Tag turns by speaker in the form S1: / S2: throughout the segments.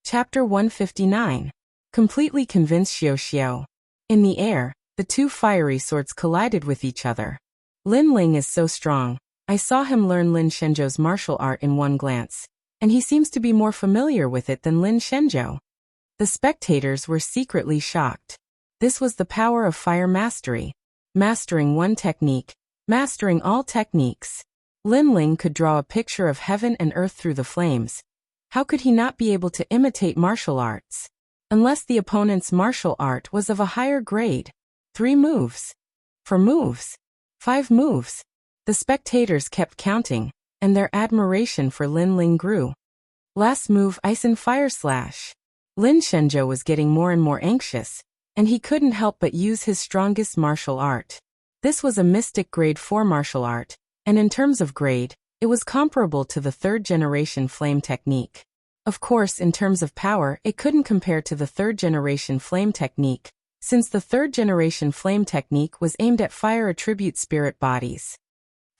S1: Chapter 159. Completely convinced Xiao Xiao. In the air, the two fiery swords collided with each other. Lin Ling is so strong. I saw him learn Lin Shenzhou's martial art in one glance, and he seems to be more familiar with it than Lin Shenzhou. The spectators were secretly shocked. This was the power of fire mastery. Mastering one technique, mastering all techniques. Lin Ling could draw a picture of heaven and earth through the flames. How could he not be able to imitate martial arts? Unless the opponent's martial art was of a higher grade. 3 moves. 4 moves. 5 moves. The spectators kept counting, and their admiration for Lin Ling grew. Last move, Ice and Fire Slash. Lin Shenzhou was getting more and more anxious, and he couldn't help but use his strongest martial art. This was a mystic grade 4 martial art, and in terms of grade, it was comparable to the 3rd generation flame technique. Of course, in terms of power, it couldn't compare to the 3rd generation flame technique, since the 3rd generation flame technique was aimed at fire attribute spirit bodies.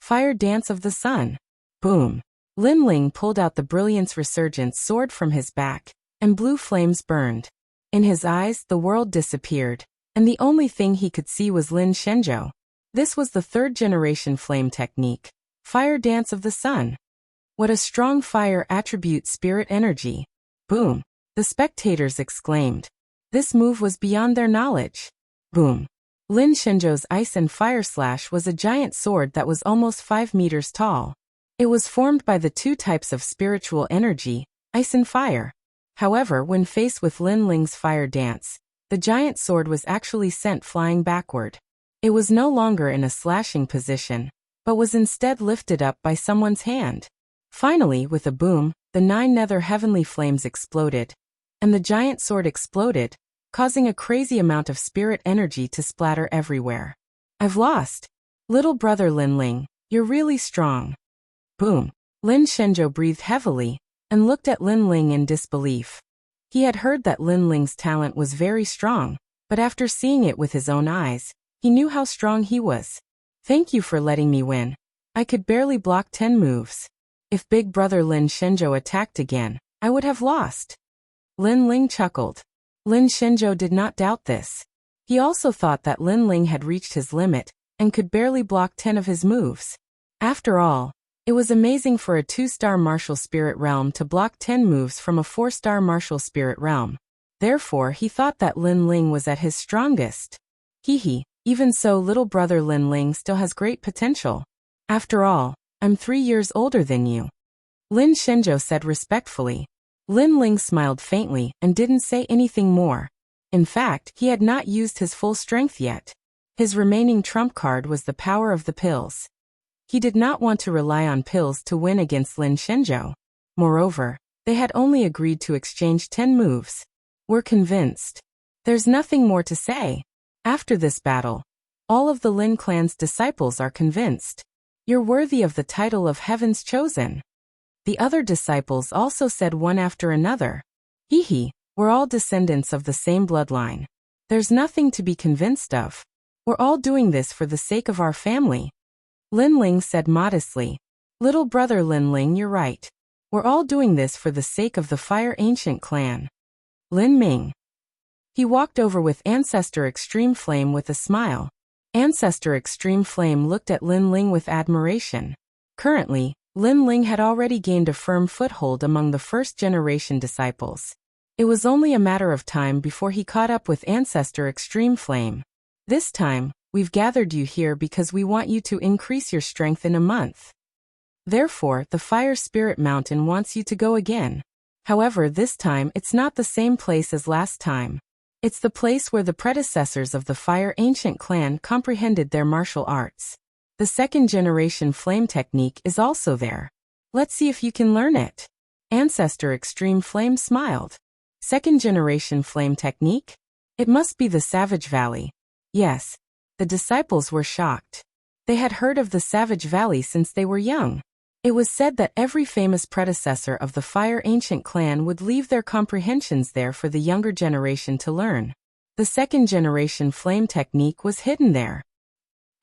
S1: Fire Dance of the Sun. Boom. Lin Ling pulled out the Brilliance Resurgence sword from his back, and blue flames burned. In his eyes, the world disappeared, and the only thing he could see was Lin Shenzhou. This was the 3rd generation flame technique. Fire Dance of the Sun. What a strong fire attribute spirit energy. Boom. The spectators exclaimed. This move was beyond their knowledge. Boom. Lin Shenzhou's Ice and Fire Slash was a giant sword that was almost 5 meters tall. It was formed by the 2 types of spiritual energy, ice and fire. However, when faced with Lin Ling's Fire Dance, the giant sword was actually sent flying backward. It was no longer in a slashing position, but was instead lifted up by someone's hand. Finally, with a boom, the 9 nether heavenly flames exploded, and the giant sword exploded, causing a crazy amount of spirit energy to splatter everywhere. I've lost. Little brother Lin Ling, you're really strong. Boom. Lin Shenzhou breathed heavily, and looked at Lin Ling in disbelief. He had heard that Lin Ling's talent was very strong, but after seeing it with his own eyes, he knew how strong he was. Thank you for letting me win. I could barely block 10 moves. If big brother Lin Shenzhou attacked again, I would have lost. Lin Ling chuckled. Lin Shenzhou did not doubt this. He also thought that Lin Ling had reached his limit, and could barely block 10 of his moves. After all, it was amazing for a 2-star martial spirit realm to block 10 moves from a 4-star martial spirit realm. Therefore, he thought that Lin Ling was at his strongest. Hee. Even so, little brother Lin Ling still has great potential. After all, I'm 3 years older than you. Lin Shenzhou said respectfully. Lin Ling smiled faintly and didn't say anything more. In fact, he had not used his full strength yet. His remaining trump card was the power of the pills. He did not want to rely on pills to win against Lin Shenzhou. Moreover, they had only agreed to exchange 10 moves. We're convinced. There's nothing more to say. After this battle, all of the Lin clan's disciples are convinced. You're worthy of the title of Heaven's Chosen. The other disciples also said one after another. Hee, we're all descendants of the same bloodline. There's nothing to be convinced of. We're all doing this for the sake of our family. Lin Ling said modestly. Little brother Lin Ling, you're right. We're all doing this for the sake of the Fire Ancient clan. Lin Ming. He walked over with Ancestor Extreme Flame with a smile. Ancestor Extreme Flame looked at Lin Ling with admiration. Currently, Lin Ling had already gained a firm foothold among the 1st generation disciples. It was only a matter of time before he caught up with Ancestor Extreme Flame. This time, we've gathered you here because we want you to increase your strength in a month. Therefore, the Fire Spirit Mountain wants you to go again. However, this time it's not the same place as last time. It's the place where the predecessors of the Fire Ancient clan comprehended their martial arts. The 2nd generation flame technique is also there. Let's see if you can learn it. Ancestor Extreme Flame smiled. 2nd generation flame technique? It must be the Savage Valley. Yes. The disciples were shocked. They had heard of the Savage Valley since they were young. It was said that every famous predecessor of the Fire Ancient clan would leave their comprehensions there for the younger generation to learn. The 2nd generation flame technique was hidden there.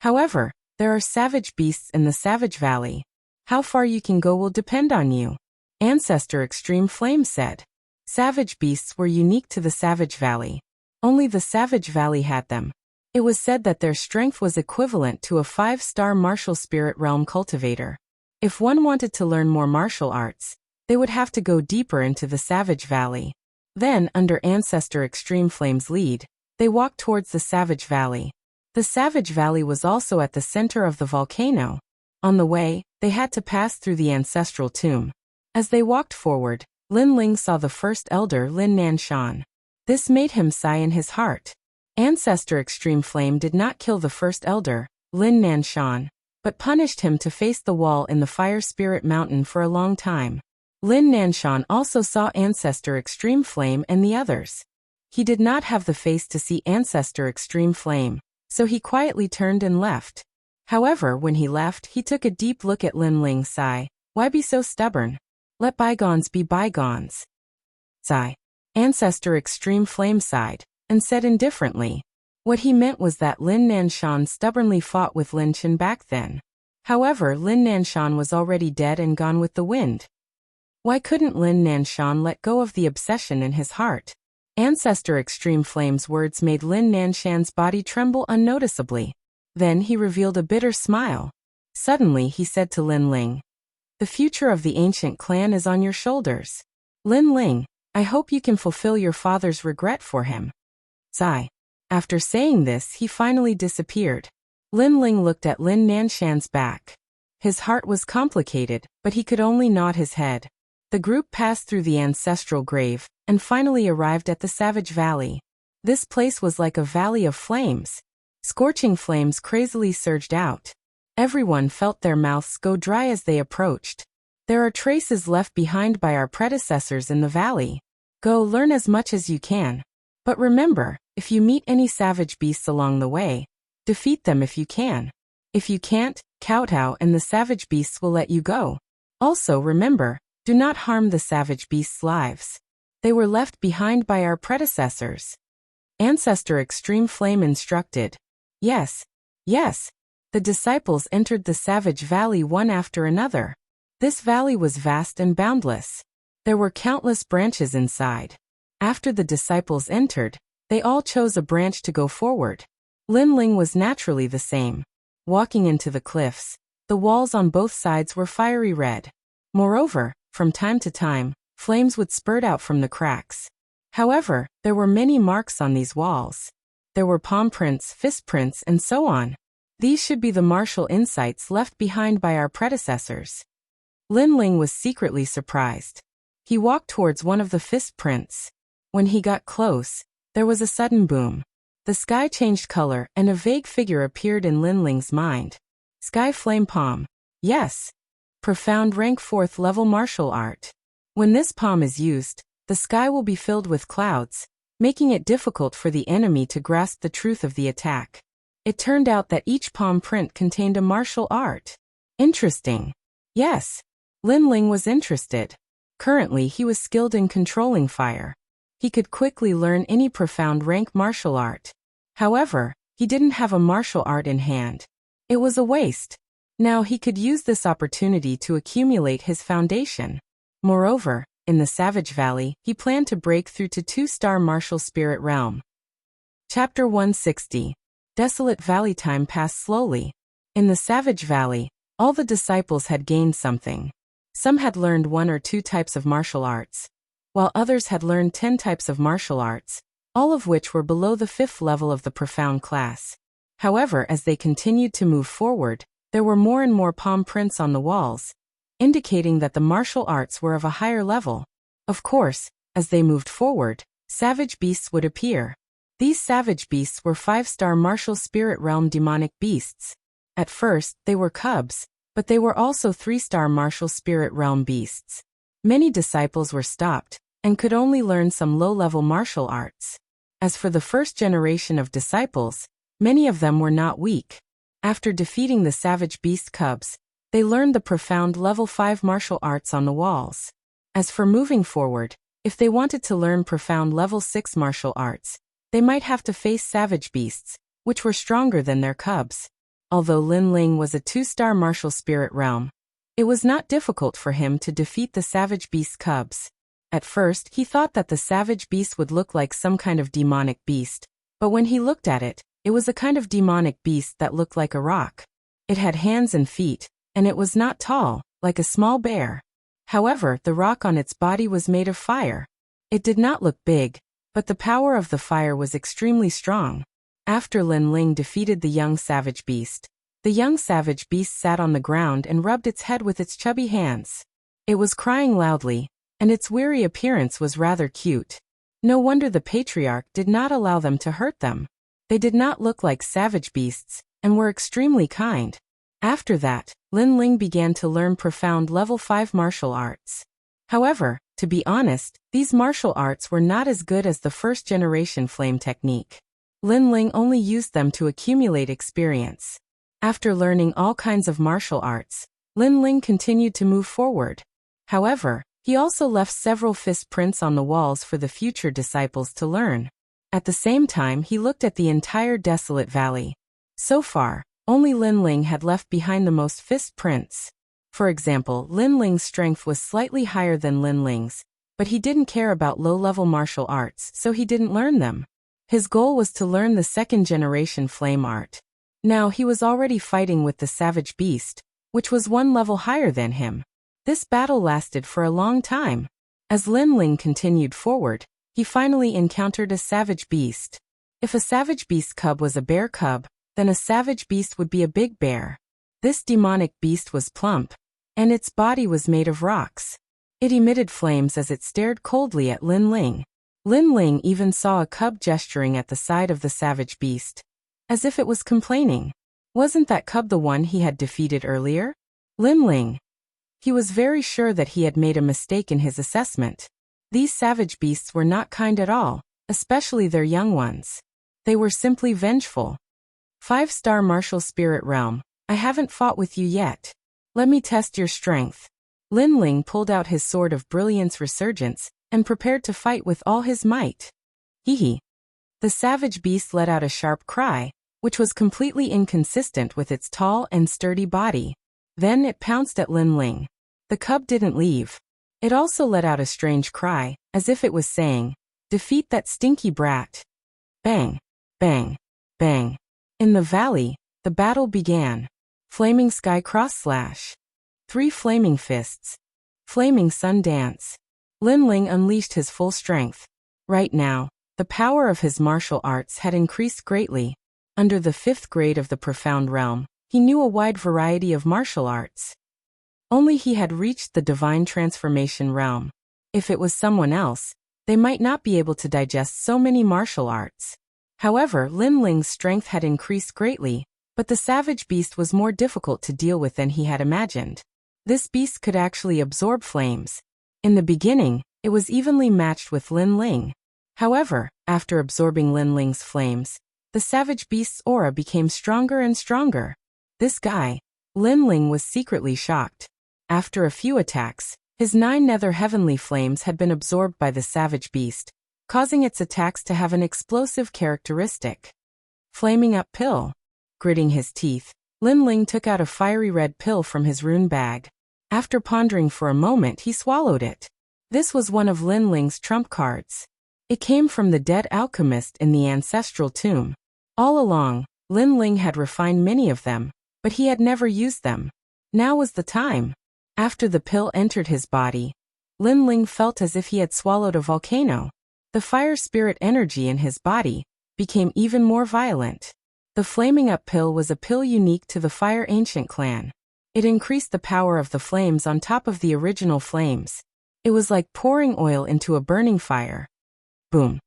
S1: However, there are savage beasts in the Savage Valley. How far you can go will depend on you. Ancestor Extreme Flame said. Savage beasts were unique to the Savage Valley. Only the Savage Valley had them. It was said that their strength was equivalent to a 5-star martial spirit realm cultivator. If one wanted to learn more martial arts, they would have to go deeper into the Savage Valley. Then, under Ancestor Extreme Flame's lead, they walked towards the Savage Valley. The Savage Valley was also at the center of the volcano. On the way, they had to pass through the ancestral tomb. As they walked forward, Lin Ling saw the first elder Lin Nanshan. This made him sigh in his heart. Ancestor Extreme Flame did not kill the first elder, Lin Nanshan, but punished him to face the wall in the Fire Spirit Mountain for a long time. Lin Nanshan also saw Ancestor Extreme Flame and the others. He did not have the face to see Ancestor Extreme Flame, so he quietly turned and left. However, when he left, he took a deep look at Lin Ling. Sigh, why be so stubborn? Let bygones be bygones. Sigh. Ancestor Extreme Flame sighed, and said indifferently. What he meant was that Lin Nanshan stubbornly fought with Lin Chen back then. However, Lin Nanshan was already dead and gone with the wind. Why couldn't Lin Nanshan let go of the obsession in his heart? Ancestor Extreme Flame's words made Lin Nanshan's body tremble unnoticeably. Then he revealed a bitter smile. Suddenly he said to Lin Ling, "The future of the ancient clan is on your shoulders. Lin Ling, I hope you can fulfill your father's regret for him." Sigh. After saying this, he finally disappeared. Lin Ling looked at Lin Nanshan's back. His heart was complicated, but he could only nod his head. The group passed through the ancestral grave, and finally arrived at the Savage Valley. This place was like a valley of flames. Scorching flames crazily surged out. Everyone felt their mouths go dry as they approached. There are traces left behind by our predecessors in the valley. Go learn as much as you can. But remember, if you meet any savage beasts along the way, defeat them if you can. If you can't, kowtow and the savage beasts will let you go. Also remember, do not harm the savage beasts' lives. They were left behind by our predecessors. Ancestor Extreme Flame instructed. Yes. Yes. The disciples entered the Savage Valley one after another. This valley was vast and boundless. There were countless branches inside. After the disciples entered, they all chose a branch to go forward. Lin Ling was naturally the same. Walking into the cliffs, the walls on both sides were fiery red. Moreover, from time to time, flames would spurt out from the cracks. However, there were many marks on these walls. There were palm prints, fist prints, and so on. These should be the martial insights left behind by our predecessors. Lin Ling was secretly surprised. He walked towards one of the fist prints. When he got close, there was a sudden boom. The sky changed color and a vague figure appeared in Lin Ling's mind. Sky Flame Palm. Yes. Profound rank 4th level martial art. When this palm is used, the sky will be filled with clouds, making it difficult for the enemy to grasp the truth of the attack. It turned out that each palm print contained a martial art. Interesting. Yes. Lin Ling was interested. Currently he was skilled in controlling fire. He could quickly learn any profound rank martial art. However, he didn't have a martial art in hand. It was a waste. Now he could use this opportunity to accumulate his foundation. Moreover, in the Savage Valley, he planned to break through to 2-star martial spirit realm. Chapter 160. Desolate Valley. Time passed slowly. In the Savage Valley, all the disciples had gained something. Some had learned 1 or 2 types of martial arts, while others had learned 10 types of martial arts, all of which were below the 5th level of the profound class. However, as they continued to move forward, there were more and more palm prints on the walls, indicating that the martial arts were of a higher level. Of course, as they moved forward, savage beasts would appear. These savage beasts were 5-star martial spirit realm demonic beasts. At first, they were cubs, but they were also 3-star martial spirit realm beasts. Many disciples were stopped, and could only learn some low-level martial arts. As for the first generation of disciples, many of them were not weak. After defeating the savage beast cubs, they learned the profound level 5 martial arts on the walls. As for moving forward, if they wanted to learn profound level 6 martial arts, they might have to face savage beasts, which were stronger than their cubs. Although Lin Ling was a 2-star martial spirit realm, it was not difficult for him to defeat the savage beast cubs. At first, he thought that the savage beast would look like some kind of demonic beast, but when he looked at it, it was a kind of demonic beast that looked like a rock. It had hands and feet, and it was not tall, like a small bear. However, the rock on its body was made of fire. It did not look big, but the power of the fire was extremely strong. After Lin Ling defeated the young savage beast, the young savage beast sat on the ground and rubbed its head with its chubby hands. It was crying loudly, and its weary appearance was rather cute. No wonder the patriarch did not allow them to hurt them. They did not look like savage beasts, and were extremely kind. After that, Lin Ling began to learn profound level 5 martial arts. However, to be honest, these martial arts were not as good as the first-generation flame technique. Lin Ling only used them to accumulate experience. After learning all kinds of martial arts, Lin Ling continued to move forward. However, he also left several fist prints on the walls for the future disciples to learn. At the same time, he looked at the entire desolate valley. So far, only Lin Ling had left behind the most fist prints. For example, Lin Ling's strength was slightly higher than Lin Ling's, but he didn't care about low-level martial arts, so he didn't learn them. His goal was to learn the second-generation flame art. Now he was already fighting with the savage beast, which was one level higher than him. This battle lasted for a long time. As Lin Ling continued forward, he finally encountered a savage beast. If a savage beast cub was a bear cub, then a savage beast would be a big bear. This demonic beast was plump, and its body was made of rocks. It emitted flames as it stared coldly at Lin Ling. Lin Ling even saw a cub gesturing at the side of the savage beast, as if it was complaining. Wasn't that cub the one he had defeated earlier? Lin Ling. He was very sure that he had made a mistake in his assessment. These savage beasts were not kind at all, especially their young ones. They were simply vengeful. 5-star martial spirit realm. I haven't fought with you yet. Let me test your strength. Lin Ling pulled out his sword of brilliance resurgence and prepared to fight with all his might. Hee. The savage beast let out a sharp cry, which was completely inconsistent with its tall and sturdy body. Then it pounced at Lin Ling. The cub didn't leave. It also let out a strange cry, as if it was saying, "Defeat that stinky brat." Bang, bang, bang. In the valley, the battle began. Flaming sky cross slash. 3 flaming fists. Flaming sun dance. Lin Ling unleashed his full strength. Right now, the power of his martial arts had increased greatly. Under the 5th grade of the profound realm, he knew a wide variety of martial arts. Only he had reached the divine transformation realm. If it was someone else, they might not be able to digest so many martial arts. However, Lin Ling's strength had increased greatly, but the savage beast was more difficult to deal with than he had imagined. This beast could actually absorb flames. In the beginning, it was evenly matched with Lin Ling. However, after absorbing Lin Ling's flames, the savage beast's aura became stronger and stronger. This guy, Lin Ling, was secretly shocked. After a few attacks, his 9 nether heavenly flames had been absorbed by the savage beast, causing its attacks to have an explosive characteristic. Flaming up pill. Gritting his teeth, Lin Ling took out a fiery red pill from his rune bag. After pondering for a moment, he swallowed it. This was one of Lin Ling's trump cards. It came from the dead alchemist in the ancestral tomb. All along, Lin Ling had refined many of them, but he had never used them. Now was the time. After the pill entered his body, Lin Ling felt as if he had swallowed a volcano. The fire spirit energy in his body became even more violent. The flaming up pill was a pill unique to the Fire Ancient clan. It increased the power of the flames on top of the original flames. It was like pouring oil into a burning fire. Boom.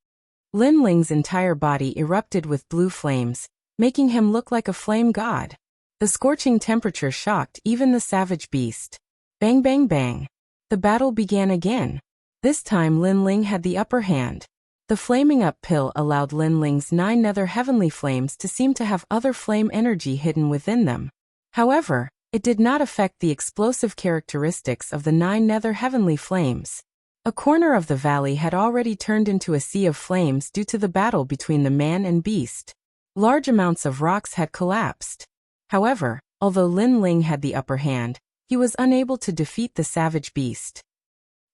S1: Lin Ling's entire body erupted with blue flames, making him look like a flame god. The scorching temperature shocked even the savage beast. Bang bang bang. The battle began again. This time Lin Ling had the upper hand. The flaming up pill allowed Lin Ling's 9 nether heavenly flames to seem to have other flame energy hidden within them. However, it did not affect the explosive characteristics of the 9 nether heavenly flames. A corner of the valley had already turned into a sea of flames due to the battle between the man and beast. Large amounts of rocks had collapsed. However, although Lin Ling had the upper hand, he was unable to defeat the savage beast.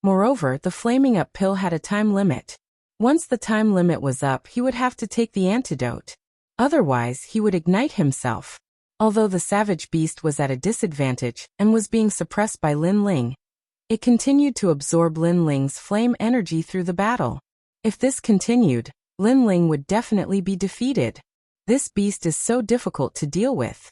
S1: Moreover, the flaming up pill had a time limit. Once the time limit was up, he would have to take the antidote. Otherwise, he would ignite himself. Although the savage beast was at a disadvantage and was being suppressed by Lin Ling, it continued to absorb Lin Ling's flame energy through the battle. If this continued, Lin Ling would definitely be defeated. This beast is so difficult to deal with.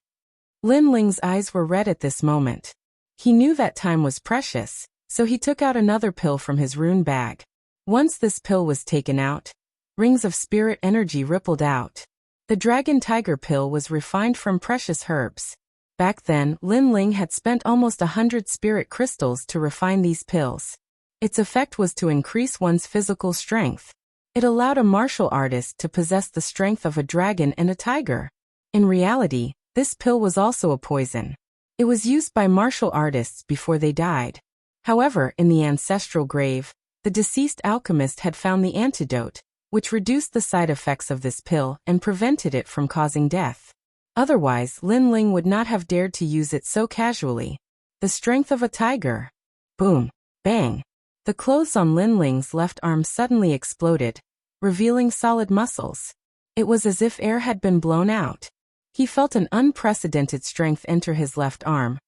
S1: Lin Ling's eyes were red at this moment. He knew that time was precious, so he took out another pill from his rune bag. Once this pill was taken out, rings of spirit energy rippled out. The dragon tiger pill was refined from precious herbs. Back then, Lin Ling had spent almost 100 spirit crystals to refine these pills. Its effect was to increase one's physical strength. It allowed a martial artist to possess the strength of a dragon and a tiger. In reality, this pill was also a poison. It was used by martial artists before they died. However, in the ancestral grave, the deceased alchemist had found the antidote, which reduced the side effects of this pill and prevented it from causing death. Otherwise, Lin Ling would not have dared to use it so casually. The strength of a tiger. Boom. Bang. The clothes on Lin Ling's left arm suddenly exploded, revealing solid muscles. It was as if air had been blown out. He felt an unprecedented strength enter his left arm,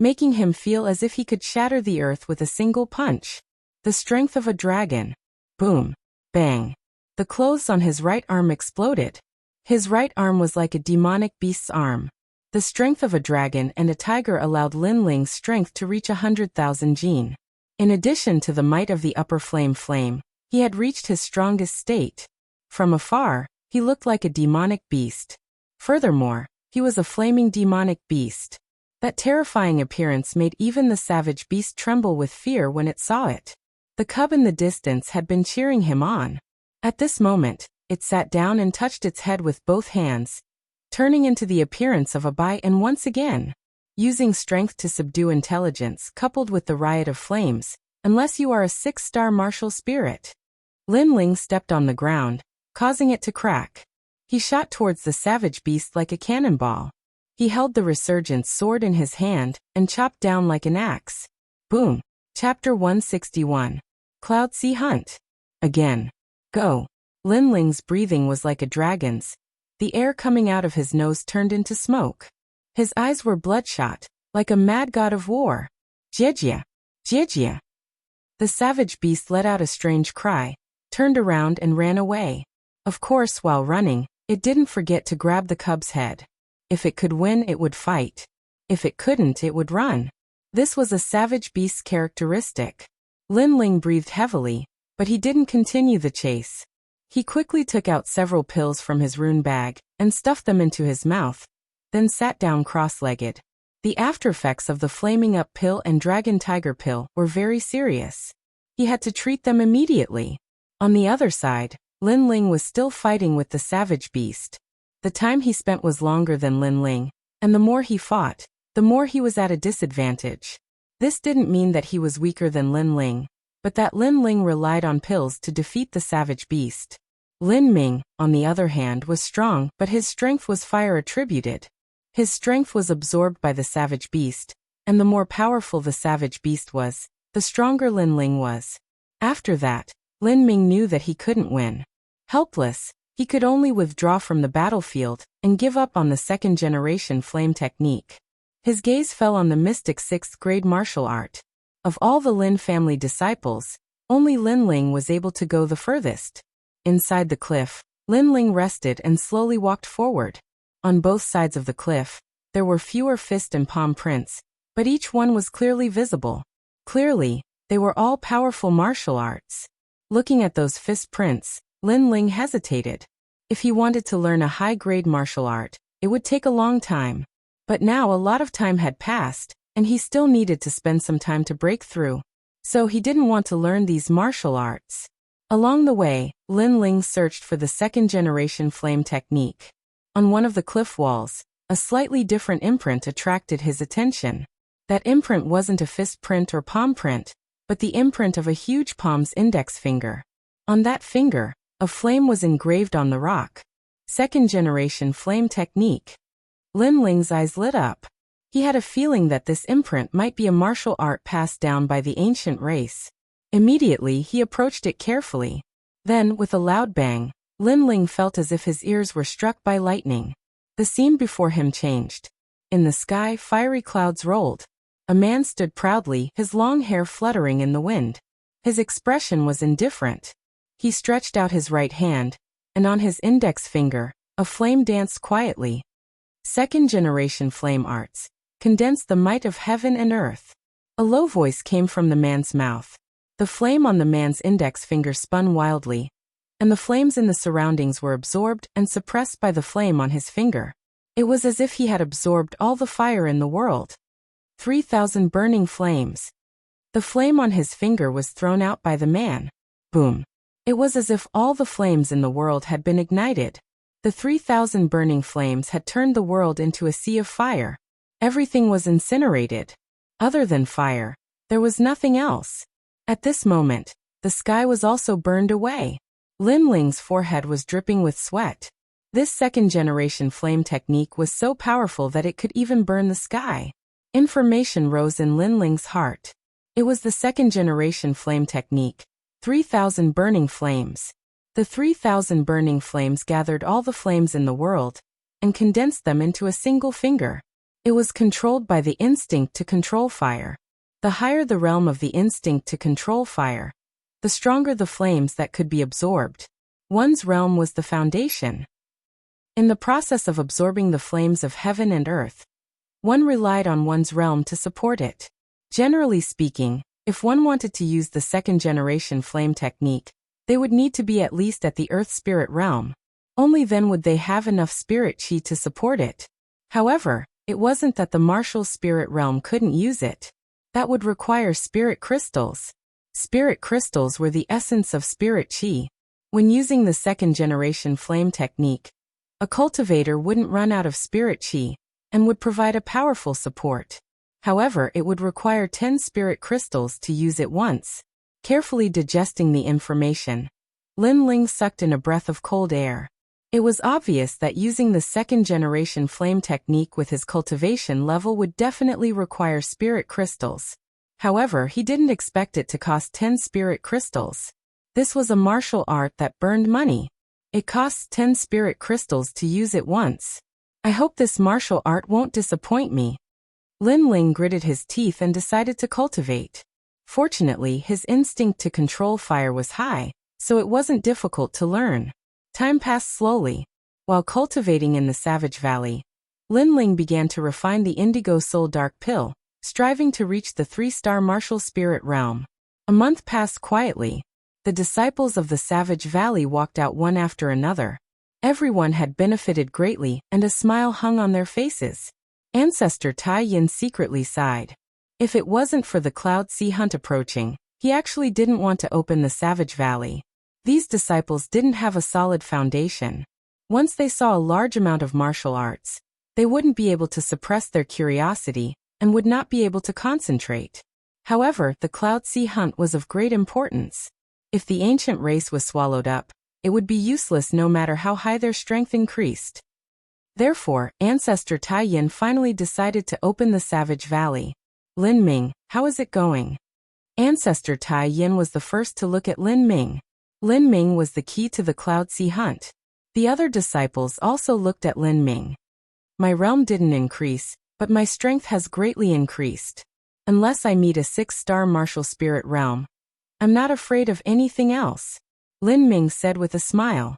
S1: making him feel as if he could shatter the earth with a single punch. The strength of a dragon. Boom. Bang. The clothes on his right arm exploded. His right arm was like a demonic beast's arm. The strength of a dragon and a tiger allowed Lin Ling's strength to reach 100,000 jin. In addition to the might of the upper flame, he had reached his strongest state. From afar, he looked like a demonic beast. Furthermore, he was a flaming demonic beast. That terrifying appearance made even the savage beast tremble with fear when it saw it. The cub in the distance had been cheering him on. At this moment, it sat down and touched its head with both hands, turning into the appearance of a bai, and once again, using strength to subdue intelligence coupled with the riot of flames, unless you are a 6-star martial spirit. Lin Ling stepped on the ground, causing it to crack. He shot towards the savage beast like a cannonball. He held the resurgent sword in his hand and chopped down like an axe. Boom. Chapter 161. Cloud Sea Hunt. Again. Go. Lin Ling's breathing was like a dragon's. The air coming out of his nose turned into smoke. His eyes were bloodshot, like a mad god of war. Jejia! Jejia! The savage beast let out a strange cry, turned around and ran away. Of course, while running, it didn't forget to grab the cub's head. If it could win, it would fight. If it couldn't, it would run. This was a savage beast's characteristic. Lin Ling breathed heavily, but he didn't continue the chase. He quickly took out several pills from his rune bag and stuffed them into his mouth, then sat down cross-legged. The aftereffects of the flaming up pill and dragon tiger pill were very serious. He had to treat them immediately. On the other side, Lin Ling was still fighting with the savage beast. The time he spent was longer than Lin Ling, and the more he fought, the more he was at a disadvantage. This didn't mean that he was weaker than Lin Ling, but that Lin Ling relied on pills to defeat the savage beast. Lin Ming, on the other hand, was strong, but his strength was fire attributed. His strength was absorbed by the savage beast, and the more powerful the savage beast was, the stronger Lin Ling was. After that, Lin Ming knew that he couldn't win. Helpless, he could only withdraw from the battlefield and give up on the second-generation flame technique. His gaze fell on the mystic 6th-grade martial art. Of all the Lin family disciples, only Lin Ling was able to go the furthest. Inside the cliff, Lin Ling rested and slowly walked forward. On both sides of the cliff, there were fewer fist and palm prints, but each one was clearly visible. Clearly, they were all powerful martial arts. Looking at those fist prints, Lin Ling hesitated. If he wanted to learn a high-grade martial art, it would take a long time. But now a lot of time had passed, and he still needed to spend some time to break through. So he didn't want to learn these martial arts. Along the way, Lin Ling searched for the second-generation flame technique. On one of the cliff walls, a slightly different imprint attracted his attention. That imprint wasn't a fist print or palm print, but the imprint of a huge palm's index finger. On that finger, a flame was engraved on the rock. Second-generation flame technique. Lin Ling's eyes lit up. He had a feeling that this imprint might be a martial art passed down by the ancient race. Immediately he approached it carefully. Then, with a loud bang, Lin Ling felt as if his ears were struck by lightning. The scene before him changed. In the sky, fiery clouds rolled. A man stood proudly, his long hair fluttering in the wind. His expression was indifferent. He stretched out his right hand, and on his index finger, a flame danced quietly. Second-generation flame arts condense the might of heaven and earth. A low voice came from the man's mouth. The flame on the man's index finger spun wildly, and the flames in the surroundings were absorbed and suppressed by the flame on his finger. It was as if he had absorbed all the fire in the world. 3,000 burning flames. The flame on his finger was thrown out by the man. Boom. It was as if all the flames in the world had been ignited. The 3,000 burning flames had turned the world into a sea of fire. Everything was incinerated. Other than fire, there was nothing else. At this moment, the sky was also burned away. Lin Ling's forehead was dripping with sweat. This second-generation flame technique was so powerful that it could even burn the sky. Information rose in Lin Ling's heart. It was the second-generation flame technique. 3,000 burning flames. The 3,000 burning flames gathered all the flames in the world and condensed them into a single finger. It was controlled by the instinct to control fire. The higher the realm of the instinct to control fire, the stronger the flames that could be absorbed. One's realm was the foundation. In the process of absorbing the flames of heaven and earth, one relied on one's realm to support it. Generally speaking, if one wanted to use the second-generation flame technique, they would need to be at least at the earth spirit realm. Only then would they have enough spirit chi to support it. However, it wasn't that the martial spirit realm couldn't use it. That would require spirit crystals. Spirit crystals were the essence of spirit chi. When using the second-generation flame technique, a cultivator wouldn't run out of spirit chi and would provide a powerful support. However, it would require 10 spirit crystals to use it once. Carefully digesting the information, Lin Ling sucked in a breath of cold air. It was obvious that using the second-generation flame technique with his cultivation level would definitely require spirit crystals. However, he didn't expect it to cost 10 spirit crystals. This was a martial art that burned money. It costs 10 spirit crystals to use it once. I hope this martial art won't disappoint me. Lin Ling gritted his teeth and decided to cultivate. Fortunately, his instinct to control fire was high, so it wasn't difficult to learn. Time passed slowly. While cultivating in the Savage Valley, Lin Ling began to refine the Indigo Soul Dark Pill, striving to reach the 3-star martial spirit realm. A month passed quietly. The disciples of the Savage Valley walked out one after another. Everyone had benefited greatly, and a smile hung on their faces. Ancestor Tai Yin secretly sighed. If it wasn't for the Cloud Sea Hunt approaching, he actually didn't want to open the Savage Valley. These disciples didn't have a solid foundation. Once they saw a large amount of martial arts, they wouldn't be able to suppress their curiosity and would not be able to concentrate. However, the Cloud Sea Hunt was of great importance. If the ancient race was swallowed up, it would be useless no matter how high their strength increased. Therefore, Ancestor Tai Yin finally decided to open the Savage Valley. Lin Ming, how is it going? Ancestor Tai Yin was the first to look at Lin Ming. Lin Ming was the key to the Cloud Sea Hunt. The other disciples also looked at Lin Ming. My realm didn't increase, but my strength has greatly increased. Unless I meet a 6-star martial spirit realm, I'm not afraid of anything else, Lin Ming said with a smile.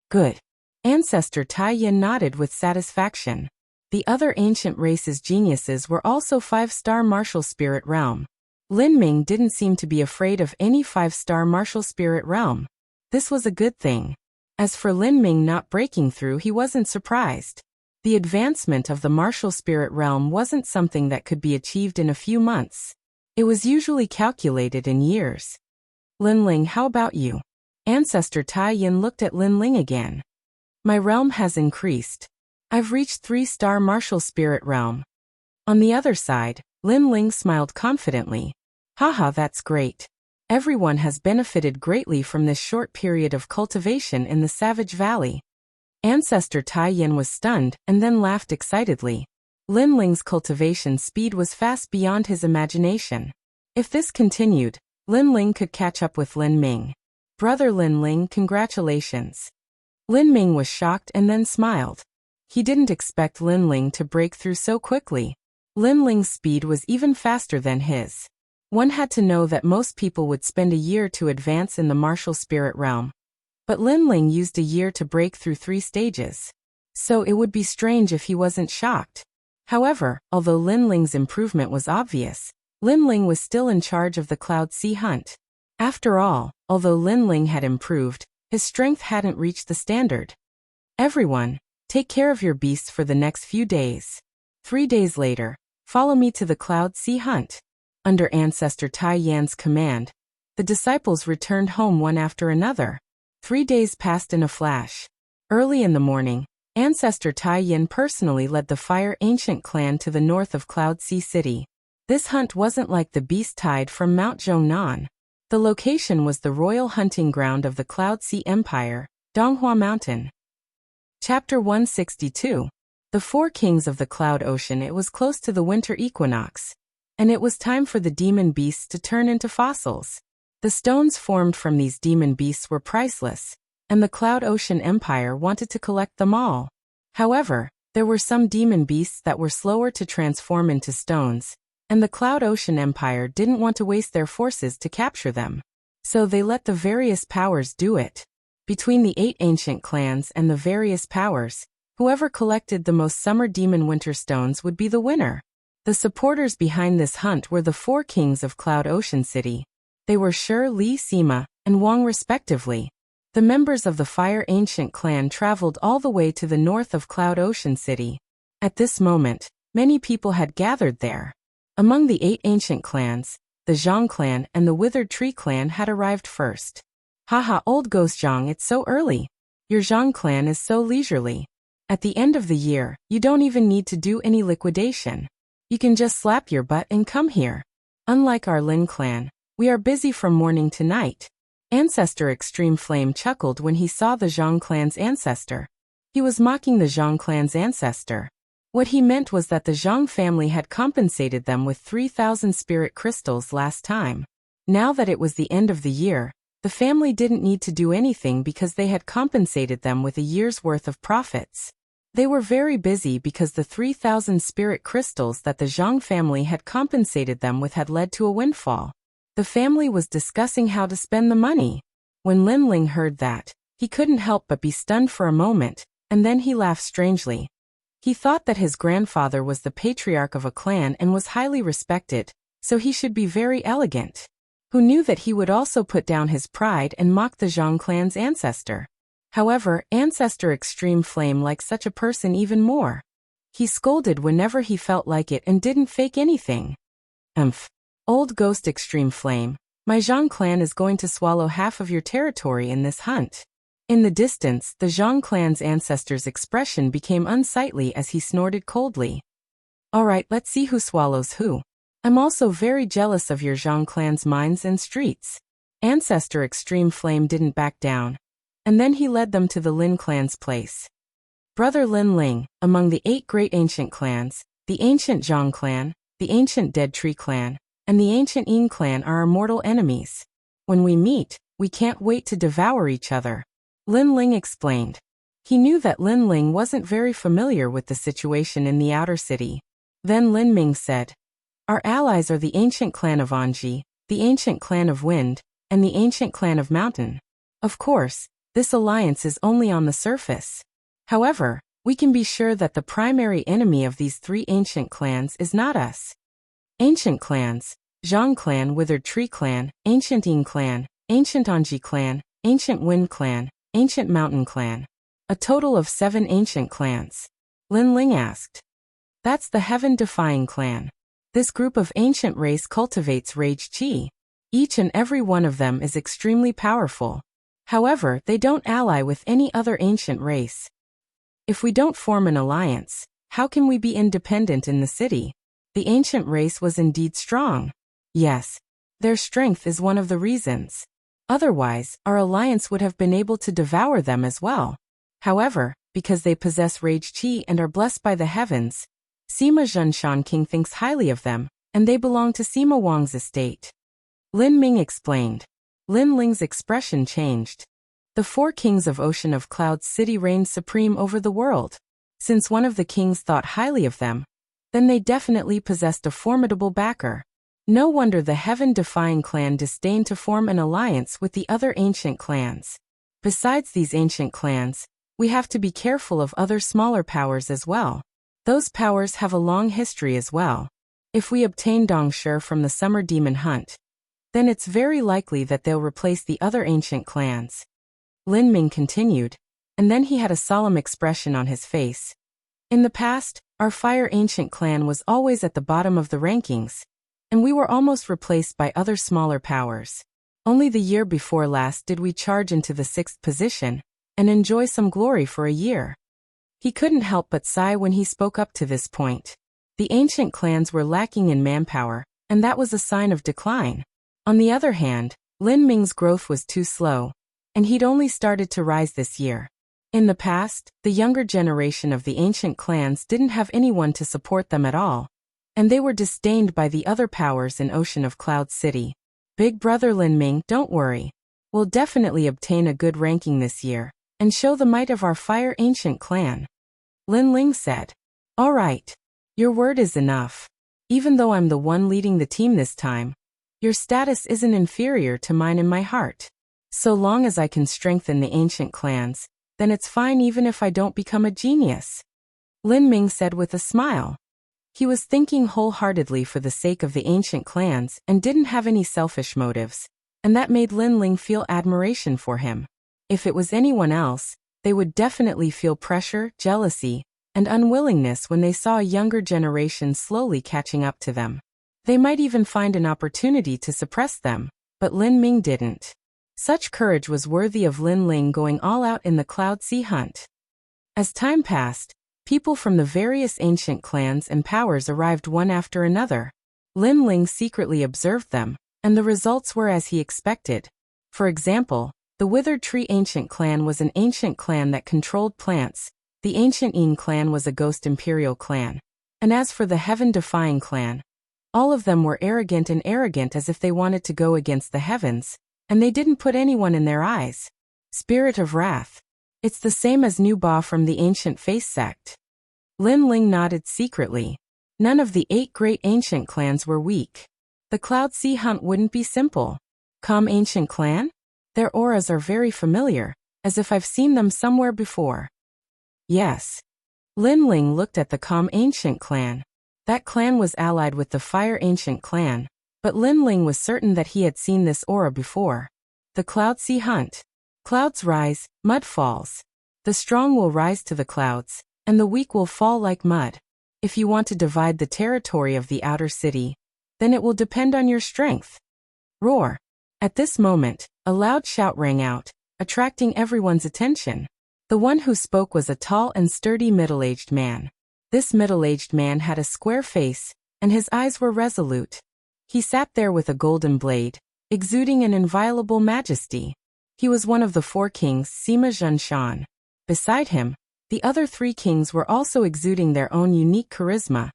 S1: Good. Ancestor Tai Yin nodded with satisfaction. The other ancient race's geniuses were also 5-star martial spirit realm. Lin Ming didn't seem to be afraid of any 5-star martial spirit realm. This was a good thing. As for Lin Ming not breaking through, he wasn't surprised. The advancement of the martial spirit realm wasn't something that could be achieved in a few months. It was usually calculated in years. Lin Ling, how about you? Ancestor Tai Yin looked at Lin Ling again. My realm has increased. I've reached 3-star martial spirit realm. On the other side, Lin Ling smiled confidently. Haha, that's great. Everyone has benefited greatly from this short period of cultivation in the Savage Valley. Ancestor Tai Yin was stunned and then laughed excitedly. Lin Ling's cultivation speed was fast beyond his imagination. If this continued, Lin Ling could catch up with Lin Ming. Brother Lin Ling, congratulations. Lin Ming was shocked and then smiled. He didn't expect Lin Ling to break through so quickly. Lin Ling's speed was even faster than his. One had to know that most people would spend a year to advance in the martial spirit realm. But Lin Ling used a year to break through 3 stages. So it would be strange if he wasn't shocked. However, although Lin Ling's improvement was obvious, Lin Ling was still in charge of the Cloud Sea hunt. After all, although Lin Ling had improved, his strength hadn't reached the standard. Everyone, take care of your beasts for the next few days. 3 days later, follow me to the Cloud Sea hunt. Under Ancestor Tai Yan's command, the disciples returned home one after another. 3 days passed in a flash. Early in the morning, Ancestor Tai Yan personally led the Fire Ancient clan to the north of Cloud Sea City. This hunt wasn't like the beast tide from Mount Zhongnan. The location was the royal hunting ground of the Cloud Sea Empire, Donghua Mountain. Chapter 162. The 4 Kings of the Cloud Ocean. It was close to the winter equinox, and it was time for the demon beasts to turn into fossils. The stones formed from these demon beasts were priceless, and the Cloud Ocean Empire wanted to collect them all. However, there were some demon beasts that were slower to transform into stones, and the Cloud Ocean Empire didn't want to waste their forces to capture them. So they let the various powers do it. Between the 8 ancient clans and the various powers, whoever collected the most summer demon winter stones would be the winner. The supporters behind this hunt were the 4 kings of Cloud Ocean City. They were Shi, Li, Sima, and Wang respectively. The members of the Fire Ancient clan traveled all the way to the north of Cloud Ocean City. At this moment, many people had gathered there. Among the 8 ancient clans, the Zhang clan and the Withered Tree clan had arrived first. Haha, old ghost Zhang, it's so early. Your Zhang clan is so leisurely. At the end of the year, you don't even need to do any liquidation. You can just slap your butt and come here. Unlike our Lin clan, we are busy from morning to night. Ancestor Extreme Flame chuckled when he saw the Zhang clan's ancestor. He was mocking the Zhang clan's ancestor. What he meant was that the Zhang family had compensated them with 3,000 spirit crystals last time. Now that it was the end of the year, the family didn't need to do anything because they had compensated them with a year's worth of profits. They were very busy because the 3,000 spirit crystals that the Zhang family had compensated them with had led to a windfall. The family was discussing how to spend the money. When Lin Ling heard that, he couldn't help but be stunned for a moment, and then he laughed strangely. He thought that his grandfather was the patriarch of a clan and was highly respected, so he should be very elegant. Who knew that he would also put down his pride and mock the Zhang clan's ancestor? However, Ancestor Extreme Flame liked such a person even more. He scolded whenever he felt like it and didn't fake anything. Old Ghost Extreme Flame, my Zhang clan is going to swallow half of your territory in this hunt. In the distance, the Zhang clan's ancestor's expression became unsightly as he snorted coldly. Alright, let's see who swallows who. I'm also very jealous of your Zhang clan's mines and streets. Ancestor Extreme Flame didn't back down. And then he led them to the Lin clan's place. Brother Lin Ling, among the 8 great ancient clans, the ancient Zhang clan, the ancient Dead Tree clan, and the ancient Ying clan are our mortal enemies. When we meet, we can't wait to devour each other. Lin Ling explained. He knew that Lin Ling wasn't very familiar with the situation in the outer city. Then Lin Ming said, our allies are the ancient clan of Anji, the ancient clan of Wind, and the ancient clan of Mountain. Of course, this alliance is only on the surface. However, we can be sure that the primary enemy of these 3 ancient clans is not us. Ancient clans, Zhang clan, Withered Tree clan, ancient Ying clan, ancient Anji clan, ancient Wind clan, ancient Mountain clan. A total of 7 ancient clans. Lin Ling asked. That's the heaven-defying clan. This group of ancient race cultivates rage qi. Each and every one of them is extremely powerful. However, they don't ally with any other ancient race. If we don't form an alliance, how can we be independent in the city? The ancient race was indeed strong. Yes, their strength is one of the reasons. Otherwise, our alliance would have been able to devour them as well. However, because they possess rage qi and are blessed by the heavens, Sima Zhenshan King thinks highly of them, and they belong to Sima Wang's estate. Lin Ming explained. Lin Ling's expression changed. The 4 kings of Ocean of Clouds City reigned supreme over the world. Since one of the kings thought highly of them, then they definitely possessed a formidable backer. No wonder the heaven-defying clan disdained to form an alliance with the other ancient clans. Besides these ancient clans, we have to be careful of other smaller powers as well. Those powers have a long history as well. If we obtain Dongshi from the Summer Demon Hunt, then it's very likely that they'll replace the other ancient clans. Lin Ming continued, and then he had a solemn expression on his face. In the past, our Fire Ancient clan was always at the bottom of the rankings, and we were almost replaced by other smaller powers. Only the year before last did we charge into the 6th position, and enjoy some glory for a year. He couldn't help but sigh when he spoke up to this point. The ancient clans were lacking in manpower, and that was a sign of decline. On the other hand, Lin Ming's growth was too slow, and he'd only started to rise this year. In the past, the younger generation of the ancient clans didn't have anyone to support them at all, and they were disdained by the other powers in Ocean of Cloud City. Big brother Lin Ming, don't worry. We'll definitely obtain a good ranking this year, and show the might of our Fire Ancient clan. Lin Ling said. All right. Your word is enough. Even though I'm the one leading the team this time, your status isn't inferior to mine in my heart. So long as I can strengthen the ancient clans, then it's fine even if I don't become a genius. Lin Ming said with a smile. He was thinking wholeheartedly for the sake of the ancient clans and didn't have any selfish motives, and that made Lin Ling feel admiration for him. If it was anyone else, they would definitely feel pressure, jealousy, and unwillingness when they saw a younger generation slowly catching up to them. They might even find an opportunity to suppress them, but Lin Ming didn't. Such courage was worthy of Lin Ling going all out in the Cloud Sea hunt. As time passed, people from the various ancient clans and powers arrived one after another. Lin Ling secretly observed them, and the results were as he expected. For example, the Withered Tree Ancient clan was an ancient clan that controlled plants, the Ancient Yin clan was a Ghost Imperial clan, and as for the Heaven-Defying clan, all of them were arrogant as if they wanted to go against the heavens, and they didn't put anyone in their eyes. Spirit of Wrath. It's the same as Nu Ba from the Ancient Face sect. Lin Ling nodded secretly. None of the 8 great ancient clans were weak. The Cloud Sea hunt wouldn't be simple. Calm Ancient clan? Their auras are very familiar, as if I've seen them somewhere before. Yes. Lin Ling looked at the Calm Ancient clan. That clan was allied with the Fire Ancient clan, but Lin Ling was certain that he had seen this aura before. The Cloud Sea hunt. Clouds rise, mud falls. The strong will rise to the clouds, and the weak will fall like mud. If you want to divide the territory of the outer city, then it will depend on your strength. Roar. At this moment, a loud shout rang out, attracting everyone's attention. The one who spoke was a tall and sturdy middle-aged man. This middle-aged man had a square face, and his eyes were resolute. He sat there with a golden blade, exuding an inviolable majesty. He was one of the 4 kings, Sima Zhenshan. Beside him, the other 3 kings were also exuding their own unique charisma,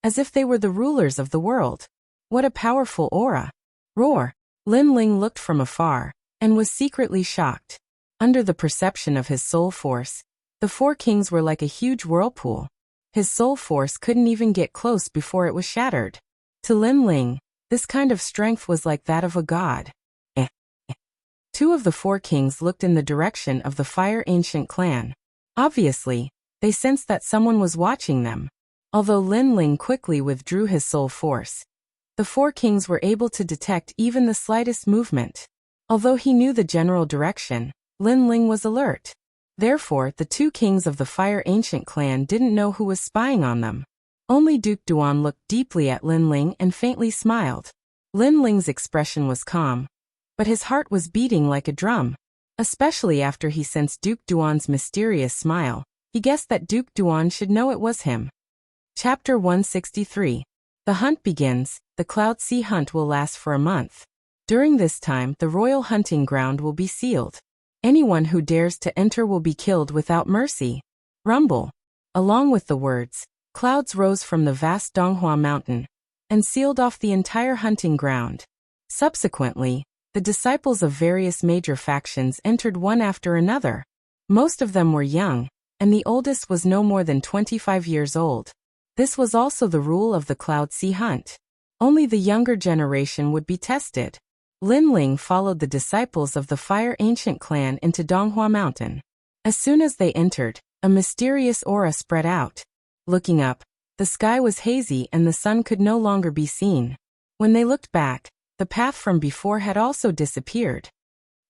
S1: as if they were the rulers of the world. What a powerful aura! Roar! Lin Ling looked from afar, and was secretly shocked. Under the perception of his soul force, the 4 kings were like a huge whirlpool. His soul force couldn't even get close before it was shattered. To Lin Ling, this kind of strength was like that of a god. 2 of the 4 kings looked in the direction of the Fire Ancient clan. Obviously, they sensed that someone was watching them. Although Lin Ling quickly withdrew his soul force, the 4 kings were able to detect even the slightest movement. Although he knew the general direction, Lin Ling was alert. Therefore, the 2 kings of the Fire Ancient clan didn't know who was spying on them. Only Duke Duan looked deeply at Lin Ling and faintly smiled. Lin Ling's expression was calm, but his heart was beating like a drum. Especially after he sensed Duke Duan's mysterious smile, he guessed that Duke Duan should know it was him. Chapter 163. The hunt begins. The Cloud Sea hunt will last for a month. During this time, the royal hunting ground will be sealed. Anyone who dares to enter will be killed without mercy. Rumble. Along with the words, clouds rose from the vast Donghua mountain and sealed off the entire hunting ground. Subsequently, the disciples of various major factions entered one after another. Most of them were young, and the oldest was no more than 25 years old. This was also the rule of the Cloud Sea Hunt. Only the younger generation would be tested. Lin Ling followed the disciples of the Fire Ancient clan into Donghua Mountain. As soon as they entered, a mysterious aura spread out. Looking up, the sky was hazy and the sun could no longer be seen. When they looked back, the path from before had also disappeared.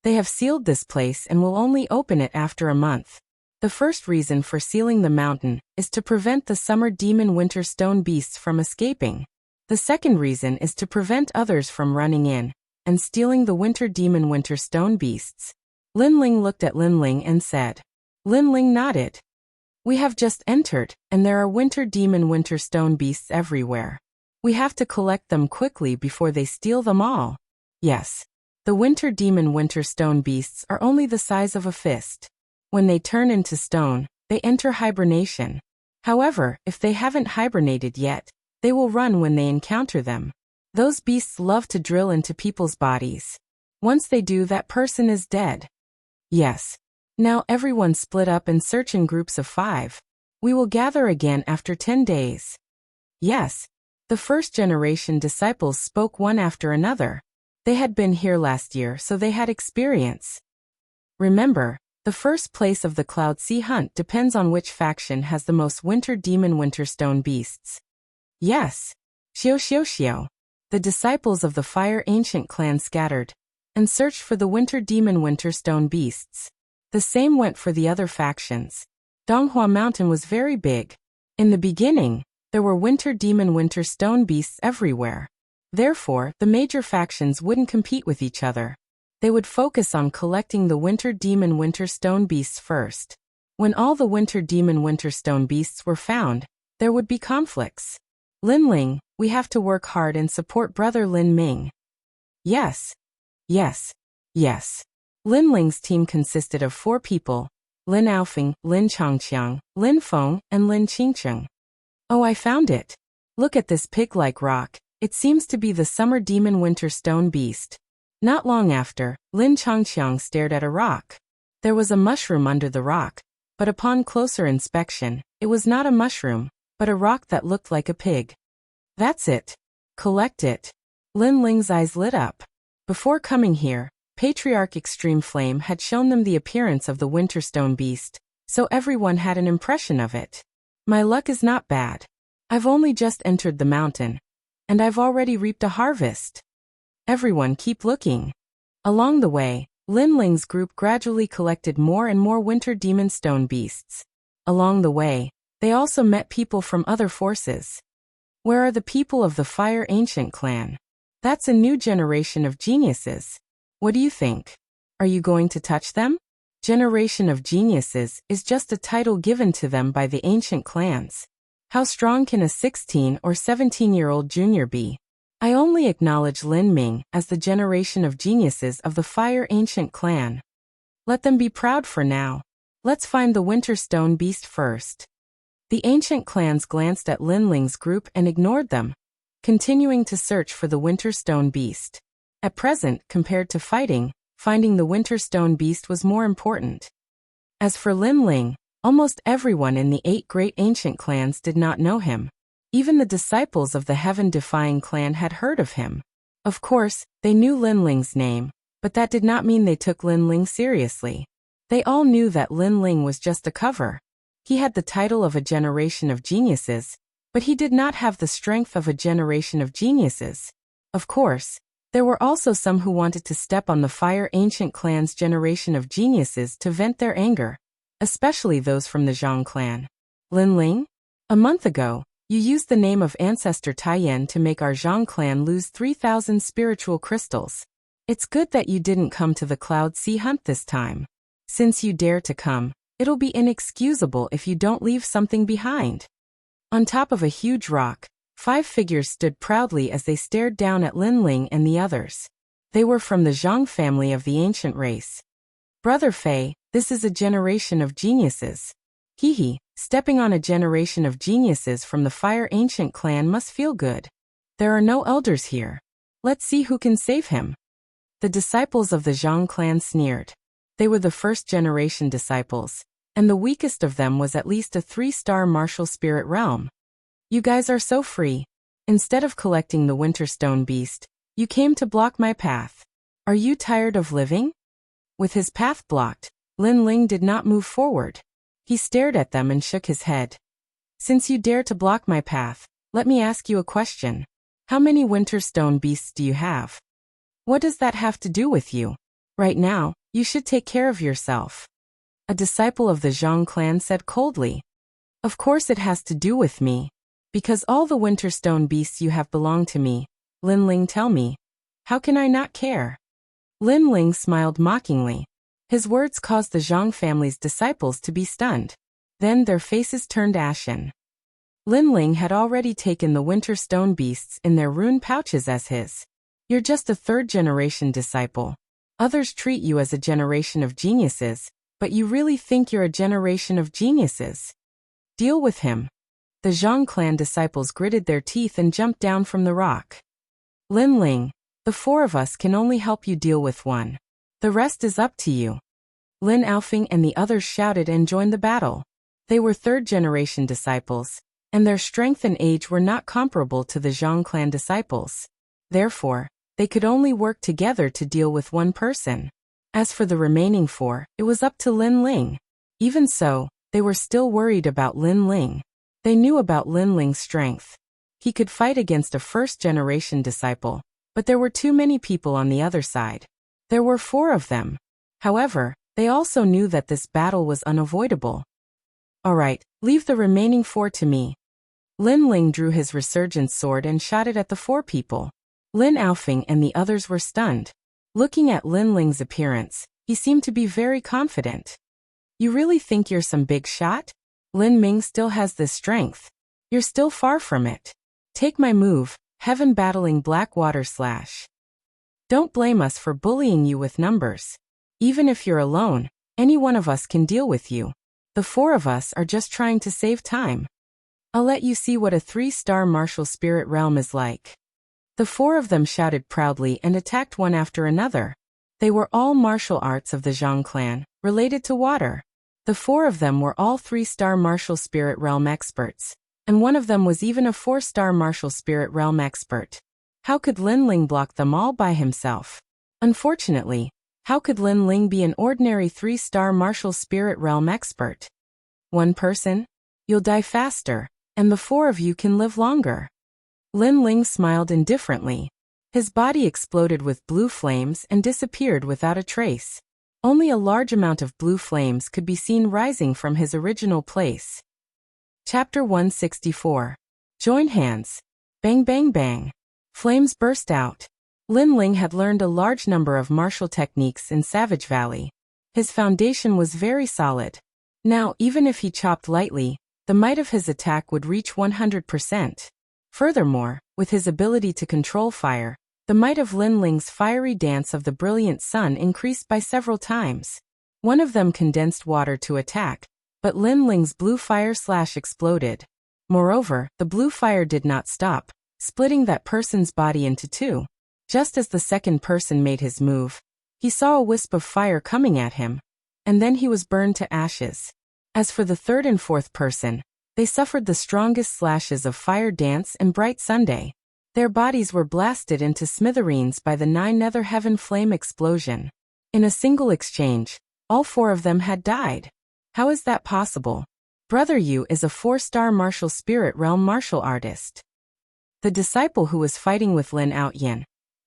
S1: They have sealed this place and will only open it after a month. The first reason for sealing the mountain is to prevent the summer demon winter stone beasts from escaping. The second reason is to prevent others from running in and stealing the winter demon winter stone beasts. Lin Ling looked at Lin Ling and said. Lin Ling nodded. We have just entered, and there are winter demon winter stone beasts everywhere. We have to collect them quickly before they steal them all. Yes. The winter demon winter stone beasts are only the size of a fist. When they turn into stone, they enter hibernation. However, if they haven't hibernated yet, they will run when they encounter them. Those beasts love to drill into people's bodies. Once they do, that person is dead. Yes. Now everyone split up and search in groups of 5. We will gather again after 10 days. Yes. The first generation disciples spoke one after another. They had been here last year, so they had experience. Remember, the first place of the Cloud Sea Hunt depends on which faction has the most winter demon winter stone beasts. Yes. Xiao. The disciples of the Fire Ancient clan scattered and searched for the winter demon winter stone beasts. The same went for the other factions. Donghua Mountain was very big. In the beginning, there were winter demon winter stone beasts everywhere. Therefore, the major factions wouldn't compete with each other. They would focus on collecting the winter demon winter stone beasts first. When all the winter demon winter stone beasts were found, there would be conflicts. Lin Ling, we have to work hard and support brother Lin Ming. Yes. Lin Ling's team consisted of 4 people: Lin Aofeng, Lin Changqiang, Lin Feng, and Lin Qingcheng. Oh, I found it. Look at this pig-like rock. It seems to be the summer demon winter stone beast. Not long after, Lin Changqiang stared at a rock. There was a mushroom under the rock, but upon closer inspection, it was not a mushroom, but a rock that looked like a pig. That's it. Collect it. Lin Ling's eyes lit up. Before coming here, Patriarch Extreme Flame had shown them the appearance of the winter stone beast, so everyone had an impression of it. My luck is not bad. I've only just entered the mountain, and I've already reaped a harvest. Everyone keep looking. Along the way, Lin Ling's group gradually collected more and more winter demon stone beasts. Along the way, they also met people from other forces. Where are the people of the Fire Ancient clan? That's a new generation of geniuses. What do you think? Are you going to touch them? Generation of Geniuses is just a title given to them by the ancient clans. How strong can a 16 or 17-year-old junior be? I only acknowledge Lin Ming as the generation of geniuses of the Fire Ancient clan. Let them be proud for now. Let's find the winter stone beast first. The ancient clans glanced at Lin Ling's group and ignored them, continuing to search for the winter stone beast. At present, compared to fighting, finding the winter stone beast was more important. As for Lin Ling, almost everyone in the 8 great ancient clans did not know him. Even the disciples of the Heaven-defying clan had heard of him. Of course, they knew Lin Ling's name, but that did not mean they took Lin Ling seriously. They all knew that Lin Ling was just a cover. He had the title of a generation of geniuses, but he did not have the strength of a generation of geniuses. Of course, there were also some who wanted to step on the Fire Ancient clan's generation of geniuses to vent their anger, especially those from the Zhang clan. Lin Ling? A month ago, you used the name of Ancestor Taiyan to make our Zhang clan lose 3,000 spiritual crystals. It's good that you didn't come to the Cloud Sea Hunt this time. Since you dare to come, it'll be inexcusable if you don't leave something behind. On top of a huge rock, 5 figures stood proudly as they stared down at Lin Ling and the others. They were from the Zhang family of the ancient race. Brother Fei, this is a generation of geniuses. Hehe, stepping on a generation of geniuses from the Fire Ancient clan must feel good. There are no elders here. Let's see who can save him. The disciples of the Zhang clan sneered. They were the first-generation disciples, and the weakest of them was at least a 3-star martial spirit realm. You guys are so free. Instead of collecting the winter stone beast, you came to block my path. Are you tired of living? With his path blocked, Lin Ling did not move forward. He stared at them and shook his head. Since you dare to block my path, let me ask you a question. How many winter stone beasts do you have? What does that have to do with you? Right now, you should take care of yourself. A disciple of the Zhang clan said coldly. Of course it has to do with me. Because all the winter stone beasts you have belong to me, Lin Ling tell me. How can I not care? Lin Ling smiled mockingly. His words caused the Zhang family's disciples to be stunned. Then their faces turned ashen. Lin Ling had already taken the winter stone beasts in their rune pouches as his. You're just a third-generation disciple. Others treat you as a generation of geniuses, but you really think you're a generation of geniuses. Deal with him. The Zhang clan disciples gritted their teeth and jumped down from the rock. Lin Ling, the 4 of us can only help you deal with one. The rest is up to you. Lin Aofing and the others shouted and joined the battle. They were third-generation disciples, and their strength and age were not comparable to the Zhang clan disciples. Therefore, they could only work together to deal with one person. As for the remaining 4, it was up to Lin Ling. Even so, they were still worried about Lin Ling. They knew about Lin Ling's strength. He could fight against a first-generation disciple, but there were too many people on the other side. There were 4 of them. However, they also knew that this battle was unavoidable. All right, leave the remaining 4 to me. Lin Ling drew his resurgence sword and shot it at the 4 people. Lin Aofing and the others were stunned. Looking at Lin Ling's appearance, he seemed to be very confident. You really think you're some big shot? Lin Ming still has this strength. You're still far from it. Take my move, Heaven Battling Black Water Slash. Don't blame us for bullying you with numbers. Even if you're alone, any one of us can deal with you. The 4 of us are just trying to save time. I'll let you see what a 3-star martial spirit realm is like. The 4 of them shouted proudly and attacked one after another. They were all martial arts of the Zhang clan, related to water. The 4 of them were all 3-star martial spirit realm experts, and one of them was even a 4-star martial spirit realm expert. How could Lin Ling block them all by himself? Unfortunately, how could Lin Ling be an ordinary 3-star martial spirit realm expert? One person? You'll die faster, and the 4 of you can live longer. Lin Ling smiled indifferently. His body exploded with blue flames and disappeared without a trace. Only a large amount of blue flames could be seen rising from his original place. Chapter 164. Join hands. Bang bang bang. Flames burst out. Lin Ling had learned a large number of martial techniques in Savage Valley. His foundation was very solid. Now, even if he chopped lightly, the might of his attack would reach 100%. Furthermore, with his ability to control fire, the might of Lin Ling's fiery dance of the brilliant sun increased by several times. One of them condensed water to attack, but Lin Ling's blue fire slash exploded. Moreover, the blue fire did not stop, splitting that person's body into 2. Just as the second person made his move, he saw a wisp of fire coming at him, and then he was burned to ashes. As for the third and fourth person, they suffered the strongest slashes of fire dance and bright Sunday. Their bodies were blasted into smithereens by the 9 nether heaven flame explosion. In a single exchange, all 4 of them had died. How is that possible? Brother Yu is a 4-star martial spirit realm martial artist. The disciple who was fighting with Lin Aoyan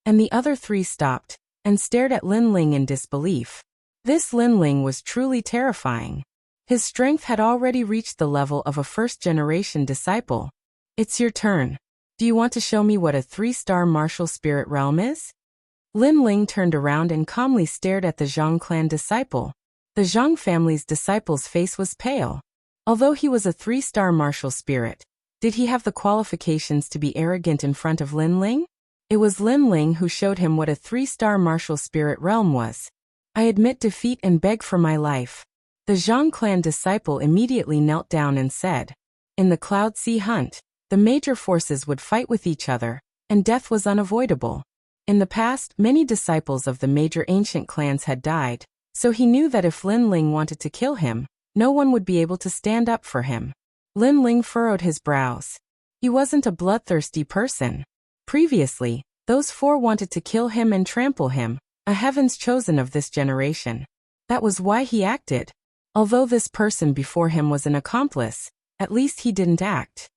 S1: and the other 3 stopped and stared at Lin Ling in disbelief. This Lin Ling was truly terrifying. His strength had already reached the level of a first-generation disciple. It's your turn. Do you want to show me what a 3-star martial spirit realm is? Lin Ling turned around and calmly stared at the Zhang clan disciple. The Zhang family's disciple's face was pale. Although he was a 3-star martial spirit, did he have the qualifications to be arrogant in front of Lin Ling? It was Lin Ling who showed him what a 3-star martial spirit realm was. I admit defeat and beg for my life. The Zhang clan disciple immediately knelt down and said, in the Cloud Sea Hunt, the major forces would fight with each other, and death was unavoidable. In the past, many disciples of the major ancient clans had died, so he knew that if Lin Ling wanted to kill him, no one would be able to stand up for him. Lin Ling furrowed his brows. He wasn't a bloodthirsty person. Previously, those four wanted to kill him and trample him, a heaven's chosen of this generation. That was why he acted. Although this person before him was an accomplice, at least he didn't act.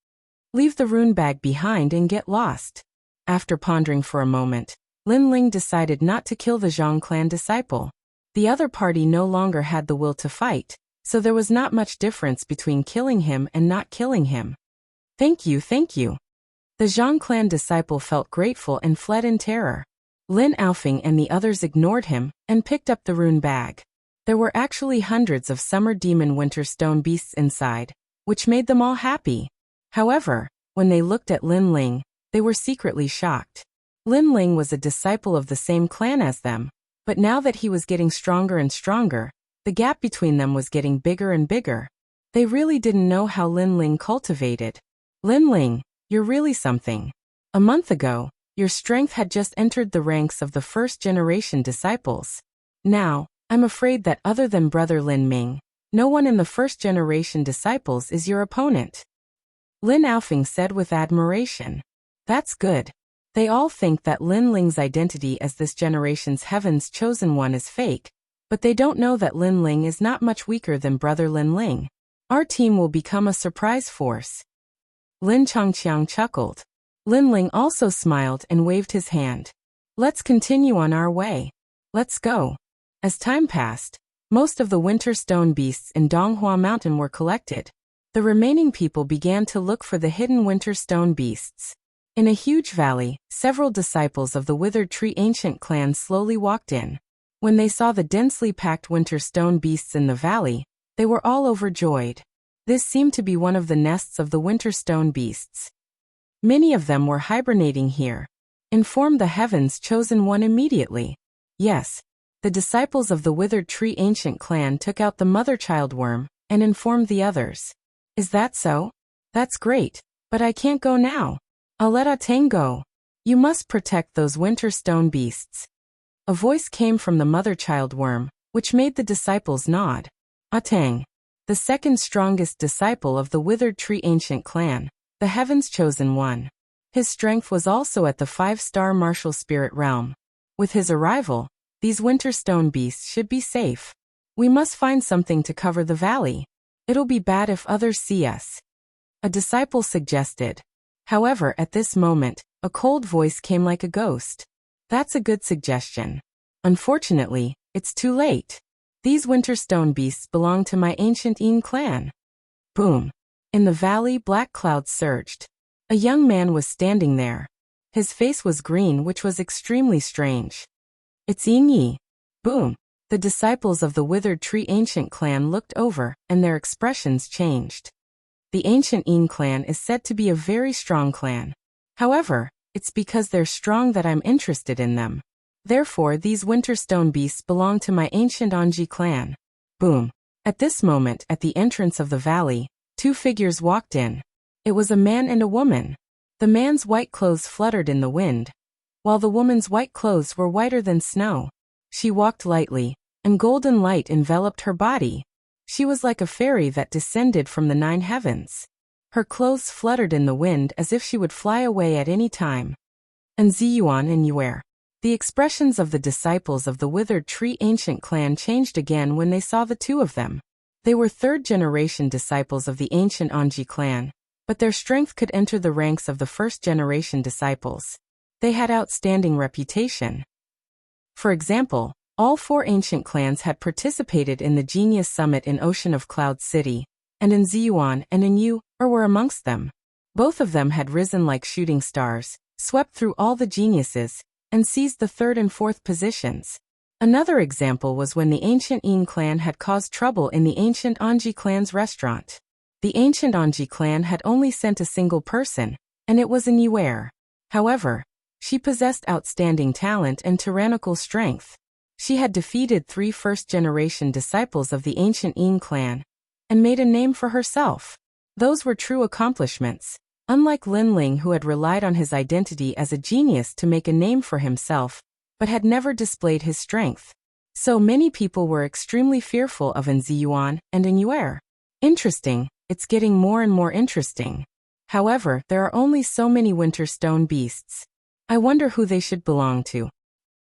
S1: Leave the rune bag behind and get lost. After pondering for a moment, Lin Ling decided not to kill the Zhang clan disciple. The other party no longer had the will to fight, so there was not much difference between killing him and not killing him. Thank you, thank you. The Zhang clan disciple felt grateful and fled in terror. Lin Aofing and the others ignored him and picked up the rune bag. There were actually hundreds of summer demon winter stone beasts inside, which made them all happy. However, when they looked at Lin Ling, they were secretly shocked. Lin Ling was a disciple of the same clan as them, but now that he was getting stronger and stronger, the gap between them was getting bigger and bigger. They really didn't know how Lin Ling cultivated. Lin Ling, you're really something. A month ago, your strength had just entered the ranks of the first-generation disciples. Now, I'm afraid that other than Brother Lin Ming, no one in the first-generation disciples is your opponent. Lin Aofing said with admiration. That's good. They all think that Lin Ling's identity as this generation's heaven's chosen one is fake, but they don't know that Lin Ling is not much weaker than Brother Lin Ling. Our team will become a surprise force. Lin Chongqiang chuckled. Lin Ling also smiled and waved his hand. Let's continue on our way. Let's go. As time passed, most of the winter stone beasts in Donghua Mountain were collected. The remaining people began to look for the hidden winter stone beasts. In a huge valley, several disciples of the Withered Tree ancient clan slowly walked in. When they saw the densely packed winter stone beasts in the valley, they were all overjoyed. This seemed to be one of the nests of the winter stone beasts. Many of them were hibernating here. Inform the heaven's chosen one immediately. Yes. The disciples of the Withered Tree ancient clan took out the mother-child worm and informed the others. Is that so? That's great, but I can't go now. I'll let Atang go. You must protect those winter stone beasts. A voice came from the mother-child worm, which made the disciples nod. Atang, the second strongest disciple of the Withered Tree ancient clan, the heaven's chosen one. His strength was also at the 5-star martial spirit realm. With his arrival, these winter stone beasts should be safe. We must find something to cover the valley. It'll be bad if others see us. A disciple suggested. However, at this moment, a cold voice came like a ghost. That's a good suggestion. Unfortunately, it's too late. These winter stone beasts belong to my ancient Yin clan. Boom. In the valley, black clouds surged. A young man was standing there. His face was green, which was extremely strange. It's Yin Yi. Boom. The disciples of the Withered Tree ancient clan looked over, and their expressions changed. The ancient Yin clan is said to be a very strong clan. However, it's because they're strong that I'm interested in them. Therefore, these winter stone beasts belong to my ancient Anji clan. Boom. At this moment, at the entrance of the valley, two figures walked in. It was a man and a woman. The man's white clothes fluttered in the wind, while the woman's white clothes were whiter than snow. She walked lightly, and golden light enveloped her body. She was like a fairy that descended from the 9 heavens. Her clothes fluttered in the wind as if she would fly away at any time. And Ziyuan and Yuer. The expressions of the disciples of the Withered Tree ancient clan changed again when they saw the two of them. They were third-generation disciples of the ancient Anji clan, but their strength could enter the ranks of the first-generation disciples. They had outstanding reputation. For example, all 4 ancient clans had participated in the Genius Summit in Ocean of Cloud City, and in Ziyuan and in Yu were amongst them. Both of them had risen like shooting stars, swept through all the geniuses, and seized the 3rd and 4th positions. Another example was when the ancient Yin clan had caused trouble in the ancient Anji clan's restaurant. The ancient Anji clan had only sent a single person, and it was an Yuer. However, she possessed outstanding talent and tyrannical strength. She had defeated 3 first-generation disciples of the ancient Yin clan, and made a name for herself. Those were true accomplishments. Unlike Lin Ling, who had relied on his identity as a genius to make a name for himself, but had never displayed his strength. So many people were extremely fearful of An Ziyuan and An Yuer. Interesting, it's getting more and more interesting. However, there are only so many winter stone beasts. I wonder who they should belong to.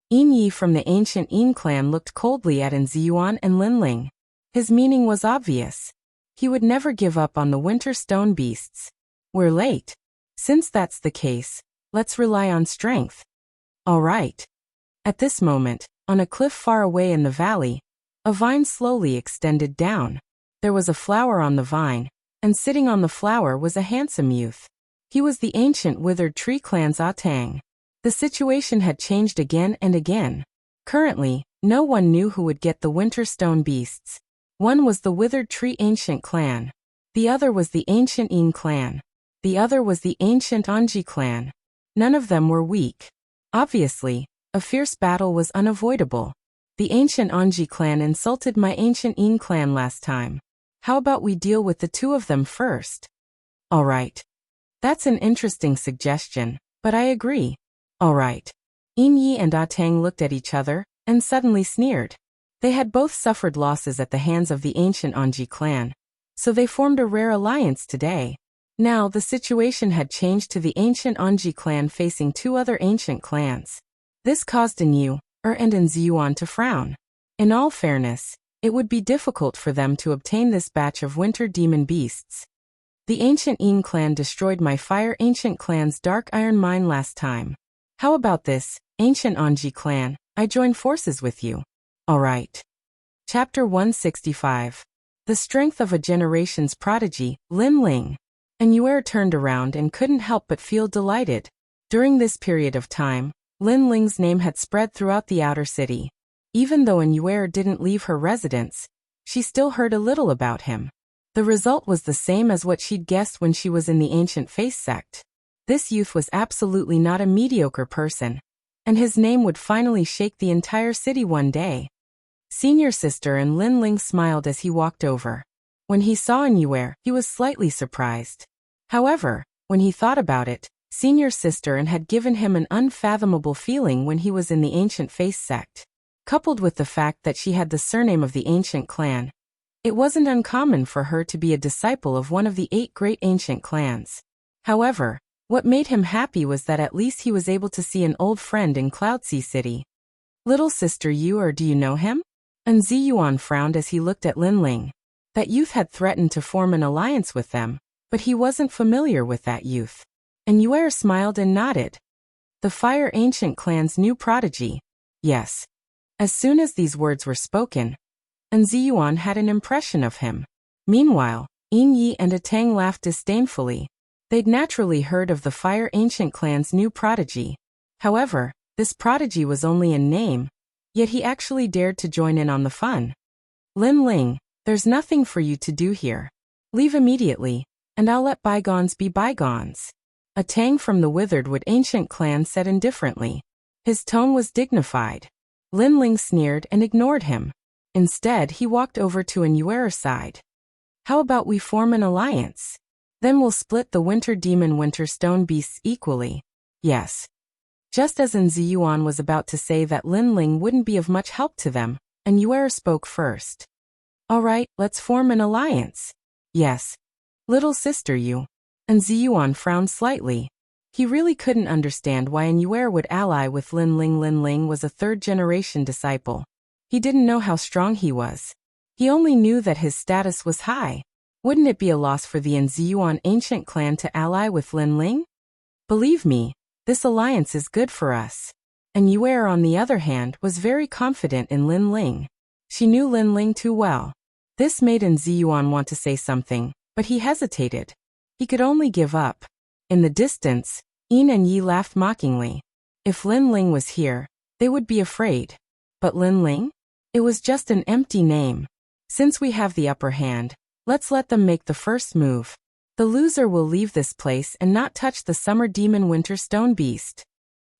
S1: Yin Yi from the ancient Yin clan looked coldly at An Ziyuan and Lin Ling. His meaning was obvious. He would never give up on the winter stone beasts. We're late. Since that's the case, let's rely on strength. All right. At this moment, on a cliff far away in the valley, a vine slowly extended down. There was a flower on the vine, and sitting on the flower was a handsome youth. He was the ancient withered tree clan's Atang. The situation had changed again and again. Currently, no one knew who would get the winter stone beasts. One was the withered tree ancient clan. The other was the ancient Yin clan. The other was the ancient Anji clan. None of them were weak. Obviously, a fierce battle was unavoidable. The ancient Anji clan insulted my ancient Yin clan last time. How about we deal with the two of them first? All right. That's an interesting suggestion, but I agree. All right. Yin Yi and Atang looked at each other and suddenly sneered. They had both suffered losses at the hands of the ancient Anji clan, so they formed a rare alliance today. Now the situation had changed to the ancient Anji clan facing two other ancient clans. This caused An Yuer and An Ziyuan to frown. In all fairness, it would be difficult for them to obtain this batch of winter demon beasts. The ancient Yin clan destroyed my fire ancient clan's dark iron mine last time. How about this, ancient Anji clan? I join forces with you. All right. Chapter 165. The Strength of a Generation's Prodigy, Lin Ling. An Yuer turned around and couldn't help but feel delighted. During this period of time, Lin Ling's name had spread throughout the outer city. Even though An Yuer didn't leave her residence, she still heard a little about him. The result was the same as what she'd guessed when she was in the ancient face sect. This youth was absolutely not a mediocre person, and his name would finally shake the entire city one day. Senior sister and Lin Ling smiled as he walked over. When he saw An Yuer, he was slightly surprised. However, when he thought about it, Senior sister and had given him an unfathomable feeling when he was in the ancient face sect. Coupled with the fact that she had the surname of the ancient clan, it wasn't uncommon for her to be a disciple of one of the 8 great ancient clans. However, what made him happy was that at least he was able to see an old friend in Cloudsea City. Little sister Yuer, do you know him? An Ziyuan frowned as he looked at Lin Ling. That youth had threatened to form an alliance with them, but he wasn't familiar with that youth. An Yuer smiled and nodded. The Fire Ancient Clan's new prodigy. Yes. As soon as these words were spoken, An Ziyuan had an impression of him. Meanwhile, Yin Yi and Atang laughed disdainfully. They'd naturally heard of the Fire Ancient Clan's new prodigy. However, this prodigy was only in name, yet he actually dared to join in on the fun. Lin Ling, there's nothing for you to do here. Leave immediately, and I'll let bygones be bygones. Atang from the Withered Wood Ancient Clan said indifferently. His tone was dignified. Lin Ling sneered and ignored him. Instead, he walked over to An Yuer's side. How about we form an alliance? Then we'll split the Winter Demon Winter Stone Beasts equally. Yes. Just as An Ziyuan was about to say that Lin Ling wouldn't be of much help to them, An Yuer spoke first. All right, let's form an alliance. Yes. Little sister you. An Ziyuan frowned slightly. He really couldn't understand why An Yuer would ally with Lin Ling. Lin Ling was a third-generation disciple. He didn't know how strong he was. He only knew that his status was high. Wouldn't it be a loss for the An Ziyuan ancient clan to ally with Lin Ling? Believe me, this alliance is good for us. An Yuer, on the other hand, was very confident in Lin Ling. She knew Lin Ling too well. This made An Ziyuan want to say something, but he hesitated. He could only give up. In the distance, Yin and Yi laughed mockingly. If Lin Ling was here, they would be afraid. But Lin Ling? It was just an empty name. Since we have the upper hand, let's let them make the first move. The loser will leave this place and not touch the Summer Demon Winter Stone Beast.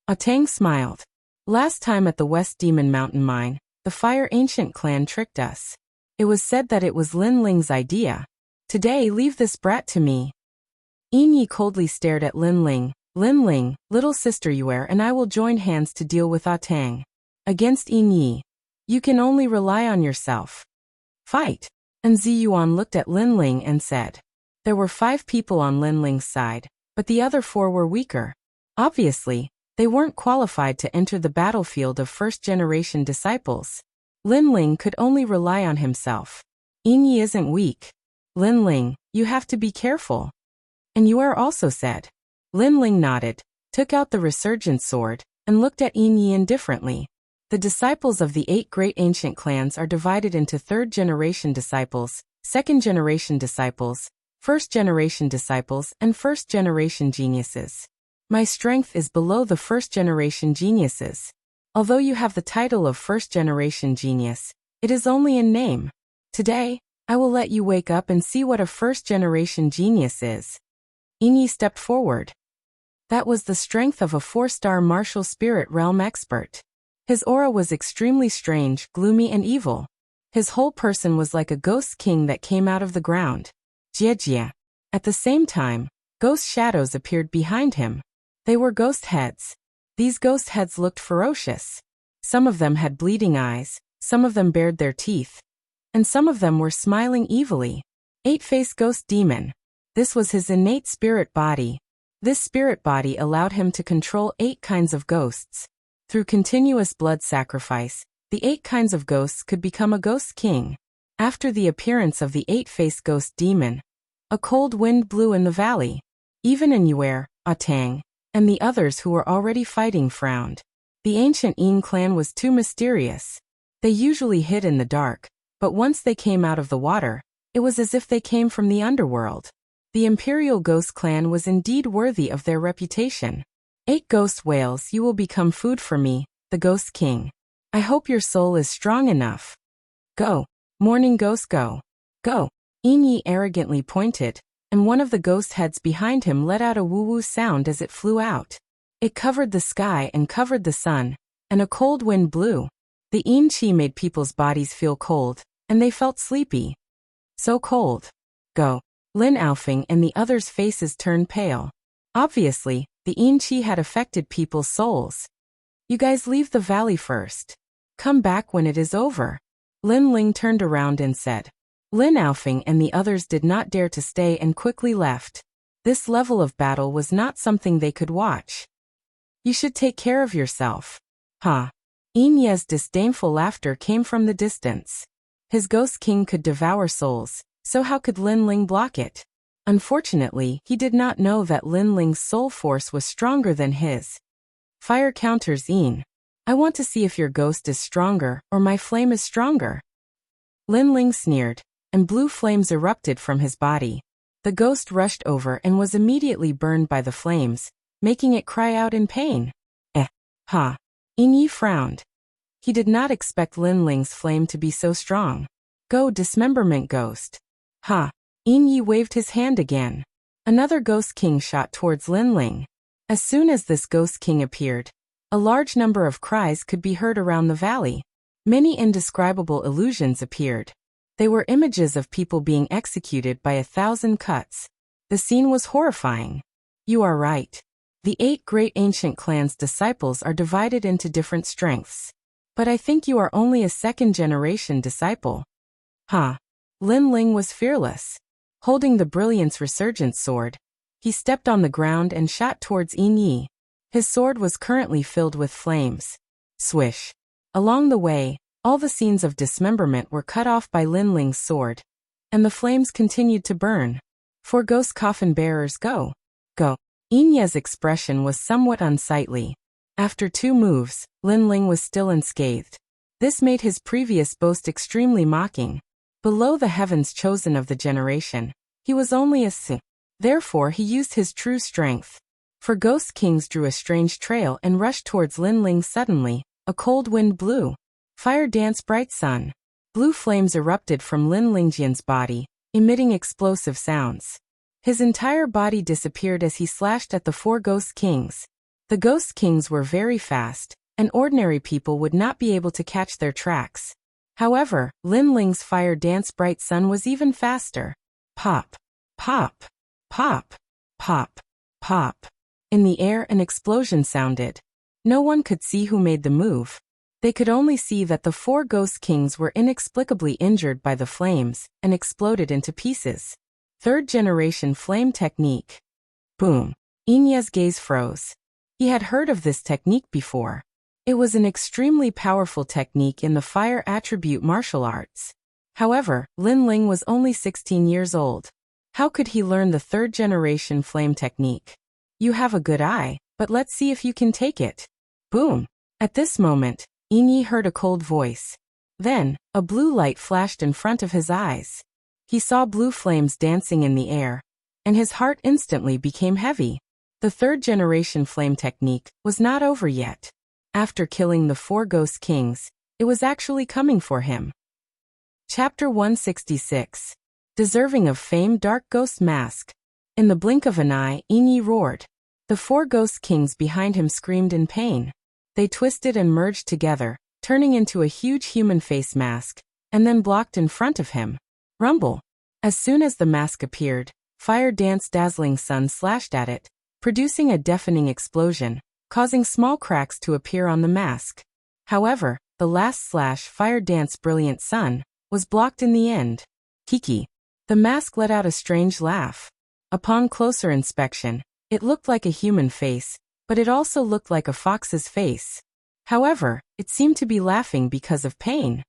S1: Atang smiled. Last time at the West Demon Mountain Mine, the Fire Ancient Clan tricked us. It was said that it was Lin Ling's idea. Today, leave this brat to me. Yin Yi coldly stared at Lin Ling. Lin Ling, little sister Yue and I will join hands to deal with Tang. Against Yin Yi. You can only rely on yourself. Fight. And Ziyuan looked at Lin Ling and said. There were 5 people on Lin Ling's side, but the other 4 were weaker. Obviously, they weren't qualified to enter the battlefield of first-generation disciples. Lin Ling could only rely on himself. Yin Yi isn't weak. Lin Ling, you have to be careful. And Yue also said. Lin Ling nodded, took out the resurgent sword, and looked at Yin Yi indifferently. The disciples of the 8 great ancient clans are divided into 3rd-generation disciples, 2nd-generation disciples, 1st-generation disciples, and 1st-generation geniuses. My strength is below the 1st-generation geniuses. Although you have the title of 1st-generation genius, it is only in name. Today, I will let you wake up and see what a 1st-generation genius is. Yin Yi stepped forward. That was the strength of a 4-star martial spirit realm expert. His aura was extremely strange, gloomy and evil. His whole person was like a ghost king that came out of the ground. Jie. At the same time, ghost shadows appeared behind him. They were ghost heads. These ghost heads looked ferocious. Some of them had bleeding eyes, some of them bared their teeth, and some of them were smiling evilly. 8-faced ghost demon. This was his innate spirit body. This spirit body allowed him to control 8 kinds of ghosts. Through continuous blood sacrifice, the 8 kinds of ghosts could become a ghost king. After the appearance of the 8-faced ghost demon, a cold wind blew in the valley. Even in Yue, Tang, and the others who were already fighting frowned. The ancient Yin clan was too mysterious. They usually hid in the dark, but once they came out of the water, it was as if they came from the underworld. The Imperial Ghost Clan was indeed worthy of their reputation. 8 ghost whales, you will become food for me, the Ghost King. I hope your soul is strong enough. Go. Morning ghost, go. Go. Yin Yi arrogantly pointed, and one of the ghost heads behind him let out a woo-woo sound as it flew out. It covered the sky and covered the sun, and a cold wind blew. The Yin Qi made people's bodies feel cold, and they felt sleepy. So cold. Go. Lin Aofing and the others' faces turned pale. Obviously, the Yin Qi had affected people's souls. You guys leave the valley first. Come back when it is over. Lin Ling turned around and said. Lin Aofing and the others did not dare to stay and quickly left. This level of battle was not something they could watch. You should take care of yourself. Huh? Yin Ye's disdainful laughter came from the distance. His ghost king could devour souls, so how could Lin Ling block it? Unfortunately, he did not know that Lin Ling's soul force was stronger than his. Fire counters Yin. I want to see if your ghost is stronger or my flame is stronger. Lin Ling sneered, and blue flames erupted from his body. The ghost rushed over and was immediately burned by the flames, making it cry out in pain. Ha. Yin Yi frowned. He did not expect Lin Ling's flame to be so strong. Go, dismemberment ghost. Ha. Yin Yi waved his hand again. Another ghost king shot towards Lin Ling. As soon as this ghost king appeared, a large number of cries could be heard around the valley. Many indescribable illusions appeared. They were images of people being executed by 1,000 cuts. The scene was horrifying. You are right. The 8 great ancient clans' disciples are divided into different strengths. But I think you are only a 2nd-generation disciple. Huh. Lin Ling was fearless. Holding the Brilliance Resurgent sword, he stepped on the ground and shot towards Yin Yi. His sword was currently filled with flames. Swish. Along the way, all the scenes of dismemberment were cut off by Lin Ling's sword, and the flames continued to burn. 4 ghost coffin bearers, go. Go. Yin Ye's expression was somewhat unsightly. After 2 moves, Lin Ling was still unscathed. This made his previous boast extremely mocking. Below the heavens chosen of the generation, he was only a si. Therefore he used his true strength. For ghost kings drew a strange trail and rushed towards Lin Ling suddenly. A cold wind blew. Fire danced bright sun. Blue flames erupted from Lin Lingjian's body, emitting explosive sounds. His entire body disappeared as he slashed at the 4 ghost kings. The ghost kings were very fast, and ordinary people would not be able to catch their tracks. However, Lin Ling's fire dance bright sun was even faster. Pop. Pop. Pop. Pop, pop. In the air an explosion sounded. No one could see who made the move. They could only see that the 4 ghost kings were inexplicably injured by the flames and exploded into pieces. 3rd generation flame technique. Boom. Inya's gaze froze. He had heard of this technique before. It was an extremely powerful technique in the fire attribute martial arts. However, Lin Ling was only 16 years old. How could he learn the 3rd generation flame technique? You have a good eye, but let's see if you can take it. Boom. At this moment, Inyi heard a cold voice. Then, a blue light flashed in front of his eyes. He saw blue flames dancing in the air, and his heart instantly became heavy. The 3rd generation flame technique was not over yet. After killing the 4 ghost kings, it was actually coming for him. Chapter 166. Deserving of Fame Dark Ghost Mask. In the blink of an eye, Inyi roared. The 4 ghost kings behind him screamed in pain. They twisted and merged together, turning into a huge human face mask, and then blocked in front of him. Rumble. As soon as the mask appeared, Fire Dance's dazzling sun slashed at it, producing a deafening explosion, causing small cracks to appear on the mask. However, the last slash, Fire Dance's brilliant sun, was blocked in the end. Kiki. The mask let out a strange laugh. Upon closer inspection, it looked like a human face, but it also looked like a fox's face. However, it seemed to be laughing because of pain.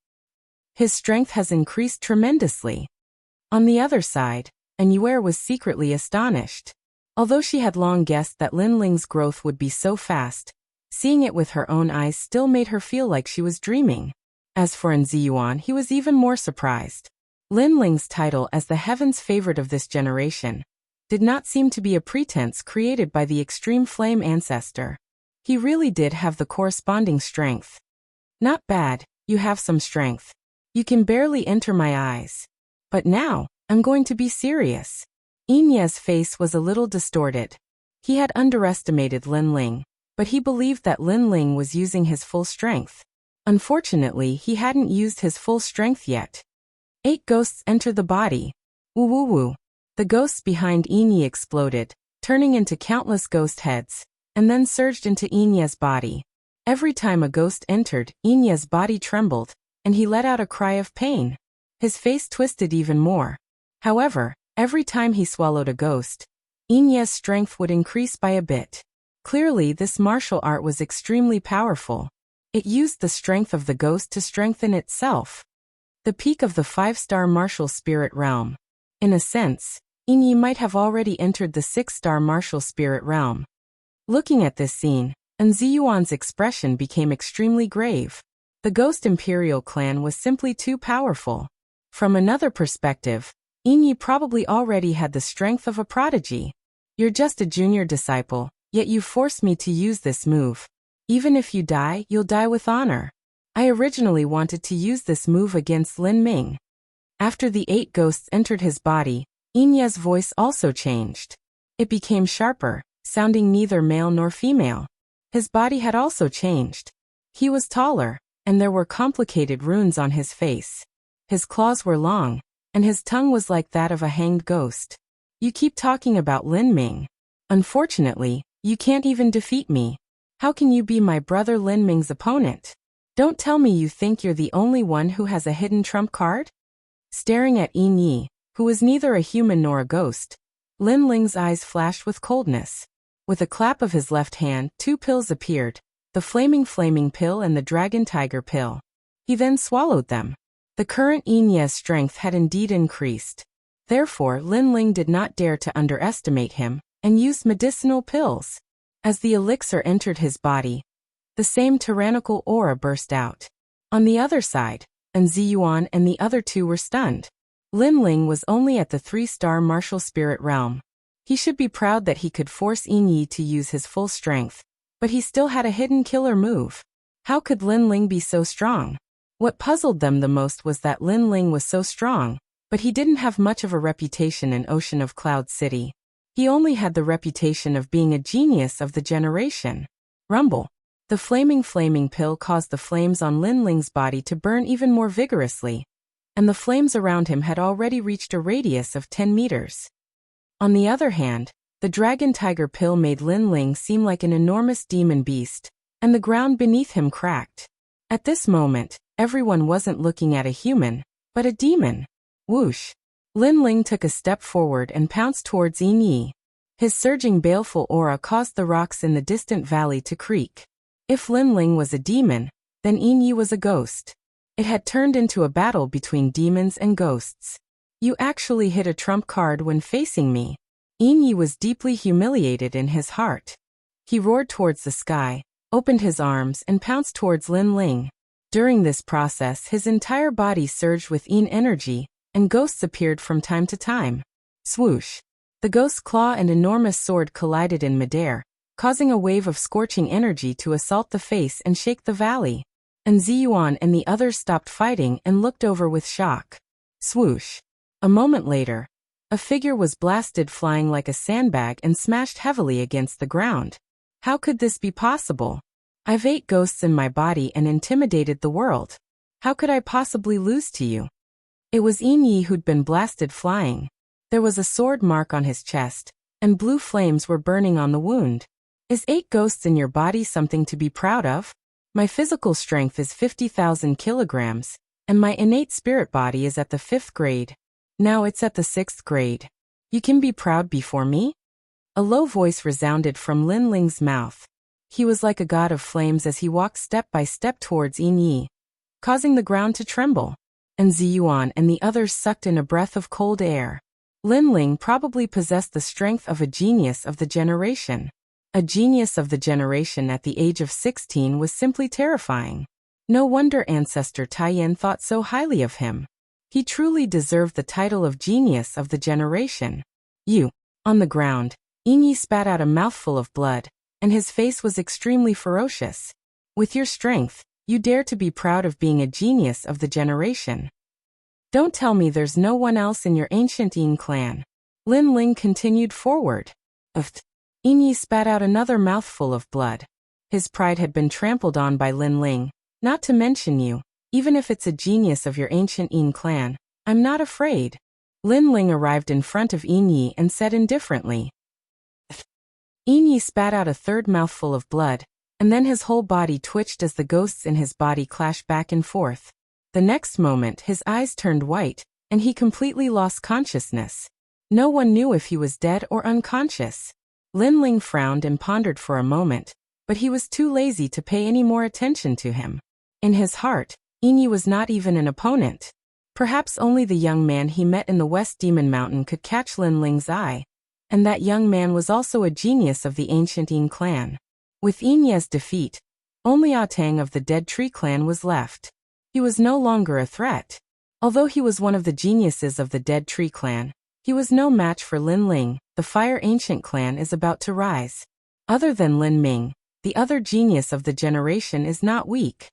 S1: His strength has increased tremendously. On the other side, Anyuer was secretly astonished. Although she had long guessed that Lin Ling's growth would be so fast, seeing it with her own eyes still made her feel like she was dreaming. As for Nziyuan, he was even more surprised. Lin Ling's title as the heaven's favorite of this generation did not seem to be a pretense created by the extreme flame ancestor. He really did have the corresponding strength. Not bad, you have some strength. You can barely enter my eyes. But now, I'm going to be serious. Inya's face was a little distorted. He had underestimated Lin Ling, but he believed that Lin Ling was using his full strength. Unfortunately, he hadn't used his full strength yet. 8 ghosts entered the body. Woo woo woo. The ghosts behind Inyi exploded, turning into countless ghost heads, and then surged into Inya's body. Every time a ghost entered, Inya's body trembled, and he let out a cry of pain. His face twisted even more. However, every time he swallowed a ghost, Inya's strength would increase by a bit. Clearly, this martial art was extremely powerful. It used the strength of the ghost to strengthen itself. The peak of the 5-star martial spirit realm. In a sense, Inyi might have already entered the 6-star martial spirit realm. Looking at this scene, Nziyuan's expression became extremely grave. The Ghost Imperial clan was simply too powerful. From another perspective, Inyi probably already had the strength of a prodigy. You're just a junior disciple, yet you forced me to use this move. Even if you die, you'll die with honor. I originally wanted to use this move against Lin Ming. After the 8 ghosts entered his body, Inya's voice also changed. It became sharper, sounding neither male nor female. His body had also changed. He was taller, and there were complicated runes on his face. His claws were long, and his tongue was like that of a hanged ghost. You keep talking about Lin Ming. Unfortunately, you can't even defeat me. How can you be my brother Lin Ming's opponent? Don't tell me you think you're the only one who has a hidden trump card? Staring at Inyi, who was neither a human nor a ghost, Lin Ling's eyes flashed with coldness. With a clap of his left hand, 2 pills appeared, the flaming pill and the dragon tiger pill. He then swallowed them. The current Inya's strength had indeed increased. Therefore, Lin Ling did not dare to underestimate him, and used medicinal pills. As the elixir entered his body, the same tyrannical aura burst out. On the other side, Nziyuan and the other 2 were stunned. Lin Ling was only at the 3-star martial spirit realm. He should be proud that he could force Inyi to use his full strength, but he still had a hidden killer move. How could Lin Ling be so strong? What puzzled them the most was that Lin Ling was so strong, but he didn't have much of a reputation in Ocean of Cloud City. He only had the reputation of being a genius of the generation. Rumble. The flaming pill caused the flames on Lin Ling's body to burn even more vigorously, and the flames around him had already reached a radius of 10 meters. On the other hand, The dragon tiger pill made Lin Ling seem like an enormous demon beast, and the ground beneath him cracked. At this moment, everyone wasn't looking at a human, but a demon. Whoosh! Lin Ling took a step forward and pounced towards Yin Yi. His surging baleful aura caused the rocks in the distant valley to creak. If Lin Ling was a demon, then Yin Yi was a ghost. It had turned into a battle between demons and ghosts. You actually hit a trump card when facing me. Yin Yi was deeply humiliated in his heart. He roared towards the sky, opened his arms and pounced towards Lin Ling. During this process his entire body surged with Yin energy, and ghosts appeared from time to time. Swoosh! The ghost's claw and enormous sword collided in midair, causing a wave of scorching energy to assault the face and shake the valley. And Ziyuan and the others stopped fighting and looked over with shock. Swoosh! A moment later, a figure was blasted flying like a sandbag and smashed heavily against the ground. How could this be possible? I've 8 ghosts in my body and intimidated the world. How could I possibly lose to you? It was Yin Yi who'd been blasted flying. There was a sword mark on his chest, and blue flames were burning on the wound. Is 8 ghosts in your body something to be proud of? My physical strength is 50,000 kilograms, and my innate spirit body is at the 5th grade. Now it's at the 6th grade. You can be proud before me? A low voice resounded from Lin Ling's mouth. He was like a god of flames as he walked step by step towards Yin Yi, causing the ground to tremble. And Ziyuan and the others sucked in a breath of cold air. Lin Ling probably possessed the strength of a genius of the generation. A genius of the generation at the age of 16 was simply terrifying. No wonder Ancestor Taiyan thought so highly of him. He truly deserved the title of genius of the generation. You. On the ground, Yin Yi spat out a mouthful of blood, and his face was extremely ferocious. With your strength, you dare to be proud of being a genius of the generation. Don't tell me there's no one else in your ancient Yin clan. Lin Ling continued forward. Yin Yi spat out another mouthful of blood. His pride had been trampled on by Lin Ling. Not to mention you, even if it's a genius of your ancient Yin clan, I'm not afraid. Lin Ling arrived in front of Yin Yi and said indifferently. Yin Yi spat out a third mouthful of blood, and then his whole body twitched as the ghosts in his body clashed back and forth. The next moment his eyes turned white, and he completely lost consciousness. No one knew if he was dead or unconscious. Lin Ling frowned and pondered for a moment, but he was too lazy to pay any more attention to him. In his heart, Yin Yi was not even an opponent. Perhaps only the young man he met in the West Demon Mountain could catch Lin Ling's eye, and that young man was also a genius of the ancient Yin clan. With Yin Ye's defeat, only Atang of the Dead Tree clan was left. He was no longer a threat. Although he was one of the geniuses of the Dead Tree clan, he was no match for Lin Ling. The Fire Ancient clan is about to rise. Other than Lin Ming, the other genius of the generation is not weak.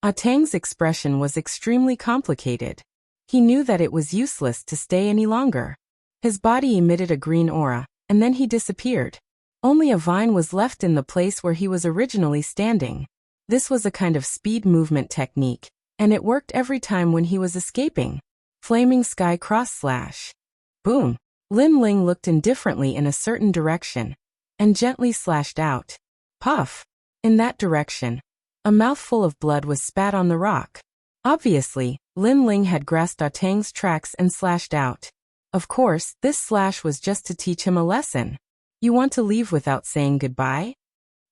S1: Atang's expression was extremely complicated. He knew that it was useless to stay any longer. His body emitted a green aura, and then he disappeared. Only a vine was left in the place where he was originally standing. This was a kind of speed movement technique, and it worked every time when he was escaping. Flaming sky cross slash. Boom! Lin Ling looked indifferently in a certain direction, and gently slashed out. Puff! In that direction, a mouthful of blood was spat on the rock. Obviously, Lin Ling had grasped Atang's tracks and slashed out. Of course, this slash was just to teach him a lesson. You want to leave without saying goodbye?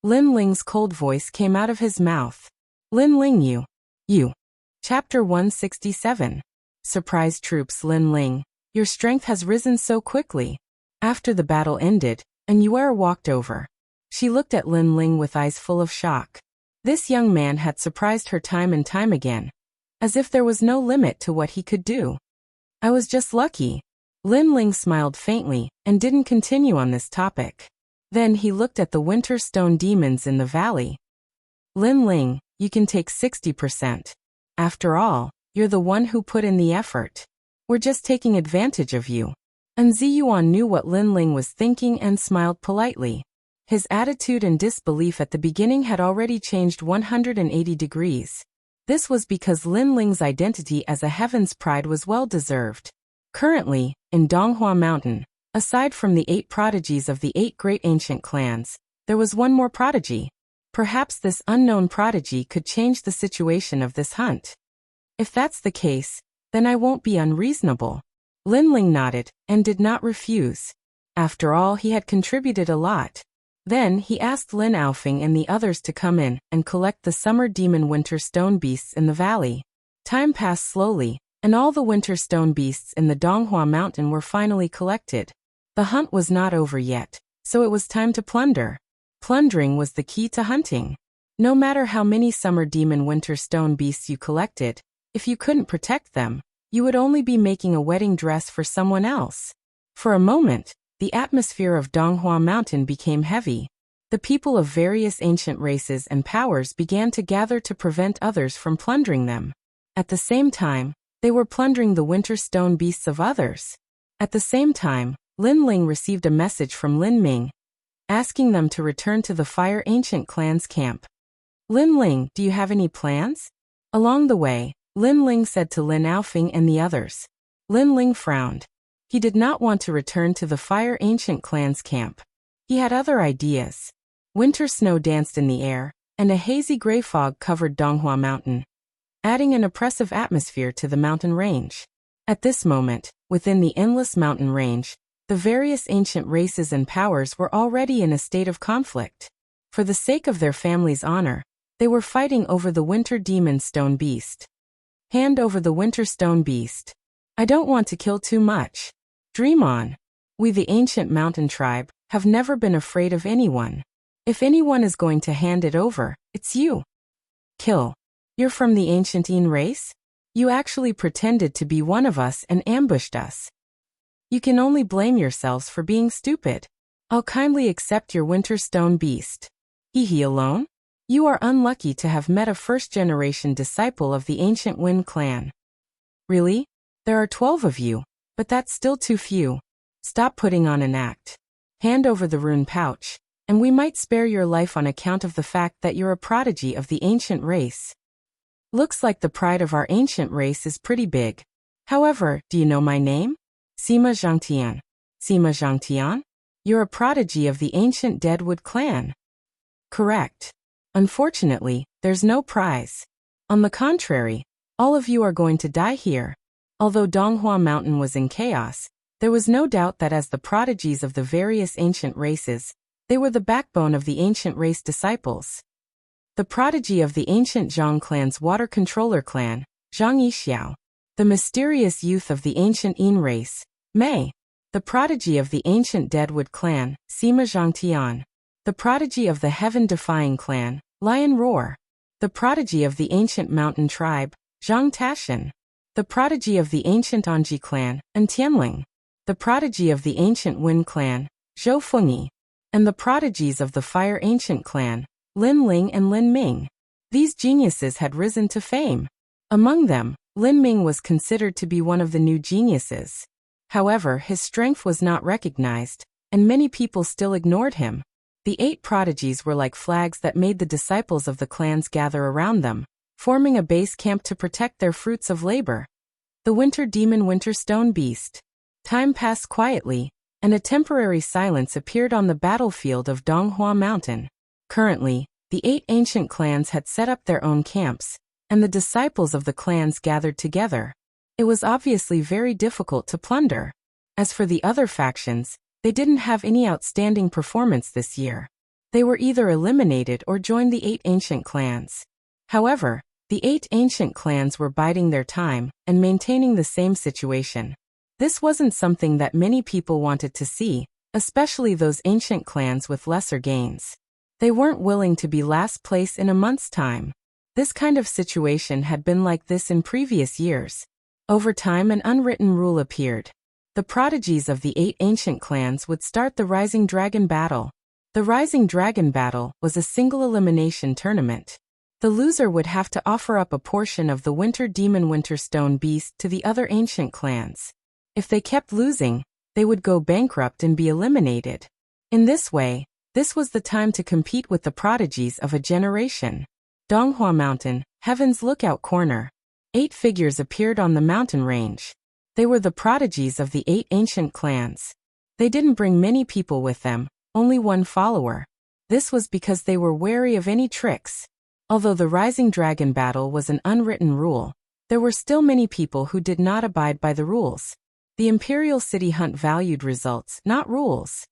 S1: Lin Ling's cold voice came out of his mouth. Lin Ling, you. Chapter 167. Surprise troops. Lin Ling, your strength has risen so quickly. After the battle ended, and Yuer walked over. She looked at Lin Ling with eyes full of shock. This young man had surprised her time and time again, as if there was no limit to what he could do. I was just lucky. Lin Ling smiled faintly, and didn't continue on this topic. Then he looked at the winter stone demons in the valley. Lin Ling, you can take 60%. After all, you're the one who put in the effort. We're just taking advantage of you. And Ziyuan knew what Lin Ling was thinking and smiled politely. His attitude and disbelief at the beginning had already changed 180 degrees. This was because Lin Ling's identity as a Heaven's Pride was well deserved. Currently, in Donghua Mountain, Aside from the 8 prodigies of the 8 great ancient clans, there was one more prodigy. Perhaps this unknown prodigy could change the situation of this hunt. If that's the case, then I won't be unreasonable. Lin Ling nodded, and did not refuse. After all, he had contributed a lot. Then he asked Lin Aofing and the others to come in and collect the summer demon winter stone beasts in the valley. Time passed slowly, and all the winter stone beasts in the Donghua mountain were finally collected. The hunt was not over yet, so it was time to plunder. Plundering was the key to hunting. No matter how many summer demon winter stone beasts you collected, if you couldn't protect them, you would only be making a wedding dress for someone else. For a moment, the atmosphere of Donghua Mountain became heavy. The people of various ancient races and powers began to gather to prevent others from plundering them. At the same time, they were plundering the winter stone beasts of others. At the same time, Lin Ling received a message from Lin Ming, asking them to return to the Fire Ancient Clan's camp. Lin Ling, do you have any plans? Along the way, Lin Ling said to Lin Aofing and the others. Lin Ling frowned. He did not want to return to the Fire Ancient Clan's camp. He had other ideas. Winter snow danced in the air, and a hazy gray fog covered Donghua Mountain, adding an oppressive atmosphere to the mountain range. At this moment, within the endless mountain range, the various ancient races and powers were already in a state of conflict. For the sake of their family's honor, they were fighting over the winter demon stone beast. Hand over the winter stone beast. I don't want to kill too much. Dream on. We, the ancient mountain tribe, have never been afraid of anyone. If anyone is going to hand it over, it's you. Kill. You're from the ancient Yin race? You actually pretended to be one of us and ambushed us. You can only blame yourselves for being stupid. I'll kindly accept your winter stone beast. He alone? You are unlucky to have met a first-generation disciple of the ancient Wen clan. Really? There are 12 of you, but that's still too few. Stop putting on an act. Hand over the rune pouch, and we might spare your life on account of the fact that you're a prodigy of the ancient race. Looks like the pride of our ancient race is pretty big. However, do you know my name? Sima Zhangtian. Sima Zhangtian? You're a prodigy of the ancient Deadwood clan. Correct. Unfortunately, there's no prize. On the contrary, all of you are going to die here. Although Donghua Mountain was in chaos, there was no doubt that as the prodigies of the various ancient races, they were the backbone of the ancient race disciples. The prodigy of the ancient Zhang clan's water controller clan, Zhang Yixiao. The mysterious youth of the ancient Yin race, Mei. The prodigy of the ancient Deadwood clan, Sima Zhangtian. The prodigy of the heaven-defying clan, Lion Roar. The prodigy of the ancient mountain tribe, Zhang Tashan. The prodigy of the ancient Anji clan, and Tianling. The prodigy of the ancient Wen clan, Zhou Fengyi. And the prodigies of the Fire Ancient clan, Lin Ling and Lin Ming. These geniuses had risen to fame. Among them, Lin Ming was considered to be one of the new geniuses. However, his strength was not recognized, and many people still ignored him. The 8 prodigies were like flags that made the disciples of the clans gather around them, forming a base camp to protect their fruits of labor. The winter demon winter stone beast. Time passed quietly, and a temporary silence appeared on the battlefield of Donghua Mountain. Currently, the 8 ancient clans had set up their own camps, and the disciples of the clans gathered together. It was obviously very difficult to plunder. As for the other factions, they didn't have any outstanding performance this year. They were either eliminated or joined the 8 ancient clans. However, the 8 ancient clans were biding their time and maintaining the same situation. This wasn't something that many people wanted to see, especially those ancient clans with lesser gains. They weren't willing to be last place in a month's time. This kind of situation had been like this in previous years. Over time, an unwritten rule appeared. The prodigies of the 8 ancient clans would start the Rising Dragon Battle. The Rising Dragon Battle was a single elimination tournament. The loser would have to offer up a portion of the Winter Demon Winter Stone Beast to the other ancient clans. If they kept losing, they would go bankrupt and be eliminated. In this way, this was the time to compete with the prodigies of a generation. Donghua Mountain, Heaven's Lookout Corner. 8 figures appeared on the mountain range. They were the prodigies of the 8 ancient clans. They didn't bring many people with them, only one follower. This was because they were wary of any tricks. Although the Rising Dragon battle was an unwritten rule, there were still many people who did not abide by the rules. The Imperial City Hunt valued results, not rules.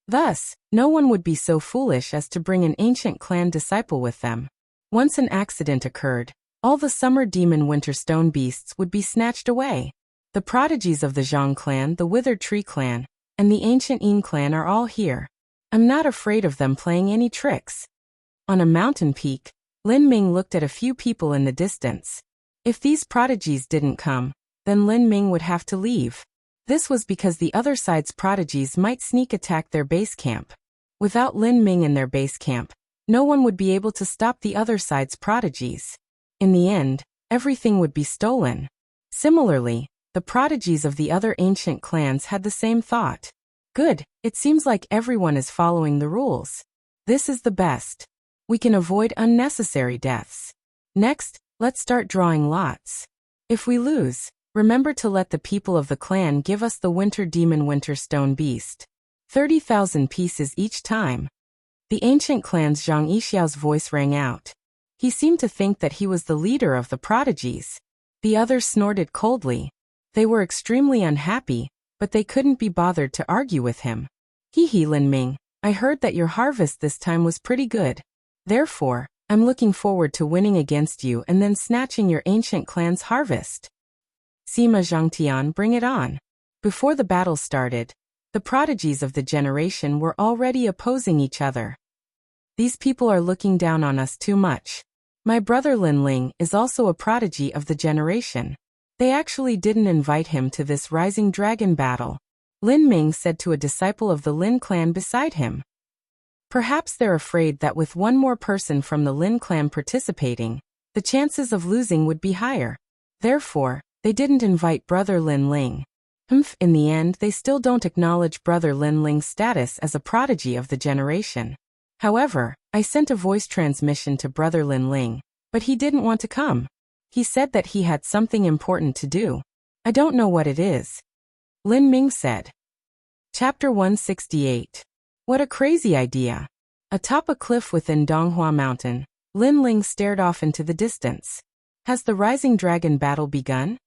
S1: Thus, no one would be so foolish as to bring an ancient clan disciple with them. Once an accident occurred, all the Summer Demon Winter Stone beasts would be snatched away. The prodigies of the Zhang clan, the Withered Tree clan, and the Ancient Yin clan are all here. I'm not afraid of them playing any tricks. On a mountain peak, Lin Ming looked at a few people in the distance. If these prodigies didn't come, then Lin Ming would have to leave. This was because the other side's prodigies might sneak attack their base camp. Without Lin Ming in their base camp, no one would be able to stop the other side's prodigies. In the end, everything would be stolen. Similarly, the prodigies of the other ancient clans had the same thought. Good, it seems like everyone is following the rules. This is the best. We can avoid unnecessary deaths. Next, let's start drawing lots. If we lose, remember to let the people of the clan give us the Winter Demon Winter Stone Beast. 30,000 pieces each time. The ancient clan's Zhang Yixiao's voice rang out. He seemed to think that he was the leader of the prodigies. The others snorted coldly. They were extremely unhappy, but they couldn't be bothered to argue with him. Hee hee, Lin Ming, I heard that your harvest this time was pretty good. Therefore, I'm looking forward to winning against you and then snatching your ancient clan's harvest. Sima Zhangtian, bring it on. Before the battle started, the prodigies of the generation were already opposing each other. These people are looking down on us too much. My brother Lin Ling is also a prodigy of the generation. They actually didn't invite him to this Rising Dragon battle, Lin Ming said to a disciple of the Lin clan beside him. Perhaps they're afraid that with one more person from the Lin clan participating, the chances of losing would be higher. Therefore, they didn't invite brother Lin Ling. In the end, they still don't acknowledge brother Lin Ling's status as a prodigy of the generation. However, I sent a voice transmission to brother Lin Ling, but he didn't want to come. He said that he had something important to do. I don't know what it is. Lin Ming said. Chapter 168. What a crazy idea. Atop a cliff within Donghua Mountain, Lin Ling stared off into the distance. Has the Rising Dragon battle begun?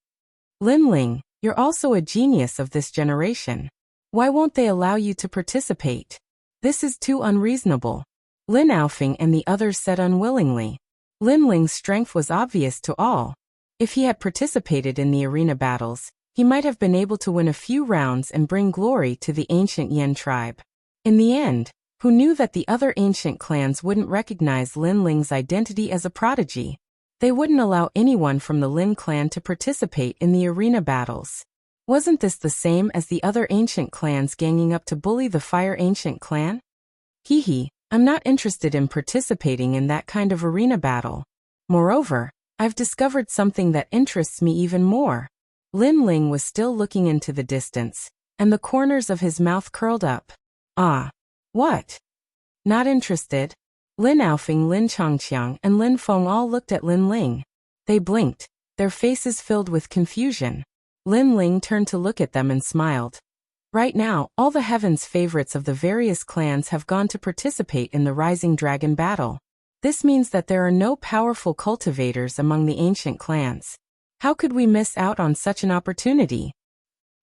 S1: Lin Ling, you're also a genius of this generation. Why won't they allow you to participate? This is too unreasonable. Lin Aofing and the others said unwillingly. Lin Ling's strength was obvious to all. If he had participated in the arena battles, he might have been able to win a few rounds and bring glory to the ancient Yan tribe. In the end, who knew that the other ancient clans wouldn't recognize Lin Ling's identity as a prodigy? They wouldn't allow anyone from the Lin clan to participate in the arena battles. Wasn't this the same as the other ancient clans ganging up to bully the Fire Ancient clan? Hee hee. I'm not interested in participating in that kind of arena battle. Moreover, I've discovered something that interests me even more. Lin Ling was still looking into the distance, and the corners of his mouth curled up. Ah. What? Not interested? Lin Aofing, Lin Chongqiang, and Lin Feng all looked at Lin Ling. They blinked, their faces filled with confusion. Lin Ling turned to look at them and smiled. Right now, all the heavens favorites of the various clans have gone to participate in the Rising Dragon battle. This means that there are no powerful cultivators among the ancient clans. How could we miss out on such an opportunity?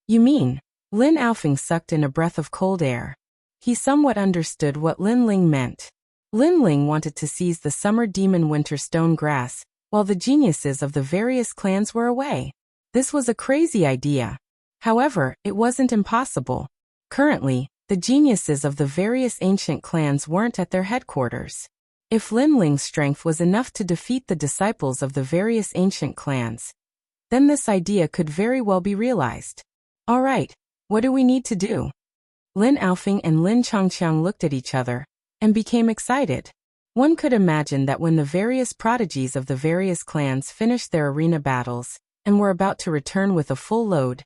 S1: You mean? Lin Aofing sucked in a breath of cold air. He somewhat understood what Lin Ling meant. Lin Ling wanted to seize the Summer Demon Winter Stone Grass, while the geniuses of the various clans were away. This was a crazy idea. However, it wasn't impossible. Currently, the geniuses of the various ancient clans weren't at their headquarters. If Lin Ling's strength was enough to defeat the disciples of the various ancient clans, then this idea could very well be realized. All right, what do we need to do? Lin Aofing and Lin Chongqiang looked at each other and became excited. One could imagine that when the various prodigies of the various clans finished their arena battles and were about to return with a full load,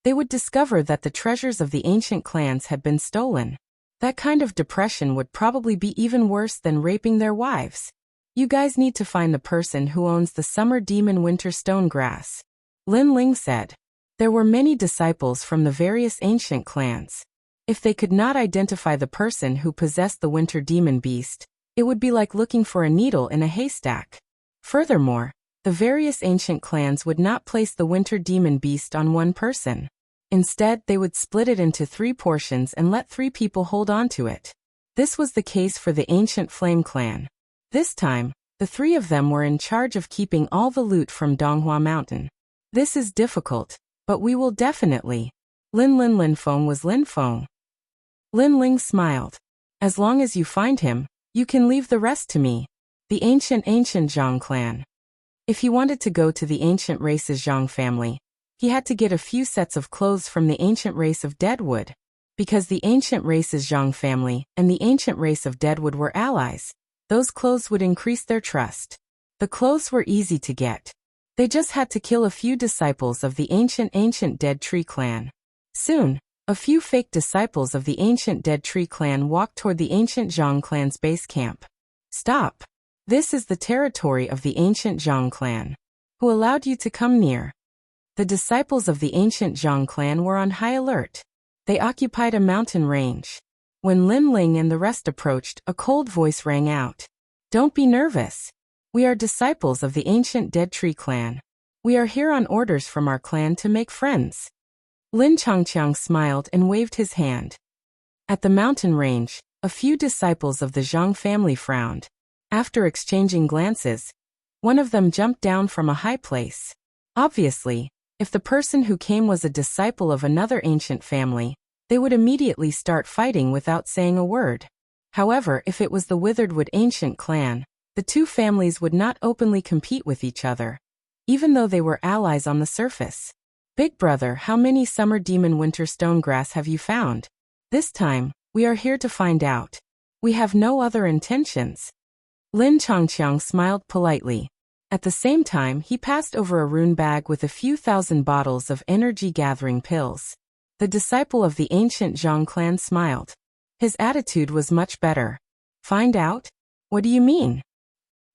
S1: they would discover that the treasures of the ancient clans had been stolen. That kind of depression would probably be even worse than raping their wives. You guys need to find the person who owns the Summer Demon Winter Stone Grass, Lin Ling said. There were many disciples from the various ancient clans. If they could not identify the person who possessed the winter demon beast, it would be like looking for a needle in a haystack. Furthermore, the various ancient clans would not place the winter demon beast on one person. Instead, they would split it into 3 portions and let 3 people hold on to it. This was the case for the ancient Flame clan. This time, the 3 of them were in charge of keeping all the loot from Donghua Mountain. This is difficult, but we will definitely. Lin Feng was Lin Feng. Lin Ling smiled. As long as you find him, you can leave the rest to me. The ancient Zhang clan. If he wanted to go to the ancient race's Zhang family, he had to get a few sets of clothes from the ancient race of Deadwood. Because the ancient race's Zhang family and the ancient race of Deadwood were allies, those clothes would increase their trust. The clothes were easy to get. They just had to kill a few disciples of the ancient Dead Tree clan. Soon, a few fake disciples of the ancient Dead Tree clan walked toward the ancient Zhang clan's base camp. Stop! This is the territory of the ancient Zhang clan. Who allowed you to come near? The disciples of the ancient Zhang clan were on high alert. They occupied a mountain range. When Lin Ling and the rest approached, a cold voice rang out. Don't be nervous. We are disciples of the ancient Dead Tree clan. We are here on orders from our clan to make friends. Lin Changqiang smiled and waved his hand. At the mountain range, a few disciples of the Zhang family frowned. After exchanging glances, one of them jumped down from a high place. Obviously, if the person who came was a disciple of another ancient family, they would immediately start fighting without saying a word. However, if it was the Witheredwood ancient clan, the 2 families would not openly compete with each other, even though they were allies on the surface. Big brother, how many summer demon winter stone grass have you found? This time, we are here to find out. We have no other intentions. Lin Changqiang smiled politely. At the same time, he passed over a rune bag with a few thousand bottles of energy-gathering pills. The disciple of the ancient Zhang clan smiled. His attitude was much better. Find out? What do you mean?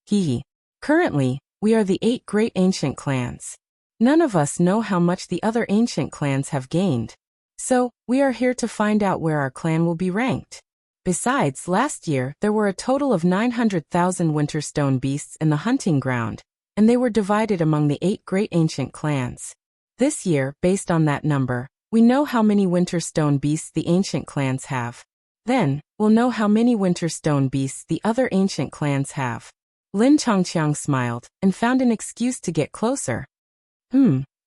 S1: Hee. Currently, we are the 8 great ancient clans. None of us know how much the other ancient clans have gained. So, we are here to find out where our clan will be ranked. Besides, last year, there were a total of 900,000 winter stone beasts in the hunting ground, and they were divided among the 8 great ancient clans. This year, based on that number, we know how many winter stone beasts the ancient clans have. Then, we'll know how many winter stone beasts the other ancient clans have. Lin Changqiang smiled and found an excuse to get closer.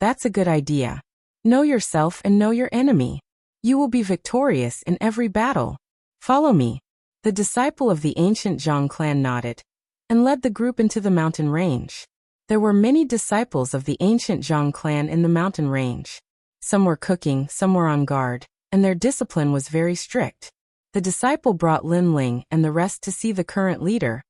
S1: That's a good idea. Know yourself and know your enemy. You will be victorious in every battle. Follow me. The disciple of the ancient Zhang clan nodded and led the group into the mountain range. There were many disciples of the ancient Zhang clan in the mountain range. Some were cooking, some were on guard, and their discipline was very strict. The disciple brought Lin Ling and the rest to see the current leader,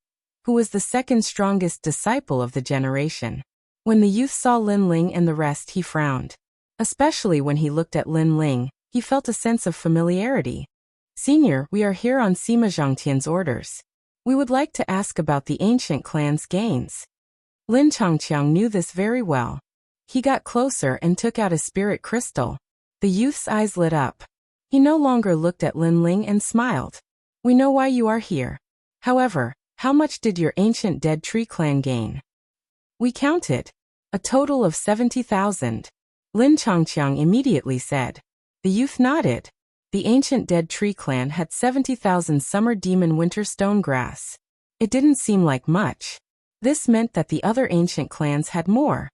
S1: who was the second strongest disciple of the generation. When the youth saw Lin Ling and the rest, he frowned. Especially when he looked at Lin Ling, he felt a sense of familiarity. Senior, we are here on Sima Zhangtian's orders. We would like to ask about the ancient clan's gains. Lin Changqiang knew this very well. He got closer and took out a spirit crystal. The youth's eyes lit up. He no longer looked at Lin Ling and smiled. We know why you are here. However, how much did your ancient Dead Tree clan gain? We counted. A total of 70,000. Lin Changqiang immediately said. The youth nodded. The ancient Dead Tree clan had 70,000 summer demon winter stone grass. It didn't seem like much. This meant that the other ancient clans had more.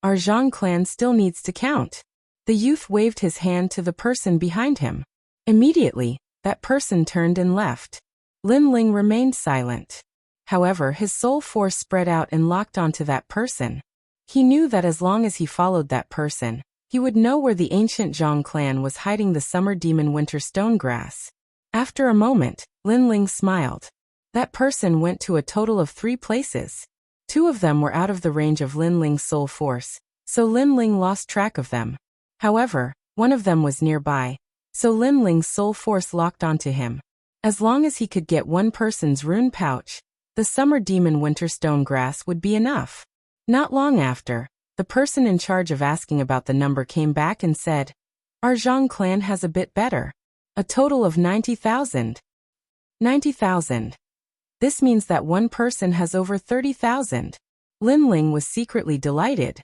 S1: Our Zhang clan still needs to count. The youth waved his hand to the person behind him. Immediately, that person turned and left. Lin Ling remained silent. However, his soul force spread out and locked onto that person. He knew that as long as he followed that person, he would know where the ancient Zhang clan was hiding the summer demon winter stone grass. After a moment, Lin Ling smiled. That person went to a total of 3 places. 2 of them were out of the range of Lin Ling's soul force, so Lin Ling lost track of them. However, one of them was nearby, so Lin Ling's soul force locked onto him. As long as he could get one person's rune pouch, the summer demon winter stone grass would be enough. Not long after, the person in charge of asking about the number came back and said, Our Zhang clan has a bit better. A total of 90,000. 90,000. This means that one person has over 30,000. Lin Ling was secretly delighted.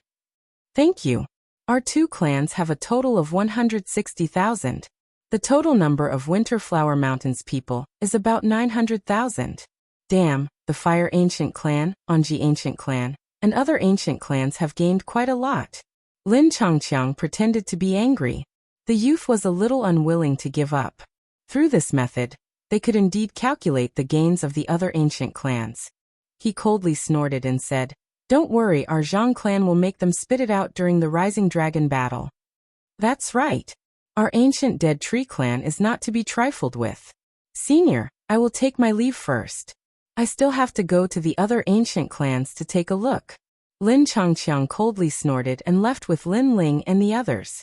S1: Thank you. Our two clans have a total of 160,000. The total number of Winterflower Mountains people is about 900,000. Damn, the Fire Ancient Clan, Anji Ancient Clan, and other ancient clans have gained quite a lot. Lin Changqiang pretended to be angry. The youth was a little unwilling to give up. Through this method, they could indeed calculate the gains of the other ancient clans. He coldly snorted and said, "Don't worry, our Zhang clan will make them spit it out during the Rising Dragon battle." That's right. Our ancient Dead Tree clan is not to be trifled with. Senior, I will take my leave first. I still have to go to the other ancient clans to take a look. Lin Changqiang coldly snorted and left with Lin Ling and the others.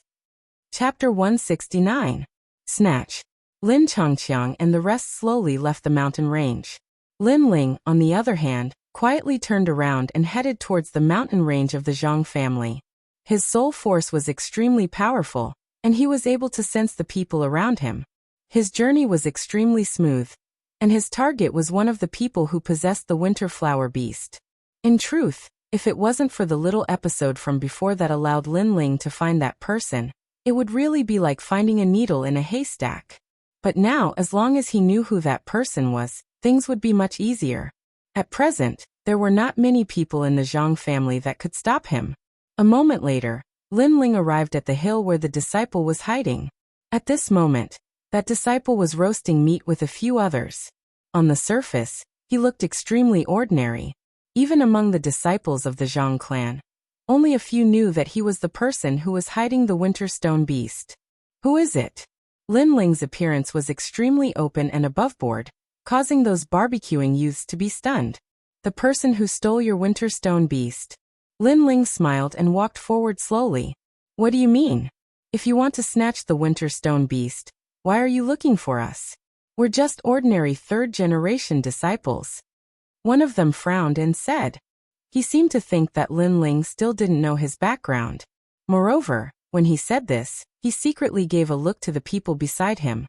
S1: Chapter 169. Snatch. Lin Changqiang and the rest slowly left the mountain range. Lin Ling, on the other hand, quietly turned around and headed towards the mountain range of the Zhang family. His soul force was extremely powerful, and he was able to sense the people around him. His journey was extremely smooth, and his target was one of the people who possessed the winter flower beast. In truth, if it wasn't for the little episode from before that allowed Lin Ling to find that person, it would really be like finding a needle in a haystack. But now, as long as he knew who that person was, things would be much easier. At present, there were not many people in the Zhang family that could stop him. A moment later, Lin Ling arrived at the hill where the disciple was hiding. At this moment, that disciple was roasting meat with a few others. On the surface, he looked extremely ordinary. Even among the disciples of the Zhang clan, only a few knew that he was the person who was hiding the winter stone beast. Who is it? Lin Ling's appearance was extremely open and aboveboard, causing those barbecuing youths to be stunned. The person who stole your winter stone beast. Lin Ling smiled and walked forward slowly. What do you mean? If you want to snatch the winter stone beast, why are you looking for us? We're just ordinary third-generation disciples. One of them frowned and said. He seemed to think that Lin Ling still didn't know his background. Moreover, when he said this, he secretly gave a look to the people beside him,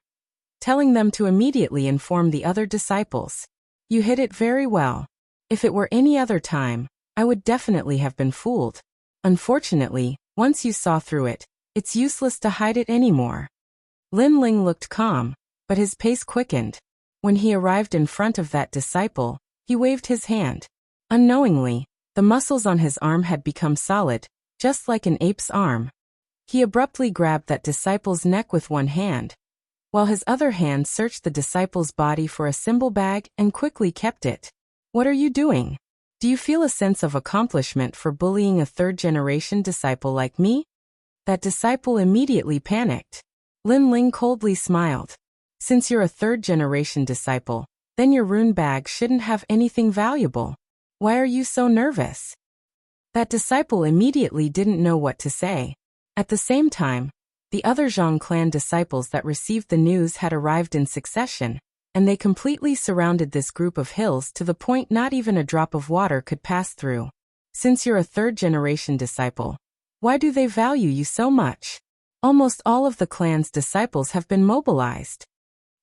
S1: telling them to immediately inform the other disciples. You hid it very well. If it were any other time, I would definitely have been fooled. Unfortunately, once you saw through it, it's useless to hide it anymore. Lin Ling looked calm, but his pace quickened. When he arrived in front of that disciple, he waved his hand. Unknowingly, the muscles on his arm had become solid, just like an ape's arm. He abruptly grabbed that disciple's neck with one hand, while his other hand searched the disciple's body for a symbol bag and quickly kept it. What are you doing? Do you feel a sense of accomplishment for bullying a third-generation disciple like me? That disciple immediately panicked. Lin Ling coldly smiled. Since you're a third-generation disciple, then your rune bag shouldn't have anything valuable. Why are you so nervous? That disciple immediately didn't know what to say. At the same time, the other Zhang clan disciples that received the news had arrived in succession, and they completely surrounded this group of hills to the point not even a drop of water could pass through. Since you're a third-generation disciple, why do they value you so much? Almost all of the clan's disciples have been mobilized.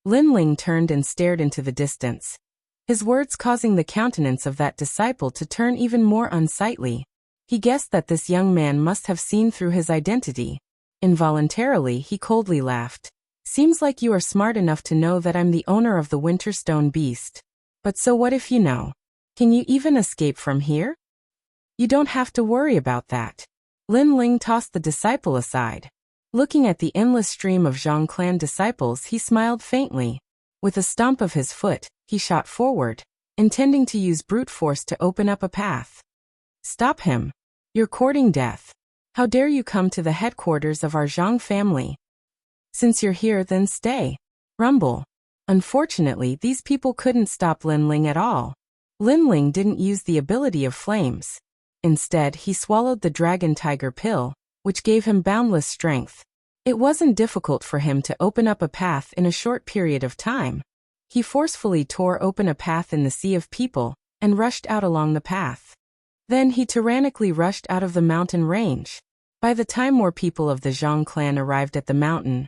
S1: Lin Ling turned and stared into the distance, his words causing the countenance of that disciple to turn even more unsightly. He guessed that this young man must have seen through his identity. Involuntarily, he coldly laughed. Seems like you are smart enough to know that I'm the owner of the Winterstone Beast. But so what if you know? Can you even escape from here? You don't have to worry about that. Lin Ling tossed the disciple aside. Looking at the endless stream of Zhang clan disciples, he smiled faintly. With a stomp of his foot, he shot forward, intending to use brute force to open up a path. Stop him. You're courting death. How dare you come to the headquarters of our Zhang family? Since you're here, then stay. Rumble. Unfortunately, these people couldn't stop Lin Ling at all. Lin Ling didn't use the ability of flames. Instead, he swallowed the dragon tiger pill, which gave him boundless strength. It wasn't difficult for him to open up a path in a short period of time. He forcefully tore open a path in the sea of people, and rushed out along the path. Then he tyrannically rushed out of the mountain range. By the time more people of the Zhang clan arrived at the mountain,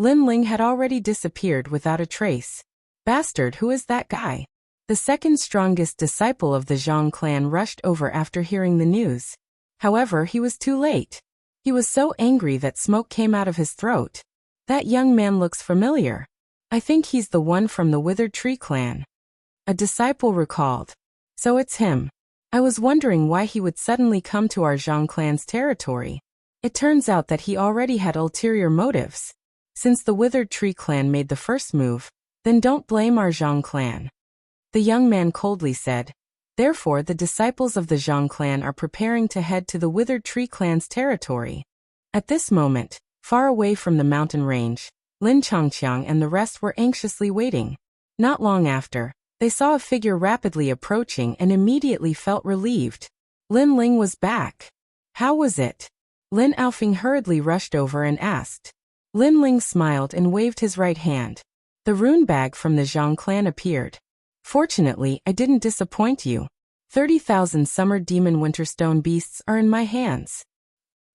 S1: Lin Ling had already disappeared without a trace. Bastard, who is that guy? The second strongest disciple of the Zhang clan rushed over after hearing the news. However, he was too late. He was so angry that smoke came out of his throat. That young man looks familiar. I think he's the one from the Withered Tree clan. A disciple recalled. So it's him. I was wondering why he would suddenly come to our Zhang clan's territory. It turns out that he already had ulterior motives. Since the Withered Tree clan made the first move, then don't blame our Zhang clan. The young man coldly said. Therefore, the disciples of the Zhang clan are preparing to head to the Withered Tree clan's territory. At this moment, far away from the mountain range, Lin Changqiang and the rest were anxiously waiting. Not long after, they saw a figure rapidly approaching and immediately felt relieved. Lin Ling was back. How was it? Lin Aofing hurriedly rushed over and asked. Lin Ling smiled and waved his right hand. The rune bag from the Zhang clan appeared. Fortunately, I didn't disappoint you. 30,000 summer demon winterstone beasts are in my hands.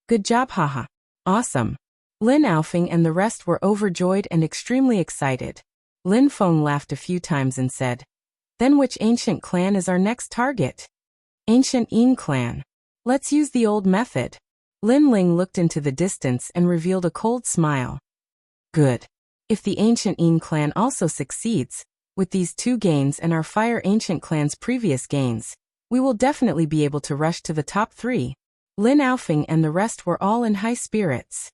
S1: Good job, haha. Awesome. Lin Aofing and the rest were overjoyed and extremely excited. Lin Feng laughed a few times and said, Then which ancient clan is our next target? Ancient Yin clan. Let's use the old method. Lin Ling looked into the distance and revealed a cold smile. Good. If the ancient Yin clan also succeeds, with these two gains and our Fire Ancient clan's previous gains, we will definitely be able to rush to the top 3. Lin Aofing and the rest were all in high spirits.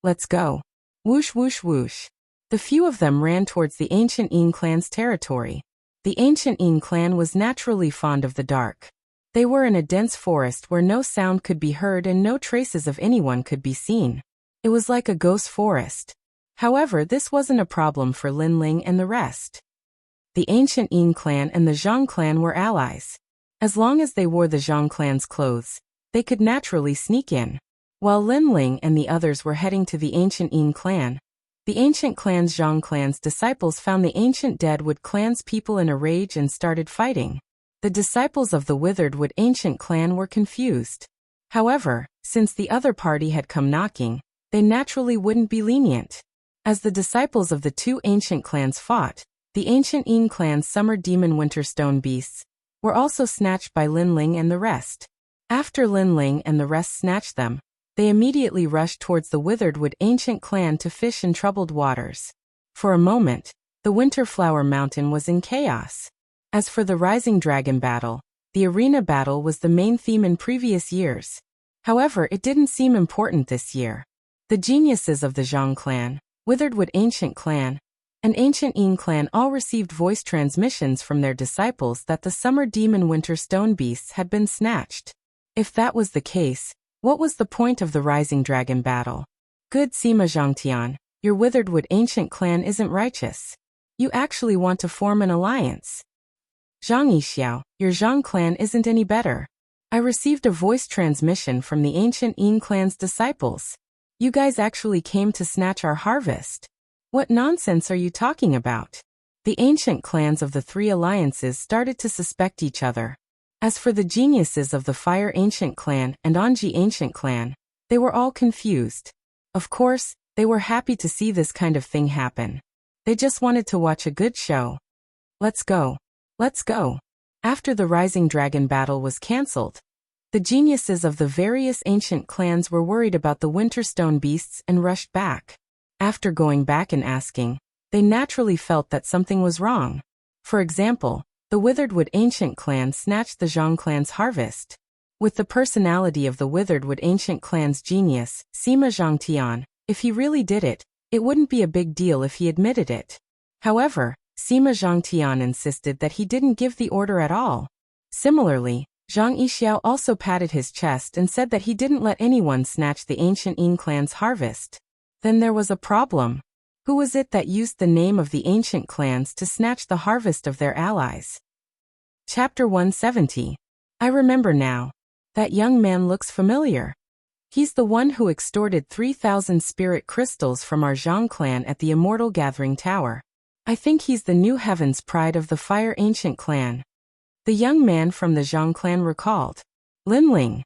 S1: Let's go. Whoosh whoosh whoosh. The few of them ran towards the ancient Yin clan's territory. The ancient Yin clan was naturally fond of the dark. They were in a dense forest where no sound could be heard and no traces of anyone could be seen. It was like a ghost forest. However, this wasn't a problem for Lin Ling and the rest. The ancient Yin clan and the Zhang clan were allies. As long as they wore the Zhang clan's clothes, they could naturally sneak in. While Lin Ling and the others were heading to the ancient Yin clan, the ancient clan's Zhang clan's disciples found the ancient Deadwood clan's people in a rage and started fighting. The disciples of the Withered Wood ancient clan were confused. However, since the other party had come knocking, they naturally wouldn't be lenient. As the disciples of the two ancient clans fought, the ancient Yin clan's summer demon winterstone beasts were also snatched by Lin Ling and the rest. After Lin Ling and the rest snatched them, they immediately rushed towards the Withered Wood ancient clan to fish in troubled waters. For a moment, the Winter Flower Mountain was in chaos. As for the Rising Dragon battle, the arena battle was the main theme in previous years. However, it didn't seem important this year. The geniuses of the Zhang clan, Withered Wood ancient clan, and ancient Yin clan all received voice transmissions from their disciples that the summer demon winter stone beasts had been snatched. If that was the case, what was the point of the Rising Dragon battle? Good Sima Zhangtian, your Withered Wood ancient clan isn't righteous. You actually want to form an alliance. Zhang Yixiao, your Zhang clan isn't any better. I received a voice transmission from the ancient Yin clan's disciples. You guys actually came to snatch our harvest. What nonsense are you talking about? The ancient clans of the three alliances started to suspect each other. As for the geniuses of the Fire Ancient clan and Anji Ancient clan, they were all confused. Of course, they were happy to see this kind of thing happen. They just wanted to watch a good show. Let's go. Let's go. After the Rising Dragon battle was cancelled, the geniuses of the various ancient clans were worried about the Winterstone beasts and rushed back. After going back and asking, they naturally felt that something was wrong. For example, the Withered Wood ancient clan snatched the Zhang clan's harvest. With the personality of the Withered Wood ancient clan's genius, Sima Zhangtian, if he really did it, it wouldn't be a big deal if he admitted it. However, Sima Zhangtian insisted that he didn't give the order at all. Similarly, Zhang Yixiao also patted his chest and said that he didn't let anyone snatch the ancient Yin clan's harvest. Then there was a problem. Who was it that used the name of the ancient clans to snatch the harvest of their allies? Chapter 170. I remember now. That young man looks familiar. He's the one who extorted 3,000 spirit crystals from our Zhang clan at the Immortal Gathering Tower. I think he's the new heaven's pride of the Fire Ancient clan. The young man from the Zhang clan recalled. Lin Ling.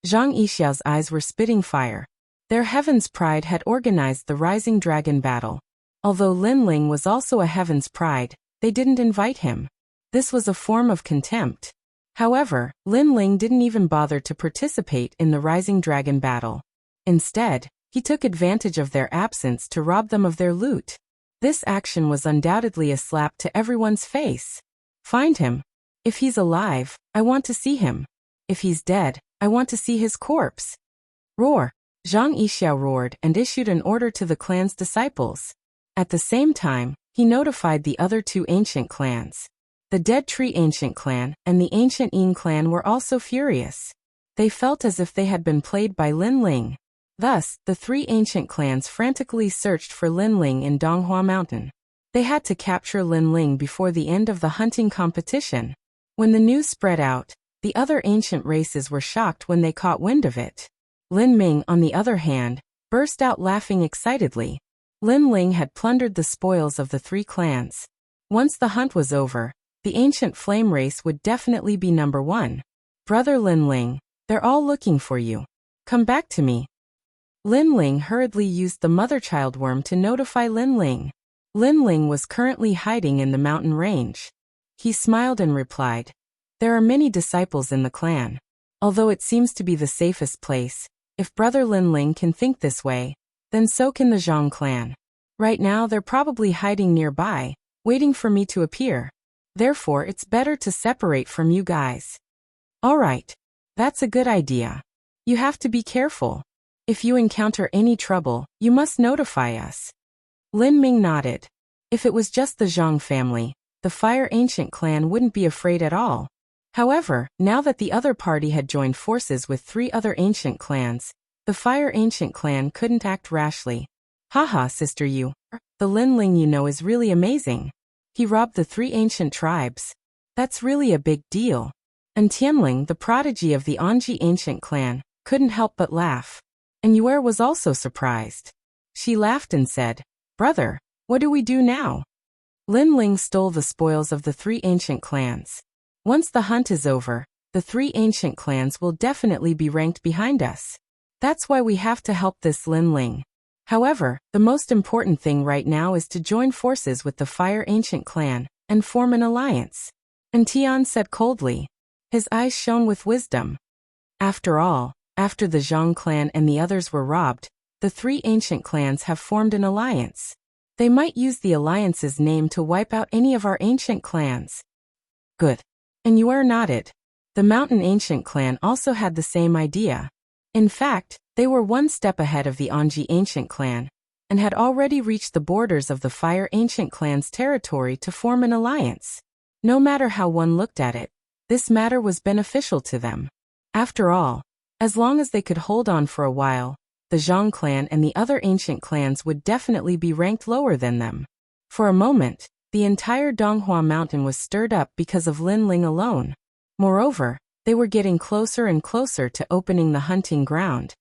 S1: Zhang Yixiao's eyes were spitting fire. Their Heaven's Pride had organized the Rising Dragon battle. Although Lin Ling was also a Heaven's Pride, they didn't invite him. This was a form of contempt. However, Lin Ling didn't even bother to participate in the Rising Dragon battle. Instead, he took advantage of their absence to rob them of their loot. This action was undoubtedly a slap to everyone's face. Find him. If he's alive, I want to see him. If he's dead, I want to see his corpse. Roar! Zhang Yixiao roared and issued an order to the clan's disciples. At the same time, he notified the other two ancient clans. The Dead Tree Ancient Clan and the Ancient Yin Clan were also furious. They felt as if they had been played by Lin Ling. Thus, the three ancient clans frantically searched for Lin Ling in Donghua Mountain. They had to capture Lin Ling before the end of the hunting competition. When the news spread out, the other ancient races were shocked when they caught wind of it. Lin Ming, on the other hand, burst out laughing excitedly. Lin Ling had plundered the spoils of the three clans. Once the hunt was over, the ancient flame race would definitely be number one. Brother Lin Ling, they're all looking for you. Come back to me. Lin Ling hurriedly used the mother-child worm to notify Lin Ling. Lin Ling was currently hiding in the mountain range. He smiled and replied, "There are many disciples in the clan. Although it seems to be the safest place, if Brother Lin Ling can think this way, then so can the Zhang clan. Right now they're probably hiding nearby, waiting for me to appear. Therefore it's better to separate from you guys." "Alright. That's a good idea. You have to be careful. If you encounter any trouble, you must notify us." Lin Ming nodded. If it was just the Zhang family, the Fire Ancient clan wouldn't be afraid at all. However, now that the other party had joined forces with three other ancient clans, the Fire Ancient clan couldn't act rashly. "Haha, sister, the Lin Ling you know is really amazing. He robbed the three ancient tribes. That's really a big deal." And Tianling, the prodigy of the Anji ancient clan, couldn't help but laugh. And Yuer was also surprised. She laughed and said, "Brother, what do we do now?" Lin Ling stole the spoils of the three ancient clans. Once the hunt is over, the three ancient clans will definitely be ranked behind us. That's why we have to help this Lin Ling. However, the most important thing right now is to join forces with the Fire Ancient clan and form an alliance. And Tian said coldly. His eyes shone with wisdom. After all, after the Zhang clan and the others were robbed, the three ancient clans have formed an alliance. They might use the alliance's name to wipe out any of our ancient clans. Good. And Yuer nodded. The Mountain Ancient clan also had the same idea. In fact, they were one step ahead of the Anji Ancient clan, and had already reached the borders of the Fire Ancient clan's territory to form an alliance. No matter how one looked at it, this matter was beneficial to them. After all, as long as they could hold on for a while, the Zhang clan and the other ancient clans would definitely be ranked lower than them. For a moment, the entire Donghua Mountain was stirred up because of Lin Ling alone. Moreover, they were getting closer and closer to opening the hunting ground.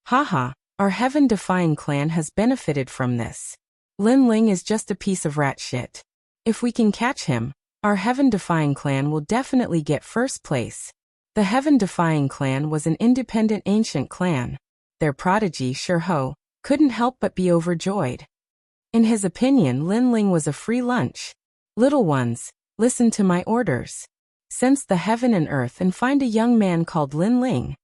S1: Haha, our heaven-defying clan has benefited from this. Lin Ling is just a piece of rat shit. If we can catch him, our heaven-defying clan will definitely get first place. The heaven-defying clan was an independent ancient clan. Their prodigy, Shirho, couldn't help but be overjoyed. In his opinion, Lin Ling was a free lunch. Little ones, listen to my orders. Sense the heaven and earth and find a young man called Lin Ling.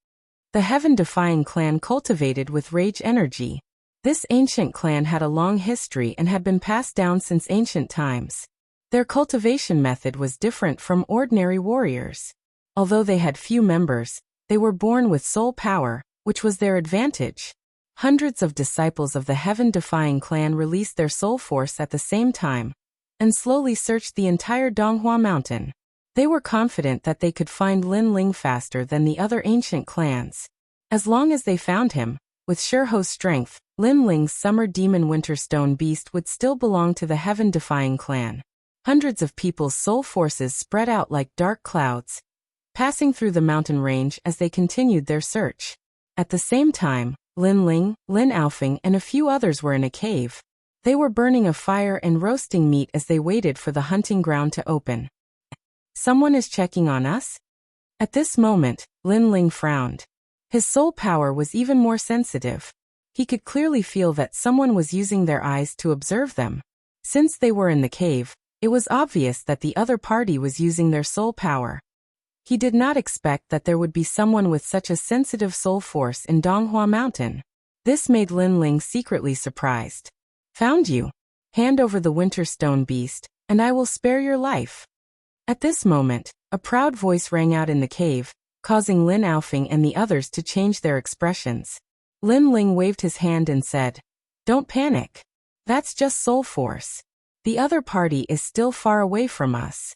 S1: The heaven-defying clan cultivated with rage energy. This ancient clan had a long history and had been passed down since ancient times. Their cultivation method was different from ordinary warriors. Although they had few members, they were born with soul power, which was their advantage. Hundreds of disciples of the heaven-defying clan released their soul force at the same time, and slowly searched the entire Donghua Mountain. They were confident that they could find Lin Ling faster than the other ancient clans. As long as they found him, with Shirho's strength, Lin Ling's summer demon winter stone beast would still belong to the heaven-defying clan. Hundreds of people's soul forces spread out like dark clouds, passing through the mountain range as they continued their search. At the same time, Lin Ling, Lin Aofeng and a few others were in a cave. They were burning a fire and roasting meat as they waited for the hunting ground to open. Someone is checking on us? At this moment, Lin Ling frowned. His soul power was even more sensitive. He could clearly feel that someone was using their eyes to observe them. Since they were in the cave, it was obvious that the other party was using their soul power. He did not expect that there would be someone with such a sensitive soul force in Donghua Mountain. This made Lin Ling secretly surprised. Found you. Hand over the winter stone beast, and I will spare your life. At this moment, a proud voice rang out in the cave, causing Lin Aofing and the others to change their expressions. Lin Ling waved his hand and said, "Don't panic. That's just soul force. The other party is still far away from us."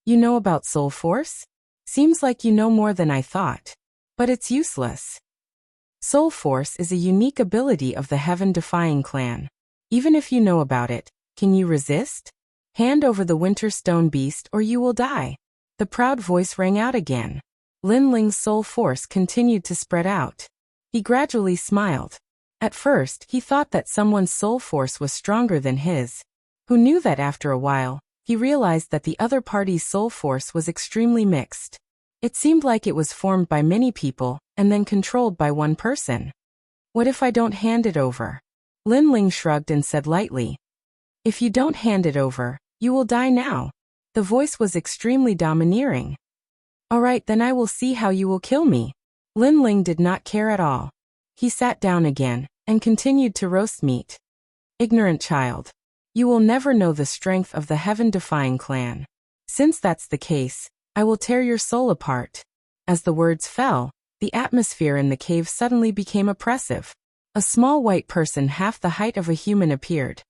S1: You know about soul force? Seems like you know more than I thought. But it's useless. Soul force is a unique ability of the Heaven-Defying clan. Even if you know about it, can you resist? Hand over the winter stone beast or you will die. The proud voice rang out again. Lin Ling's soul force continued to spread out. He gradually smiled. At first, he thought that someone's soul force was stronger than his. Who knew that after a while, he realized that the other party's soul force was extremely mixed. It seemed like it was formed by many people, and then controlled by one person. What if I don't hand it over? Lin Ling shrugged and said lightly. If you don't hand it over, you will die now. The voice was extremely domineering. Alright, then I will see how you will kill me. Lin Ling did not care at all. He sat down again, and continued to roast meat. Ignorant child. You will never know the strength of the Heaven-Defying clan. Since that's the case, I will tear your soul apart. As the words fell, the atmosphere in the cave suddenly became oppressive. A small white person half the height of a human appeared.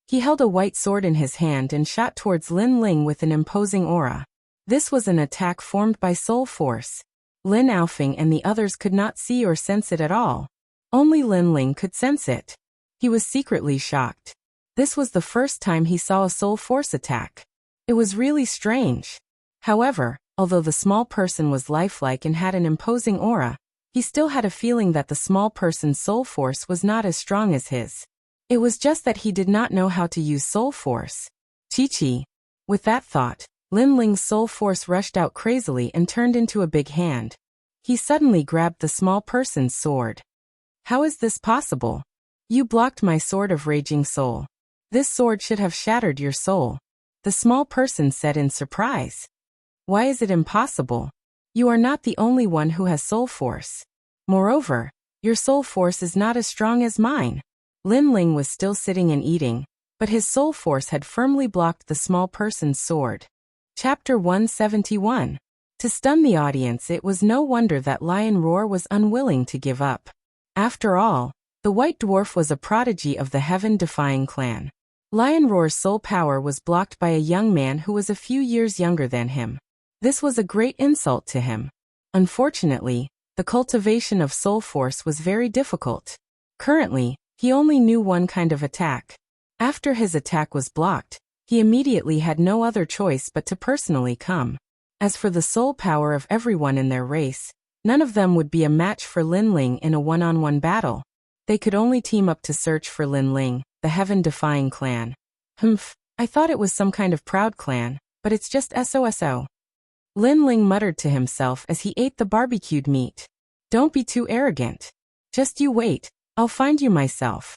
S1: He held a white sword in his hand and shot towards Lin Ling with an imposing aura. This was an attack formed by soul force. Lin Aofing and the others could not see or sense it at all. Only Lin Ling could sense it. He was secretly shocked. This was the first time he saw a soul force attack. It was really strange. However, although the small person was lifelike and had an imposing aura, he still had a feeling that the small person's soul force was not as strong as his. It was just that he did not know how to use soul force. Chi-chi. With that thought, Lin Ling's soul force rushed out crazily and turned into a big hand. He suddenly grabbed the small person's sword. How is this possible? You blocked my sword of raging soul. This sword should have shattered your soul. The small person said in surprise. Why is it impossible? You are not the only one who has soul force. Moreover, your soul force is not as strong as mine. Lin Ling was still sitting and eating, but his soul force had firmly blocked the small person's sword. Chapter 171. To stun the audience, it was no wonder that Lion Roar was unwilling to give up. After all, the white dwarf was a prodigy of the Heaven-Defying clan. Lion Roar's soul power was blocked by a young man who was a few years younger than him. This was a great insult to him. Unfortunately, the cultivation of soul force was very difficult. Currently, he only knew one kind of attack. After his attack was blocked, he immediately had no other choice but to personally come. As for the soul power of everyone in their race, none of them would be a match for Lin Ling in a one-on-one battle. They could only team up to search for Lin Ling, the Heaven-Defying clan. I thought it was some kind of proud clan, but it's just SOSO. Lin Ling muttered to himself as he ate the barbecued meat. Don't be too arrogant. Just you wait, I'll find you myself.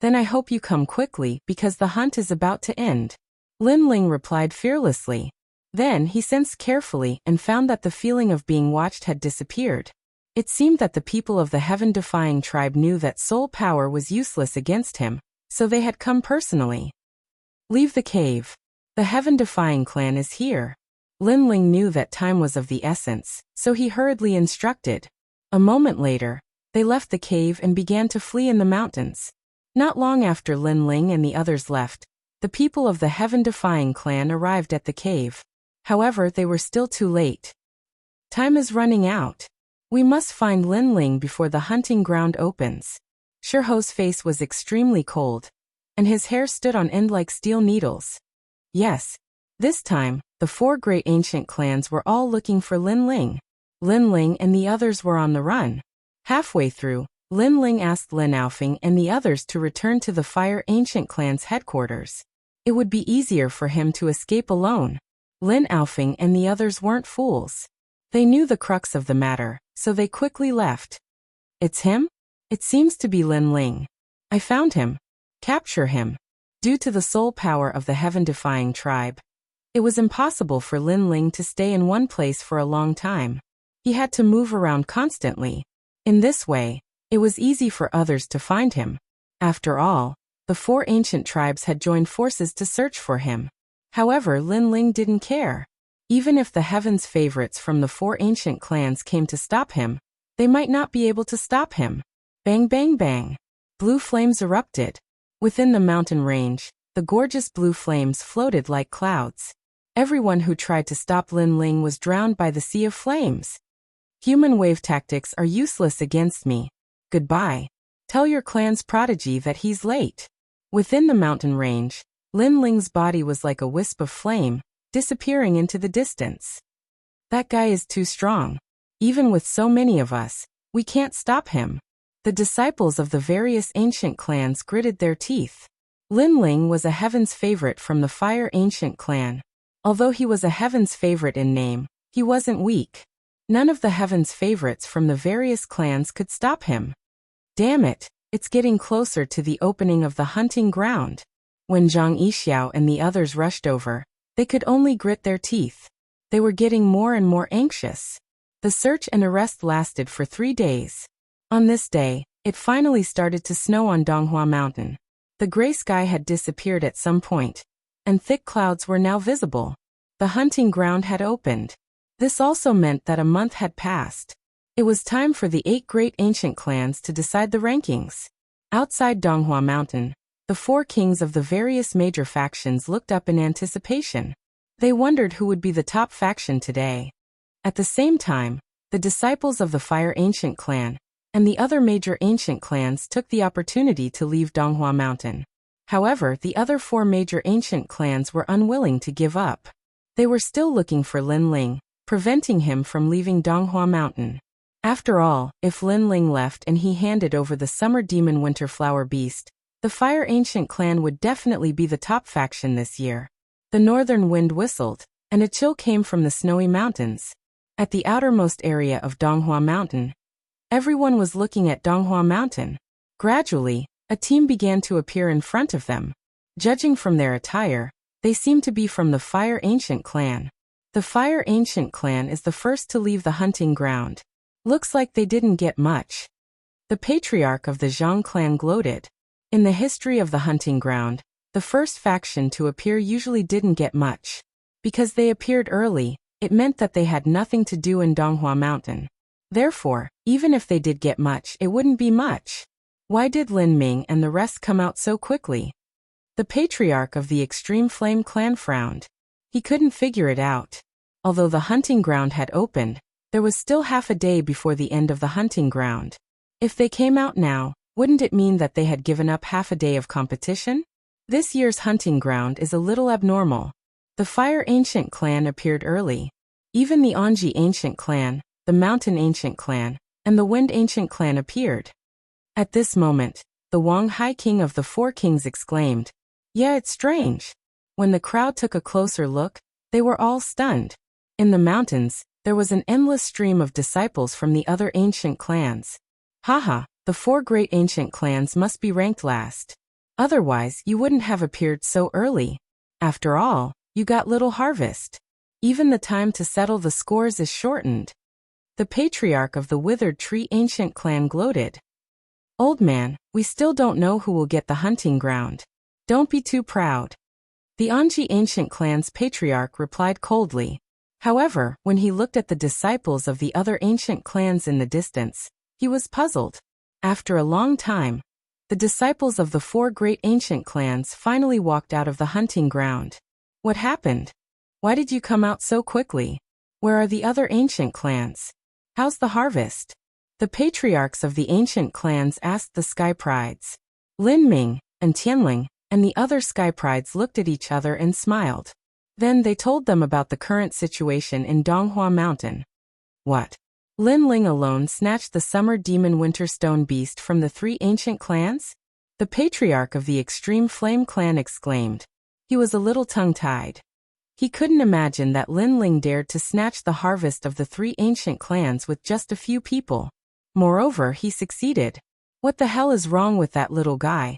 S1: Then I hope you come quickly because the hunt is about to end. Lin Ling replied fearlessly. Then he sensed carefully and found that the feeling of being watched had disappeared. It seemed that the people of the Heaven-Defying tribe knew that soul power was useless against him, so they had come personally. Leave the cave. The Heaven-Defying clan is here. Lin Ling knew that time was of the essence, so he hurriedly instructed. A moment later, they left the cave and began to flee in the mountains. Not long after Lin Ling and the others left, the people of the Heaven-Defying clan arrived at the cave. However, they were still too late. Time is running out. We must find Lin Ling before the hunting ground opens. Shiho's face was extremely cold, and his hair stood on end like steel needles. Yes. This time, the four great ancient clans were all looking for Lin Ling. Lin Ling and the others were on the run. Halfway through, Lin Ling asked Lin Aofing and the others to return to the Fire Ancient Clan's headquarters. It would be easier for him to escape alone. Lin Aofing and the others weren't fools. They knew the crux of the matter, so they quickly left. It's him? It seems to be Lin Ling. I found him. Capture him. Due to the soul power of the heaven-defying tribe, it was impossible for Lin Ling to stay in one place for a long time. He had to move around constantly. In this way, it was easy for others to find him. After all, the 4 ancient tribes had joined forces to search for him. However, Lin Ling didn't care. Even if the heaven's favorites from the 4 ancient clans came to stop him, they might not be able to stop him. Bang bang bang. Blue flames erupted. Within the mountain range, the gorgeous blue flames floated like clouds. Everyone who tried to stop Lin Ling was drowned by the sea of flames. Human wave tactics are useless against me. Goodbye. Tell your clan's prodigy that he's late. Within the mountain range, Lin Ling's body was like a wisp of flame, disappearing into the distance. That guy is too strong. Even with so many of us, we can't stop him. The disciples of the various ancient clans gritted their teeth. Lin Ling was a heaven's favorite from the Fire Ancient clan. Although he was a heaven's favorite in name, he wasn't weak. None of the heaven's favorites from the various clans could stop him. Damn it, it's getting closer to the opening of the hunting ground. When Zhang Yixiao and the others rushed over, they could only grit their teeth. They were getting more and more anxious. The search and arrest lasted for 3 days. On this day, it finally started to snow on Donghua Mountain. The gray sky had disappeared at some point, and thick clouds were now visible. The hunting ground had opened. This also meant that a month had passed. It was time for the 8 great ancient clans to decide the rankings. Outside Donghua Mountain, the 4 kings of the various major factions looked up in anticipation. They wondered who would be the top faction today. At the same time, the disciples of the Fire Ancient clan and the other major ancient clans took the opportunity to leave Donghua Mountain. However, the other 4 major ancient clans were unwilling to give up. They were still looking for Lin Ling, preventing him from leaving Donghua Mountain. After all, if Lin Ling left and he handed over the Summer Demon Winter Flower Beast, the Fire Ancient clan would definitely be the top faction this year. The northern wind whistled, and a chill came from the snowy mountains. At the outermost area of Donghua Mountain, everyone was looking at Donghua Mountain. Gradually, a team began to appear in front of them. Judging from their attire, they seemed to be from the Fire Ancient clan. The Fire Ancient clan is the first to leave the hunting ground. Looks like they didn't get much. The patriarch of the Zhang clan gloated. In the history of the hunting ground, the first faction to appear usually didn't get much. Because they appeared early, it meant that they had nothing to do in Donghua Mountain. Therefore, even if they did get much, it wouldn't be much. Why did Lin Ming and the rest come out so quickly? The patriarch of the Extreme Flame clan frowned. He couldn't figure it out. Although the hunting ground had opened, there was still half a day before the end of the hunting ground. If they came out now, wouldn't it mean that they had given up half a day of competition? This year's hunting ground is a little abnormal. The Fire Ancient clan appeared early. Even the Anji Ancient clan, the Mountain Ancient clan, and the Wind Ancient clan appeared. At this moment, the Wang Hai King of the 4 kings exclaimed, "Yeah, it's strange." When the crowd took a closer look, they were all stunned. In the mountains, there was an endless stream of disciples from the other ancient clans. Haha, the 4 great ancient clans must be ranked last. Otherwise, you wouldn't have appeared so early. After all, you got little harvest. Even the time to settle the scores is shortened. The patriarch of the Withered Tree Ancient clan gloated. "Old man, we still don't know who will get the hunting ground. Don't be too proud." The Anji Ancient clan's patriarch replied coldly. However, when he looked at the disciples of the other ancient clans in the distance, he was puzzled. After a long time, the disciples of the 4 great ancient clans finally walked out of the hunting ground. What happened? Why did you come out so quickly? Where are the other ancient clans? How's the harvest? The patriarchs of the ancient clans asked the Sky Prides. Lin Ming and Tianling and the other Sky Prides looked at each other and smiled. Then they told them about the current situation in Donghua Mountain. What? Lin Ling alone snatched the Summer Demon Winter Stone Beast from the 3 ancient clans? The patriarch of the Extreme Flame clan exclaimed. He was a little tongue-tied. He couldn't imagine that Lin Ling dared to snatch the harvest of the 3 ancient clans with just a few people. Moreover, he succeeded. What the hell is wrong with that little guy?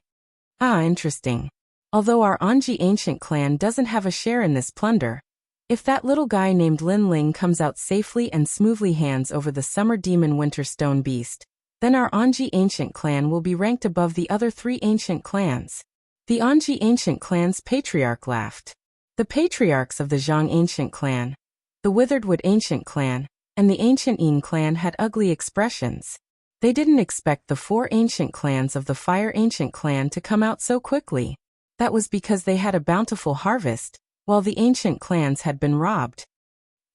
S1: Ah, interesting. Although our Anji ancient clan doesn't have a share in this plunder, if that little guy named Lin Ling comes out safely and smoothly hands over the summer demon winter stone beast, then our Anji ancient clan will be ranked above the other 3 ancient clans. The Anji ancient clan's patriarch laughed. The patriarchs of the Zhang ancient clan, the Witheredwood ancient clan, and the ancient Yin clan had ugly expressions. They didn't expect the 4 ancient clans of the Fire ancient clan to come out so quickly. That was because they had a bountiful harvest, while the ancient clans had been robbed.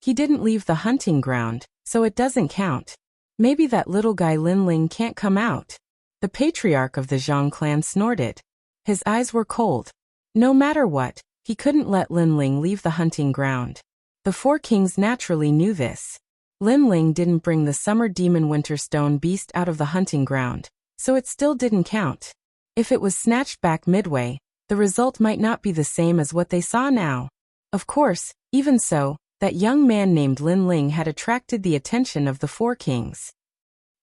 S1: He didn't leave the hunting ground, so it doesn't count. Maybe that little guy Lin Ling can't come out. The patriarch of the Zhang clan snorted. His eyes were cold. No matter what, he couldn't let Lin Ling leave the hunting ground. The 4 kings naturally knew this. Lin Ling didn't bring the summer demon winter stone beast out of the hunting ground, so it still didn't count. If it was snatched back midway, the result might not be the same as what they saw now. Of course, even so, that young man named Lin Ling had attracted the attention of the 4 kings.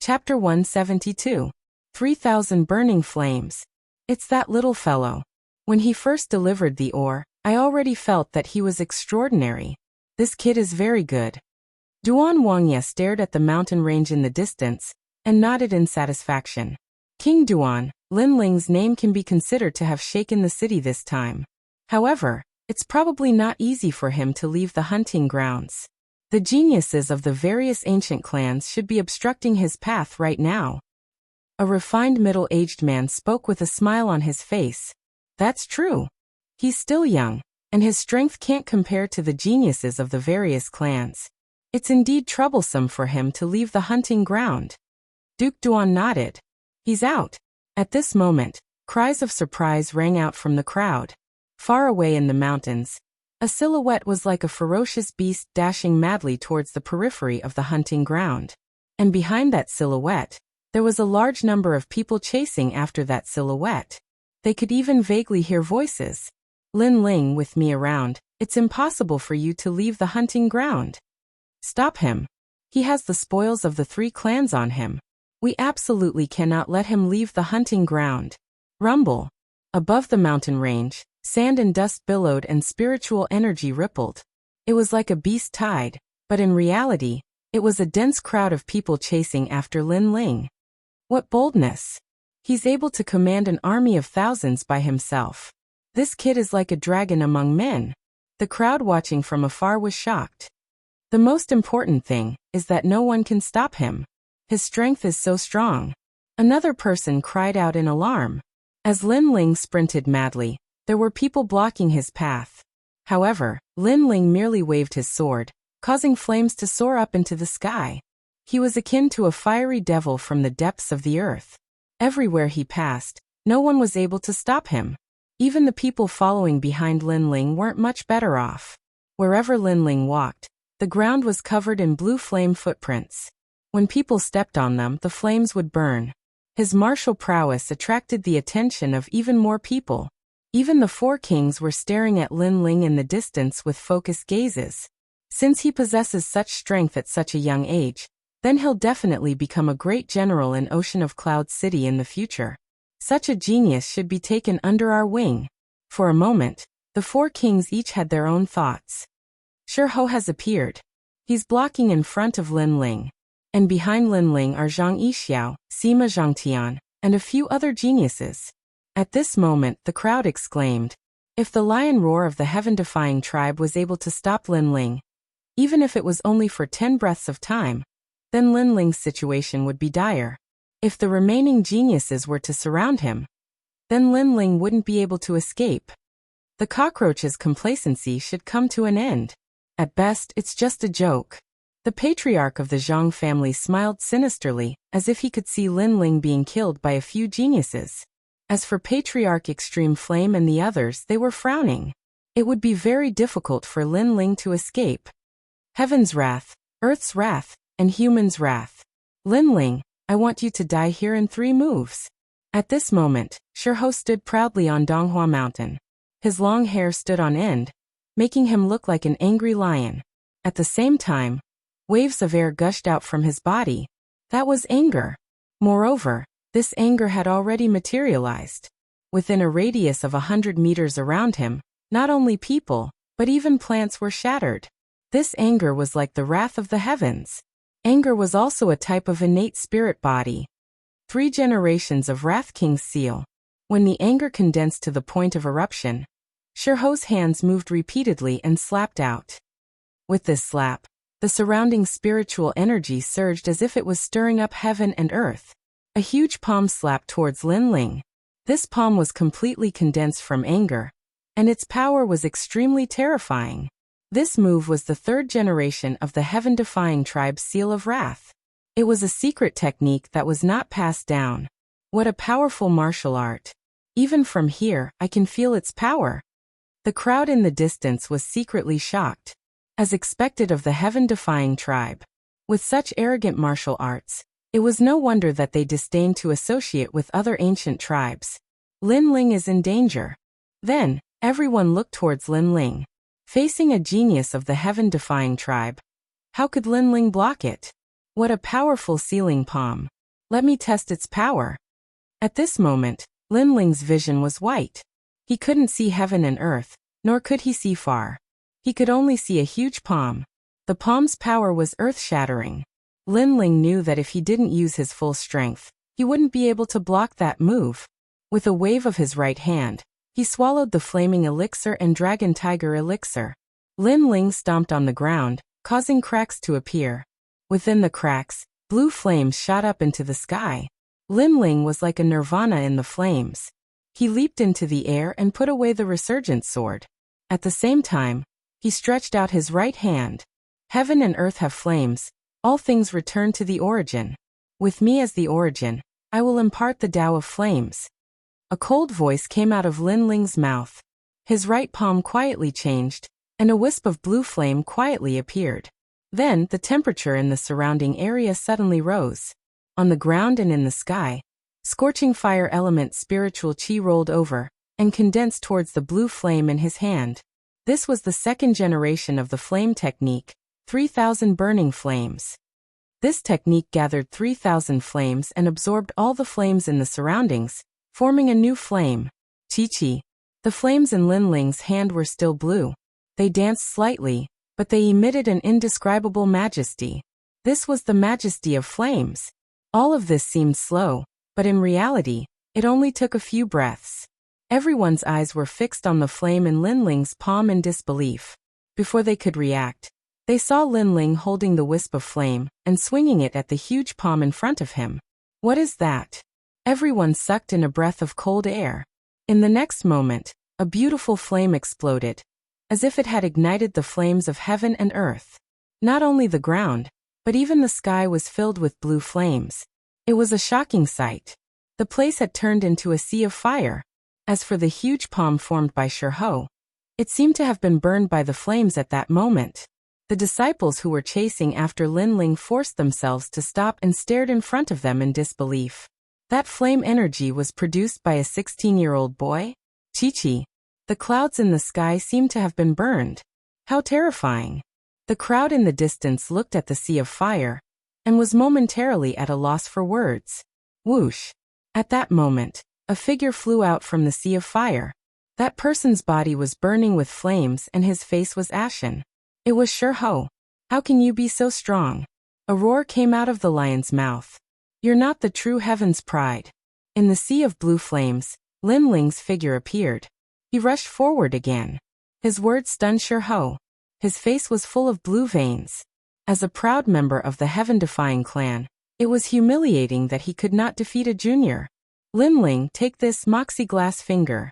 S1: Chapter 172. 3,000 Burning Flames. It's that little fellow. When he first delivered the ore, I already felt that he was extraordinary. This kid is very good. Duan Wangye stared at the mountain range in the distance, and nodded in satisfaction. King Duan, Lin Ling's name can be considered to have shaken the city this time. However, it's probably not easy for him to leave the hunting grounds. The geniuses of the various ancient clans should be obstructing his path right now. A refined middle-aged man spoke with a smile on his face. That's true. He's still young, and his strength can't compare to the geniuses of the various clans. It's indeed troublesome for him to leave the hunting ground. Duke Duan nodded. He's out. At this moment, cries of surprise rang out from the crowd. Far away in the mountains, a silhouette was like a ferocious beast dashing madly towards the periphery of the hunting ground. And behind that silhouette, there was a large number of people chasing after that silhouette. They could even vaguely hear voices. Lin Ling, with me around, it's impossible for you to leave the hunting ground. Stop him. He has the spoils of the 3 clans on him. We absolutely cannot let him leave the hunting ground. Rumble. Above the mountain range, sand and dust billowed and spiritual energy rippled. It was like a beast tide, but in reality, it was a dense crowd of people chasing after Lin Ling. What boldness! He's able to command an army of thousands by himself. This kid is like a dragon among men. The crowd watching from afar was shocked. The most important thing is that no one can stop him. His strength is so strong. Another person cried out in alarm. As Lin Ling sprinted madly, there were people blocking his path. However, Lin Ling merely waved his sword, causing flames to soar up into the sky. He was akin to a fiery devil from the depths of the earth. Everywhere he passed, no one was able to stop him. Even the people following behind Lin Ling weren't much better off. Wherever Lin Ling walked, the ground was covered in blue flame footprints. When people stepped on them, the flames would burn. His martial prowess attracted the attention of even more people. Even the 4 kings were staring at Lin Ling in the distance with focused gazes. Since he possesses such strength at such a young age, then he'll definitely become a great general in Ocean of Cloud City in the future. Such a genius should be taken under our wing. For a moment, the 4 kings each had their own thoughts. Shirho has appeared. He's blocking in front of Lin Ling. And behind Lin Ling are Zhang Yixiao, Sima Zhangtian, and a few other geniuses. At this moment, the crowd exclaimed. If the lion roar of the heaven-defying tribe was able to stop Lin Ling, even if it was only for 10 breaths of time, then Lin Ling's situation would be dire. If the remaining geniuses were to surround him, then Lin Ling wouldn't be able to escape. The cockroach's complacency should come to an end. At best, it's just a joke. The patriarch of the Zhang family smiled sinisterly, as if he could see Lin Ling being killed by a few geniuses. As for Patriarch Extreme Flame and the others, they were frowning. It would be very difficult for Lin Ling to escape. Heaven's wrath, Earth's wrath, and human's wrath. Lin Ling, I want you to die here in 3 moves. At this moment, Shirho stood proudly on Donghua Mountain. His long hair stood on end, making him look like an angry lion. At the same time, waves of air gushed out from his body. That was anger. Moreover, This anger had already materialized. Within a radius of 100 meters around him, not only people, but even plants were shattered. This anger was like the wrath of the heavens. Anger was also a type of innate spirit body. 3 generations of Wrath King's seal. When the anger condensed to the point of eruption, Shirho's hands moved repeatedly and slapped out. With this slap, the surrounding spiritual energy surged as if it was stirring up heaven and earth. A huge palm slapped towards Lin Ling. This palm was completely condensed from anger, and its power was extremely terrifying. This move was the 3rd generation of the Heaven-Defying Tribe's Seal of Wrath. It was a secret technique that was not passed down. What a powerful martial art. Even from here, I can feel its power. The crowd in the distance was secretly shocked. As expected of the Heaven-Defying Tribe, with such arrogant martial arts, it was no wonder that they disdained to associate with other ancient tribes. Lin Ling is in danger. Then, everyone looked towards Lin Ling. Facing a genius of the Heaven-Defying Tribe. How could Lin Ling block it? What a powerful sealing palm. Let me test its power. At this moment, Lin Ling's vision was white. He couldn't see heaven and earth, nor could he see far. He could only see a huge palm. The palm's power was earth-shattering. Lin Ling knew that if he didn't use his full strength, he wouldn't be able to block that move. With a wave of his right hand, he swallowed the flaming elixir and dragon tiger elixir. Lin Ling stomped on the ground, causing cracks to appear. Within the cracks, blue flames shot up into the sky. Lin Ling was like a nirvana in the flames. He leaped into the air and put away the resurgent sword. At the same time, he stretched out his right hand. Heaven and earth have flames. All things return to the origin. With me as the origin, I will impart the Tao of flames. A cold voice came out of Lin Ling's mouth. His right palm quietly changed, and a wisp of blue flame quietly appeared. Then, the temperature in the surrounding area suddenly rose. On the ground and in the sky, scorching fire element spiritual chi rolled over, and condensed towards the blue flame in his hand. This was the 2nd generation of the flame technique, 3,000 burning flames. This technique gathered 3,000 flames and absorbed all the flames in the surroundings, forming a new flame. Chi-chi. The flames in Lin Ling's hand were still blue. They danced slightly, but they emitted an indescribable majesty. This was the majesty of flames. All of this seemed slow, but in reality, it only took a few breaths. Everyone's eyes were fixed on the flame in Lin Ling's palm in disbelief. Before they could react, they saw Lin Ling holding the wisp of flame and swinging it at the huge palm in front of him. What is that? Everyone sucked in a breath of cold air. In the next moment, a beautiful flame exploded, as if it had ignited the flames of heaven and earth. Not only the ground, but even the sky was filled with blue flames. It was a shocking sight. The place had turned into a sea of fire. As for the huge palm formed by Shirho, it seemed to have been burned by the flames at that moment. The disciples who were chasing after Lin Ling forced themselves to stop and stared in front of them in disbelief. That flame energy was produced by a 16-year-old boy? Chi-chi. The clouds in the sky seemed to have been burned. How terrifying. The crowd in the distance looked at the sea of fire, and was momentarily at a loss for words. Whoosh. At that moment, a figure flew out from the sea of fire. That person's body was burning with flames and his face was ashen. It was Shirho. How can you be so strong? A roar came out of the lion's mouth. You're not the true heaven's pride. In the sea of blue flames, Lin Ling's figure appeared. He rushed forward again. His words stunned Shirho. His face was full of blue veins. As a proud member of the Heaven-Defying clan, it was humiliating that he could not defeat a junior. Lin Ling, take this moxie glass finger.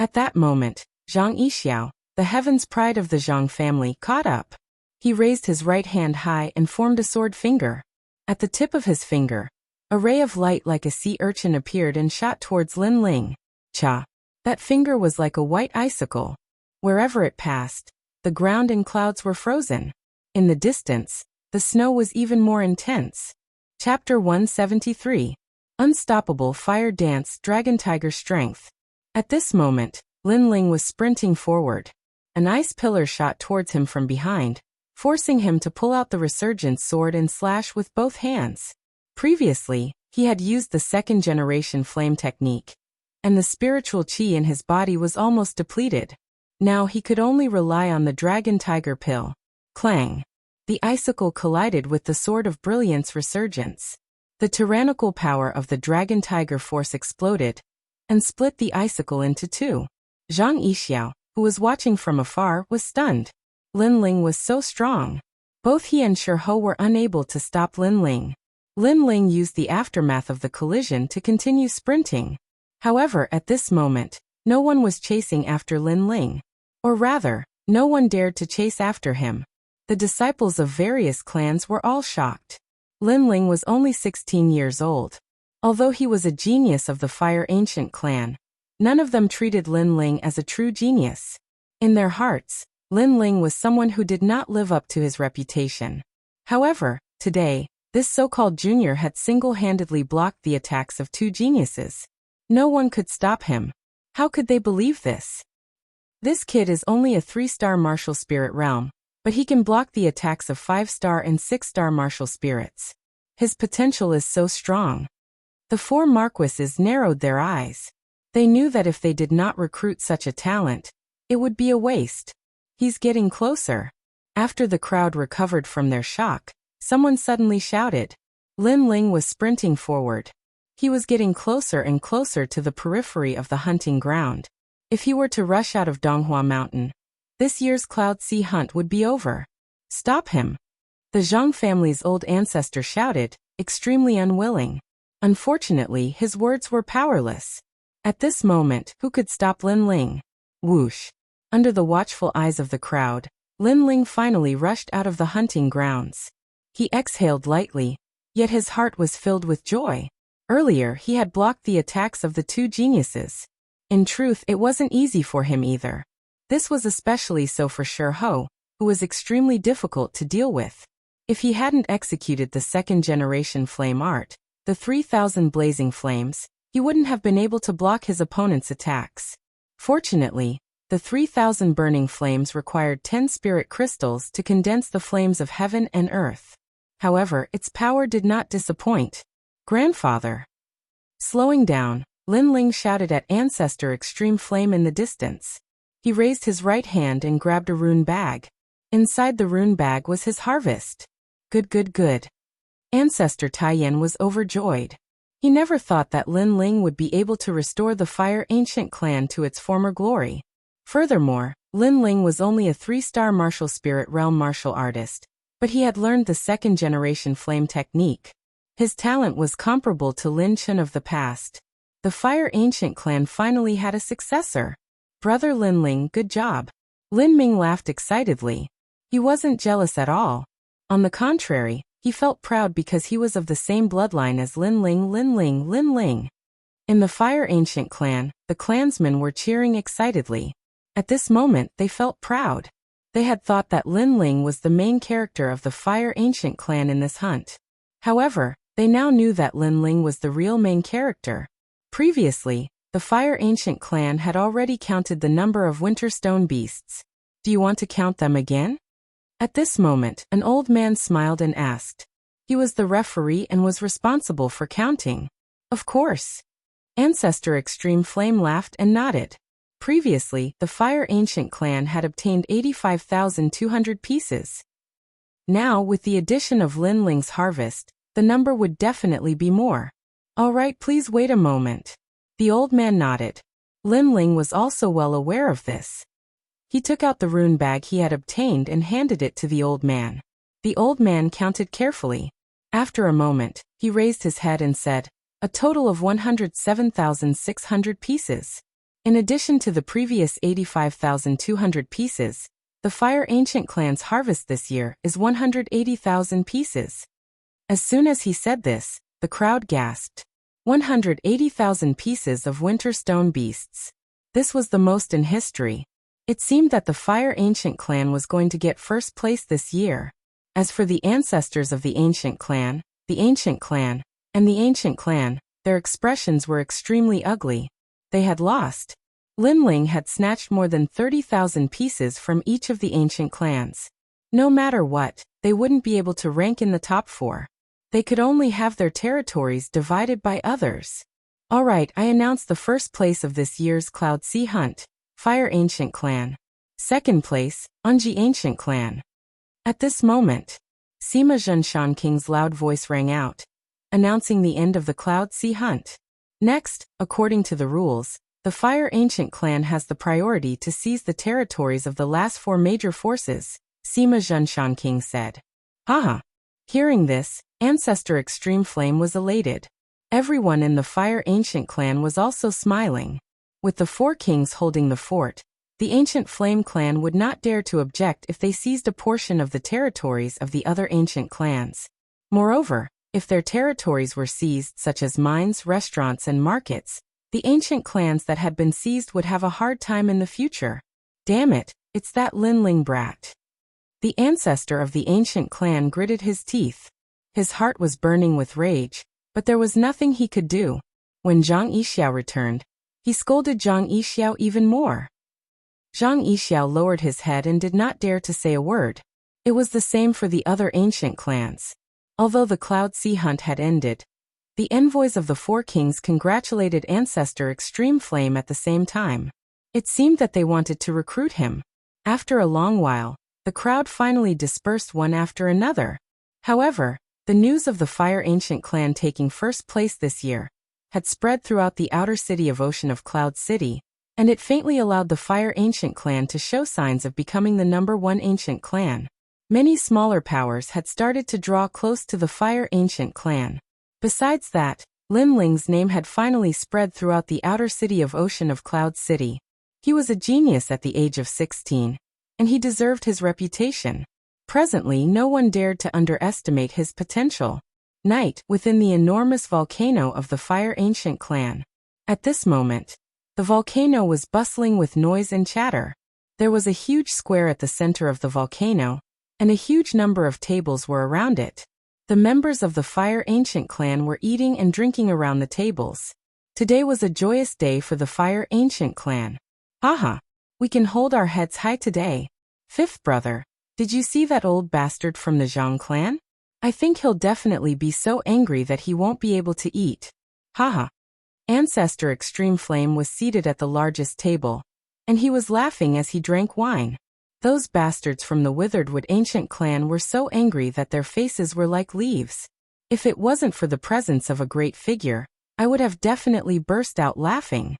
S1: At that moment, Zhang Yixiao, the heaven's pride of the Zhang family, caught up. He raised his right hand high and formed a sword finger. At the tip of his finger, a ray of light like a sea urchin appeared and shot towards Lin Ling. Cha! That finger was like a white icicle. Wherever it passed, the ground and clouds were frozen. In the distance, the snow was even more intense. Chapter 173. Unstoppable Fire Dance Dragon Tiger Strength. At this moment, Lin Ling was sprinting forward. An ice pillar shot towards him from behind, forcing him to pull out the resurgent sword and slash with both hands. Previously, He had used the second-generation flame technique, and the spiritual qi in his body was almost depleted. Now he could only rely on the Dragon Tiger Pill. Clang! The icicle collided with the Sword of Brilliance Resurgence. The tyrannical power of the Dragon Tiger Force exploded and split the icicle into two. Zhang Yixiao, who was watching from afar, was stunned. Lin Ling was so strong. Both he and Shi Ho were unable to stop Lin Ling. Lin Ling used the aftermath of the collision to continue sprinting. However, at this moment, no one was chasing after Lin Ling. Or rather, no one dared to chase after him. The disciples of various clans were all shocked. Lin Ling was only 16 years old. Although he was a genius of the Fire Ancient clan, none of them treated Lin Ling as a true genius. In their hearts, Lin Ling was someone who did not live up to his reputation. However, today, this so-called junior had single-handedly blocked the attacks of two geniuses. No one could stop him. How could they believe this? This kid is only a 3-star martial spirit realm, but he can block the attacks of 5-star and 6-star martial spirits. His potential is so strong. The four marquises narrowed their eyes. They knew that if they did not recruit such a talent, it would be a waste. He's getting closer. After the crowd recovered from their shock, someone suddenly shouted. Lin Ling was sprinting forward. He was getting closer and closer to the periphery of the hunting ground. If he were to rush out of Donghua Mountain, this year's Cloud Sea hunt would be over. Stop him! The Zhang family's old ancestor shouted, extremely unwilling. Unfortunately, his words were powerless. At this moment, who could stop Lin Ling? Whoosh! Under the watchful eyes of the crowd, Lin Ling finally rushed out of the hunting grounds. He exhaled lightly, yet his heart was filled with joy. Earlier, he had blocked the attacks of the two geniuses. In truth, it wasn't easy for him either. This was especially so for Shi Ho, who was extremely difficult to deal with. If he hadn't executed the second-generation flame art, the 3,000 blazing flames, he wouldn't have been able to block his opponent's attacks. Fortunately, the 3,000 burning flames required 10 spirit crystals to condense the flames of heaven and earth. However, its power did not disappoint. Grandfather! Slowing down, Lin Ling shouted at Ancestor Extreme Flame in the distance. He raised his right hand and grabbed a rune bag. Inside the rune bag was his harvest. Good, good, good. Ancestor Taiyan was overjoyed. He never thought that Lin Ling would be able to restore the Fire Ancient clan to its former glory. Furthermore, Lin Ling was only a 3-star martial spirit realm martial artist, but he had learned the second-generation flame technique. His talent was comparable to Lin Chen of the past. The Fire Ancient clan finally had a successor. Brother Lin Ling, good job. Lin Ming laughed excitedly. He wasn't jealous at all. On the contrary, he felt proud because he was of the same bloodline as Lin Ling, Lin Ling, Lin Ling. In the Fire Ancient clan, the clansmen were cheering excitedly. At this moment, they felt proud. They had thought that Lin Ling was the main character of the Fire Ancient clan in this hunt. However, they now knew that Lin Ling was the real main character. Previously, the Fire Ancient clan had already counted the number of winter stone beasts. Do you want to count them again? At this moment, an old man smiled and asked. He was the referee and was responsible for counting. Of course. Ancestor Extreme Flame laughed and nodded. Previously, the Fire Ancient clan had obtained 85,200 pieces. Now, with the addition of Lin Ling's harvest, the number would definitely be more. All right, please wait a moment. The old man nodded. Lin Ling was also well aware of this. He took out the rune bag he had obtained and handed it to the old man. The old man counted carefully. After a moment, he raised his head and said, a total of 107,600 pieces. In addition to the previous 85,200 pieces, the Fire Ancient clan's harvest this year is 180,000 pieces. As soon as he said this, the crowd gasped. 180,000 pieces of winter stone beasts. This was the most in history. It seemed that the Fire Ancient clan was going to get first place this year. As for the ancestors of the Ancient clan, the Ancient clan, and the Ancient clan, their expressions were extremely ugly. They had lost. Lin Ling had snatched more than 30,000 pieces from each of the Ancient clans. No matter what, they wouldn't be able to rank in the top 4. They could only have their territories divided by others. All right, I announce the first place of this year's Cloud Sea Hunt, Fire Ancient Clan. Second place, Unji Ancient Clan. At this moment, Sima Zhenshan King's loud voice rang out, announcing the end of the Cloud Sea Hunt. Next, according to the rules, the Fire Ancient Clan has the priority to seize the territories of the last 4 major forces, Sima Zhenshan King said. Haha. Hearing this, Ancestor Extreme Flame was elated. Everyone in the Fire Ancient Clan was also smiling. With the 4 kings holding the fort, the Ancient Flame Clan would not dare to object if they seized a portion of the territories of the other ancient clans. Moreover, if their territories were seized, such as mines, restaurants, and markets, the ancient clans that had been seized would have a hard time in the future. Damn it, it's that Linling brat. The ancestor of the ancient clan gritted his teeth. His heart was burning with rage, but there was nothing he could do. When Zhang Yixiao returned, he scolded Zhang Yixiao even more. Zhang Yixiao lowered his head and did not dare to say a word. It was the same for the other ancient clans. Although the Cloud Sea Hunt had ended, the envoys of the 4 kings congratulated Ancestor Extreme Flame at the same time. It seemed that they wanted to recruit him. After a long while, the crowd finally dispersed one after another. However, the news of the Fire Ancient Clan taking first place this year had spread throughout the outer city of Ocean of Cloud City, and it faintly allowed the Fire Ancient Clan to show signs of becoming the #1 ancient clan. Many smaller powers had started to draw close to the Fire Ancient Clan. Besides that, Linling's name had finally spread throughout the outer city of Ocean of Cloud City. He was a genius at the age of 16, and he deserved his reputation. Presently, no one dared to underestimate his potential. Night within the enormous volcano of the Fire Ancient Clan. At this moment, the volcano was bustling with noise and chatter. There was a huge square at the center of the volcano, and a huge number of tables were around it. The members of the Fire Ancient Clan were eating and drinking around the tables. Today was a joyous day for the Fire Ancient Clan. Haha, we can hold our heads high today. Fifth brother, did you see that old bastard from the Zhang clan? I think he'll definitely be so angry that he won't be able to eat. Haha. Ancestor Extreme Flame was seated at the largest table, and he was laughing as he drank wine. Those bastards from the Witheredwood Ancient Clan were so angry that their faces were like leaves. If it wasn't for the presence of a great figure, I would have definitely burst out laughing.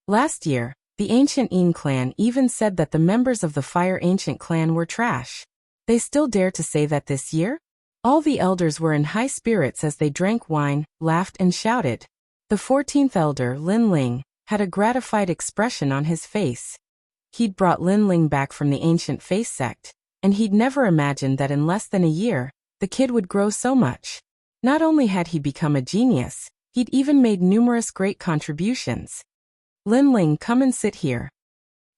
S1: Last year, the Ancient Yin Clan even said that the members of the Fire Ancient Clan were trash. They still dare to say that this year? All the elders were in high spirits as they drank wine, laughed and shouted. The 14th elder, Lin Ling, had a gratified expression on his face. He'd brought Lin Ling back from the ancient face sect, and he'd never imagined that in less than a year, the kid would grow so much. Not only had he become a genius, he'd even made numerous great contributions. Lin Ling, come and sit here.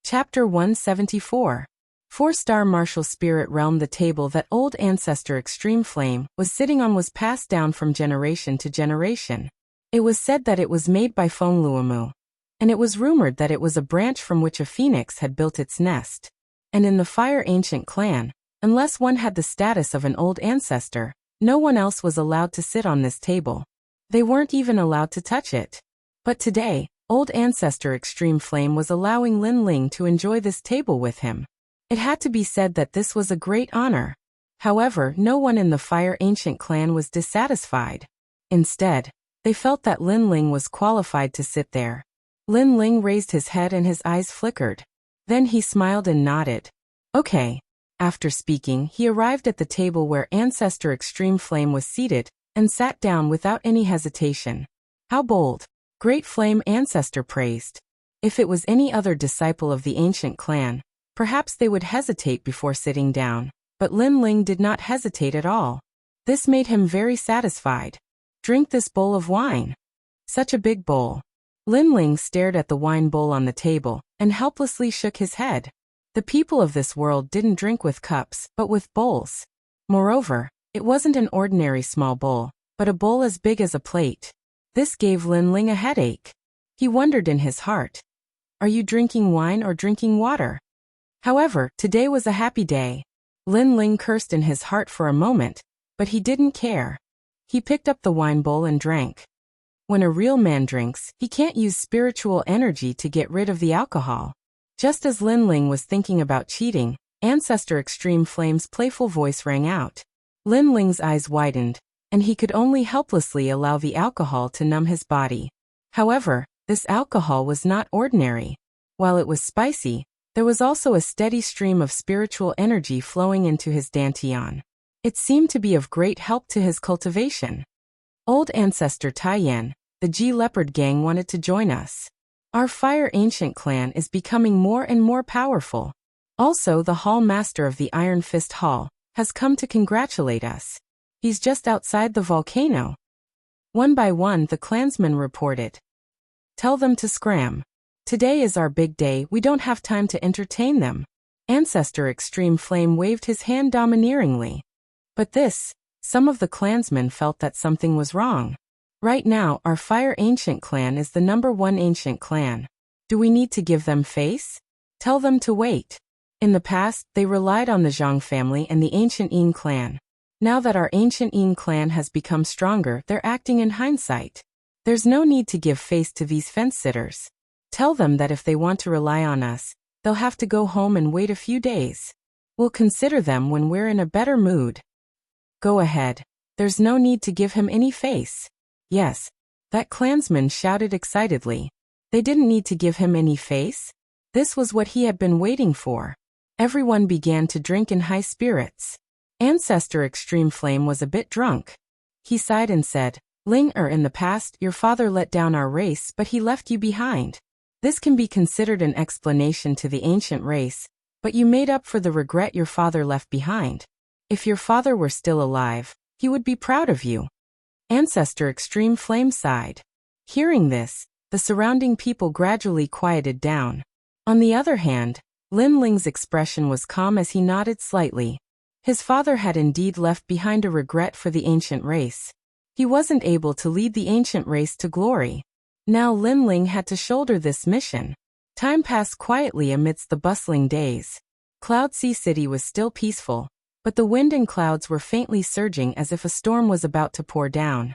S1: Chapter 174. 4-star martial spirit realm. The table that old ancestor Extreme Flame was sitting on was passed down from generation to generation. It was said that it was made by Feng Luomu, and it was rumored that it was a branch from which a phoenix had built its nest. And in the Fire Ancient Clan, unless one had the status of an old ancestor, no one else was allowed to sit on this table. They weren't even allowed to touch it. But today, old ancestor Extreme Flame was allowing Lin Ling to enjoy this table with him. It had to be said that this was a great honor. However, no one in the Fire Ancient Clan was dissatisfied. Instead, they felt that Lin Ling was qualified to sit there. Lin Ling raised his head and his eyes flickered. Then he smiled and nodded. Okay. After speaking, he arrived at the table where Ancestor Extreme Flame was seated, and sat down without any hesitation. How bold! Great Flame Ancestor praised. If it was any other disciple of the ancient clan, perhaps they would hesitate before sitting down, but Lin Ling did not hesitate at all. This made him very satisfied. Drink this bowl of wine. Such a big bowl. Lin Ling stared at the wine bowl on the table, and helplessly shook his head. The people of this world didn't drink with cups, but with bowls. Moreover, it wasn't an ordinary small bowl, but a bowl as big as a plate. This gave Lin Ling a headache. He wondered in his heart, are you drinking wine or drinking water? However, today was a happy day. Lin Ling cursed in his heart for a moment, but he didn't care. He picked up the wine bowl and drank. When a real man drinks, he can't use spiritual energy to get rid of the alcohol. Just as Lin Ling was thinking about cheating, Ancestor Extreme Flame's playful voice rang out. Lin Ling's eyes widened, and he could only helplessly allow the alcohol to numb his body. However, this alcohol was not ordinary. While it was spicy, there was also a steady stream of spiritual energy flowing into his dantian. It seemed to be of great help to his cultivation. Old Ancestor Taiyan, the G Leopard Gang wanted to join us. Our Fire Ancient clan is becoming more and more powerful. Also, the Hall Master of the Iron Fist Hall has come to congratulate us. He's just outside the volcano. One by one, the clansmen reported. Tell them to scram. Today is our big day, we don't have time to entertain them. Ancestor Extreme Flame waved his hand domineeringly. But some of the clansmen felt that something was wrong. Right now, our Fire Ancient clan is the #1 ancient clan. Do we need to give them face? Tell them to wait. In the past, they relied on the Zhang family and the ancient Yin clan. Now that our ancient Yin clan has become stronger, they're acting in hindsight. There's no need to give face to these fence-sitters. Tell them that if they want to rely on us, they'll have to go home and wait a few days. We'll consider them when we're in a better mood. Go ahead. There's no need to give him any face. Yes, that clansman shouted excitedly. They didn't need to give him any face. This was what he had been waiting for. Everyone began to drink in high spirits. Ancestor Extreme Flame was a bit drunk. He sighed and said, in the past, your father let down our race, but he left you behind. This can be considered an explanation to the ancient race, but you made up for the regret your father left behind. If your father were still alive, he would be proud of you. Ancestor Extreme Flame sighed. Hearing this, the surrounding people gradually quieted down. On the other hand, Lin Ling's expression was calm as he nodded slightly. His father had indeed left behind a regret for the ancient race. He wasn't able to lead the ancient race to glory. Now Lin Ling had to shoulder this mission. Time passed quietly amidst the bustling days. Cloud Sea City was still peaceful, but the wind and clouds were faintly surging as if a storm was about to pour down.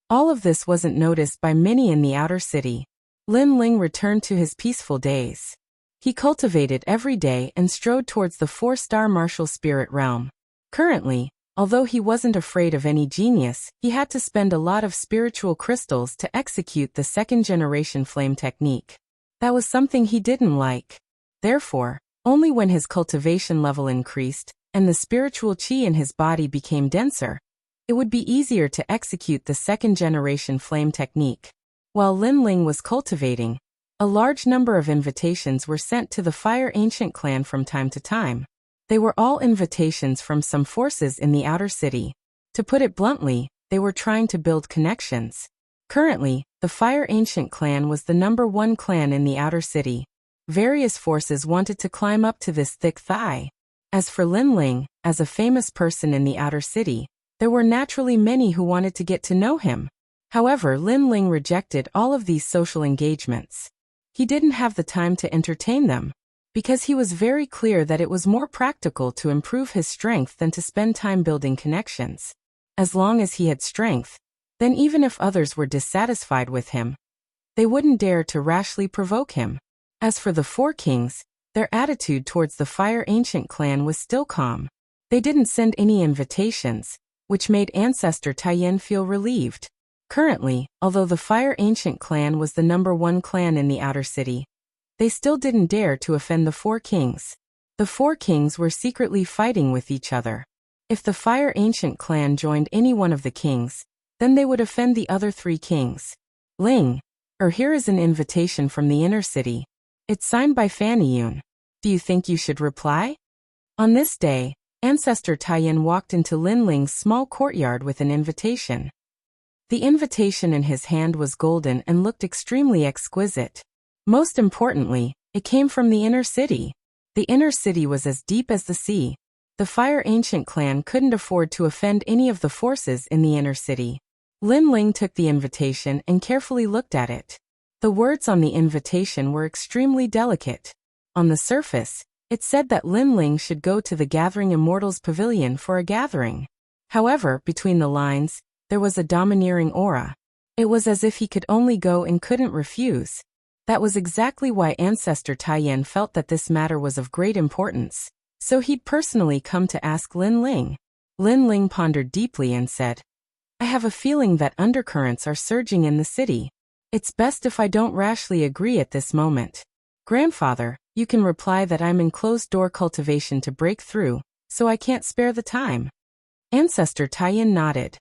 S1: All of this wasn't noticed by many in the outer city. Lin Ling returned to his peaceful days. He cultivated every day and strode towards the 4-star martial spirit realm. Currently, although he wasn't afraid of any genius, he had to spend a lot of spiritual crystals to execute the 2nd-generation flame technique. That was something he didn't like. Therefore, only when his cultivation level increased, and the spiritual qi in his body became denser, it would be easier to execute the 2nd-generation flame technique. While Lin Ling was cultivating, a large number of invitations were sent to the Fire Ancient clan from time to time. They were all invitations from some forces in the outer city. To put it bluntly, they were trying to build connections. Currently, the Fire Ancient clan was the #1 clan in the outer city. Various forces wanted to climb up to this thick thigh. As for Lin Ling, as a famous person in the outer city, there were naturally many who wanted to get to know him. However, Lin Ling rejected all of these social engagements. He didn't have the time to entertain them, because he was very clear that it was more practical to improve his strength than to spend time building connections. As long as he had strength, then even if others were dissatisfied with him, they wouldn't dare to rashly provoke him. As for the 4 kings, their attitude towards the Fire Ancient clan was still calm. They didn't send any invitations, which made Ancestor Taiyan feel relieved. Currently, although the Fire Ancient clan was the #1 clan in the outer city, they still didn't dare to offend the 4 kings. The 4 kings were secretly fighting with each other. If the Fire Ancient clan joined any one of the kings, then they would offend the other 3 kings. Here is an invitation from the inner city. It's signed by Fanny Yun. Do you think you should reply? On this day, Ancestor Taiyan walked into Lin Ling's small courtyard with an invitation. The invitation in his hand was golden and looked extremely exquisite. Most importantly, it came from the inner city. The inner city was as deep as the sea. The Fire Ancient clan couldn't afford to offend any of the forces in the inner city. Lin Ling took the invitation and carefully looked at it. The words on the invitation were extremely delicate. On the surface, it said that Lin Ling should go to the Gathering Immortals Pavilion for a gathering. However, between the lines, there was a domineering aura. It was as if he could only go and couldn't refuse. That was exactly why Ancestor Taiyan felt that this matter was of great importance. So he'd personally come to ask Lin Ling. Lin Ling pondered deeply and said, I have a feeling that undercurrents are surging in the city. It's best if I don't rashly agree at this moment. Grandfather, you can reply that I'm in closed-door cultivation to break through, so I can't spare the time. Ancestor Taiyan nodded.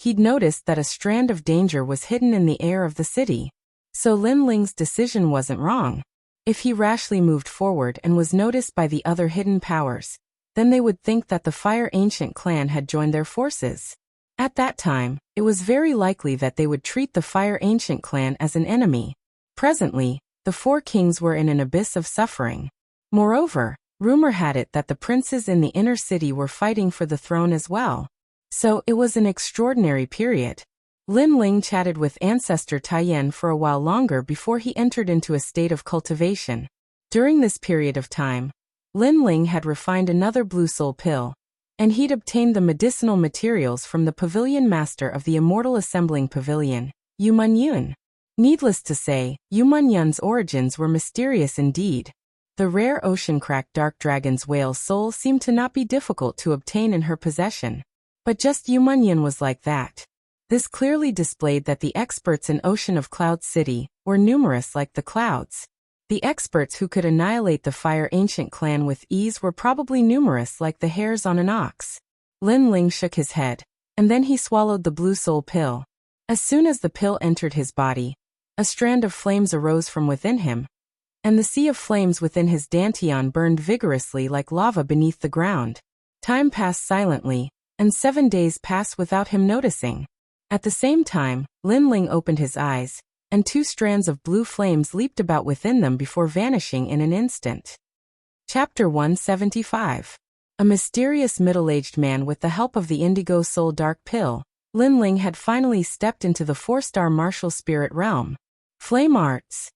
S1: He'd noticed that a strand of danger was hidden in the air of the city. So Lin Ling's decision wasn't wrong. If he rashly moved forward and was noticed by the other hidden powers, then they would think that the Fire Ancient clan had joined their forces. At that time, it was very likely that they would treat the Fire Ancient clan as an enemy. Presently, the four kings were in an abyss of suffering. Moreover, rumor had it that the princes in the inner city were fighting for the throne as well. So it was an extraordinary period. Lin Ling chatted with Ancestor Taiyan for a while longer before he entered into a state of cultivation. During this period of time, Lin Ling had refined another blue soul pill, and he'd obtained the medicinal materials from the pavilion master of the Immortal Assembling Pavilion, Yu Munyun. Needless to say, Yu Munyun's origins were mysterious indeed. The rare ocean-cracked dark dragon's whale soul seemed to not be difficult to obtain in her possession. But just Yu Munyun was like that. This clearly displayed that the experts in Ocean of Cloud City were numerous like the clouds. The experts who could annihilate the Fire Ancient clan with ease were probably numerous like the hairs on an ox. Lin Ling shook his head, and then he swallowed the blue soul pill. As soon as the pill entered his body, a strand of flames arose from within him, and the sea of flames within his dantian burned vigorously like lava beneath the ground. Time passed silently, and 7 days passed without him noticing. At the same time, Lin Ling opened his eyes, and 2 strands of blue flames leaped about within them before vanishing in an instant. Chapter 175. A mysterious middle-aged man with the help of the Indigo Soul Dark Pill, Lin Ling had finally stepped into the 4-star martial spirit realm. Flame Arts.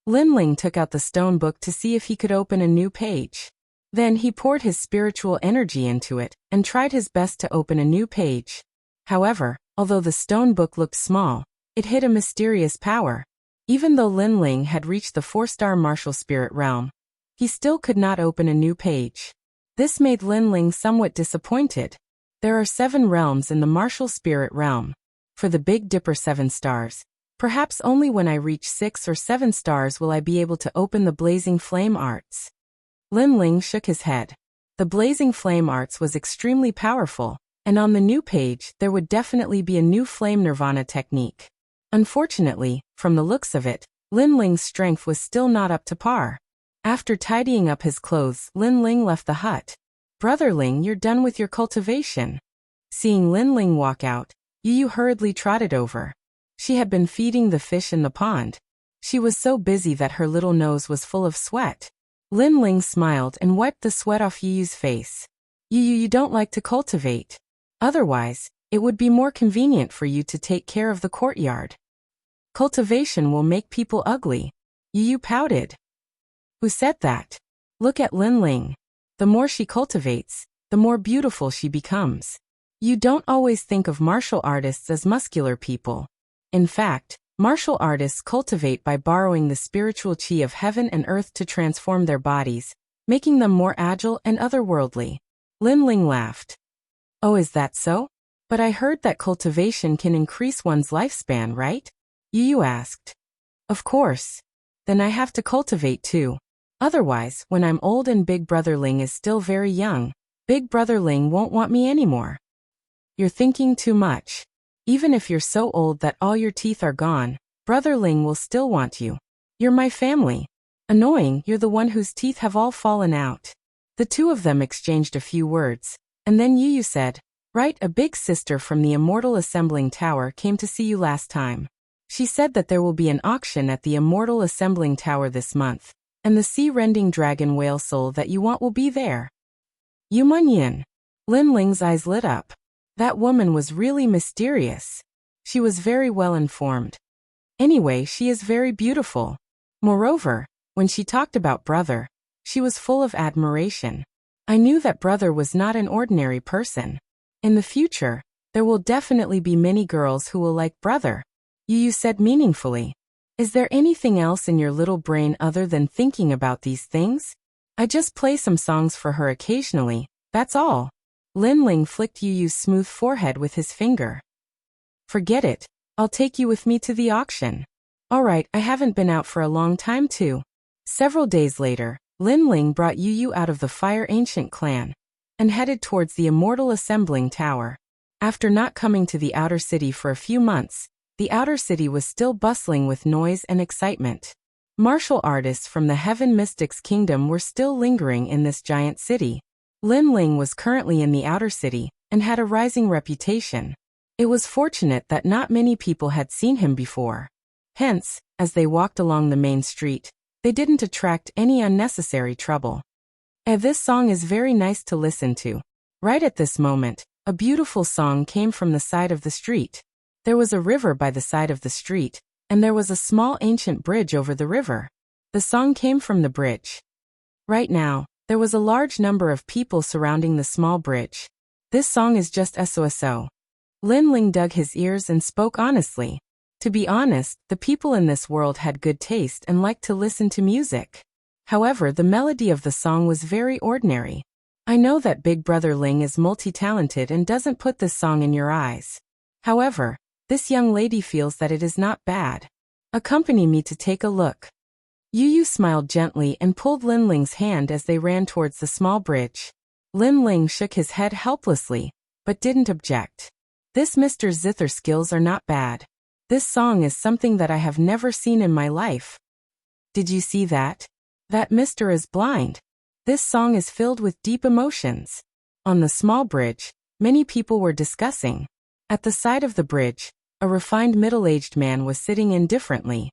S1: Lin Ling took out the stone book to see if he could open a new page. Then he poured his spiritual energy into it, and tried his best to open a new page. However, although the stone book looked small, it hid a mysterious power. Even though Lin Ling had reached the 4-star martial spirit realm, he still could not open a new page. This made Lin Ling somewhat disappointed. There are 7 realms in the martial spirit realm. For the Big Dipper 7 stars, perhaps only when I reach 6 or 7 stars will I be able to open the Blazing Flame Arts. Lin Ling shook his head. The Blazing Flame Arts was extremely powerful, and on the new page there would definitely be a new Flame Nirvana technique. Unfortunately, from the looks of it, Lin Ling's strength was still not up to par. After tidying up his clothes, Lin Ling left the hut. Brother Ling, you're done with your cultivation. Seeing Lin Ling walk out, Yu hurriedly trotted over. She had been feeding the fish in the pond. She was so busy that her little nose was full of sweat. Lin Ling smiled and wiped the sweat off Yu's face. You don't like to cultivate. Otherwise, it would be more convenient for you to take care of the courtyard. Cultivation will make people ugly. Yu pouted. Who said that? Look at Lin Ling. The more she cultivates, the more beautiful she becomes. You don't always think of martial artists as muscular people. In fact, martial artists cultivate by borrowing the spiritual chi of heaven and earth to transform their bodies, making them more agile and otherworldly. Lin Ling laughed. Oh, is that so? But I heard that cultivation can increase one's lifespan, right? Yu asked. Of course. Then I have to cultivate too. Otherwise, when I'm old and Big Brother Ling is still very young, Big Brother Ling won't want me anymore. You're thinking too much. Even if you're so old that all your teeth are gone, Brother Ling will still want you. You're my family. Annoying, you're the one whose teeth have all fallen out. The two of them exchanged a few words, and then Yu said, Right, a big sister from the Immortal Assembling Tower came to see you last time. She said that there will be an auction at the Immortal Assembling Tower this month, and the sea-rending dragon whale soul that you want will be there. Yu Munyin. Lin Ling's eyes lit up. That woman was really mysterious. She was very well informed. Anyway, she is very beautiful. Moreover, when she talked about Brother, she was full of admiration. I knew that Brother was not an ordinary person. In the future, there will definitely be many girls who will like brother. Yu said meaningfully. Is there anything else in your little brain other than thinking about these things? I just play some songs for her occasionally, that's all. Ling flicked Yu's smooth forehead with his finger. Forget it, I'll take you with me to the auction. Alright, I haven't been out for a long time too. Several days later, Ling brought Yu out of the Fire Ancient clan and headed towards the Immortal Assembling Tower. After not coming to the outer city for a few months, the outer city was still bustling with noise and excitement. Martial artists from the Heaven Mystics Kingdom were still lingering in this giant city. Ling was currently in the outer city and had a rising reputation. It was fortunate that not many people had seen him before. Hence, as they walked along the main street, they didn't attract any unnecessary trouble. This song is very nice to listen to. Right at this moment, a beautiful song came from the side of the street. There was a river by the side of the street, and there was a small ancient bridge over the river. The song came from the bridge. Right now, there was a large number of people surrounding the small bridge. This song is just SOSO. Ling dug his ears and spoke honestly. To be honest, the people in this world had good taste and liked to listen to music. However, the melody of the song was very ordinary. I know that Big Brother Ling is multi-talented and doesn't put this song in your eyes. However, this young lady feels that it is not bad. Accompany me to take a look. Yu smiled gently and pulled Ling's hand as they ran towards the small bridge. Ling shook his head helplessly, but didn't object. This Mr. Zither skills are not bad. This song is something that I have never seen in my life. Did you see that? That Mr. is blind. This song is filled with deep emotions. On the small bridge, many people were discussing. At the side of the bridge, a refined middle-aged man was sitting indifferently.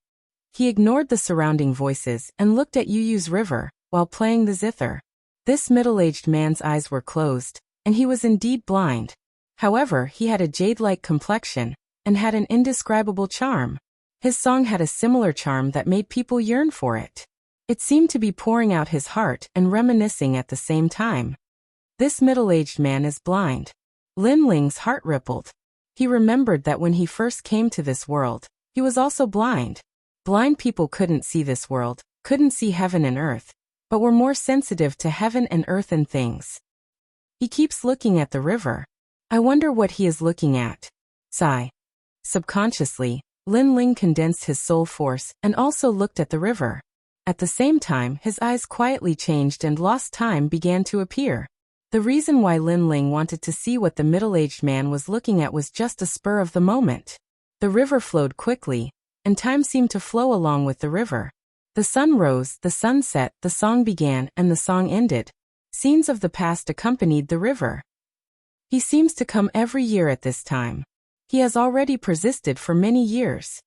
S1: He ignored the surrounding voices and looked at Yu's river while playing the zither. This middle-aged man's eyes were closed, and he was indeed blind. However, he had a jade-like complexion and had an indescribable charm. His song had a similar charm that made people yearn for it. It seemed to be pouring out his heart and reminiscing at the same time. This middle-aged man is blind. Ling's heart rippled. He remembered that when he first came to this world, he was also blind. Blind people couldn't see this world, couldn't see heaven and earth, but were more sensitive to heaven and earth and things. He keeps looking at the river. I wonder what he is looking at. Sigh. Subconsciously, Ling condensed his soul force and also looked at the river. At the same time, his eyes quietly changed and lost time began to appear. The reason why Ling wanted to see what the middle-aged man was looking at was just a spur of the moment. The river flowed quickly, and time seemed to flow along with the river. The sun rose, the sun set, the song began, and the song ended. Scenes of the past accompanied the river. He seems to come every year at this time. He has already persisted for many years.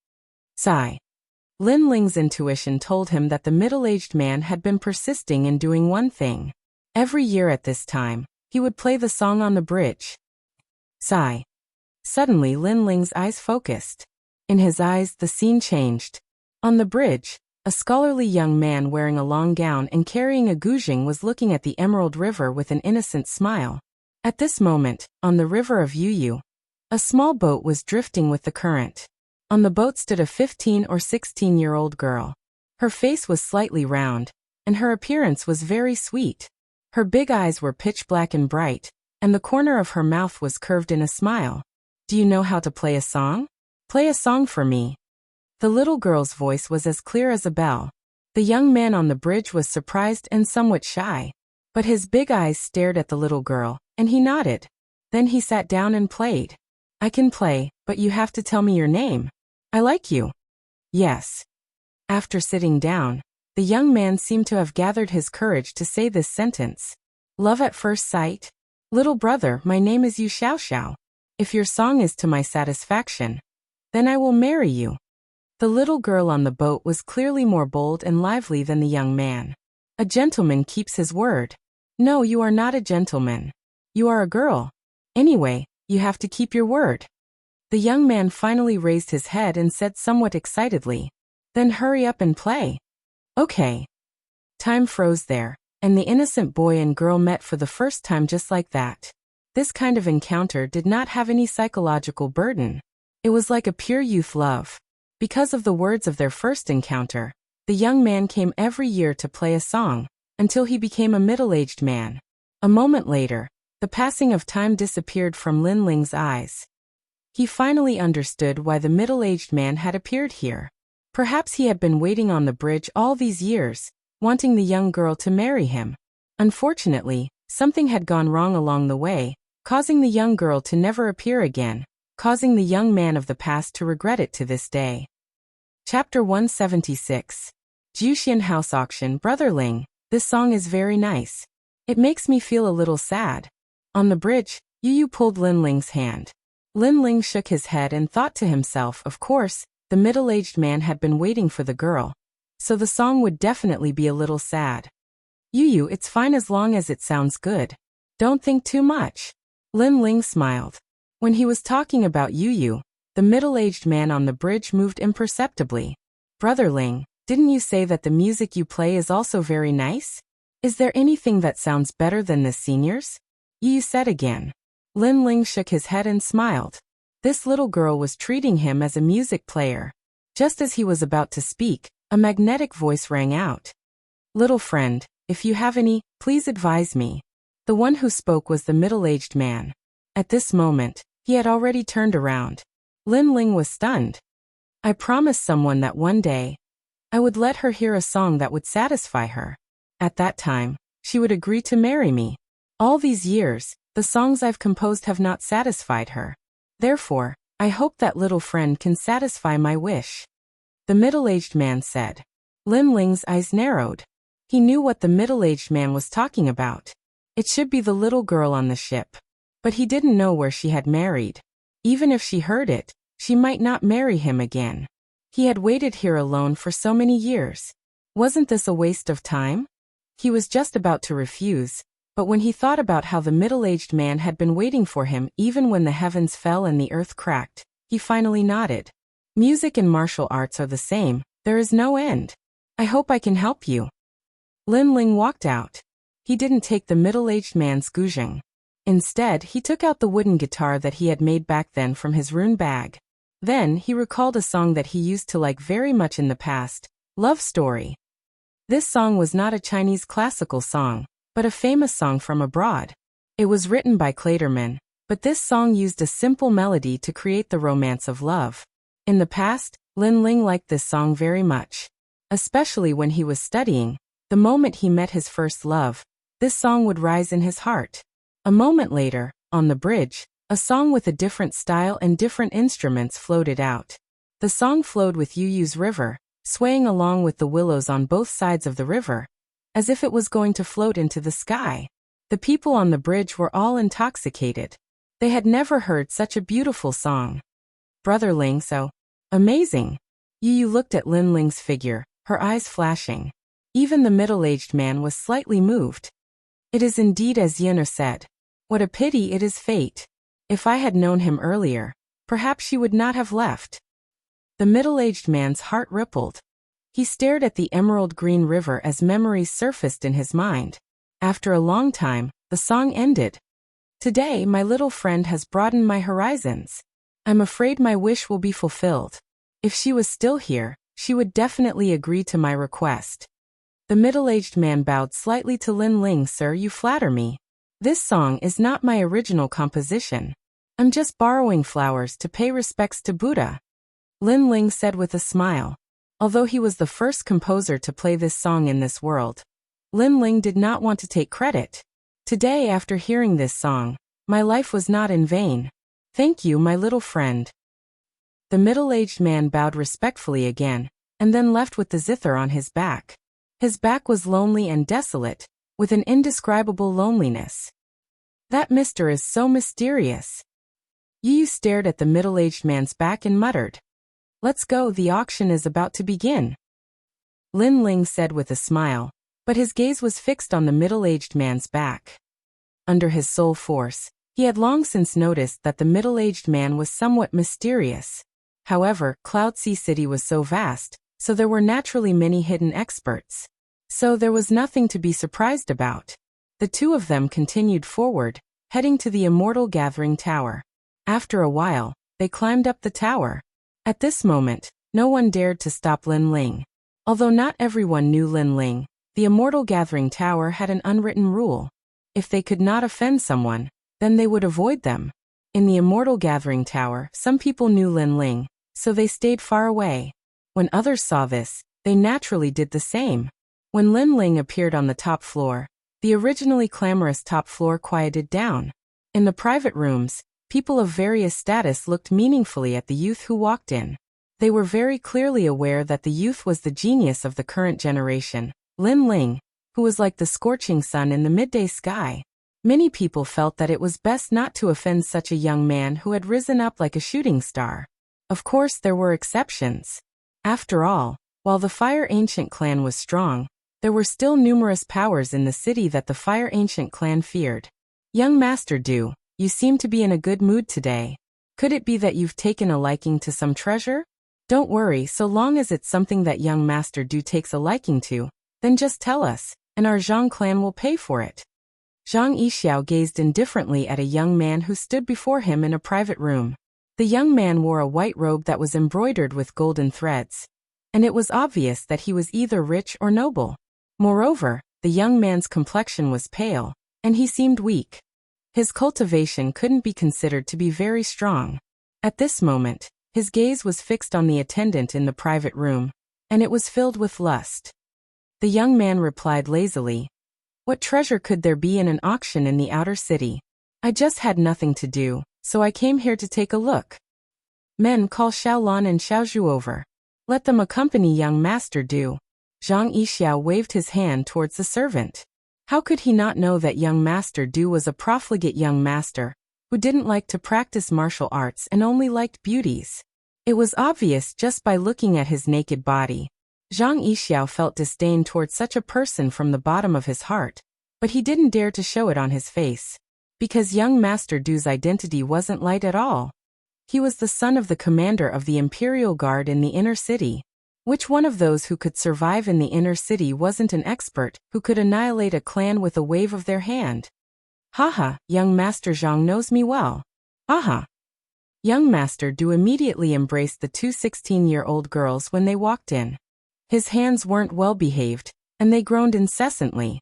S1: Sigh. Ling's intuition told him that the middle-aged man had been persisting in doing one thing. Every year at this time, he would play the song on the bridge. Sigh. Suddenly Ling's eyes focused. In his eyes the scene changed. On the bridge, a scholarly young man wearing a long gown and carrying a guzheng was looking at the Emerald River with an innocent smile. At this moment, on the river of Yu, a small boat was drifting with the current. On the boat stood a 15 or 16-year-old girl. Her face was slightly round, and her appearance was very sweet. Her big eyes were pitch black and bright, and the corner of her mouth was curved in a smile. Do you know how to play a song? Play a song for me. The little girl's voice was as clear as a bell. The young man on the bridge was surprised and somewhat shy, but his big eyes stared at the little girl, and he nodded. Then he sat down and played. I can play, but you have to tell me your name. I like you. Yes. After sitting down, the young man seemed to have gathered his courage to say this sentence. Love at first sight? Little brother, my name is Yu Xiaoxiao. If your song is to my satisfaction, then I will marry you. The little girl on the boat was clearly more bold and lively than the young man. A gentleman keeps his word. No, you are not a gentleman. You are a girl. Anyway, you have to keep your word. The young man finally raised his head and said somewhat excitedly, then hurry up and play. Okay. Time froze there, and the innocent boy and girl met for the first time just like that. This kind of encounter did not have any psychological burden. It was like a pure youth love. Because of the words of their first encounter, the young man came every year to play a song, until he became a middle-aged man. A moment later, the passing of time disappeared from Lin Ling's eyes. He finally understood why the middle-aged man had appeared here. Perhaps he had been waiting on the bridge all these years, wanting the young girl to marry him. Unfortunately, something had gone wrong along the way, causing the young girl to never appear again, causing the young man of the past to regret it to this day. Chapter 176. Jiuxian House Auction. Brother Ling, this song is very nice. It makes me feel a little sad. On the bridge, Yu pulled Lin Ling's hand. Lin Ling shook his head and thought to himself, of course, the middle-aged man had been waiting for the girl, so the song would definitely be a little sad. Yu, it's fine as long as it sounds good. Don't think too much. Lin Ling smiled. When he was talking about Yu, the middle-aged man on the bridge moved imperceptibly. Brother Ling, didn't you say that the music you play is also very nice? Is there anything that sounds better than the seniors? Yu said again. Lin Ling shook his head and smiled. This little girl was treating him as a music player. Just as he was about to speak, a magnetic voice rang out. Little friend, if you have any, please advise me. The one who spoke was the middle-aged man. At this moment, he had already turned around. Lin Ling was stunned. I promised someone that one day, I would let her hear a song that would satisfy her. At that time, she would agree to marry me. All these years, the songs I've composed have not satisfied her. Therefore, I hope that little friend can satisfy my wish. The middle-aged man said. Lin Ling's eyes narrowed. He knew what the middle-aged man was talking about. It should be the little girl on the ship. But he didn't know where she had married. Even if she heard it, she might not marry him again. He had waited here alone for so many years. Wasn't this a waste of time? He was just about to refuse, but when he thought about how the middle-aged man had been waiting for him even when the heavens fell and the earth cracked, he finally nodded. Music and martial arts are the same, there is no end. I hope I can help you. Lin Ling walked out. He didn't take the middle-aged man's guzheng. Instead, he took out the wooden guitar that he had made back then from his rune bag. Then, he recalled a song that he used to like very much in the past, Love Story. This song was not a Chinese classical song, but a famous song from abroad. It was written by Clayderman, but this song used a simple melody to create the romance of love. In the past, Lin Ling liked this song very much. Especially when he was studying, the moment he met his first love, this song would rise in his heart. A moment later, on the bridge, a song with a different style and different instruments floated out. The song flowed with Yu's river, swaying along with the willows on both sides of the river, as if it was going to float into the sky. The people on the bridge were all intoxicated. They had never heard such a beautiful song. Brother Ling, so amazing. Yu looked at Lin Ling's figure, her eyes flashing. Even the middle-aged man was slightly moved. It is indeed as Yuna said. What a pity it is fate. If I had known him earlier, perhaps she would not have left. The middle-aged man's heart rippled. He stared at the emerald green river as memories surfaced in his mind. After a long time, the song ended. Today, my little friend has broadened my horizons. I'm afraid my wish will be fulfilled. If she was still here, she would definitely agree to my request. The middle-aged man bowed slightly to Lin Ling. Sir, you flatter me. This song is not my original composition. I'm just borrowing flowers to pay respects to Buddha. Lin Ling said with a smile. Although he was the first composer to play this song in this world, Lin Ling did not want to take credit. Today, after hearing this song, my life was not in vain. Thank you, my little friend. The middle-aged man bowed respectfully again, and then left with the zither on his back. His back was lonely and desolate, with an indescribable loneliness. That mister is so mysterious. Yu stared at the middle-aged man's back and muttered. Let's go, the auction is about to begin. Lin Ling said with a smile, but his gaze was fixed on the middle-aged man's back. Under his soul force, he had long since noticed that the middle-aged man was somewhat mysterious. However, Cloud Sea City was so vast, so there were naturally many hidden experts. So there was nothing to be surprised about. The two of them continued forward, heading to the Immortal Gathering Tower. After a while, they climbed up the tower. At this moment, no one dared to stop Lin Ling. Although not everyone knew Lin Ling, the Immortal Gathering Tower had an unwritten rule. If they could not offend someone, then they would avoid them. In the Immortal Gathering Tower, some people knew Lin Ling, so they stayed far away. When others saw this, they naturally did the same. When Lin Ling appeared on the top floor, the originally clamorous top floor quieted down. In the private rooms, people of various status looked meaningfully at the youth who walked in. They were very clearly aware that the youth was the genius of the current generation, Lin Ling, who was like the scorching sun in the midday sky. Many people felt that it was best not to offend such a young man who had risen up like a shooting star. Of course, there were exceptions. After all, while the Fire Ancient clan was strong, there were still numerous powers in the city that the Fire Ancient clan feared. Young Master Du, you seem to be in a good mood today. Could it be that you've taken a liking to some treasure? Don't worry, so long as it's something that young Master Du takes a liking to, then just tell us, and our Zhang clan will pay for it. Zhang Yixiao gazed indifferently at a young man who stood before him in a private room. The young man wore a white robe that was embroidered with golden threads, and it was obvious that he was either rich or noble. Moreover, the young man's complexion was pale, and he seemed weak. His cultivation couldn't be considered to be very strong. At this moment, his gaze was fixed on the attendant in the private room, and it was filled with lust. The young man replied lazily, "What treasure could there be in an auction in the outer city? I just had nothing to do, so I came here to take a look." "Men, call Xiaolan and Xiaozhu over. Let them accompany young Master Du." Zhang Yixiao waved his hand towards the servant. How could he not know that young Master Du was a profligate young master, who didn't like to practice martial arts and only liked beauties? It was obvious just by looking at his naked body. Zhang Yixiao felt disdain towards such a person from the bottom of his heart, but he didn't dare to show it on his face. Because young Master Du's identity wasn't light at all. He was the son of the commander of the Imperial Guard in the inner city. Which one of those who could survive in the inner city wasn't an expert who could annihilate a clan with a wave of their hand? Haha, young Master Zhang knows me well. Aha. Young Master Du immediately embraced the two 16-year-old girls when they walked in. His hands weren't well behaved, and they groaned incessantly.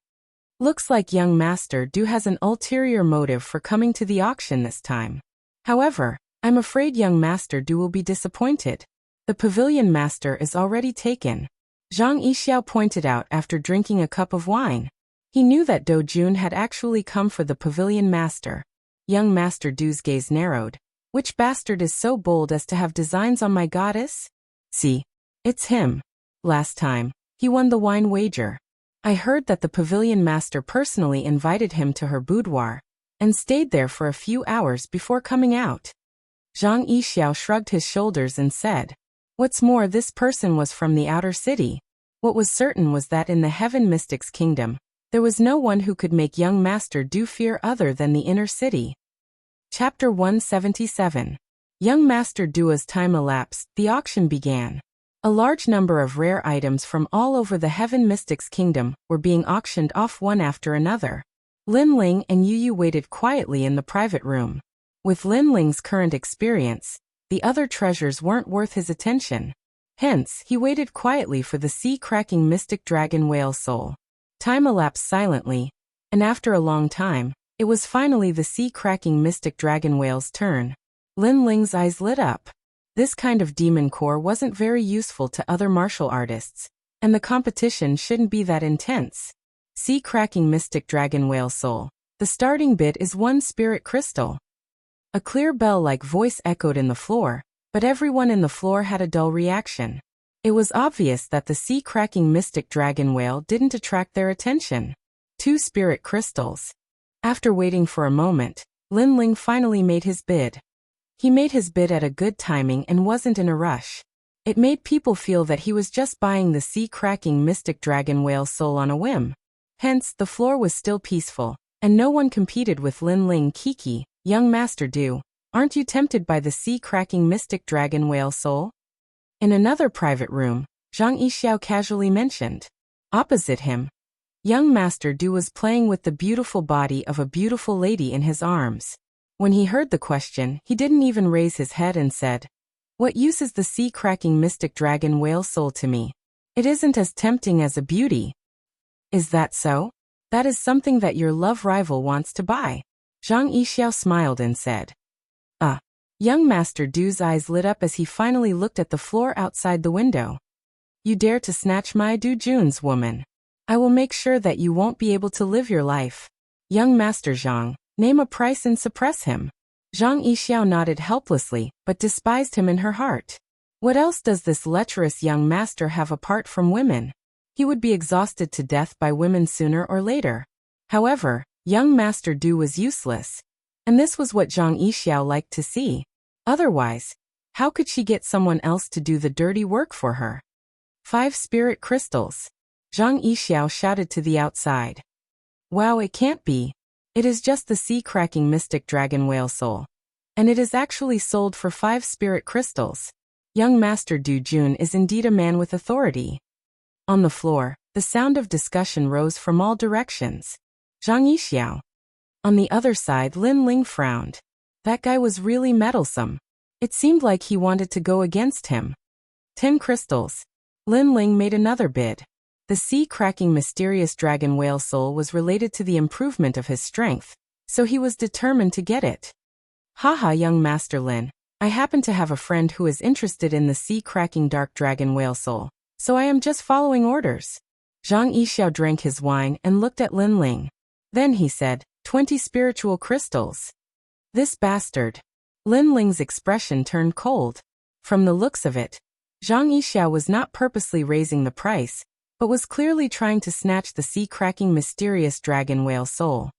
S1: Looks like young Master Du has an ulterior motive for coming to the auction this time. However, I'm afraid young Master Du will be disappointed. The pavilion master is already taken. Zhang Yixiao pointed out after drinking a cup of wine. He knew that Do Jun had actually come for the pavilion master. Young Master Du's gaze narrowed. Which bastard is so bold as to have designs on my goddess? See, it's him. Last time, he won the wine wager. I heard that the pavilion master personally invited him to her boudoir, and stayed there for a few hours before coming out. Zhang Yixiao shrugged his shoulders and said, "What's more, this person was from the outer city." What was certain was that in the Heaven Mystics Kingdom, there was no one who could make young Master Du fear other than the inner city. Chapter 177. Young Master Du. As time elapsed, the auction began. A large number of rare items from all over the Heaven Mystics Kingdom were being auctioned off one after another. Lin Ling and Yu Yu waited quietly in the private room. With Lin Ling's current experience, the other treasures weren't worth his attention. Hence, he waited quietly for the sea-cracking mystic dragon whale soul. Time elapsed silently, and after a long time, it was finally the sea-cracking mystic dragon whale's turn. Lin Ling's eyes lit up. This kind of demon core wasn't very useful to other martial artists, and the competition shouldn't be that intense. Sea-cracking mystic dragon whale soul. The starting bid is 1 spirit crystal. A clear bell-like voice echoed in the floor, but everyone in the floor had a dull reaction. It was obvious that the sea-cracking mystic dragon whale didn't attract their attention. 2 spirit crystals. After waiting for a moment, Lin Ling finally made his bid. He made his bid at a good timing and wasn't in a rush. It made people feel that he was just buying the sea-cracking mystic dragon whale soul on a whim. Hence, the floor was still peaceful, and no one competed with Lin Ling. Kiki, young Master Du, aren't you tempted by the sea-cracking mystic dragon whale soul? In another private room, Zhang Yixiao casually mentioned. Opposite him, Young Master Du was playing with the beautiful body of a beautiful lady in his arms. When he heard the question, he didn't even raise his head and said, "What use is the sea-cracking mystic dragon whale soul to me? It isn't as tempting as a beauty." "Is that so? That is something that your love rival wants to buy." Zhang Yixiao smiled and said. Young Master Du's eyes lit up as he finally looked at the floor outside the window. "You dare to snatch my Du Jun's woman? I will make sure that you won't be able to live your life. Young Master Zhang, name a price and suppress him." Zhang Yixiao nodded helplessly, but despised him in her heart. What else does this lecherous young master have apart from women? He would be exhausted to death by women sooner or later. However, young Master Du was useless. And this was what Zhang Yixiao liked to see. Otherwise, how could she get someone else to do the dirty work for her? 5 spirit crystals. Zhang Yixiao shouted to the outside. "Wow, it can't be. It is just the sea-cracking mystic dragon whale soul. And it is actually sold for 5 spirit crystals. Young Master Du Jun is indeed a man with authority." On the floor, the sound of discussion rose from all directions. Zhang Yixiao. On the other side, Lin Ling frowned. That guy was really meddlesome. It seemed like he wanted to go against him. 10 crystals. Lin Ling made another bid. The sea-cracking mysterious dragon whale soul was related to the improvement of his strength, so he was determined to get it. "Haha, young Master Lin, I happen to have a friend who is interested in the sea-cracking dark dragon whale soul, so I am just following orders." Zhang Yixiao drank his wine and looked at Lin Ling. Then he said, 20 spiritual crystals. This bastard. Lin Ling's expression turned cold. From the looks of it, Zhang Yixiao was not purposely raising the price, but was clearly trying to snatch the sea-cracking mysterious dragon whale soul.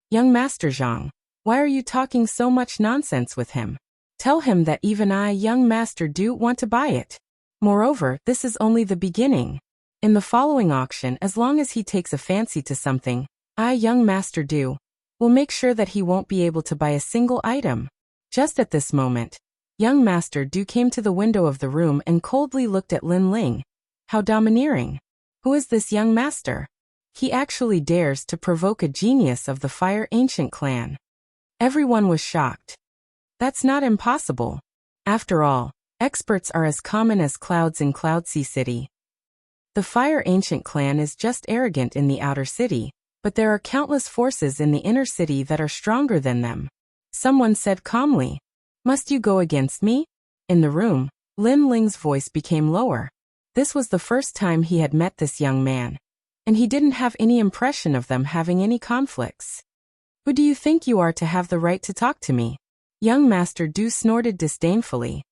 S1: "Young Master Zhang, why are you talking so much nonsense with him? Tell him that even I, young Master Du, want to buy it. Moreover, this is only the beginning. In the following auction, as long as he takes a fancy to something, I, young Master Du, will make sure that he won't be able to buy a single item." Just at this moment, young Master Du came to the window of the room and coldly looked at Lin Ling. How domineering. Who is this young master? He actually dares to provoke a genius of the Fire Ancient clan. Everyone was shocked. That's not impossible. After all, experts are as common as clouds in Cloudsea City. The Fire Ancient clan is just arrogant in the outer city, but there are countless forces in the inner city that are stronger than them. Someone said calmly, "Must you go against me?" In the room, Lin Ling's voice became lower. This was the first time he had met this young man, and he didn't have any impression of them having any conflicts. "Who do you think you are to have the right to talk to me?" Young Master Du snorted disdainfully.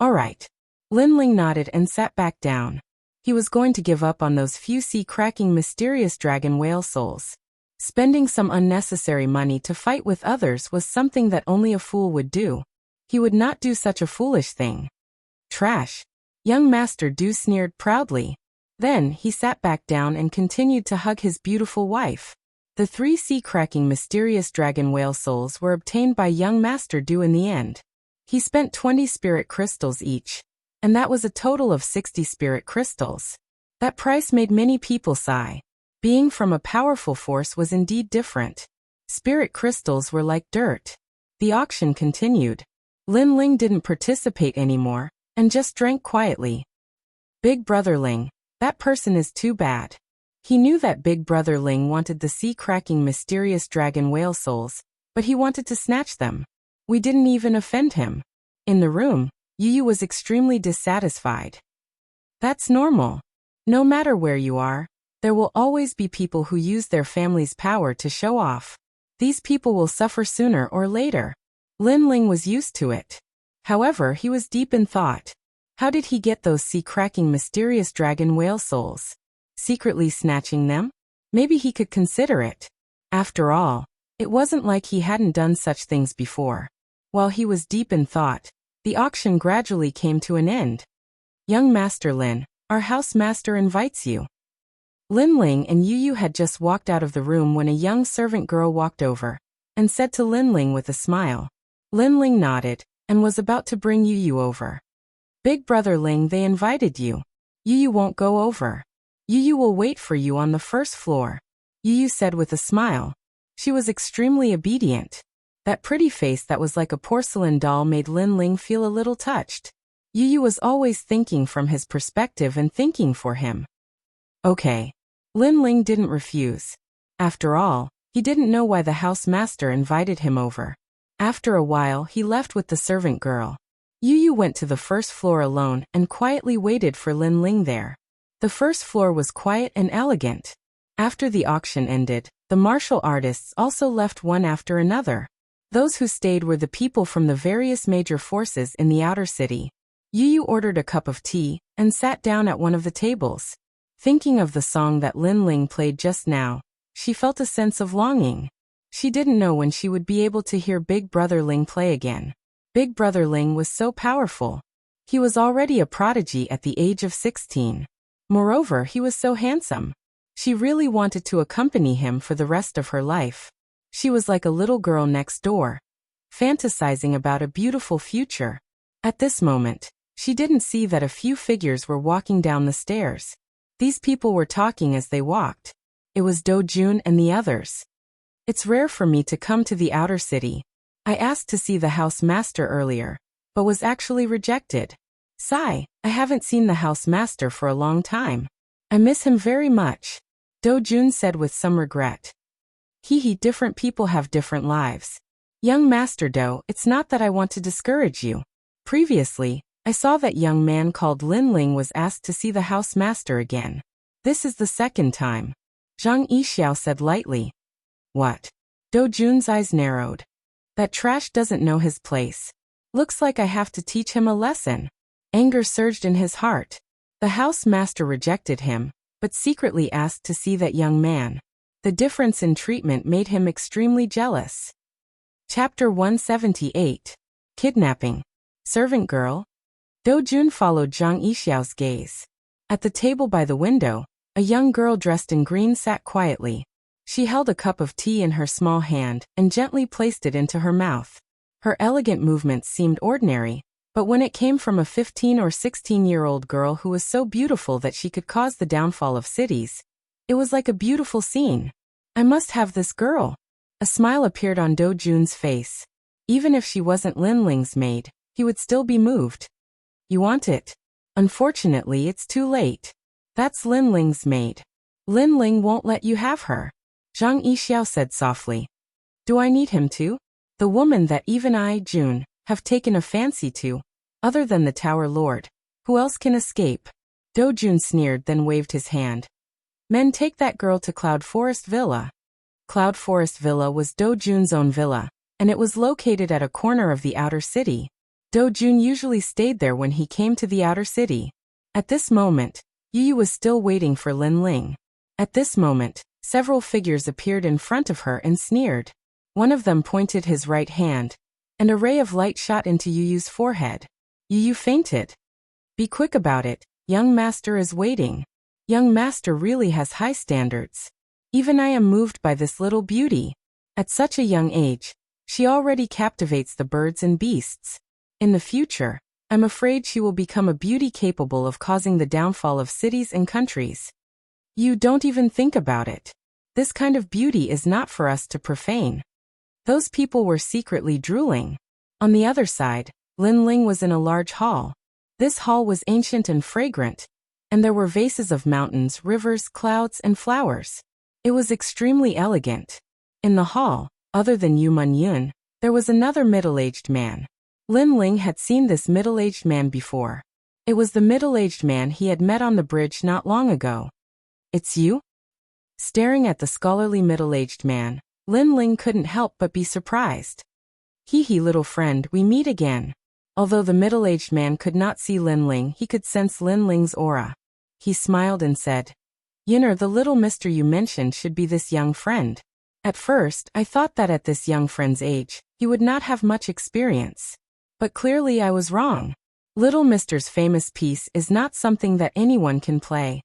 S1: "All right." Lin Ling nodded and sat back down. He was going to give up on those few sea-cracking mysterious dragon whale souls. Spending some unnecessary money to fight with others was something that only a fool would do. He would not do such a foolish thing. "Trash." Young Master Du sneered proudly. Then he sat back down and continued to hug his beautiful wife. The 3 sea-cracking mysterious dragon whale souls were obtained by young Master Du in the end. He spent 20 spirit crystals each, and that was a total of 60 spirit crystals. That price made many people sigh. Being from a powerful force was indeed different. Spirit crystals were like dirt. The auction continued. Lin Ling didn't participate anymore, and just drank quietly. Big Brother Ling, that person is too bad. He knew that Big Brother Ling wanted the sea-cracking mysterious dragon whale souls, but he wanted to snatch them. We didn't even offend him. In the room, Yu was extremely dissatisfied. "That's normal. No matter where you are, there will always be people who use their family's power to show off. These people will suffer sooner or later." Lin Ling was used to it. However, he was deep in thought. How did he get those sea-cracking mysterious dragon whale souls? Secretly snatching them? Maybe he could consider it. After all, it wasn't like he hadn't done such things before. While he was deep in thought, the auction gradually came to an end. "Young Master Lin, our house master invites you." Lin Ling and Yu had just walked out of the room when a young servant girl walked over and said to Lin Ling with a smile. Lin Ling nodded and was about to bring Yu over. "Big Brother Ling, they invited you. Yu won't go over." Yu will wait for you on the first floor, Yu said with a smile. She was extremely obedient. That pretty face that was like a porcelain doll made Lin Ling feel a little touched. Yu was always thinking from his perspective and thinking for him. Okay. Lin Ling didn't refuse. After all, he didn't know why the house master invited him over. After a while, he left with the servant girl. Yu went to the first floor alone and quietly waited for Lin Ling there. The first floor was quiet and elegant. After the auction ended, the martial artists also left one after another. Those who stayed were the people from the various major forces in the outer city. Yu ordered a cup of tea and sat down at one of the tables. Thinking of the song that Lin Ling played just now, she felt a sense of longing. She didn't know when she would be able to hear Big Brother Ling play again. Big Brother Ling was so powerful. He was already a prodigy at the age of 16. Moreover, he was so handsome. She really wanted to accompany him for the rest of her life. She was like a little girl next door, fantasizing about a beautiful future. At this moment, she didn't see that a few figures were walking down the stairs. These people were talking as they walked. It was Do Jun and the others. It's rare for me to come to the outer city. I asked to see the house master earlier, but was actually rejected. Sigh, I haven't seen the house master for a long time. I miss him very much, Do Jun said with some regret. Different people have different lives. Young Master Do, it's not that I want to discourage you. Previously, I saw that young man called Lin Ling was asked to see the house master again. This is the second time. Zhang Yixiao said lightly. What? Do Jun's eyes narrowed. That trash doesn't know his place. Looks like I have to teach him a lesson. Anger surged in his heart. The house master rejected him, but secretly asked to see that young man. The difference in treatment made him extremely jealous. Chapter 178. Kidnapping. Servant girl. Do Jun followed Zhang Yixiao's gaze. At the table by the window, a young girl dressed in green sat quietly. She held a cup of tea in her small hand and gently placed it into her mouth. Her elegant movements seemed ordinary, but when it came from a 15 or 16-year-old girl who was so beautiful that she could cause the downfall of cities, it was like a beautiful scene. I must have this girl. A smile appeared on Do Jun's face. Even if she wasn't Lin Ling's maid, he would still be moved. You want it? Unfortunately, it's too late. That's Lin Ling's maid. Lin Ling won't let you have her. Zhang Yixiao said softly. Do I need him to? The woman that even I, Jun, have taken a fancy to. Other than the Tower Lord, who else can escape? Do Jun sneered, then waved his hand. Men, take that girl to Cloud Forest Villa. Cloud Forest Villa was Do Jun's own villa, and it was located at a corner of the outer city. Do Jun usually stayed there when he came to the outer city. At this moment, Yu was still waiting for Lin Ling. At this moment, several figures appeared in front of her and sneered. One of them pointed his right hand, and a ray of light shot into Yu's forehead. Yu fainted. Be quick about it, young master is waiting. Young master really has high standards. Even I am moved by this little beauty. At such a young age, she already captivates the birds and beasts. In the future, I'm afraid she will become a beauty capable of causing the downfall of cities and countries. You don't even think about it. This kind of beauty is not for us to profane. Those people were secretly drooling. On the other side, Lin Ling was in a large hall. This hall was ancient and fragrant, and there were vases of mountains, rivers, clouds, and flowers. It was extremely elegant. In the hall, other than Yu Yun, there was another middle-aged man. Lin Ling had seen this middle-aged man before. It was the middle-aged man he had met on the bridge not long ago. It's you? Staring at the scholarly middle-aged man, Lin Ling couldn't help but be surprised. Little friend, we meet again. Although the middle-aged man could not see Lin Ling, he could sense Lin Ling's aura. He smiled and said, Yinner, the little mister you mentioned should be this young friend. At first, I thought that at this young friend's age, he would not have much experience. But clearly I was wrong. Little mister's famous piece is not something that anyone can play.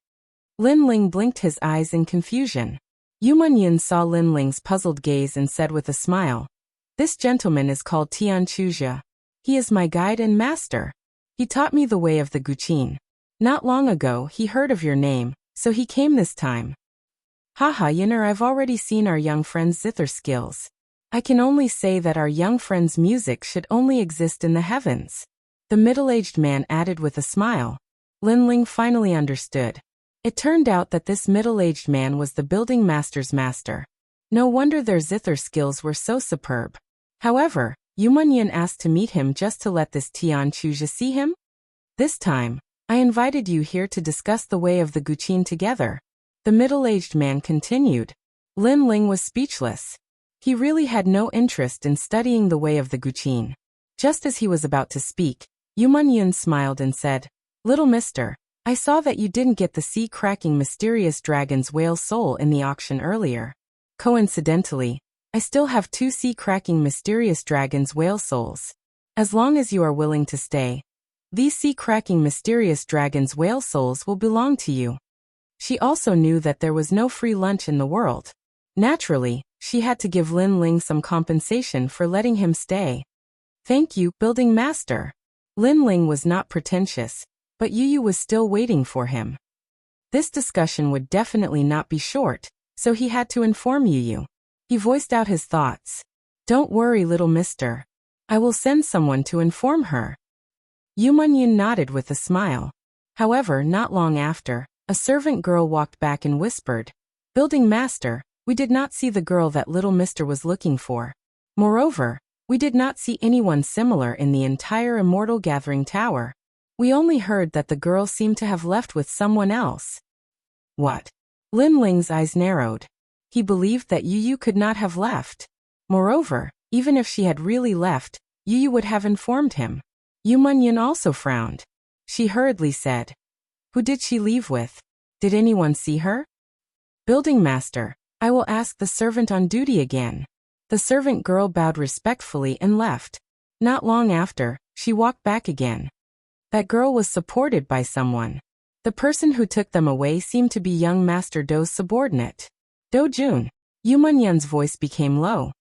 S1: Lin Ling blinked his eyes in confusion. Yu Yun saw Lin Ling's puzzled gaze and said with a smile, This gentleman is called Tian Chuzhe. He is my guide and master. He taught me the way of the Guqin. Not long ago he heard of your name, So he came this time. Haha, Yinner, I've already seen our young friend's zither skills. I can only say that our young friend's music should only exist in the heavens. The middle-aged man added with a smile. Lin Ling finally understood. It turned out that this middle-aged man was the building master's master. No wonder their zither skills were so superb. However, Yu Munyan asked to meet him just to let this Tian Chuja see him? This time, I invited you here to discuss the way of the Guqin together. The middle-aged man continued. Lin Ling was speechless. He really had no interest in studying the way of the Guqin. Just as he was about to speak, Yu Munyan smiled and said, "Little mister, I saw that you didn't get the sea-cracking mysterious dragon's whale soul in the auction earlier. Coincidentally, I still have 2 sea-cracking mysterious dragon's whale souls. As long as you are willing to stay, these sea-cracking mysterious dragon's whale souls will belong to you." She also knew that there was no free lunch in the world. Naturally, she had to give Lin Ling some compensation for letting him stay. "Thank you, building master." Lin Ling was not pretentious, but Yu Yu was still waiting for him. This discussion would definitely not be short, so he had to inform Yu Yu. He voiced out his thoughts. "Don't worry, little mister. I will send someone to inform her." Yu Munyan nodded with a smile. However, not long after, a servant girl walked back and whispered, "Building master, we did not see the girl that little mister was looking for. Moreover, we did not see anyone similar in the entire Immortal Gathering Tower. We only heard that the girl seemed to have left with someone else." What? Lin Ling's eyes narrowed. He believed that Yu Yu could not have left. Moreover, even if she had really left, Yu Yu would have informed him. Yu Munyan also frowned. She hurriedly said, "Who did she leave with? Did anyone see her?" "Building master, I will ask the servant on duty again." The servant girl bowed respectfully and left. Not long after, she walked back again. That girl was supported by someone. The person who took them away seemed to be young Master Dou's subordinate. "Do Jun." Yu Munyan's voice became low.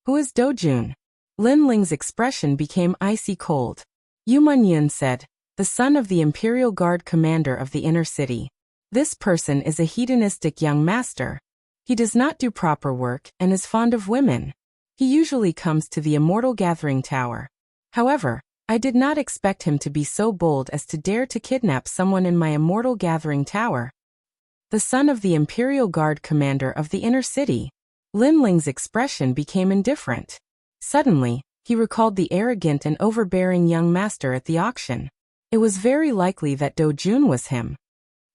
S1: "Who is Do Jun?" Lin Ling's expression became icy cold. Yu Munyan said, "The son of the Imperial Guard commander of the inner city. This person is a hedonistic young master. He does not do proper work and is fond of women. He usually comes to the Immortal Gathering Tower. However, I did not expect him to be so bold as to dare to kidnap someone in my Immortal Gathering Tower." The son of the Imperial Guard commander of the inner city. Lin Ling's expression became indifferent. Suddenly, he recalled the arrogant and overbearing young master at the auction. It was very likely that Do Jun was him.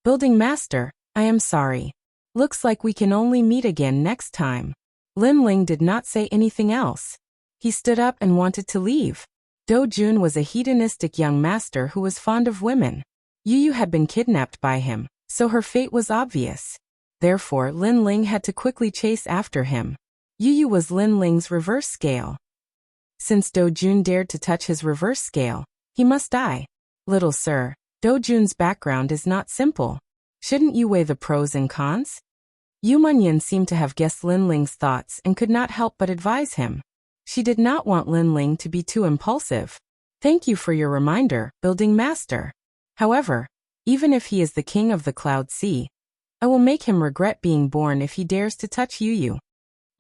S1: "Building master, I am sorry. Looks like we can only meet again next time." Lin Ling did not say anything else. He stood up and wanted to leave. Do Jun was a hedonistic young master who was fond of women. Yu Yu had been kidnapped by him, so her fate was obvious. Therefore, Lin Ling had to quickly chase after him. Yu Yu was Lin Ling's reverse scale. Since Do Jun dared to touch his reverse scale, he must die. "Little sir, Do Jun's background is not simple. Shouldn't you weigh the pros and cons?" Yu Munyan seemed to have guessed Lin Ling's thoughts and could not help but advise him. She did not want Lin Ling to be too impulsive. "Thank you for your reminder, building master. However, even if he is the king of the Cloud Sea, I will make him regret being born if he dares to touch Yu Yu."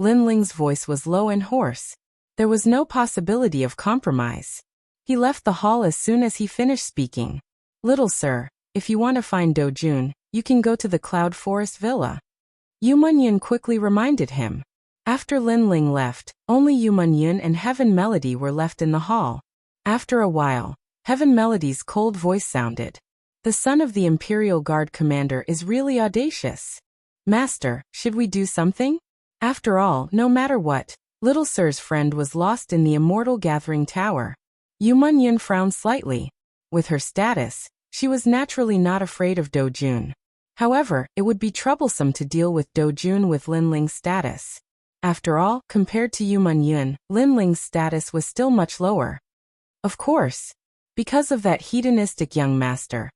S1: Lin Ling's voice was low and hoarse. There was no possibility of compromise. He left the hall as soon as he finished speaking. "Little sir, if you want to find Do Jun, you can go to the Cloud Forest Villa." Yu Munyan quickly reminded him. After Lin Ling left, only Yu Munyan and Heaven Melody were left in the hall. After a while, Heaven Melody's cold voice sounded. "The son of the Imperial Guard commander is really audacious. Master, should we do something? After all, no matter what, little sir's friend was lost in the Immortal Gathering Tower." Yu Munyan frowned slightly. With her status, she was naturally not afraid of Do Jun. However, it would be troublesome to deal with Do Jun with Lin Ling's status. After all, compared to Yu Munyan, Lin Ling's status was still much lower. "Of course. Because of that hedonistic young master.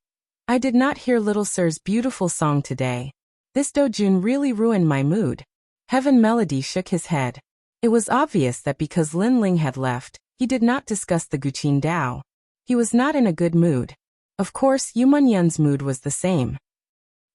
S1: I did not hear little sir's beautiful song today. This Do Jun really ruined my mood." Heaven Melody shook his head. It was obvious that because Lin Ling had left, he did not discuss the Guqin Dao. He was not in a good mood. Of course, Yu Munyan's mood was the same.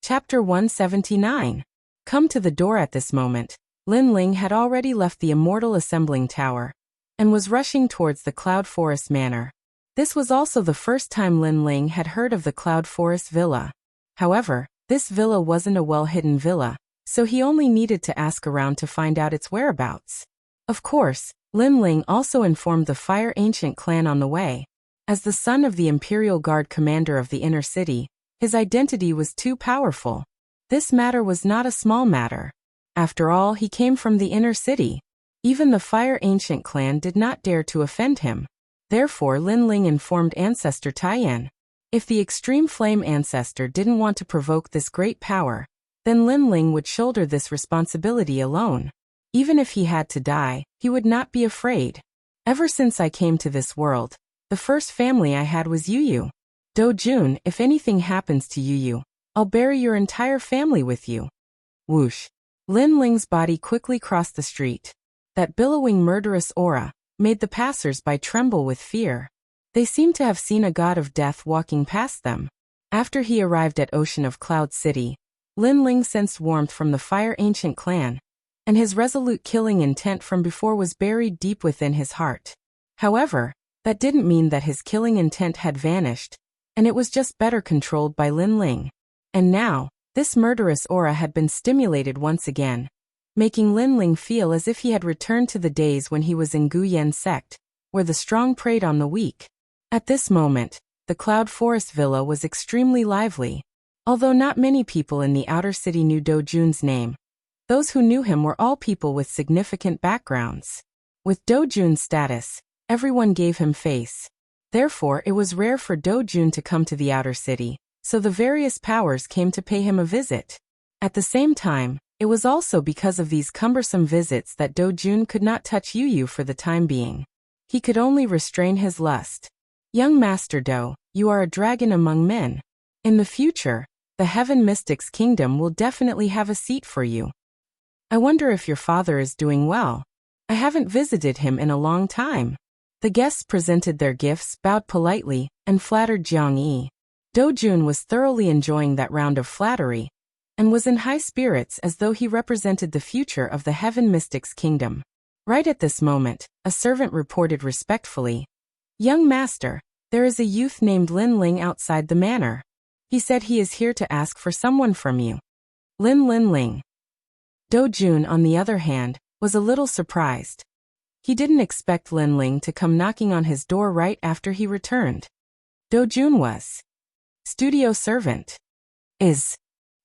S1: Chapter 179. Come to the door. At this moment, Lin Ling had already left the immortal assembling tower and was rushing towards the Cloud Forest Manor. This was also the first time Lin Ling had heard of the Cloud Forest Villa. However, this villa wasn't a well-hidden villa, so he only needed to ask around to find out its whereabouts. Of course, Lin Ling also informed the Fire Ancient clan on the way. As the son of the Imperial Guard commander of the inner city, his identity was too powerful. This matter was not a small matter. After all, he came from the inner city. Even the Fire Ancient clan did not dare to offend him. Therefore, Lin Ling informed Ancestor Taiyan. If the Extreme Flame Ancestor didn't want to provoke this great power, then Lin Ling would shoulder this responsibility alone. Even if he had to die, he would not be afraid. Ever since I came to this world, the first family I had was Yu. Do-jun, if anything happens to Yu, I'll bury your entire family with you. Whoosh. Lin Ling's body quickly crossed the street. That billowing murderous aura made the passers-by tremble with fear. They seemed to have seen a god of death walking past them. After he arrived at Ocean of Cloud City, Lin Ling sensed warmth from the Fire Ancient clan, and his resolute killing intent from before was buried deep within his heart. However, that didn't mean that his killing intent had vanished, and it was just better controlled by Lin Ling. And now, this murderous aura had been stimulated once again, making Lin Ling feel as if he had returned to the days when he was in Gu Yen sect, where the strong preyed on the weak. At this moment, the Cloud Forest Villa was extremely lively. Although not many people in the outer city knew Do-jun's name, those who knew him were all people with significant backgrounds. With Do-jun's status, everyone gave him face. Therefore, it was rare for Do-jun to come to the outer city, so the various powers came to pay him a visit. At the same time, it was also because of these cumbersome visits that Do-jun could not touch Yu for the time being. He could only restrain his lust. Young Master Do, you are a dragon among men. In the future, the Heaven Mystics Kingdom will definitely have a seat for you. I wonder if your father is doing well. I haven't visited him in a long time. The guests presented their gifts, bowed politely, and flattered Jiang Yi. Do-jun was thoroughly enjoying that round of flattery, and was in high spirits as though he represented the future of the Heaven Mystics Kingdom. Right at this moment, a servant reported respectfully, "Young master, there is a youth named Lin Ling outside the manor. He said he is here to ask for someone from you." Lin Ling. Do-jun, on the other hand, was a little surprised. He didn't expect Lin Ling to come knocking on his door right after he returned. Do-jun was studio servant.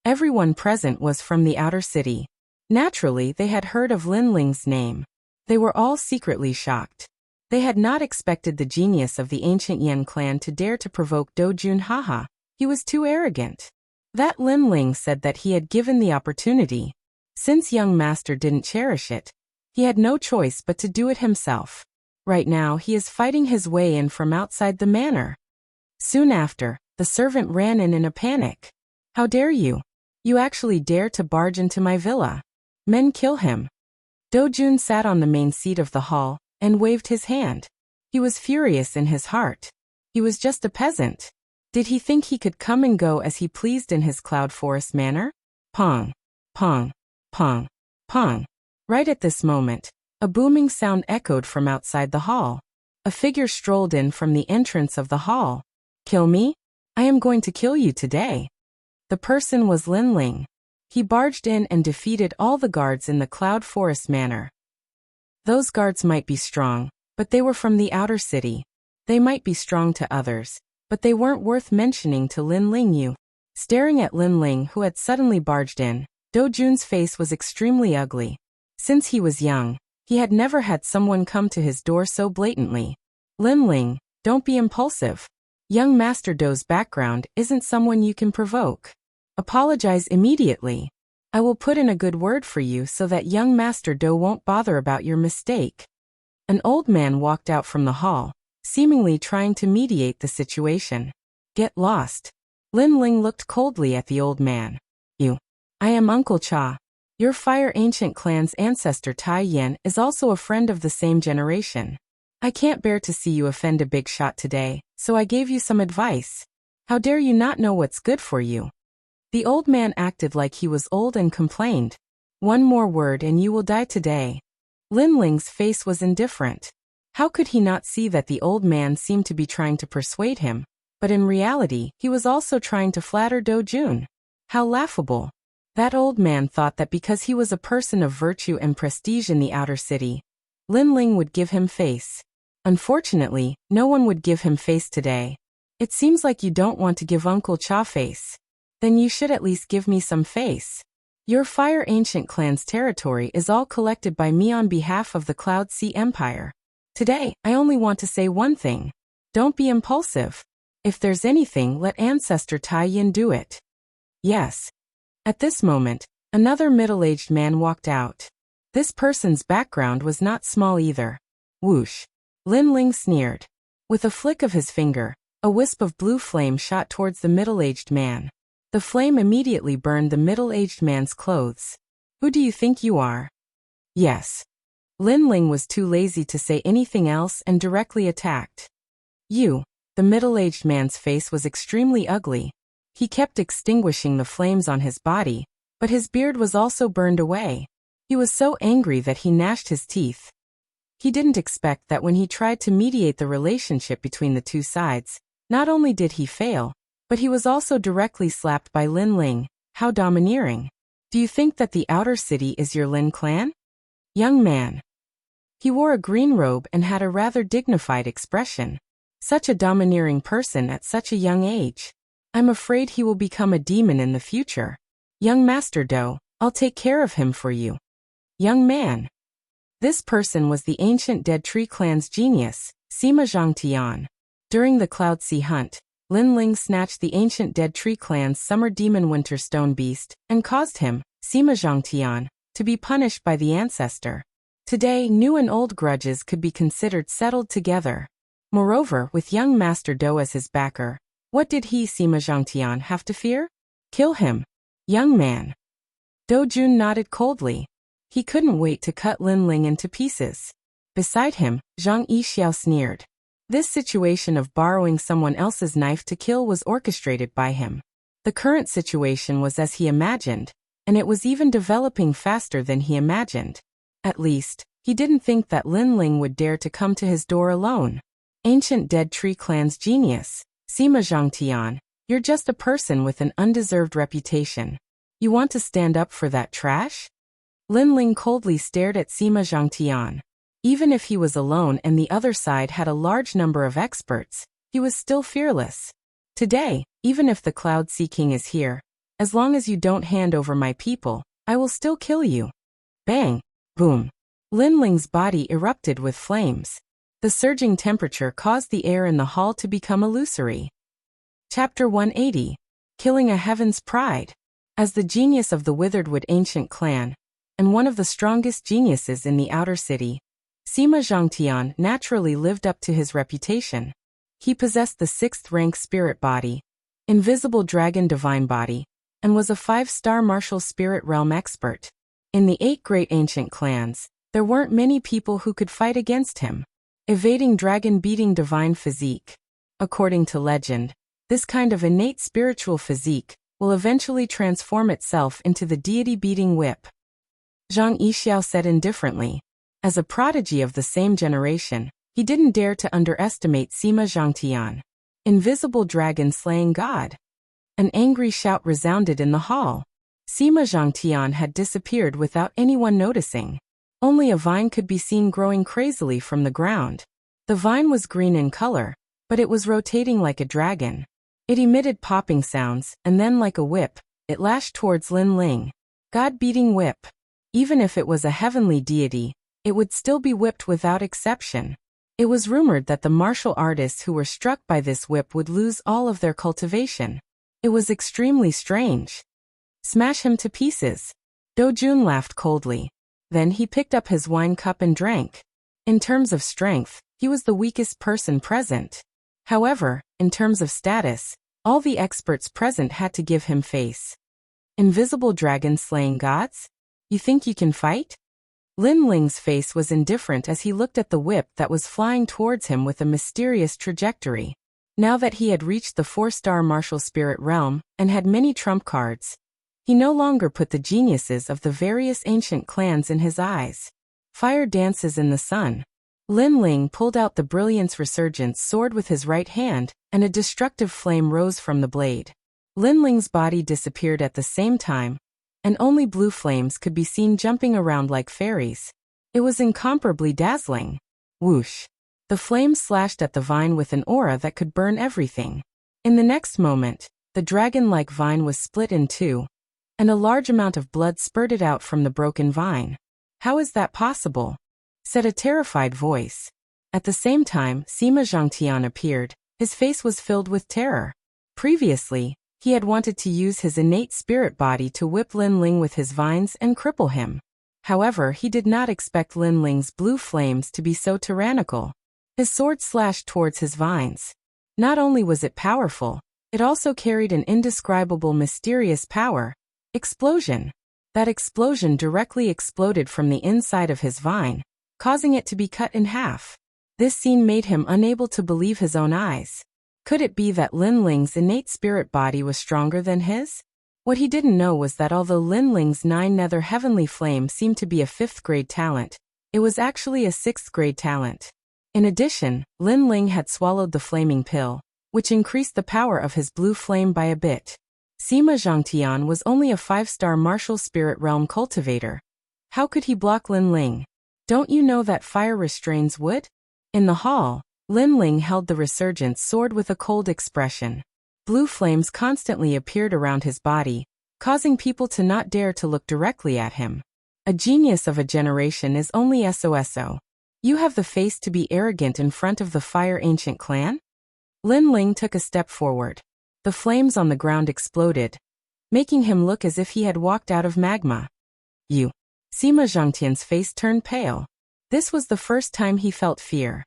S1: Everyone present was from the outer city. Naturally, they had heard of Lin Ling's name. They were all secretly shocked. They had not expected the genius of the ancient Yen clan to dare to provoke Do-jun. Haha, he was too arrogant. That Lin Ling said that he had given the opportunity. Since young master didn't cherish it, he had no choice but to do it himself. Right now he is fighting his way in from outside the manor. Soon after, the servant ran in a panic. "How dare you? You actually dare to barge into my villa. Men kill him." Do-jun sat on the main seat of the hall and waved his hand. He was furious in his heart. He was just a peasant. Did he think he could come and go as he pleased in his Cloud Forest manor? Pong, pong, pong, pong. Right at this moment, a booming sound echoed from outside the hall. A figure strolled in from the entrance of the hall. "Kill me? I am going to kill you today." The person was Lin Ling. He barged in and defeated all the guards in the Cloud Forest manor. Those guards might be strong, but they were from the outer city. They might be strong to others, but they weren't worth mentioning to Lin Ling. Staring at Lin Ling, who had suddenly barged in, Do-jun's face was extremely ugly. Since he was young, he had never had someone come to his door so blatantly. "Lin Ling, don't be impulsive. Young Master Do's background isn't someone you can provoke. Apologize immediately. I will put in a good word for you so that young Master Do won't bother about your mistake." An old man walked out from the hall, seemingly trying to mediate the situation. "Get lost." Lin Ling looked coldly at the old man. I am Uncle Cha. Your Fire Ancient clan's ancestor Tai Yen is also a friend of the same generation. I can't bear to see you offend a big shot today, so I gave you some advice. How dare you not know what's good for you?" The old man acted like he was old and complained. "One more word and you will die today." Lin Ling's face was indifferent. How could he not see that the old man seemed to be trying to persuade him, but in reality, he was also trying to flatter Do Jun? How laughable. That old man thought that because he was a person of virtue and prestige in the outer city, Lin Ling would give him face. Unfortunately, no one would give him face today. "It seems like you don't want to give Uncle Cha face. Then you should at least give me some face. Your Fire Ancient Clan's territory is all collected by me on behalf of the Cloud Sea Empire. Today, I only want to say one thing. Don't be impulsive. If there's anything, let Ancestor Tai Yin do it." "Yes." At this moment, another middle-aged man walked out. This person's background was not small either. Whoosh. Lin Ling sneered. With a flick of his finger, a wisp of blue flame shot towards the middle-aged man. The flame immediately burned the middle-aged man's clothes. "Who do you think you are?" "Yes." Lin Ling was too lazy to say anything else and directly attacked. "You." The middle-aged man's face was extremely ugly. He kept extinguishing the flames on his body, but his beard was also burned away. He was so angry that he gnashed his teeth. He didn't expect that when he tried to mediate the relationship between the two sides, not only did he fail, but he was also directly slapped by Lin Ling. How domineering. "Do you think that the outer city is your Lin clan?" "Young man." He wore a green robe and had a rather dignified expression. Such a domineering person at such a young age. "I'm afraid he will become a demon in the future. Young Master Do, I'll take care of him for you." "Young man." This person was the ancient Dead Tree clan's genius, Sima Zhangtian. During the Cloud Sea hunt, Lin Ling snatched the ancient Dead Tree clan's summer demon winter stone beast and caused him, Sima Zhangtian, to be punished by the ancestor. Today, new and old grudges could be considered settled together. Moreover, with young Master Do as his backer, what did he, Sima Zhangtian, have to fear? "Kill him." "Young man." Do Jun nodded coldly. He couldn't wait to cut Lin Ling into pieces. Beside him, Zhang Yixiao sneered. This situation of borrowing someone else's knife to kill was orchestrated by him. The current situation was as he imagined, and it was even developing faster than he imagined. At least, he didn't think that Lin Ling would dare to come to his door alone. Ancient Dead Tree clan's genius, Sima Zhangtian, you're just a person with an undeserved reputation. You want to stand up for that trash? Lin Ling coldly stared at Sima Zhangtian. Even if he was alone and the other side had a large number of experts, he was still fearless. Today, even if the Cloud Sea King is here, as long as you don't hand over my people, I will still kill you. Bang! Boom! Lin Ling's body erupted with flames. The surging temperature caused the air in the hall to become illusory. Chapter 180. Killing a Heaven's Pride. As the genius of the Witheredwood Ancient Clan, and one of the strongest geniuses in the outer city, Sima Zhangtian naturally lived up to his reputation. He possessed the 6th rank spirit body, invisible dragon divine body, and was a 5-star martial spirit realm expert. In the 8 great ancient clans, there weren't many people who could fight against him. Evading dragon-beating divine physique. According to legend, this kind of innate spiritual physique will eventually transform itself into the deity-beating whip. Zhang Yixiao said indifferently. As a prodigy of the same generation, he didn't dare to underestimate Sima Zhangtian. Invisible dragon slaying god. An angry shout resounded in the hall. Sima Zhangtian had disappeared without anyone noticing. Only a vine could be seen growing crazily from the ground. The vine was green in color, but it was rotating like a dragon. It emitted popping sounds, and then like a whip, it lashed towards Lin Ling. God-beating whip. Even if it was a heavenly deity, it would still be whipped without exception. It was rumored that the martial artists who were struck by this whip would lose all of their cultivation. It was extremely strange. Smash him to pieces. Do Jun laughed coldly. Then he picked up his wine cup and drank. In terms of strength, he was the weakest person present. However, in terms of status, all the experts present had to give him face. Invisible dragon slaying gods? You think you can fight? Lin Ling's face was indifferent as he looked at the whip that was flying towards him with a mysterious trajectory. Now that he had reached the 4-star martial spirit realm and had many trump cards, he no longer put the geniuses of the various ancient clans in his eyes. Fire dances in the sun. Lin Ling pulled out the Brilliance Resurgence sword with his right hand, and a destructive flame rose from the blade. Lin Ling's body disappeared at the same time, and only blue flames could be seen jumping around like fairies. It was incomparably dazzling. Whoosh! The flames slashed at the vine with an aura that could burn everything. In the next moment, the dragon-like vine was split in two, and a large amount of blood spurted out from the broken vine. "How is that possible?" said a terrified voice. At the same time, Sima Zhangtian appeared. His face was filled with terror. Previously, he had wanted to use his innate spirit body to whip Lin Ling with his vines and cripple him. However, he did not expect Lin Ling's blue flames to be so tyrannical. His sword slashed towards his vines. Not only was it powerful, it also carried an indescribable mysterious power. Explosion. That explosion directly exploded from the inside of his vine, causing it to be cut in half. This scene made him unable to believe his own eyes. Could it be that Lin Ling's innate spirit body was stronger than his? What he didn't know was that although Lin Ling's 9 nether heavenly flame seemed to be a 5th grade talent, it was actually a 6th grade talent. In addition, Lin Ling had swallowed the flaming pill, which increased the power of his blue flame by a bit. Sima Zhangtian was only a 5-star martial spirit realm cultivator. How could he block Lin Ling? Don't you know that fire restrains wood? In the hall, Lin Ling held the resurgence sword with a cold expression. Blue flames constantly appeared around his body, causing people to not dare to look directly at him. A genius of a generation is only SOSO. You have the face to be arrogant in front of the Fire Ancient Clan? Lin Ling took a step forward. The flames on the ground exploded, making him look as if he had walked out of magma. You. Sima Zhangtian's face turned pale. This was the first time he felt fear.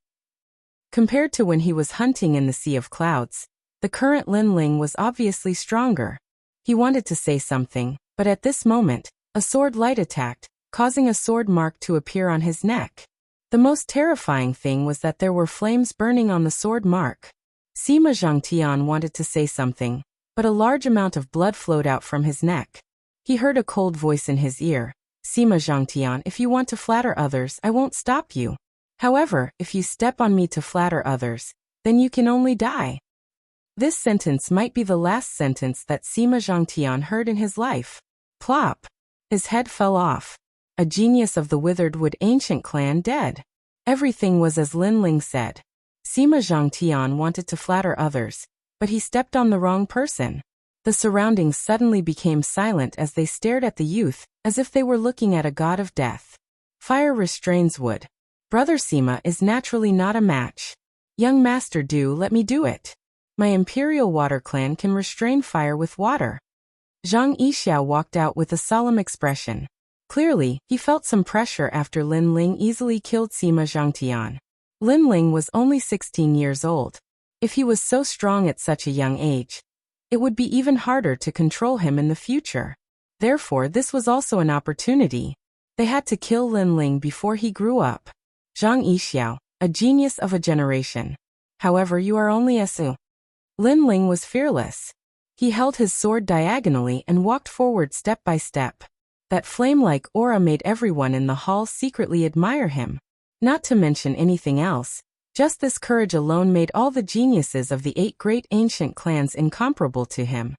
S1: Compared to when he was hunting in the Sea of Clouds, the current Lin Ling was obviously stronger. He wanted to say something, but at this moment, a sword light attacked, causing a sword mark to appear on his neck. The most terrifying thing was that there were flames burning on the sword mark. Sima Zhangtian wanted to say something, but a large amount of blood flowed out from his neck. He heard a cold voice in his ear. "Sima Zhangtian, if you want to flatter others, I won't stop you. However, if you step on me to flatter others, then you can only die." This sentence might be the last sentence that Sima Zhangtian heard in his life. Plop! His head fell off. A genius of the Withered Wood Ancient Clan dead. Everything was as Lin Ling said. Sima Zhangtian wanted to flatter others, but he stepped on the wrong person. The surroundings suddenly became silent as they stared at the youth, as if they were looking at a god of death. Fire restrains wood. Brother Sima is naturally not a match. Young master, do let me do it. My Imperial Water Clan can restrain fire with water. Zhang Yixiao walked out with a solemn expression. Clearly, he felt some pressure after Lin Ling easily killed Sima Zhangtian. Lin Ling was only 16 years old. If he was so strong at such a young age, it would be even harder to control him in the future. Therefore, this was also an opportunity. They had to kill Lin Ling before he grew up. Zhang Yixiao, a genius of a generation. However, you are only a su. Lin Ling was fearless. He held his sword diagonally and walked forward step by step. That flame-like aura made everyone in the hall secretly admire him. Not to mention anything else, just this courage alone made all the geniuses of the 8 great ancient clans incomparable to him.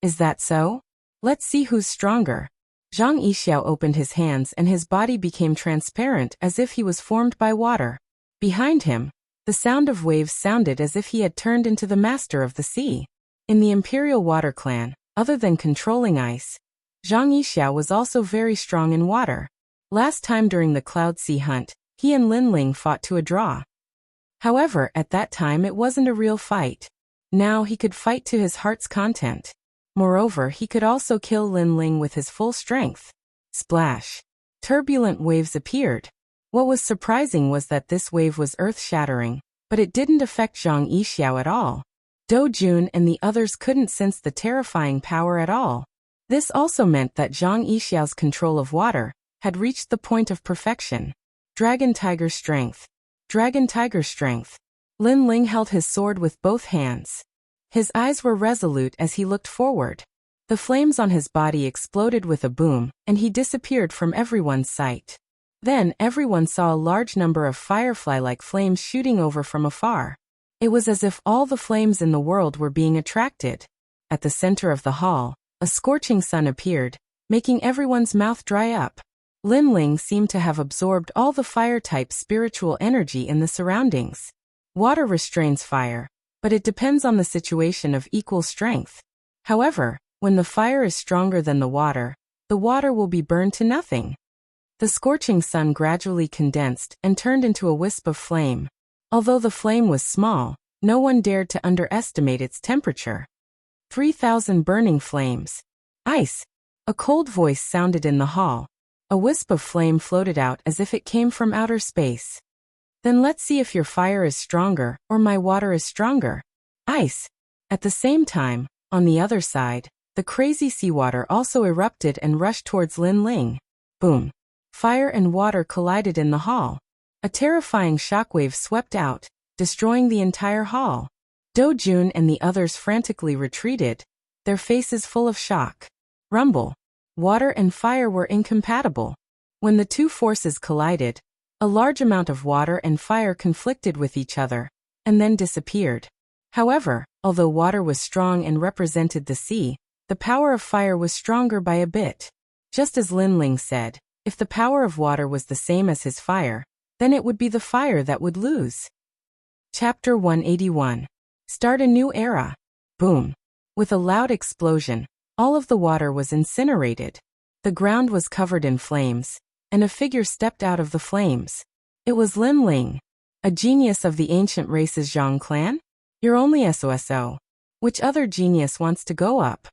S1: Is that so? Let's see who's stronger. Zhang Yixiao opened his hands and his body became transparent as if he was formed by water. Behind him, the sound of waves sounded as if he had turned into the master of the sea. In the Imperial Water Clan, other than controlling ice, Zhang Yixiao was also very strong in water. Last time during the Cloud Sea hunt, he and Lin Ling fought to a draw. However, at that time it wasn't a real fight. Now he could fight to his heart's content. Moreover, he could also kill Lin Ling with his full strength. Splash! Turbulent waves appeared. What was surprising was that this wave was earth-shattering, but it didn't affect Zhang Yixiao at all. Do Jun and the others couldn't sense the terrifying power at all. This also meant that Zhang Yixiao's control of water had reached the point of perfection. Dragon Tiger Strength. Dragon Tiger Strength. Lin Ling held his sword with both hands. His eyes were resolute as he looked forward. The flames on his body exploded with a boom, and he disappeared from everyone's sight. Then everyone saw a large number of firefly-like flames shooting over from afar. It was as if all the flames in the world were being attracted. At the center of the hall, a scorching sun appeared, making everyone's mouth dry up. Lin Ling seemed to have absorbed all the fire-type spiritual energy in the surroundings. Water restrains fire, but it depends on the situation of equal strength. However, when the fire is stronger than the water will be burned to nothing. The scorching sun gradually condensed and turned into a wisp of flame. Although the flame was small, no one dared to underestimate its temperature. 3,000 burning flames. Ice! A cold voice sounded in the hall. A wisp of flame floated out as if it came from outer space. Then let's see if your fire is stronger or my water is stronger. Ice! At the same time, on the other side, the crazy seawater also erupted and rushed towards Lin Ling. Boom! Fire and water collided in the hall. A terrifying shockwave swept out, destroying the entire hall. Do Jun and the others frantically retreated, their faces full of shock. Rumble! Water and fire were incompatible. When the two forces collided, a large amount of water and fire conflicted with each other, and then disappeared. However, although water was strong and represented the sea, the power of fire was stronger by a bit. Just as Lin Ling said, if the power of water was the same as his fire, then it would be the fire that would lose. Chapter 181. Start a new era. Boom. With a loud explosion, all of the water was incinerated. The ground was covered in flames, and a figure stepped out of the flames. It was Lin Ling, a genius of the ancient race's Zhang clan? You're only SOSO. Which other genius wants to go up?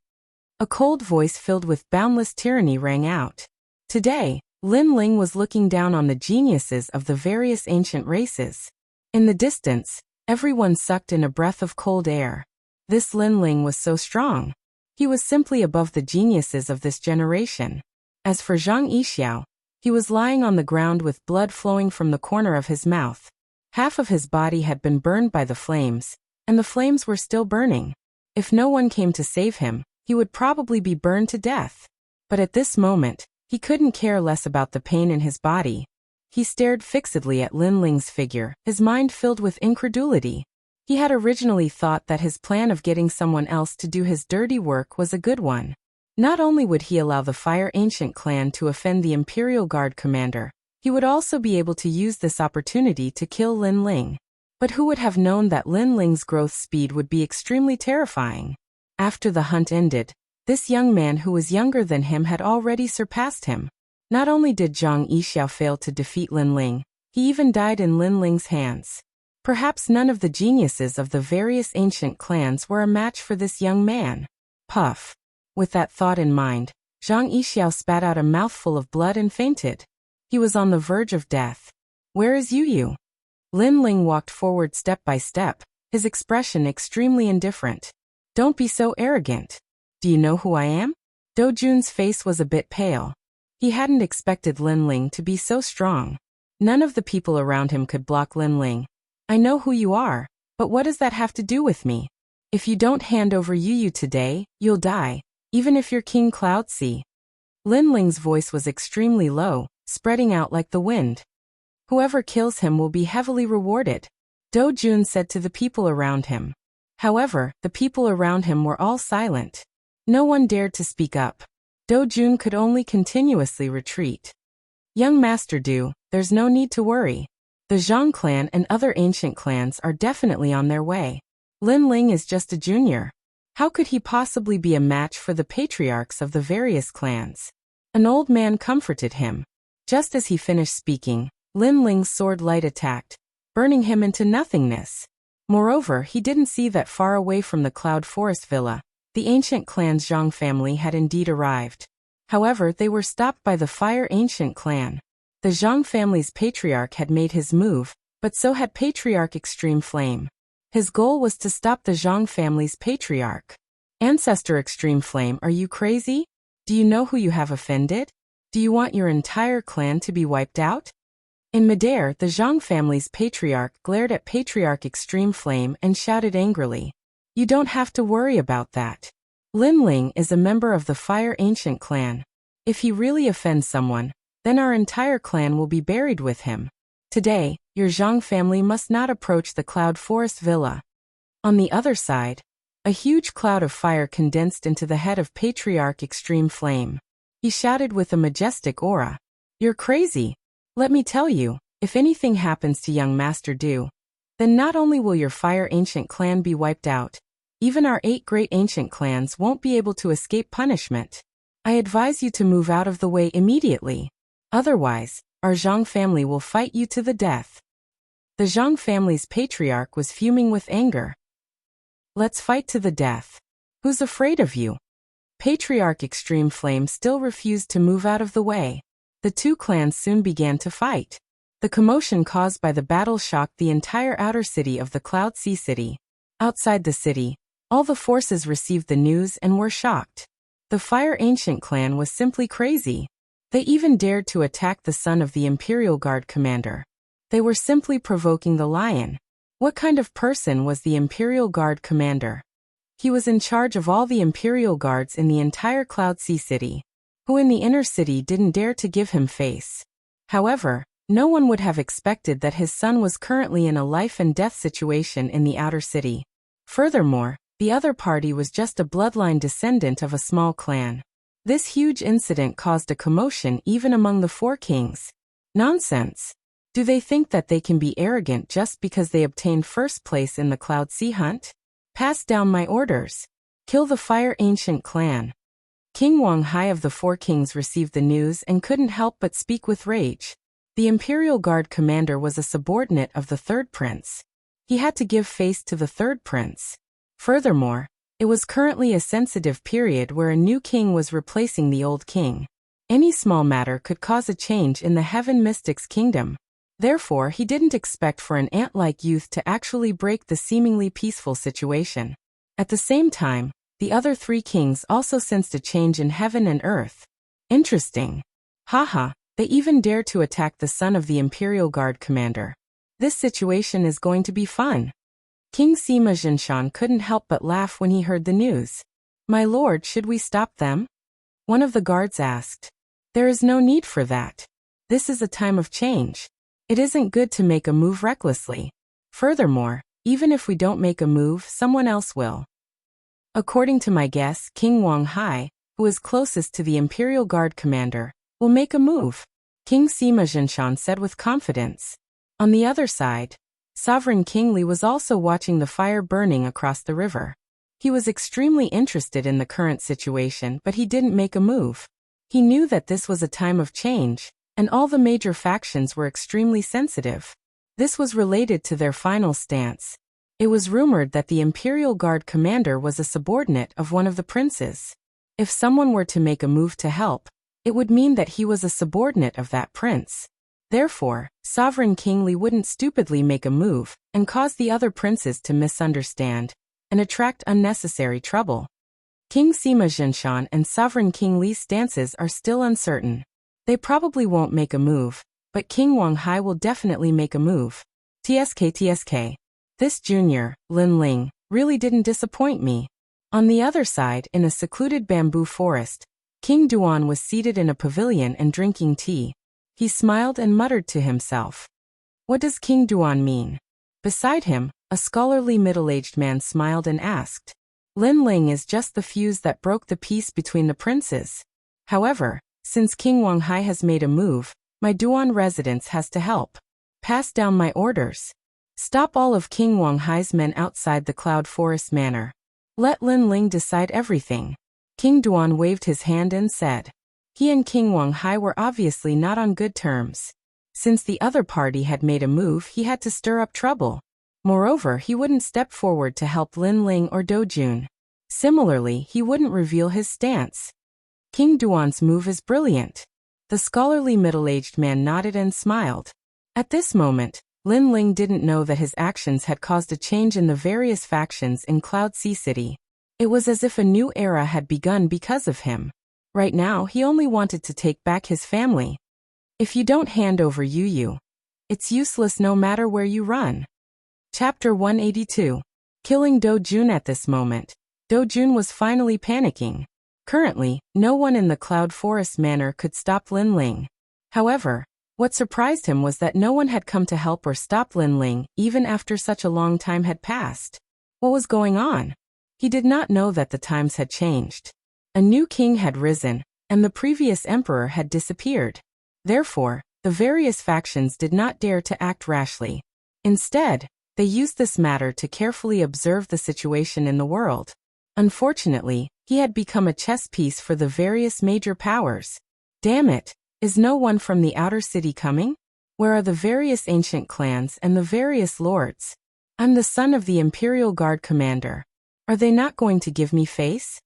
S1: A cold voice filled with boundless tyranny rang out. Today, Lin Ling was looking down on the geniuses of the various ancient races. In the distance, everyone sucked in a breath of cold air. This Lin Ling was so strong. He was simply above the geniuses of this generation. As for Zhang Yixiao, he was lying on the ground with blood flowing from the corner of his mouth. Half of his body had been burned by the flames, and the flames were still burning. If no one came to save him, he would probably be burned to death. But at this moment, he couldn't care less about the pain in his body. He stared fixedly at Lin Ling's figure, his mind filled with incredulity. He had originally thought that his plan of getting someone else to do his dirty work was a good one. Not only would he allow the Fire Ancient clan to offend the Imperial Guard commander, he would also be able to use this opportunity to kill Lin Ling. But who would have known that Lin Ling's growth speed would be extremely terrifying? After the hunt ended, this young man who was younger than him had already surpassed him. Not only did Zhang Yixiao fail to defeat Lin Ling, he even died in Lin Ling's hands. Perhaps none of the geniuses of the various ancient clans were a match for this young man. Puff. With that thought in mind, Zhang Yixiao spat out a mouthful of blood and fainted. He was on the verge of death. Where is Yu? Lin Ling walked forward step by step, his expression extremely indifferent. Don't be so arrogant. Do you know who I am? Do Jun's face was a bit pale. He hadn't expected Lin Ling to be so strong. None of the people around him could block Lin Ling. I know who you are, but what does that have to do with me? If you don't hand over Yu today, you'll die, even if you're King Cloudsea. Lin Ling's voice was extremely low, spreading out like the wind. Whoever kills him will be heavily rewarded, Do Jun said to the people around him. However, the people around him were all silent. No one dared to speak up. Do Jun could only continuously retreat. Young Master Du, there's no need to worry. The Zhang clan and other ancient clans are definitely on their way. Lin Ling is just a junior. How could he possibly be a match for the patriarchs of the various clans? An old man comforted him. Just as he finished speaking, Lin Ling's sword light attacked, burning him into nothingness. Moreover, he didn't see that far away from the Cloud Forest Villa, the ancient clan's Zhang family had indeed arrived. However, they were stopped by the Fire Ancient clan. The Zhang family's patriarch had made his move, but so had Patriarch Extreme Flame. His goal was to stop the Zhang family's patriarch. Ancestor Extreme Flame, are you crazy? Do you know who you have offended? Do you want your entire clan to be wiped out? In midair, the Zhang family's patriarch glared at Patriarch Extreme Flame and shouted angrily, "You don't have to worry about that. Lin Ling is a member of the Fire Ancient clan. If he really offends someone, then our entire clan will be buried with him. Today, your Zhang family must not approach the Cloud Forest Villa." On the other side, a huge cloud of fire condensed into the head of Patriarch Extreme Flame. He shouted with a majestic aura, "You're crazy. Let me tell you, if anything happens to young Master Du, then not only will your Fire Ancient clan be wiped out, even our 8 great ancient clans won't be able to escape punishment. I advise you to move out of the way immediately. Otherwise, our Zhang family will fight you to the death." The Zhang family's patriarch was fuming with anger. "Let's fight to the death. Who's afraid of you?" Patriarch Extreme Flame still refused to move out of the way. The two clans soon began to fight. The commotion caused by the battle shocked the entire outer city of the Cloud Sea City. Outside the city, all the forces received the news and were shocked. The Fire Ancient clan was simply crazy. They even dared to attack the son of the Imperial Guard commander. They were simply provoking the lion. What kind of person was the Imperial Guard commander? He was in charge of all the Imperial Guards in the entire Cloud Sea City, who in the inner city didn't dare to give him face. However, no one would have expected that his son was currently in a life-and-death situation in the outer city. Furthermore, the other party was just a bloodline descendant of a small clan. This huge incident caused a commotion even among the 4 kings. Nonsense! Do they think that they can be arrogant just because they obtained first place in the Cloud Sea Hunt? Pass down my orders. Kill the Fire Ancient clan. King Wang Hai of the 4 kings received the news and couldn't help but speak with rage. The Imperial Guard commander was a subordinate of the 3rd prince. He had to give face to the 3rd prince. Furthermore, it was currently a sensitive period where a new king was replacing the old king. Any small matter could cause a change in the Heaven Mystic's kingdom. Therefore, he didn't expect for an ant-like youth to actually break the seemingly peaceful situation. At the same time, the other 3 kings also sensed a change in heaven and earth. Interesting. Haha, they even dare to attack the son of the Imperial Guard commander. This situation is going to be fun. King Sima Jinshan couldn't help but laugh when he heard the news. "My lord, should we stop them?" One of the guards asked. "There is no need for that. This is a time of change. It isn't good to make a move recklessly. Furthermore, even if we don't make a move, someone else will. According to my guess, King Wang Hai, who is closest to the Imperial Guard commander, will make a move," King Sima Jinshan said with confidence. On the other side, Sovereign King Li was also watching the fire burning across the river. He was extremely interested in the current situation, but he didn't make a move. He knew that this was a time of change, and all the major factions were extremely sensitive. This was related to their final stance. It was rumored that the Imperial Guard commander was a subordinate of one of the princes. If someone were to make a move to help, it would mean that he was a subordinate of that prince. Therefore, Sovereign King Li wouldn't stupidly make a move and cause the other princes to misunderstand and attract unnecessary trouble. King Sima Jinshan and Sovereign King Li's stances are still uncertain. They probably won't make a move, but King Wang Hai will definitely make a move. TSK. This junior, Lin Ling, really didn't disappoint me. On the other side, in a secluded bamboo forest, King Duan was seated in a pavilion and drinking tea. He smiled and muttered to himself. What does King Duan mean? Beside him, a scholarly middle-aged man smiled and asked. Lin Ling is just the fuse that broke the peace between the princes. However, since King Wang Hai has made a move, my Duan residence has to help. Pass down my orders. Stop all of King Wang Hai's men outside the Cloud Forest Manor. Let Lin Ling decide everything. King Duan waved his hand and said. He and King Wang Hai were obviously not on good terms. Since the other party had made a move, he had to stir up trouble. Moreover, he wouldn't step forward to help Lin Ling or Do Jun. Similarly, he wouldn't reveal his stance. King Duan's move is brilliant. The scholarly middle-aged man nodded and smiled. At this moment, Lin Ling didn't know that his actions had caused a change in the various factions in Cloud Sea City. It was as if a new era had begun because of him. Right now, he only wanted to take back his family. If you don't hand over Yu Yu, It's useless no matter where you run. Chapter 182. Killing Do Jun. At this moment, Do Jun was finally panicking. Currently, no one in the Cloud Forest Manor could stop Lin Ling. However, what surprised him was that no one had come to help or stop Lin Ling, even after such a long time had passed. What was going on? He did not know that the times had changed. A new king had risen, and the previous emperor had disappeared. Therefore, the various factions did not dare to act rashly. Instead, they used this matter to carefully observe the situation in the world. Unfortunately, he had become a chess piece for the various major powers. Damn it, is no one from the outer city coming? Where are the various ancient clans and the various lords? I'm the son of the Imperial Guard commander. Are they not going to give me face?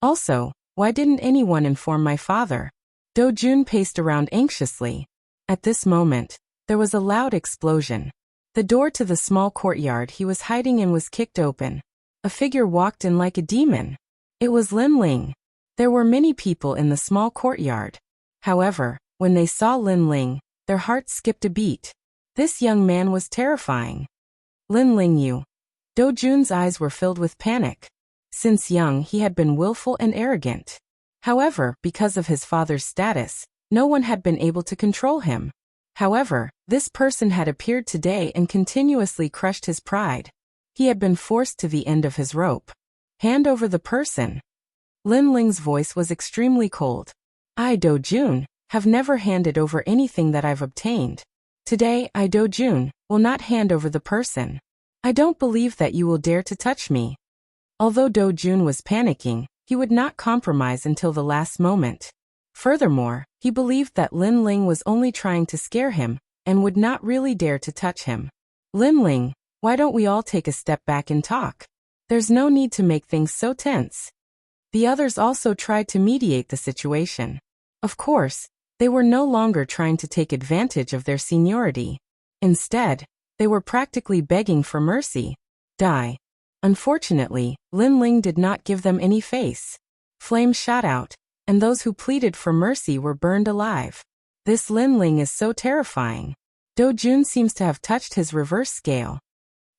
S1: Also, why didn't anyone inform my father? Do Jun paced around anxiously. At this moment, there was a loud explosion. The door to the small courtyard he was hiding in was kicked open. A figure walked in like a demon. It was Lin Ling. There were many people in the small courtyard. However, when they saw Lin Ling, their hearts skipped a beat. This young man was terrifying. Lin Ling, you. Do Jun's eyes were filled with panic. Since young, he had been willful and arrogant. However, because of his father's status, no one had been able to control him. However, this person had appeared today and continuously crushed his pride. He had been forced to the end of his rope. Hand over the person. Lin Ling's voice was extremely cold. I, Do Jun, have never handed over anything that I've obtained. Today, I, Do Jun, will not hand over the person. I don't believe that you will dare to touch me. Although Do Jun was panicking, he would not compromise until the last moment. Furthermore, he believed that Lin Ling was only trying to scare him, and would not really dare to touch him. Lin Ling, why don't we all take a step back and talk? There's no need to make things so tense. The others also tried to mediate the situation. Of course, they were no longer trying to take advantage of their seniority. Instead, they were practically begging for mercy. Die. Unfortunately, Lin Ling did not give them any face. Flames shot out, and those who pleaded for mercy were burned alive. This Lin Ling is so terrifying. Do Jun seems to have touched his reverse scale.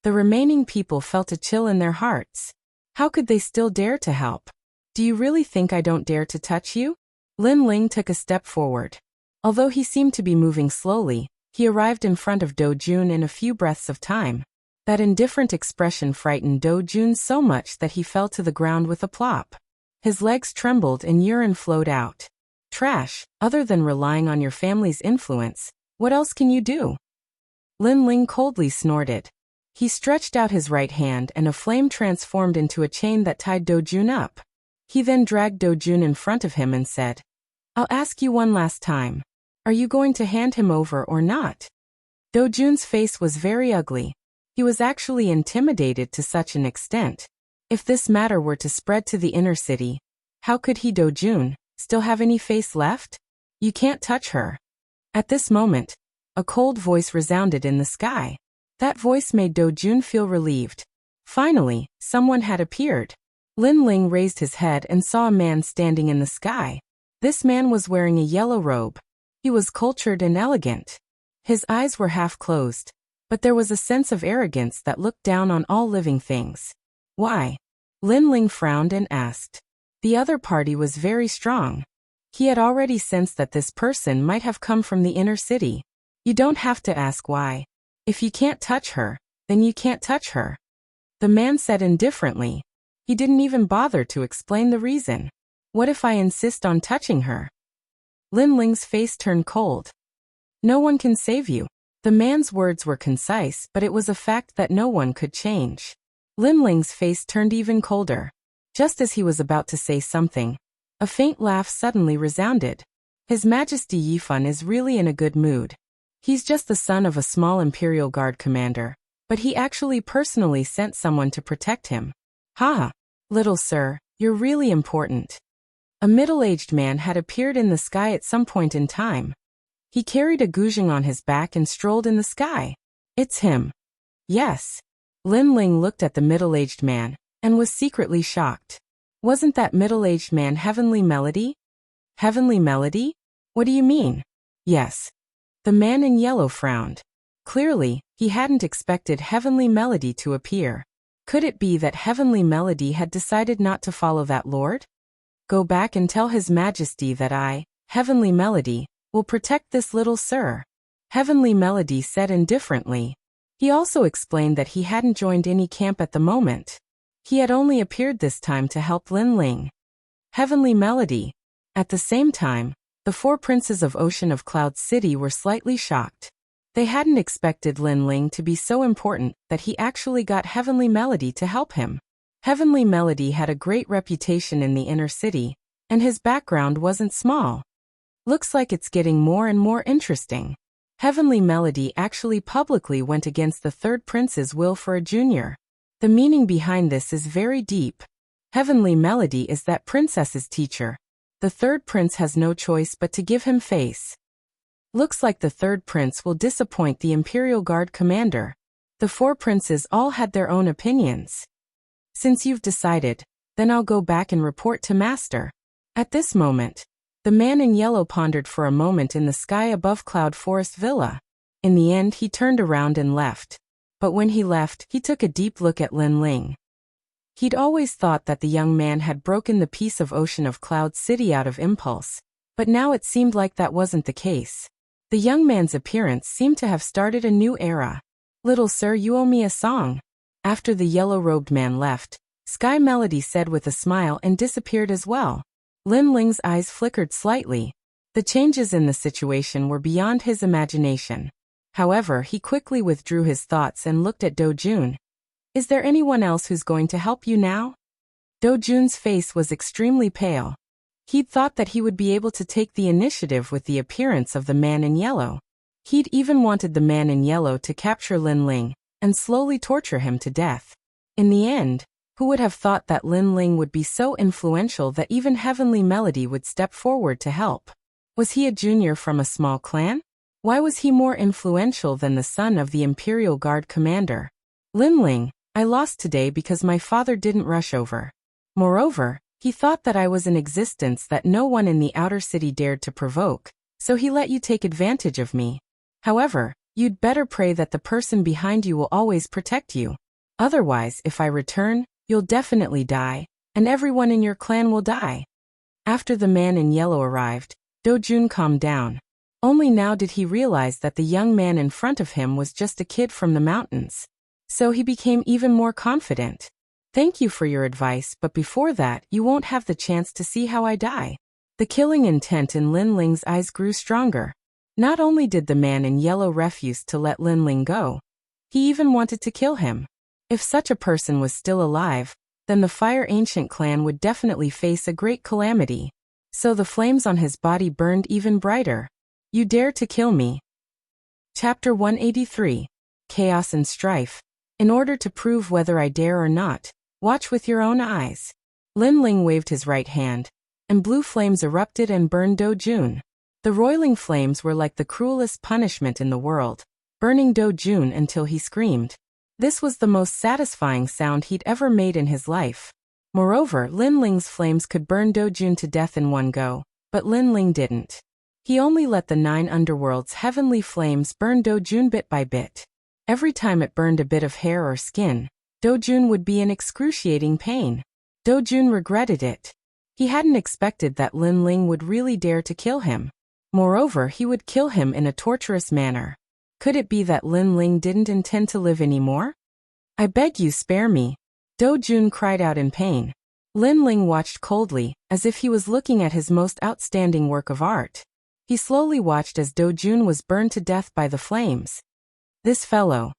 S1: The remaining people felt a chill in their hearts. How could they still dare to help? Do you really think I don't dare to touch you? Lin Ling took a step forward. Although he seemed to be moving slowly, he arrived in front of Do Jun in a few breaths of time. That indifferent expression frightened Do Jun so much that he fell to the ground with a plop. His legs trembled and urine flowed out. Trash, other than relying on your family's influence, what else can you do? Lin Ling coldly snorted. He stretched out his right hand and a flame transformed into a chain that tied Do Jun up. He then dragged Do Jun in front of him and said, I'll ask you one last time. Are you going to hand him over or not? Do Jun's face was very ugly. He was actually intimidated to such an extent. If this matter were to spread to the inner city, how could he, Do Jun, still have any face left? You can't touch her. At this moment, a cold voice resounded in the sky. That voice made Do Jun feel relieved. Finally, someone had appeared. Lin Ling raised his head and saw a man standing in the sky. This man was wearing a yellow robe. He was cultured and elegant. His eyes were half closed, but there was a sense of arrogance that looked down on all living things. Why? Lin Ling frowned and asked. The other party was very strong. He had already sensed that this person might have come from the inner city. You don't have to ask why. If you can't touch her, then you can't touch her. The man said indifferently. He didn't even bother to explain the reason. What if I insist on touching her? Lin Ling's face turned cold. No one can save you. The man's words were concise, but it was a fact that no one could change. Lin Ling's face turned even colder. Just as he was about to say something, a faint laugh suddenly resounded. His Majesty Yifan is really in a good mood. He's just the son of a small Imperial Guard commander, but he actually personally sent someone to protect him. Ha! Little sir, you're really important. A middle-aged man had appeared in the sky at some point in time. He carried a guzheng on his back and strolled in the sky. It's him. Yes. Lin Ling looked at the middle-aged man, and was secretly shocked. Wasn't that middle-aged man Heavenly Melody? Heavenly Melody? What do you mean? Yes. The man in yellow frowned. Clearly, he hadn't expected Heavenly Melody to appear. Could it be that Heavenly Melody had decided not to follow that lord? Go back and tell His Majesty that I, Heavenly Melody, will protect this little sir. Heavenly Melody said indifferently. He also explained that he hadn't joined any camp at the moment. He had only appeared this time to help Lin Ling. Heavenly Melody. At the same time, the four princes of Ocean of Cloud City were slightly shocked. They hadn't expected Lin Ling to be so important that he actually got Heavenly Melody to help him. Heavenly Melody had a great reputation in the inner city, and his background wasn't small. Looks like it's getting more and more interesting. Heavenly Melody actually publicly went against the third prince's will for a junior. The meaning behind this is very deep. Heavenly Melody is that princess's teacher. The third prince has no choice but to give him face. Looks like the third prince will disappoint the Imperial Guard commander. The four princes all had their own opinions. Since you've decided, then I'll go back and report to Master. At this moment, the man in yellow pondered for a moment in the sky above Cloud Forest Villa. In the end he turned around and left. But when he left, he took a deep look at Lin Ling. He'd always thought that the young man had broken the peace of Ocean of Cloud City out of impulse, but now it seemed like that wasn't the case. The young man's appearance seemed to have started a new era. Little sir, you owe me a song. After the yellow-robed man left, Sky Melody said with a smile and disappeared as well. Lin Ling's eyes flickered slightly. The changes in the situation were beyond his imagination. However, he quickly withdrew his thoughts and looked at Do Jun. Is there anyone else who's going to help you now? Do Jun's face was extremely pale. He'd thought that he would be able to take the initiative with the appearance of the man in yellow. He'd even wanted the man in yellow to capture Lin Ling and slowly torture him to death. In the end, who would have thought that Lin Ling would be so influential that even Heavenly Melody would step forward to help? Was he a junior from a small clan? Why was he more influential than the son of the Imperial Guard commander? Lin Ling, I lost today because my father didn't rush over. Moreover, he thought that I was an existence that no one in the outer city dared to provoke, so he let you take advantage of me. However, you'd better pray that the person behind you will always protect you. Otherwise, if I return, you'll definitely die, and everyone in your clan will die. After the man in yellow arrived, Do Jun calmed down. Only now did he realize that the young man in front of him was just a kid from the mountains. So he became even more confident. Thank you for your advice, but before that, you won't have the chance to see how I die. The killing intent in Lin Ling's eyes grew stronger. Not only did the man in yellow refuse to let Lin Ling go, he even wanted to kill him. If such a person was still alive, then the Fire Ancient clan would definitely face a great calamity. So the flames on his body burned even brighter. You dare to kill me. Chapter 183. Chaos and Strife. In order to prove whether I dare or not, watch with your own eyes. Lin Ling waved his right hand, and blue flames erupted and burned Do Jun. The roiling flames were like the cruelest punishment in the world, burning Do Jun until he screamed. This was the most satisfying sound he'd ever made in his life. Moreover, Lin Ling's flames could burn Do Jun to death in one go, but Lin Ling didn't. He only let the 9 underworld's heavenly flames burn Do Jun bit by bit. Every time it burned a bit of hair or skin, Do Jun would be in excruciating pain. Do Jun regretted it. He hadn't expected that Lin Ling would really dare to kill him. Moreover, he would kill him in a torturous manner. Could it be that Lin Ling didn't intend to live anymore? I beg you, spare me. Do Jun cried out in pain. Lin Ling watched coldly, as if he was looking at his most outstanding work of art. He slowly watched as Do Jun was burned to death by the flames. This fellow.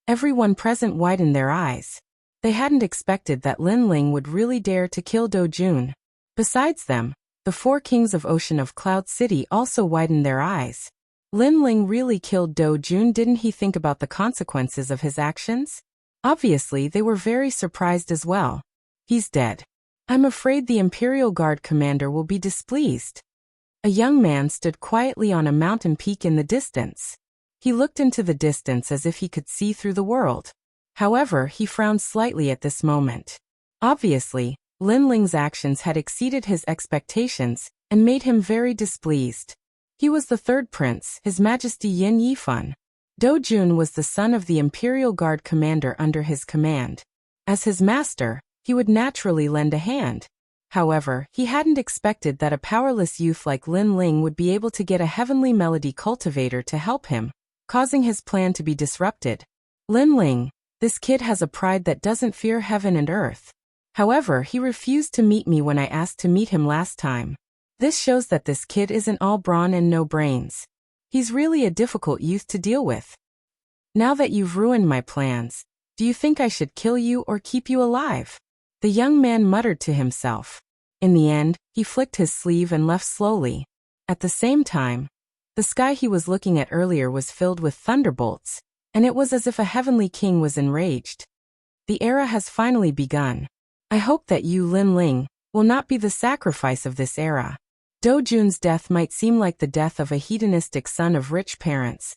S1: Everyone present widened their eyes. They hadn't expected that Lin Ling would really dare to kill Do Jun. Besides them, the 4 kings of Ocean of Cloud City also widened their eyes. Lin Ling really killed Do Jun, didn't he think about the consequences of his actions? Obviously, they were very surprised as well. He's dead. I'm afraid the Imperial Guard commander will be displeased. A young man stood quietly on a mountain peak in the distance. He looked into the distance as if he could see through the world. However, he frowned slightly at this moment. Obviously, Lin Ling's actions had exceeded his expectations and made him very displeased. He was the third prince, His Majesty Yin Yifan. Dojun was the son of the Imperial Guard commander under his command. As his master, he would naturally lend a hand. However, he hadn't expected that a powerless youth like Lin Ling would be able to get a heavenly melody cultivator to help him, causing his plan to be disrupted. Lin Ling, this kid has a pride that doesn't fear heaven and earth. However, he refused to meet me when I asked to meet him last time. This shows that this kid isn't all brawn and no brains. He's really a difficult youth to deal with. Now that you've ruined my plans, do you think I should kill you or keep you alive? The young man muttered to himself. In the end, he flicked his sleeve and left slowly. At the same time, the sky he was looking at earlier was filled with thunderbolts, and it was as if a heavenly king was enraged. The era has finally begun. I hope that you, Lin Ling, will not be the sacrifice of this era. Dojun's death might seem like the death of a hedonistic son of rich parents,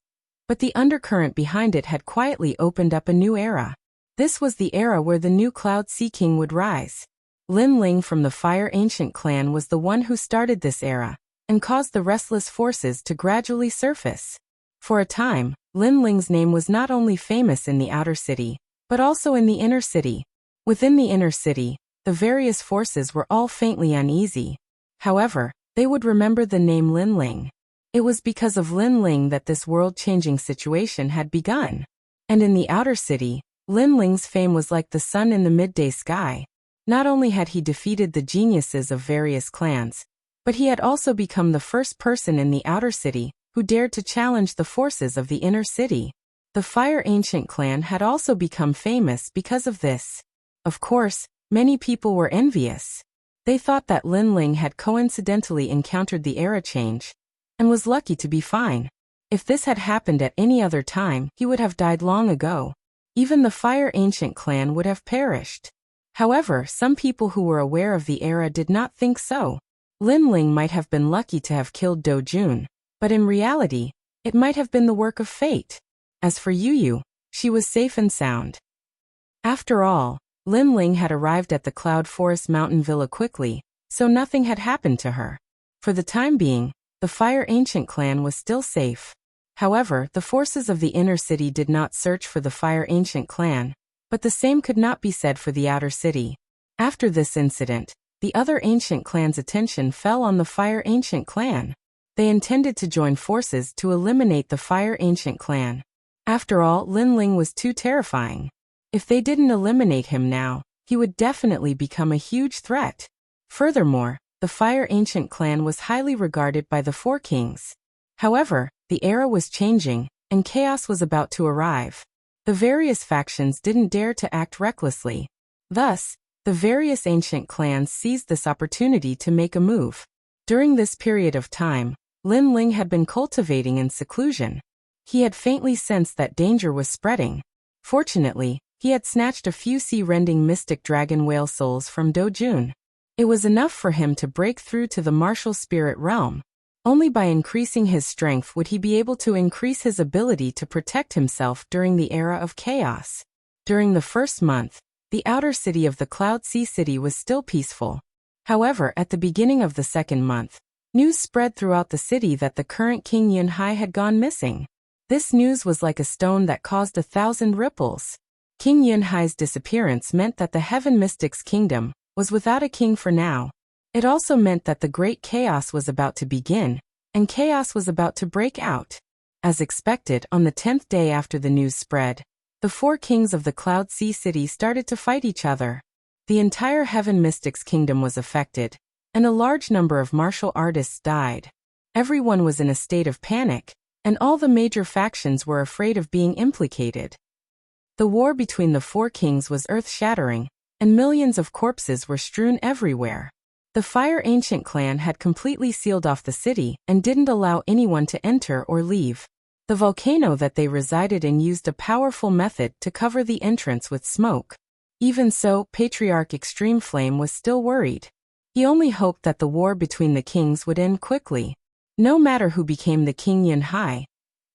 S1: but the undercurrent behind it had quietly opened up a new era. This was the era where the new Cloud Sea King would rise. Lin Ling from the Fire Ancient clan was the one who started this era, and caused the restless forces to gradually surface. For a time, Lin Ling's name was not only famous in the outer city, but also in the inner city. Within the inner city, the various forces were all faintly uneasy. However, they would remember the name Lin Ling. It was because of Lin Ling that this world-changing situation had begun. And in the outer city, Lin Ling's fame was like the sun in the midday sky. Not only had he defeated the geniuses of various clans, but he had also become the first person in the outer city who dared to challenge the forces of the inner city. The Fire Ancient clan had also become famous because of this. Of course, many people were envious. They thought that Lin Ling had coincidentally encountered the era change, and was lucky to be fine. If this had happened at any other time, he would have died long ago. Even the Fire Ancient clan would have perished. However, some people who were aware of the era did not think so. Lin Ling might have been lucky to have killed Dojun, but in reality, it might have been the work of fate. As for Yu, she was safe and sound. After all, Lin Ling had arrived at the Cloud Forest Mountain Villa quickly, so nothing had happened to her. For the time being, the Fire Ancient clan was still safe. However, the forces of the inner city did not search for the Fire Ancient clan, but the same could not be said for the outer city. After this incident, the other ancient clans' attention fell on the Fire Ancient clan. They intended to join forces to eliminate the Fire Ancient clan. After all, Lin Ling was too terrifying. If they didn't eliminate him now, he would definitely become a huge threat. Furthermore, the Fire Ancient clan was highly regarded by the Four Kings. However, the era was changing, and chaos was about to arrive. The various factions didn't dare to act recklessly. Thus, the various ancient clans seized this opportunity to make a move. During this period of time, Lin Ling had been cultivating in seclusion. He had faintly sensed that danger was spreading. Fortunately, he had snatched a few sea-rending mystic dragon whale souls from Dojun. It was enough for him to break through to the martial spirit realm. Only by increasing his strength would he be able to increase his ability to protect himself during the era of chaos. During the first month, the outer city of the Cloud Sea City was still peaceful. However, at the beginning of the second month, news spread throughout the city that the current King Yunhai had gone missing. This news was like a stone that caused 1,000 ripples. King Yunhai's disappearance meant that the Heaven Mystics Kingdom was without a king for now. It also meant that the great chaos was about to begin, and chaos was about to break out. As expected, on the 10th day after the news spread, the four kings of the Cloud Sea City started to fight each other. The entire Heaven Mystics Kingdom was affected, and a large number of martial artists died. Everyone was in a state of panic, and all the major factions were afraid of being implicated. The war between the four kings was earth-shattering, and millions of corpses were strewn everywhere. The Fire Ancient clan had completely sealed off the city and didn't allow anyone to enter or leave. The volcano that they resided in used a powerful method to cover the entrance with smoke. Even so, Patriarch Extreme Flame was still worried. He only hoped that the war between the kings would end quickly. No matter who became the King Yunhai,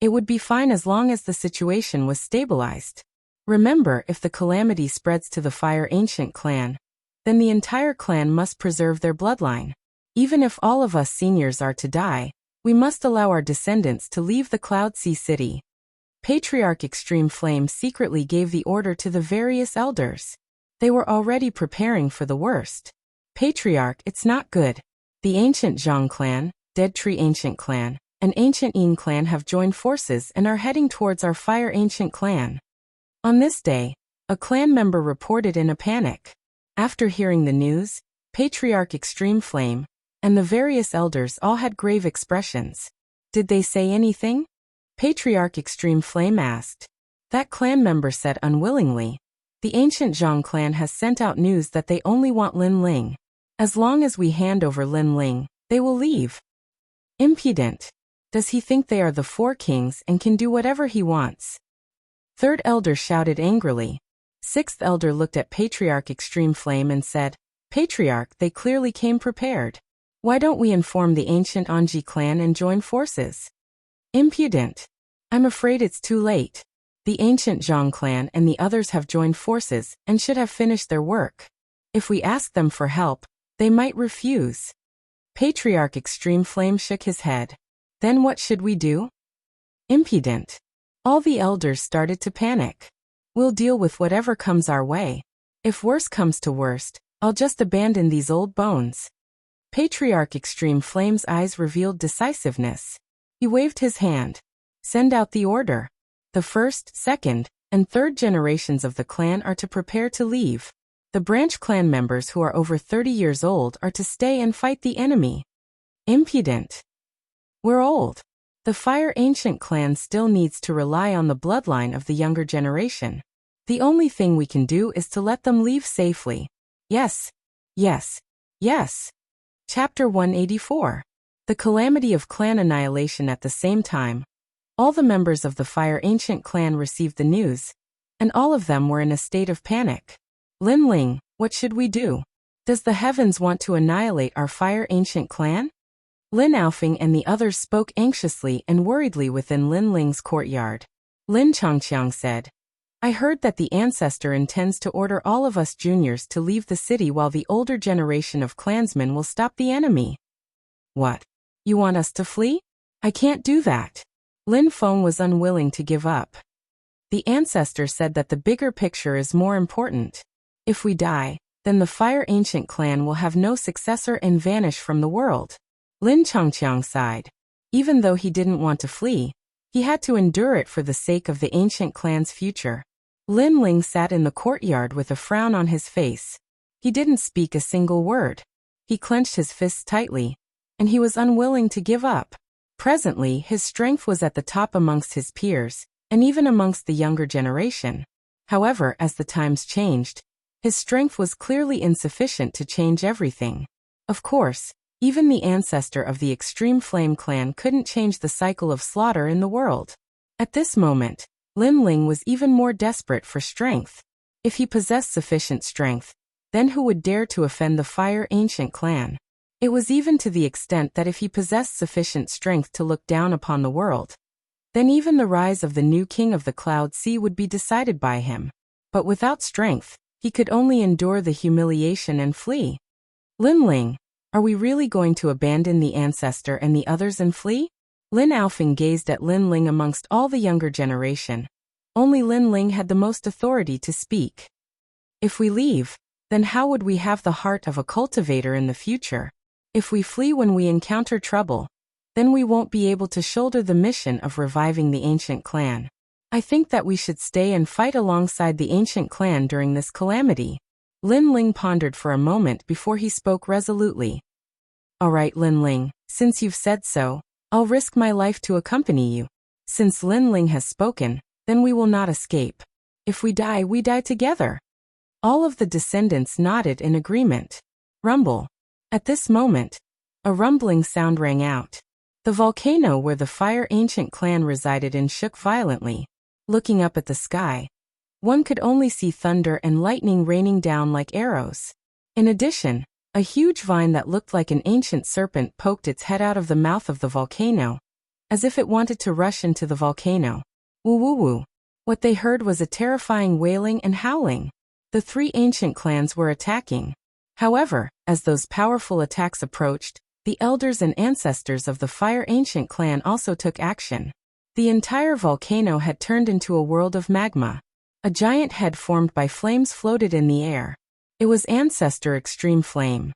S1: it would be fine as long as the situation was stabilized. Remember, if the calamity spreads to the Fire Ancient clan, then the entire clan must preserve their bloodline. Even if all of us seniors are to die, we must allow our descendants to leave the Cloud Sea City. Patriarch Extreme Flame secretly gave the order to the various elders. They were already preparing for the worst. Patriarch, it's not good. The ancient Zhang clan, Dead Tree Ancient clan, and Ancient Yin clan have joined forces and are heading towards our Fire Ancient clan. On this day, a clan member reported in a panic. After hearing the news, Patriarch Extreme Flame and the various elders all had grave expressions. Did they say anything? Patriarch Extreme Flame asked. That clan member said unwillingly. The ancient Zhang clan has sent out news that they only want Lin Ling. As long as we hand over Lin Ling, they will leave. Impudent. Does he think they are the four kings and can do whatever he wants? Third elder shouted angrily. Sixth elder looked at Patriarch Extreme Flame and said, Patriarch, they clearly came prepared. Why don't we inform the ancient Anji clan and join forces? Impudent. I'm afraid it's too late. The ancient Zhang clan and the others have joined forces and should have finished their work. If we ask them for help, they might refuse. Patriarch Extreme Flame shook his head. Then what should we do? Impudent. All the elders started to panic. We'll deal with whatever comes our way. If worse comes to worst, I'll just abandon these old bones. Patriarch Extreme Flame's eyes revealed decisiveness. He waved his hand. Send out the order. The first, second, and third generations of the clan are to prepare to leave. The branch clan members who are over 30 years old are to stay and fight the enemy. Impudent. We're old. The Fire Ancient clan still needs to rely on the bloodline of the younger generation. The only thing we can do is to let them leave safely. Yes. Yes. Yes. Chapter 184. The Calamity of Clan Annihilation. At the same time, all the members of the Fire Ancient clan received the news, and all of them were in a state of panic. Lin Ling, what should we do? Does the heavens want to annihilate our Fire Ancient clan? Lin Aofing and the others spoke anxiously and worriedly within Lin Ling's courtyard. Lin Changqiang said, I heard that the ancestor intends to order all of us juniors to leave the city while the older generation of clansmen will stop the enemy. What? You want us to flee? I can't do that. Lin Feng was unwilling to give up. The ancestor said that the bigger picture is more important. If we die, then the Fire Ancient clan will have no successor and vanish from the world. Lin Changqiang sighed. Even though he didn't want to flee, he had to endure it for the sake of the ancient clan's future. Lin Ling sat in the courtyard with a frown on his face. He didn't speak a single word. He clenched his fists tightly, and he was unwilling to give up. Presently, his strength was at the top amongst his peers, and even amongst the younger generation. However, as the times changed, his strength was clearly insufficient to change everything. Of course, even the ancestor of the Extreme Flame clan couldn't change the cycle of slaughter in the world. At this moment, Lin Ling was even more desperate for strength. If he possessed sufficient strength, then who would dare to offend the Fire Ancient clan? It was even to the extent that if he possessed sufficient strength to look down upon the world, then even the rise of the new king of the Cloud Sea would be decided by him. But without strength, he could only endure the humiliation and flee. Lin Ling, are we really going to abandon the ancestor and the others and flee? Lin Aofing gazed at Lin Ling amongst all the younger generation. Only Lin Ling had the most authority to speak. If we leave, then how would we have the heart of a cultivator in the future? If we flee when we encounter trouble, then we won't be able to shoulder the mission of reviving the ancient clan. I think that we should stay and fight alongside the ancient clan during this calamity. Lin Ling pondered for a moment before he spoke resolutely. All right, Lin Ling, since you've said so, I'll risk my life to accompany you. Since Lin Ling has spoken, then we will not escape. If we die together. All of the descendants nodded in agreement. Rumble. At this moment, a rumbling sound rang out. The volcano where the Fire Ancient clan resided in shook violently. Looking up at the sky, one could only see thunder and lightning raining down like arrows. In addition, a huge vine that looked like an ancient serpent poked its head out of the mouth of the volcano, as if it wanted to rush into the volcano. Woo woo woo. What they heard was a terrifying wailing and howling. The three ancient clans were attacking. However, as those powerful attacks approached, the elders and ancestors of the Fire Ancient clan also took action. The entire volcano had turned into a world of magma. A giant head formed by flames floated in the air. It was Ancestor Extreme Flame.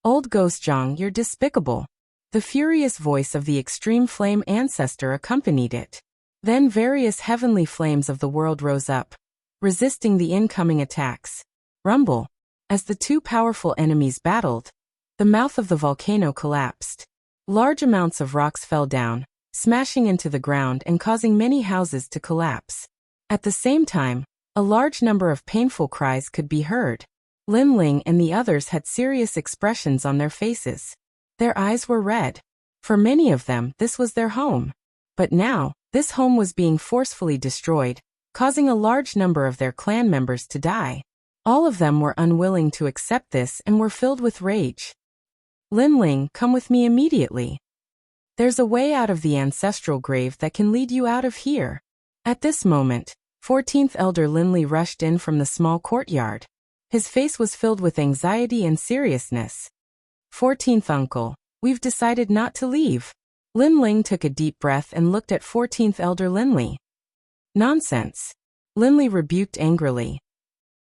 S1: Old Ghostjong, you're despicable. The furious voice of the Extreme Flame Ancestor accompanied it. Then various heavenly flames of the world rose up, resisting the incoming attacks. Rumble. As the two powerful enemies battled, the mouth of the volcano collapsed. Large amounts of rocks fell down, smashing into the ground and causing many houses to collapse. At the same time, a large number of painful cries could be heard. Lin Ling and the others had serious expressions on their faces. Their eyes were red. For many of them, this was their home. But now, this home was being forcefully destroyed, causing a large number of their clan members to die. All of them were unwilling to accept this and were filled with rage. Lin Ling, come with me immediately. There's a way out of the ancestral grave that can lead you out of here. At this moment, 14th Elder Linley rushed in from the small courtyard. His face was filled with anxiety and seriousness. 14th Uncle, we've decided not to leave. Lin Ling took a deep breath and looked at 14th Elder Linley. Nonsense. Linley rebuked angrily.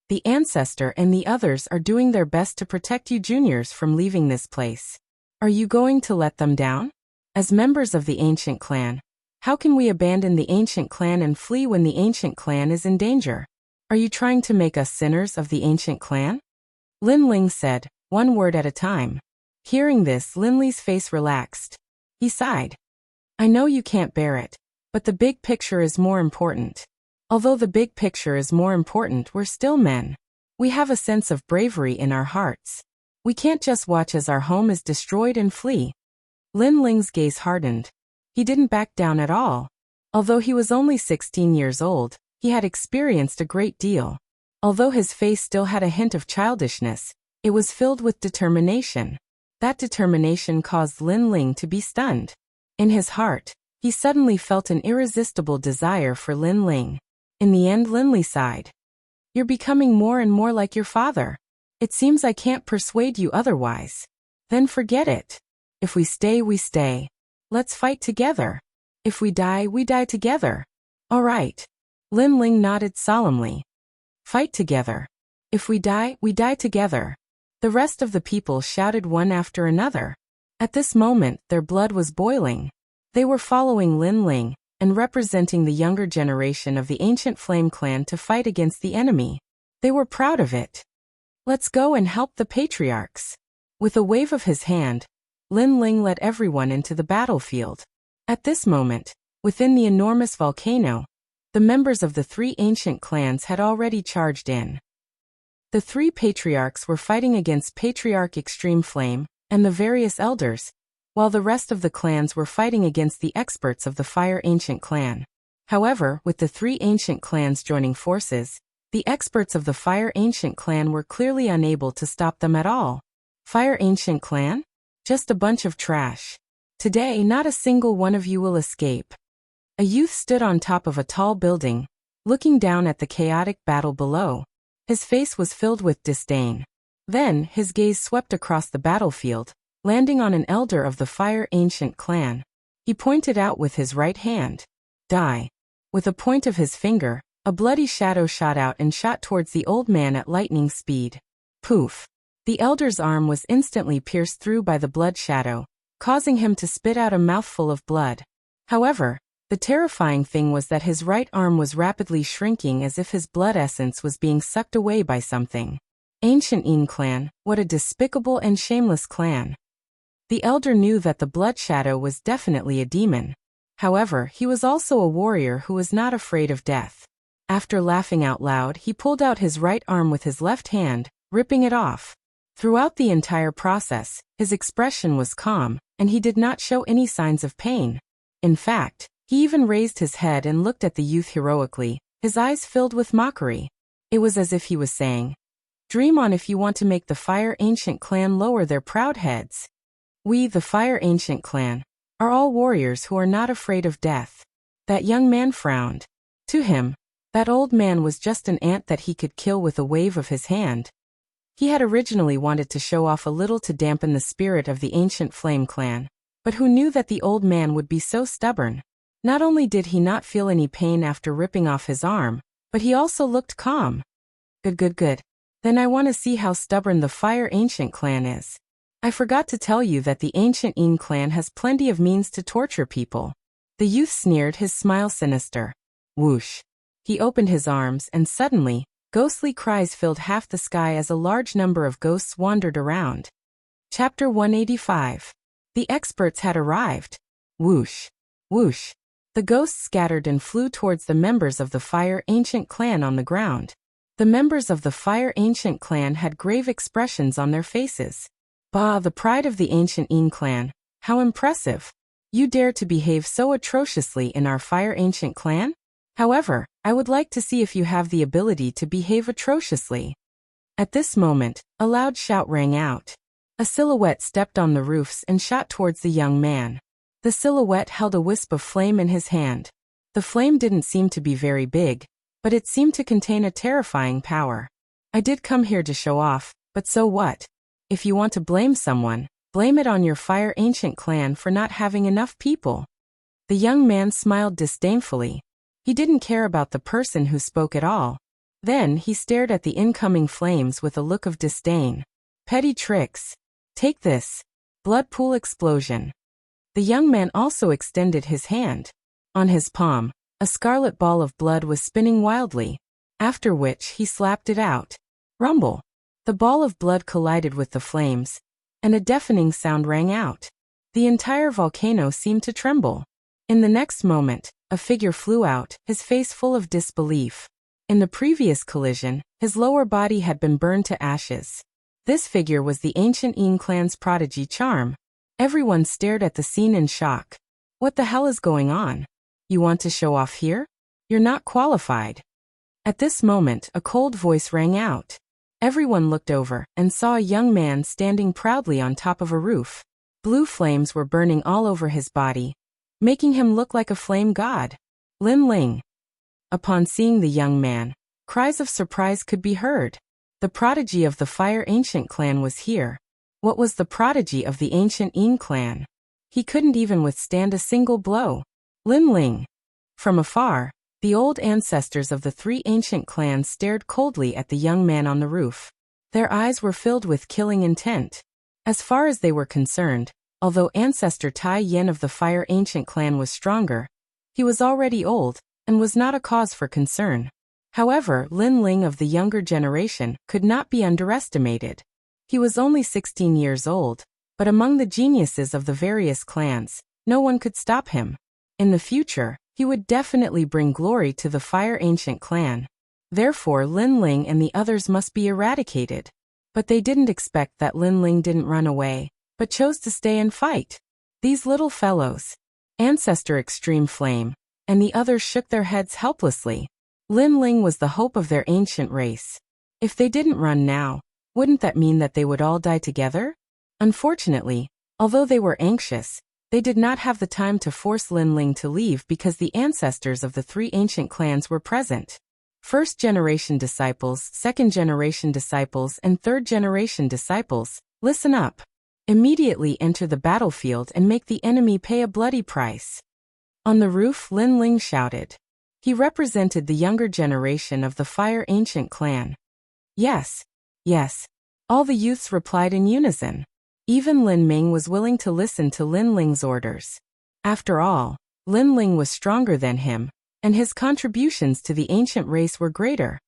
S1: The ancestor and the others are doing their best to protect you juniors from leaving this place. Are you going to let them down? As members of the ancient clan, how can we abandon the ancient clan and flee when the ancient clan is in danger? Are you trying to make us sinners of the ancient clan? Lin Ling said, one word at a time. Hearing this, Linley's face relaxed. He sighed. I know you can't bear it, but the big picture is more important. Although the big picture is more important, we're still men. We have a sense of bravery in our hearts. We can't just watch as our home is destroyed and flee. Lin Ling's gaze hardened. He didn't back down at all. Although he was only 16 years old, he had experienced a great deal. Although his face still had a hint of childishness, it was filled with determination. That determination caused Lin Ling to be stunned. In his heart, he suddenly felt an irresistible desire for Lin Ling. In the end, Linley sighed. You're becoming more and more like your father. It seems I can't persuade you otherwise. Then forget it. If we stay, we stay. Let's fight together. If we die together. All right. Lin Ling nodded solemnly. Fight together. If we die together. The rest of the people shouted one after another. At this moment, their blood was boiling. They were following Lin Ling and representing the younger generation of the ancient Flame Clan to fight against the enemy. They were proud of it. Let's go and help the patriarchs. With a wave of his hand, Lin Ling led everyone into the battlefield. At this moment, within the enormous volcano, the members of the three ancient clans had already charged in. The three patriarchs were fighting against Patriarch Extreme Flame and the various elders, while the rest of the clans were fighting against the experts of the Fire Ancient Clan. However, with the three ancient clans joining forces, the experts of the Fire Ancient Clan were clearly unable to stop them at all. Fire Ancient Clan? Just a bunch of trash. Today, not a single one of you will escape. A youth stood on top of a tall building, looking down at the chaotic battle below. His face was filled with disdain. Then, his gaze swept across the battlefield, landing on an elder of the Fire Ancient Clan. He pointed out with his right hand. Die. With a point of his finger, a bloody shadow shot out and shot towards the old man at lightning speed. Poof. The elder's arm was instantly pierced through by the blood shadow, causing him to spit out a mouthful of blood. However, the terrifying thing was that his right arm was rapidly shrinking as if his blood essence was being sucked away by something. Ancient Yin Clan, what a despicable and shameless clan. The elder knew that the blood shadow was definitely a demon. However, he was also a warrior who was not afraid of death. After laughing out loud, he pulled out his right arm with his left hand, ripping it off. Throughout the entire process, his expression was calm, and he did not show any signs of pain. In fact, he even raised his head and looked at the youth heroically, his eyes filled with mockery. It was as if he was saying, "Dream on if you want to make the Fire Ancient Clan lower their proud heads. We, the Fire Ancient Clan, are all warriors who are not afraid of death." That young man frowned. To him, that old man was just an ant that he could kill with a wave of his hand. He had originally wanted to show off a little to dampen the spirit of the ancient Flame Clan, but who knew that the old man would be so stubborn? Not only did he not feel any pain after ripping off his arm, but he also looked calm. Good. Then I want to see how stubborn the Fire Ancient clan is. I forgot to tell you that the Ancient Yin clan has plenty of means to torture people. The youth sneered, his smile sinister. Whoosh. He opened his arms and suddenly, ghostly cries filled half the sky as a large number of ghosts wandered around. Chapter 185. The experts had arrived. Whoosh. Whoosh. The ghosts scattered and flew towards the members of the Fire Ancient clan on the ground. The members of the Fire Ancient clan had grave expressions on their faces. Bah, the pride of the Ancient Yin clan. How impressive. You dare to behave so atrociously in our Fire Ancient clan? However, I would like to see if you have the ability to behave atrociously. At this moment, a loud shout rang out. A silhouette stepped on the roofs and shot towards the young man. The silhouette held a wisp of flame in his hand. The flame didn't seem to be very big, but it seemed to contain a terrifying power. I did come here to show off, but so what? If you want to blame someone, blame it on your Fire Ancient clan for not having enough people. The young man smiled disdainfully. He didn't care about the person who spoke at all. Then he stared at the incoming flames with a look of disdain. Petty tricks. Take this. Blood pool explosion. The young man also extended his hand. On his palm, a scarlet ball of blood was spinning wildly, after which he slapped it out. Rumble. The ball of blood collided with the flames, and a deafening sound rang out. The entire volcano seemed to tremble. In the next moment, a figure flew out, his face full of disbelief. In the previous collision, his lower body had been burned to ashes. This figure was the Ancient Yin clan's prodigy Charm. Everyone stared at the scene in shock. What the hell is going on? You want to show off here? You're not qualified. At this moment, a cold voice rang out. Everyone looked over and saw a young man standing proudly on top of a roof. Blue flames were burning all over his body, making him look like a flame god. Lin Ling. Upon seeing the young man, cries of surprise could be heard. The prodigy of the Fire Ancient clan was here. What was the prodigy of the Ancient Yin clan? He couldn't even withstand a single blow. Lin Ling. From afar, the old ancestors of the three ancient clans stared coldly at the young man on the roof. Their eyes were filled with killing intent. As far as they were concerned, although ancestor Tai Yen of the Fire Ancient clan was stronger, he was already old, and was not a cause for concern. However, Lin Ling of the younger generation could not be underestimated. He was only 16 years old, but among the geniuses of the various clans, no one could stop him. In the future, he would definitely bring glory to the Fire Ancient clan. Therefore, Lin Ling and the others must be eradicated. But they didn't expect that Lin Ling didn't run away, but chose to stay and fight. These little fellows. Ancestor Extreme Flame, and the others shook their heads helplessly. Lin Ling was the hope of their ancient race. If they didn't run now, wouldn't that mean that they would all die together? Unfortunately, although they were anxious, they did not have the time to force Lin Ling to leave because the ancestors of the three ancient clans were present. First-generation disciples, second-generation disciples, and third-generation disciples, listen up. Immediately enter the battlefield and make the enemy pay a bloody price. On the roof, Lin Ling shouted. He represented the younger generation of the Fire Ancient clan. Yes. Yes. All the youths replied in unison. Even Lin Ming was willing to listen to Lin Ling's orders. After all, Lin Ling was stronger than him, and his contributions to the ancient race were greater.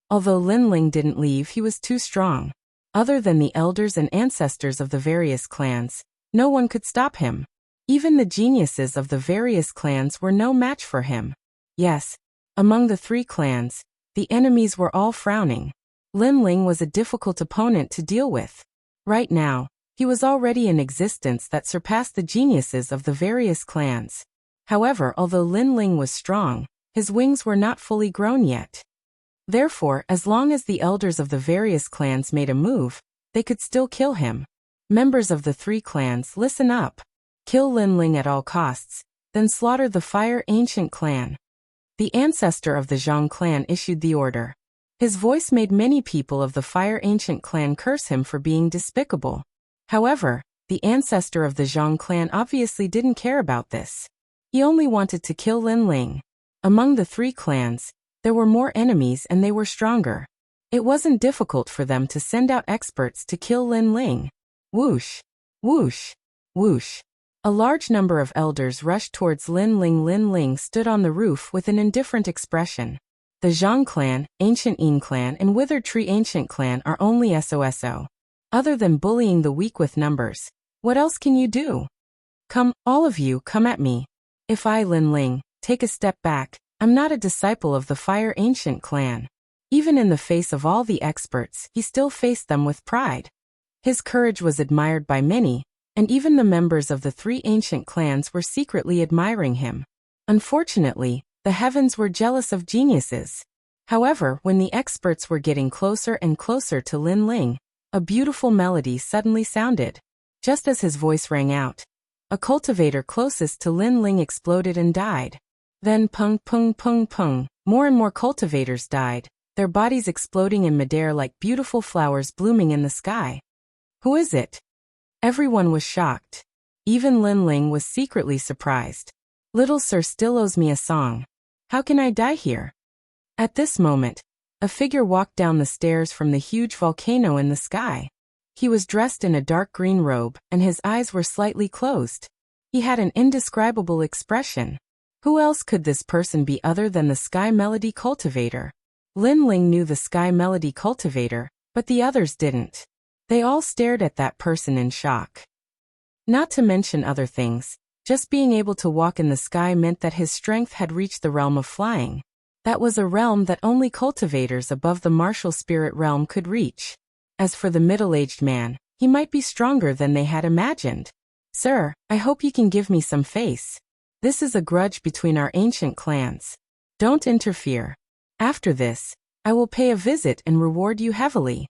S1: Although Lin Ling didn't leave, he was too strong. Other than the elders and ancestors of the various clans, no one could stop him. Even the geniuses of the various clans were no match for him. Yes, among the three clans, the enemies were all frowning. Lin Ling was a difficult opponent to deal with. Right now, he was already an existence that surpassed the geniuses of the various clans. However, although Lin Ling was strong, his wings were not fully grown yet. Therefore, as long as the elders of the various clans made a move, they could still kill him. Members of the three clans, listen up. Kill Lin Ling at all costs, then slaughter the Fire Ancient clan. The ancestor of the Zhang clan issued the order. His voice made many people of the Fire Ancient clan curse him for being despicable. However, the ancestor of the Zhang clan obviously didn't care about this. He only wanted to kill Lin Ling. Among the three clans, there were more enemies and they were stronger. It wasn't difficult for them to send out experts to kill Lin Ling. Whoosh! Whoosh! Whoosh! A large number of elders rushed towards Lin Ling. Lin Ling stood on the roof with an indifferent expression. The Zhang clan, Ancient Yin clan and Withered Tree Ancient clan are only SOSO. Other than bullying the weak with numbers, what else can you do? Come, all of you, come at me. If I, Lin Ling, take a step back, I'm not a disciple of the Fire Ancient clan. Even in the face of all the experts, he still faced them with pride. His courage was admired by many, and even the members of the three ancient clans were secretly admiring him. Unfortunately, the heavens were jealous of geniuses. However, when the experts were getting closer and closer to Lin Ling, a beautiful melody suddenly sounded. Just as his voice rang out, a cultivator closest to Lin Ling exploded and died. Then pung pung pung pung, more and more cultivators died, their bodies exploding in midair like beautiful flowers blooming in the sky. Who is it? Everyone was shocked. Even Lin Ling was secretly surprised. Little Sir still owes me a song. How can I die here? At this moment, a figure walked down the stairs from the huge volcano in the sky. He was dressed in a dark green robe, and his eyes were slightly closed. He had an indescribable expression. Who else could this person be other than the Sky Melody Cultivator? Lin Ling knew the Sky Melody Cultivator, but the others didn't. They all stared at that person in shock. Not to mention other things, just being able to walk in the sky meant that his strength had reached the realm of flying. That was a realm that only cultivators above the martial spirit realm could reach. As for the middle-aged man, he might be stronger than they had imagined. Sir, I hope you can give me some face. This is a grudge between our ancient clans. Don't interfere. After this, I will pay a visit and reward you heavily.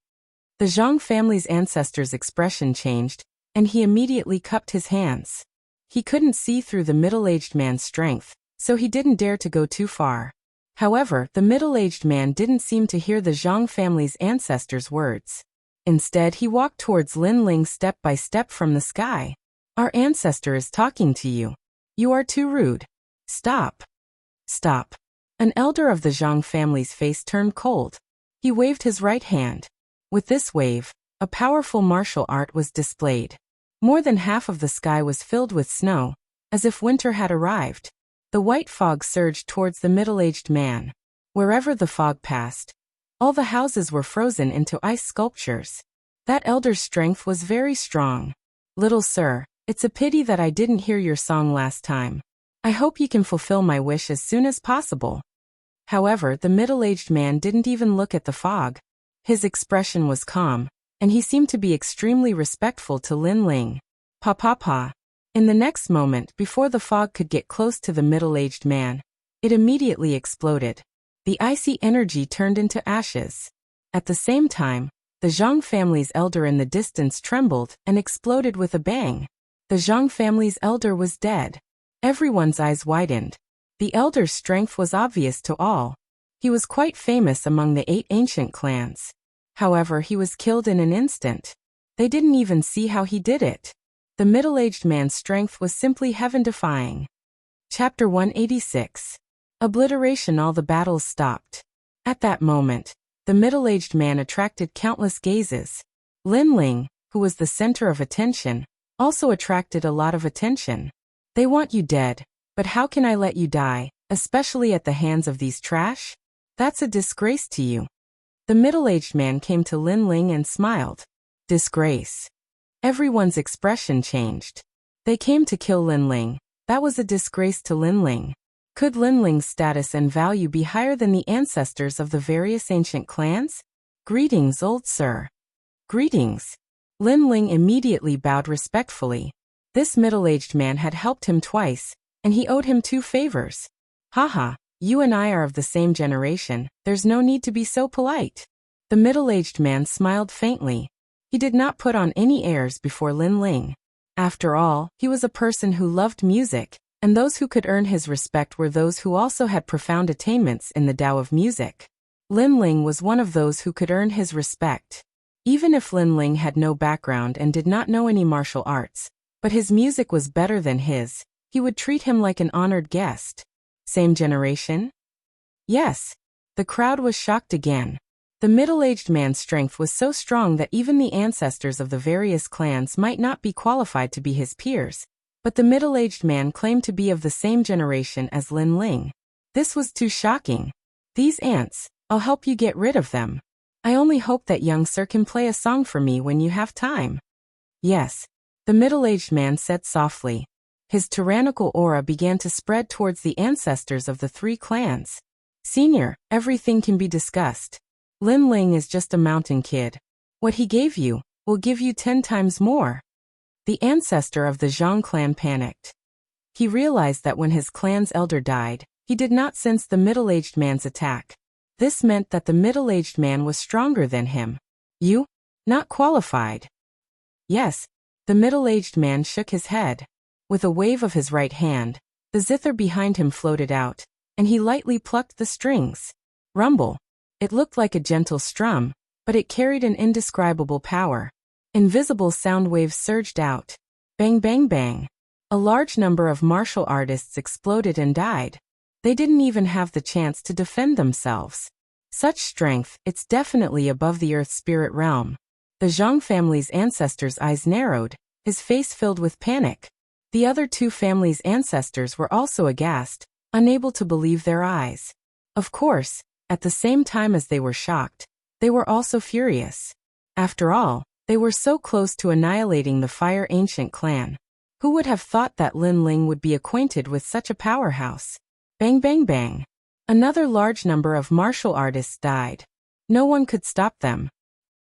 S1: The Zhang family's ancestor's expression changed, and he immediately cupped his hands. He couldn't see through the middle-aged man's strength, so he didn't dare to go too far. However, the middle-aged man didn't seem to hear the Zhang family's ancestor's words. Instead, he walked towards Lin Ling step by step from the sky. Our ancestor is talking to you. You are too rude. Stop. Stop. An elder of the Zhang family's face turned cold. He waved his right hand. With this wave, a powerful martial art was displayed. More than half of the sky was filled with snow, as if winter had arrived. The white fog surged towards the middle-aged man. Wherever the fog passed, all the houses were frozen into ice sculptures. That elder's strength was very strong. Little sir, it's a pity that I didn't hear your song last time. I hope you can fulfill my wish as soon as possible. However, the middle-aged man didn't even look at the fog. His expression was calm, and he seemed to be extremely respectful to Lin Ling. Pa pa pa. In the next moment, before the fog could get close to the middle-aged man, it immediately exploded. The icy energy turned into ashes. At the same time, the Zhang family's elder in the distance trembled and exploded with a bang. The Zhang family's elder was dead. Everyone's eyes widened. The elder's strength was obvious to all. He was quite famous among the 8 ancient clans. However, he was killed in an instant. They didn't even see how he did it. The middle-aged man's strength was simply heaven-defying. Chapter 186. Obliteration. All the battles stopped. At that moment, the middle-aged man attracted countless gazes. Lin Ling, who was the center of attention, also attracted a lot of attention. They want you dead, but how can I let you die, especially at the hands of these trash? That's a disgrace to you. The middle-aged man came to Lin Ling and smiled. Disgrace. Everyone's expression changed. They came to kill Lin Ling. That was a disgrace to Lin Ling. Could Lin Ling's status and value be higher than the ancestors of the various ancient clans? Greetings, old sir. Greetings. Lin Ling immediately bowed respectfully. This middle-aged man had helped him twice, and he owed him 2 favors. Haha, you and I are of the same generation, there's no need to be so polite. The middle-aged man smiled faintly. He did not put on any airs before Lin Ling. After all, he was a person who loved music, and those who could earn his respect were those who also had profound attainments in the Tao of music. Lin Ling was one of those who could earn his respect. Even if Lin Ling had no background and did not know any martial arts, but his music was better than his, He would treat him like an honored guest. Same generation? Yes. The crowd was shocked again. The middle-aged man's strength was so strong that even the ancestors of the various clans might not be qualified to be his peers. But the middle-aged man claimed to be of the same generation as Lin Ling. This was too shocking. These ants, I'll help you get rid of them. I only hope that young sir can play a song for me when you have time. Yes, the middle-aged man said softly. His tyrannical aura began to spread towards the ancestors of the 3 clans. Senior, everything can be discussed. Lin Ling is just a mountain kid. What he gave you, will give you 10 times more. The ancestor of the Zhang clan panicked. He realized that when his clan's elder died, he did not sense the middle-aged man's attack. This meant that the middle-aged man was stronger than him. You? Not qualified. Yes. The middle-aged man shook his head. With a wave of his right hand, the zither behind him floated out, and he lightly plucked the strings. Rumble. It looked like a gentle strum, but it carried an indescribable power. Invisible sound waves surged out. Bang bang bang. A large number of martial artists exploded and died. They didn't even have the chance to defend themselves. Such strength, it's definitely above the earth spirit realm. The Zhang family's ancestors' eyes narrowed, his face filled with panic. The other 2 families' ancestors were also aghast, unable to believe their eyes. Of course, at the same time as they were shocked, they were also furious. After all, they were so close to annihilating the Fire Ancient clan. Who would have thought that Lin Ling would be acquainted with such a powerhouse? Bang bang bang. Another large number of martial artists died. No one could stop them.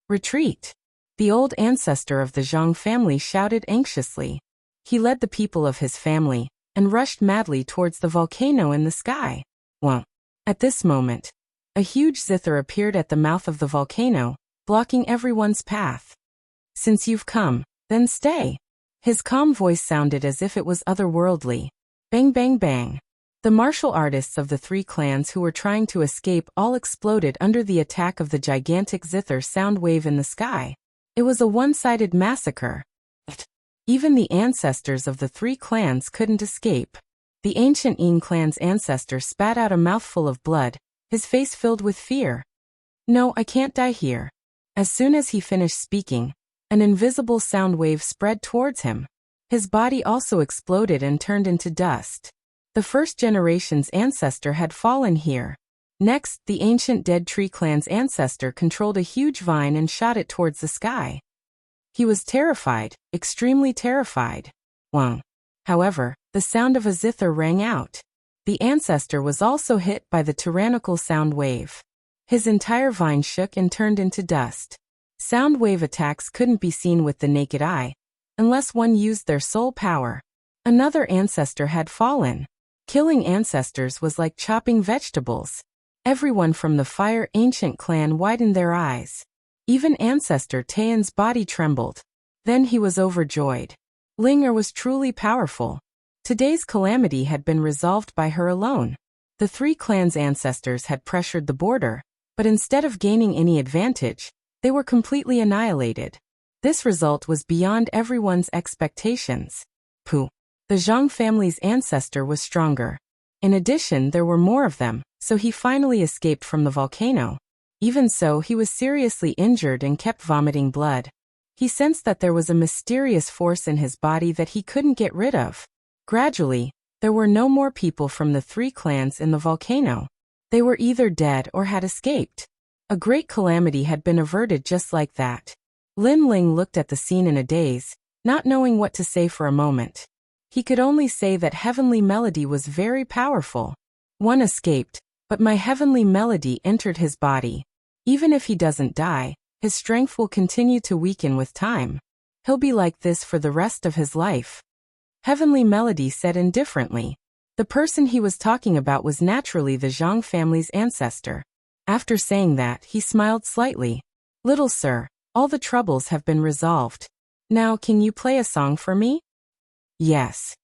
S1: Retreat. The old ancestor of the Zhang family shouted anxiously. He led the people of his family, and rushed madly towards the volcano in the sky. Well, at this moment, a huge zither appeared at the mouth of the volcano, blocking everyone's path. Since you've come, then stay. His calm voice sounded as if it was otherworldly. Bang bang bang. The martial artists of the 3 clans who were trying to escape all exploded under the attack of the gigantic zither sound wave in the sky. It was a one-sided massacre. Even the ancestors of the 3 clans couldn't escape. The ancient Yin clan's ancestor spat out a mouthful of blood, his face filled with fear. No, I can't die here. As soon as he finished speaking, an invisible sound wave spread towards him. His body also exploded and turned into dust. The first generation's ancestor had fallen here. Next, the ancient Dead Tree clan's ancestor controlled a huge vine and shot it towards the sky. He was terrified, extremely terrified. Wang. However, the sound of a zither rang out. The ancestor was also hit by the tyrannical sound wave. His entire vine shook and turned into dust. Sound wave attacks couldn't be seen with the naked eye, unless one used their soul power. Another ancestor had fallen. Killing ancestors was like chopping vegetables. Everyone from the Fire Ancient clan widened their eyes. Even Ancestor Tayan's body trembled. Then he was overjoyed. Linger was truly powerful. Today's calamity had been resolved by her alone. The 3 clans' ancestors had pressured the border, but instead of gaining any advantage, they were completely annihilated. This result was beyond everyone's expectations. Pooh. The Zhang family's ancestor was stronger. In addition, there were more of them, so he finally escaped from the volcano. Even so, he was seriously injured and kept vomiting blood. He sensed that there was a mysterious force in his body that he couldn't get rid of. Gradually, there were no more people from the 3 clans in the volcano. They were either dead or had escaped. A great calamity had been averted just like that. Lin Ling looked at the scene in a daze, not knowing what to say for a moment. He could only say that heavenly melody was very powerful. One escaped, but my heavenly melody entered his body. Even if he doesn't die, his strength will continue to weaken with time. He'll be like this for the rest of his life. Heavenly melody said indifferently. The person he was talking about was naturally the Zhang family's ancestor. After saying that, he smiled slightly. Little sir, all the troubles have been resolved. Now can you play a song for me? Yes.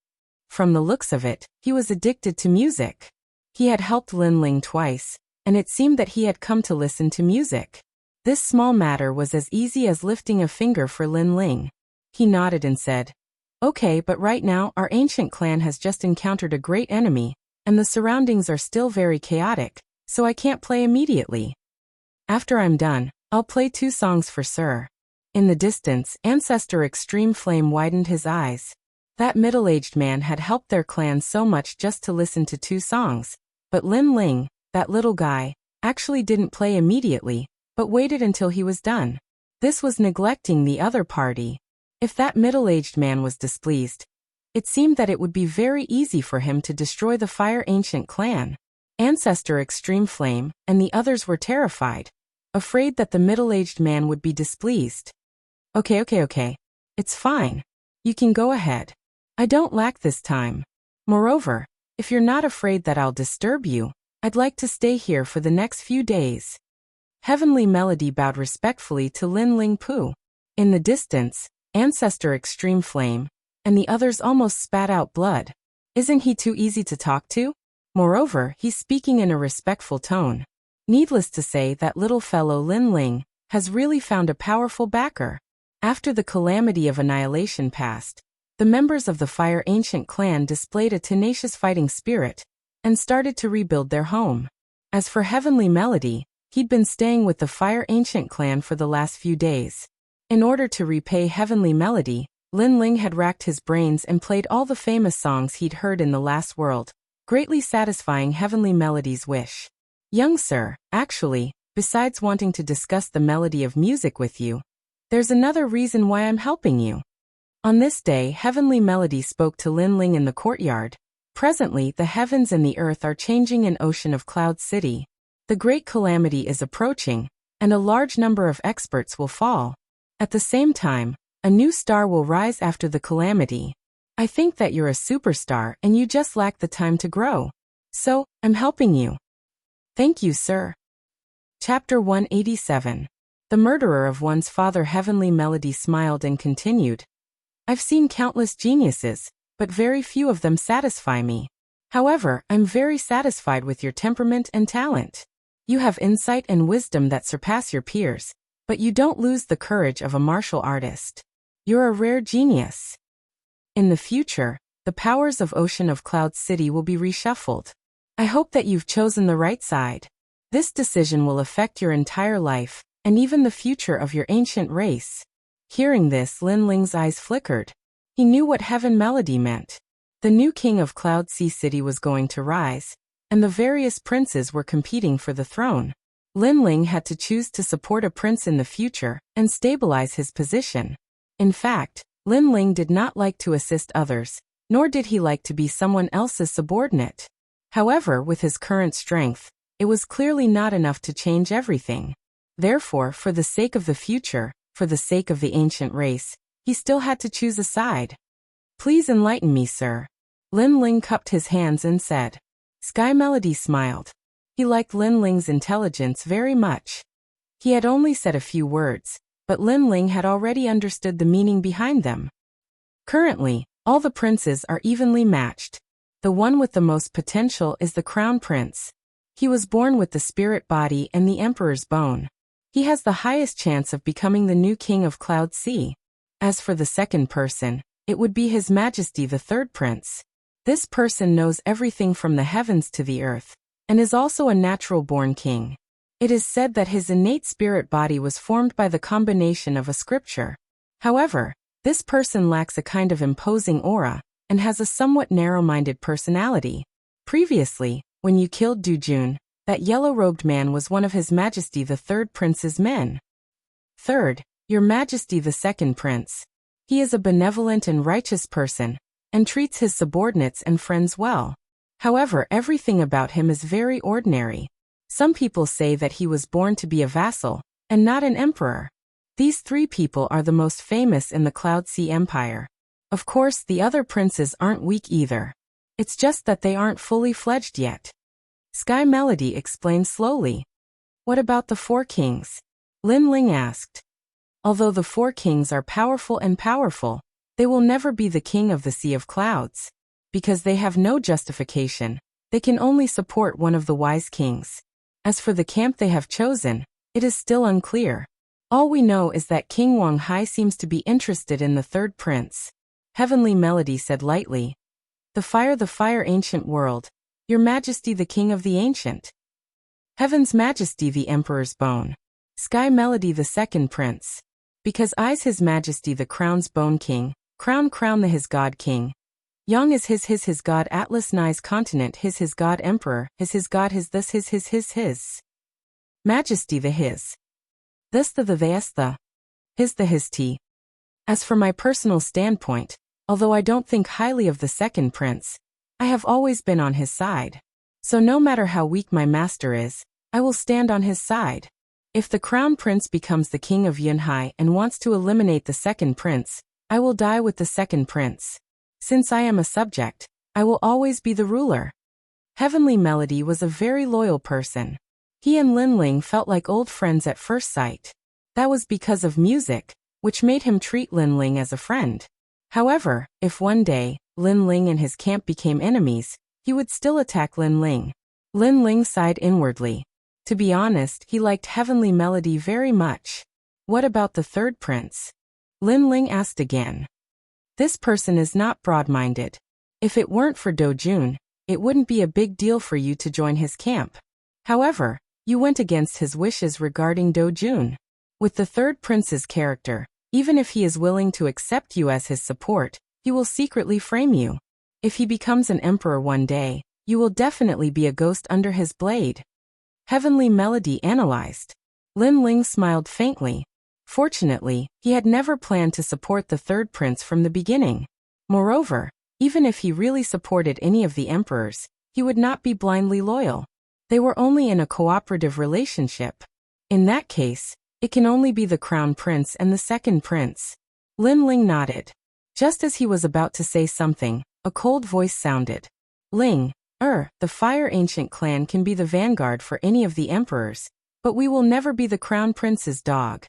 S1: From the looks of it, he was addicted to music. He had helped Lin Ling twice, and it seemed that he had come to listen to music. This small matter was as easy as lifting a finger for Lin Ling. He nodded and said, Okay, but right now our ancient clan has just encountered a great enemy, and the surroundings are still very chaotic, so I can't play immediately. After I'm done, I'll play 2 songs for Sir. In the distance, Ancestor Extreme Flame widened his eyes. That middle-aged man had helped their clan so much just to listen to 2 songs, but Lin Ling, that little guy, actually didn't play immediately, but waited until he was done. This was neglecting the other party. If that middle-aged man was displeased, it seemed that it would be very easy for him to destroy the Fire Ancient clan. Ancestor Extreme Flame and the others were terrified, afraid that the middle-aged man would be displeased. Okay. It's fine. You can go ahead. I don't lack this time. Moreover, if you're not afraid that I'll disturb you, I'd like to stay here for the next few days. Heavenly Melody bowed respectfully to Lin Ling Pu. In the distance, Ancestor Extreme Flame and the others almost spat out blood. Isn't he too easy to talk to? Moreover, he's speaking in a respectful tone. Needless to say, that little fellow Lin Ling has really found a powerful backer. After the calamity of annihilation passed, the members of the Fire Ancient clan displayed a tenacious fighting spirit and started to rebuild their home. As for Heavenly Melody, he'd been staying with the Fire Ancient clan for the last few days. In order to repay Heavenly Melody, Lin Ling had racked his brains and played all the famous songs he'd heard in the last world, greatly satisfying Heavenly Melody's wish. Young sir, actually, besides wanting to discuss the melody of music with you, there's another reason why I'm helping you. On this day, Heavenly Melody spoke to Lin Ling in the courtyard. Presently, the heavens and the earth are changing in Ocean of Cloud City. The great calamity is approaching, and a large number of experts will fall. At the same time, a new star will rise after the calamity. I think that you're a superstar and you just lack the time to grow. So, I'm helping you. Thank you, sir. Chapter 187. The murderer of one's father. Heavenly Melody smiled and continued. I've seen countless geniuses, but very few of them satisfy me. However, I'm very satisfied with your temperament and talent. You have insight and wisdom that surpass your peers, but you don't lose the courage of a martial artist. You're a rare genius. In the future, the powers of Ocean of Cloud City will be reshuffled. I hope that you've chosen the right side. This decision will affect your entire life, and even the future of your ancient race. Hearing this, Lin Ling's eyes flickered. He knew what Heaven Melody meant. The new king of Cloud Sea City was going to rise, and the various princes were competing for the throne. Lin Ling had to choose to support a prince in the future and stabilize his position. In fact, Lin Ling did not like to assist others, nor did he like to be someone else's subordinate. However, with his current strength, it was clearly not enough to change everything. Therefore, for the sake of the future, for the sake of the ancient race, he still had to choose a side. Please enlighten me, sir. Lin Ling cupped his hands and said. Sky Melody smiled. He liked Lin Ling's intelligence very much. He had only said a few words, but Lin Ling had already understood the meaning behind them. Currently, all the princes are evenly matched. The one with the most potential is the Crown Prince. He was born with the spirit body and the Emperor's bone. He has the highest chance of becoming the new king of Cloud Sea. As for the second person, it would be His Majesty the Third Prince. This person knows everything from the heavens to the earth, and is also a natural-born king. It is said that his innate spirit body was formed by the combination of a scripture. However, this person lacks a kind of imposing aura, and has a somewhat narrow-minded personality. Previously, when you killed Du Jun, that yellow-robed man was one of His Majesty the Third Prince's men. Third, Your Majesty the Second Prince. He is a benevolent and righteous person, and treats his subordinates and friends well. However, everything about him is very ordinary. Some people say that he was born to be a vassal, and not an emperor. These 3 people are the most famous in the Cloud Sea Empire. Of course, the other princes aren't weak either. It's just that they aren't fully fledged yet. Sky Melody explained slowly. What about the 4 kings? Lin Ling asked. Although the 4 kings are powerful, they will never be the king of the Sea of Clouds. Because they have no justification, they can only support one of the wise kings. As for the camp they have chosen, it is still unclear. All we know is that King Wang Hai seems to be interested in the third prince. Heavenly Melody said lightly. The fire, ancient world. Your Majesty the King of the Ancient. Heaven's Majesty the Emperor's Bone. Sky Melody the Second Prince. Because I's His Majesty the Crown's Bone King, crown the His God King. Yang is his God Atlas Ni's continent his God Emperor, his God his Majesty the his. This the his the his t. As for my personal standpoint, although I don't think highly of the second prince, I have always been on his side. So no matter how weak my master is, I will stand on his side. If the crown prince becomes the king of Yunhai and wants to eliminate the second prince, I will die with the second prince. Since I am a subject, I will always be the ruler. Heavenly Melody was a very loyal person. He and Lin Ling felt like old friends at first sight. That was because of music, which made him treat Lin Ling as a friend. However, if one day, Lin Ling and his camp became enemies, he would still attack Lin Ling. Lin Ling sighed inwardly. To be honest, he liked Heavenly Melody very much. What about the third prince? Lin Ling asked again. This person is not broad-minded. If it weren't for Do Jun, it wouldn't be a big deal for you to join his camp. However, you went against his wishes regarding Do Jun. With the third prince's character, even if he is willing to accept you as his support, he will secretly frame you. If he becomes an emperor one day, you will definitely be a ghost under his blade. Heavenly Melody analyzed. Lin Ling smiled faintly. Fortunately, he had never planned to support the third prince from the beginning. Moreover, even if he really supported any of the emperors, he would not be blindly loyal. They were only in a cooperative relationship. In that case, it can only be the crown prince and the second prince. Lin Ling nodded. Just as he was about to say something, a cold voice sounded. Ling, the fire ancient clan can be the vanguard for any of the emperors, but we will never be the crown prince's dog.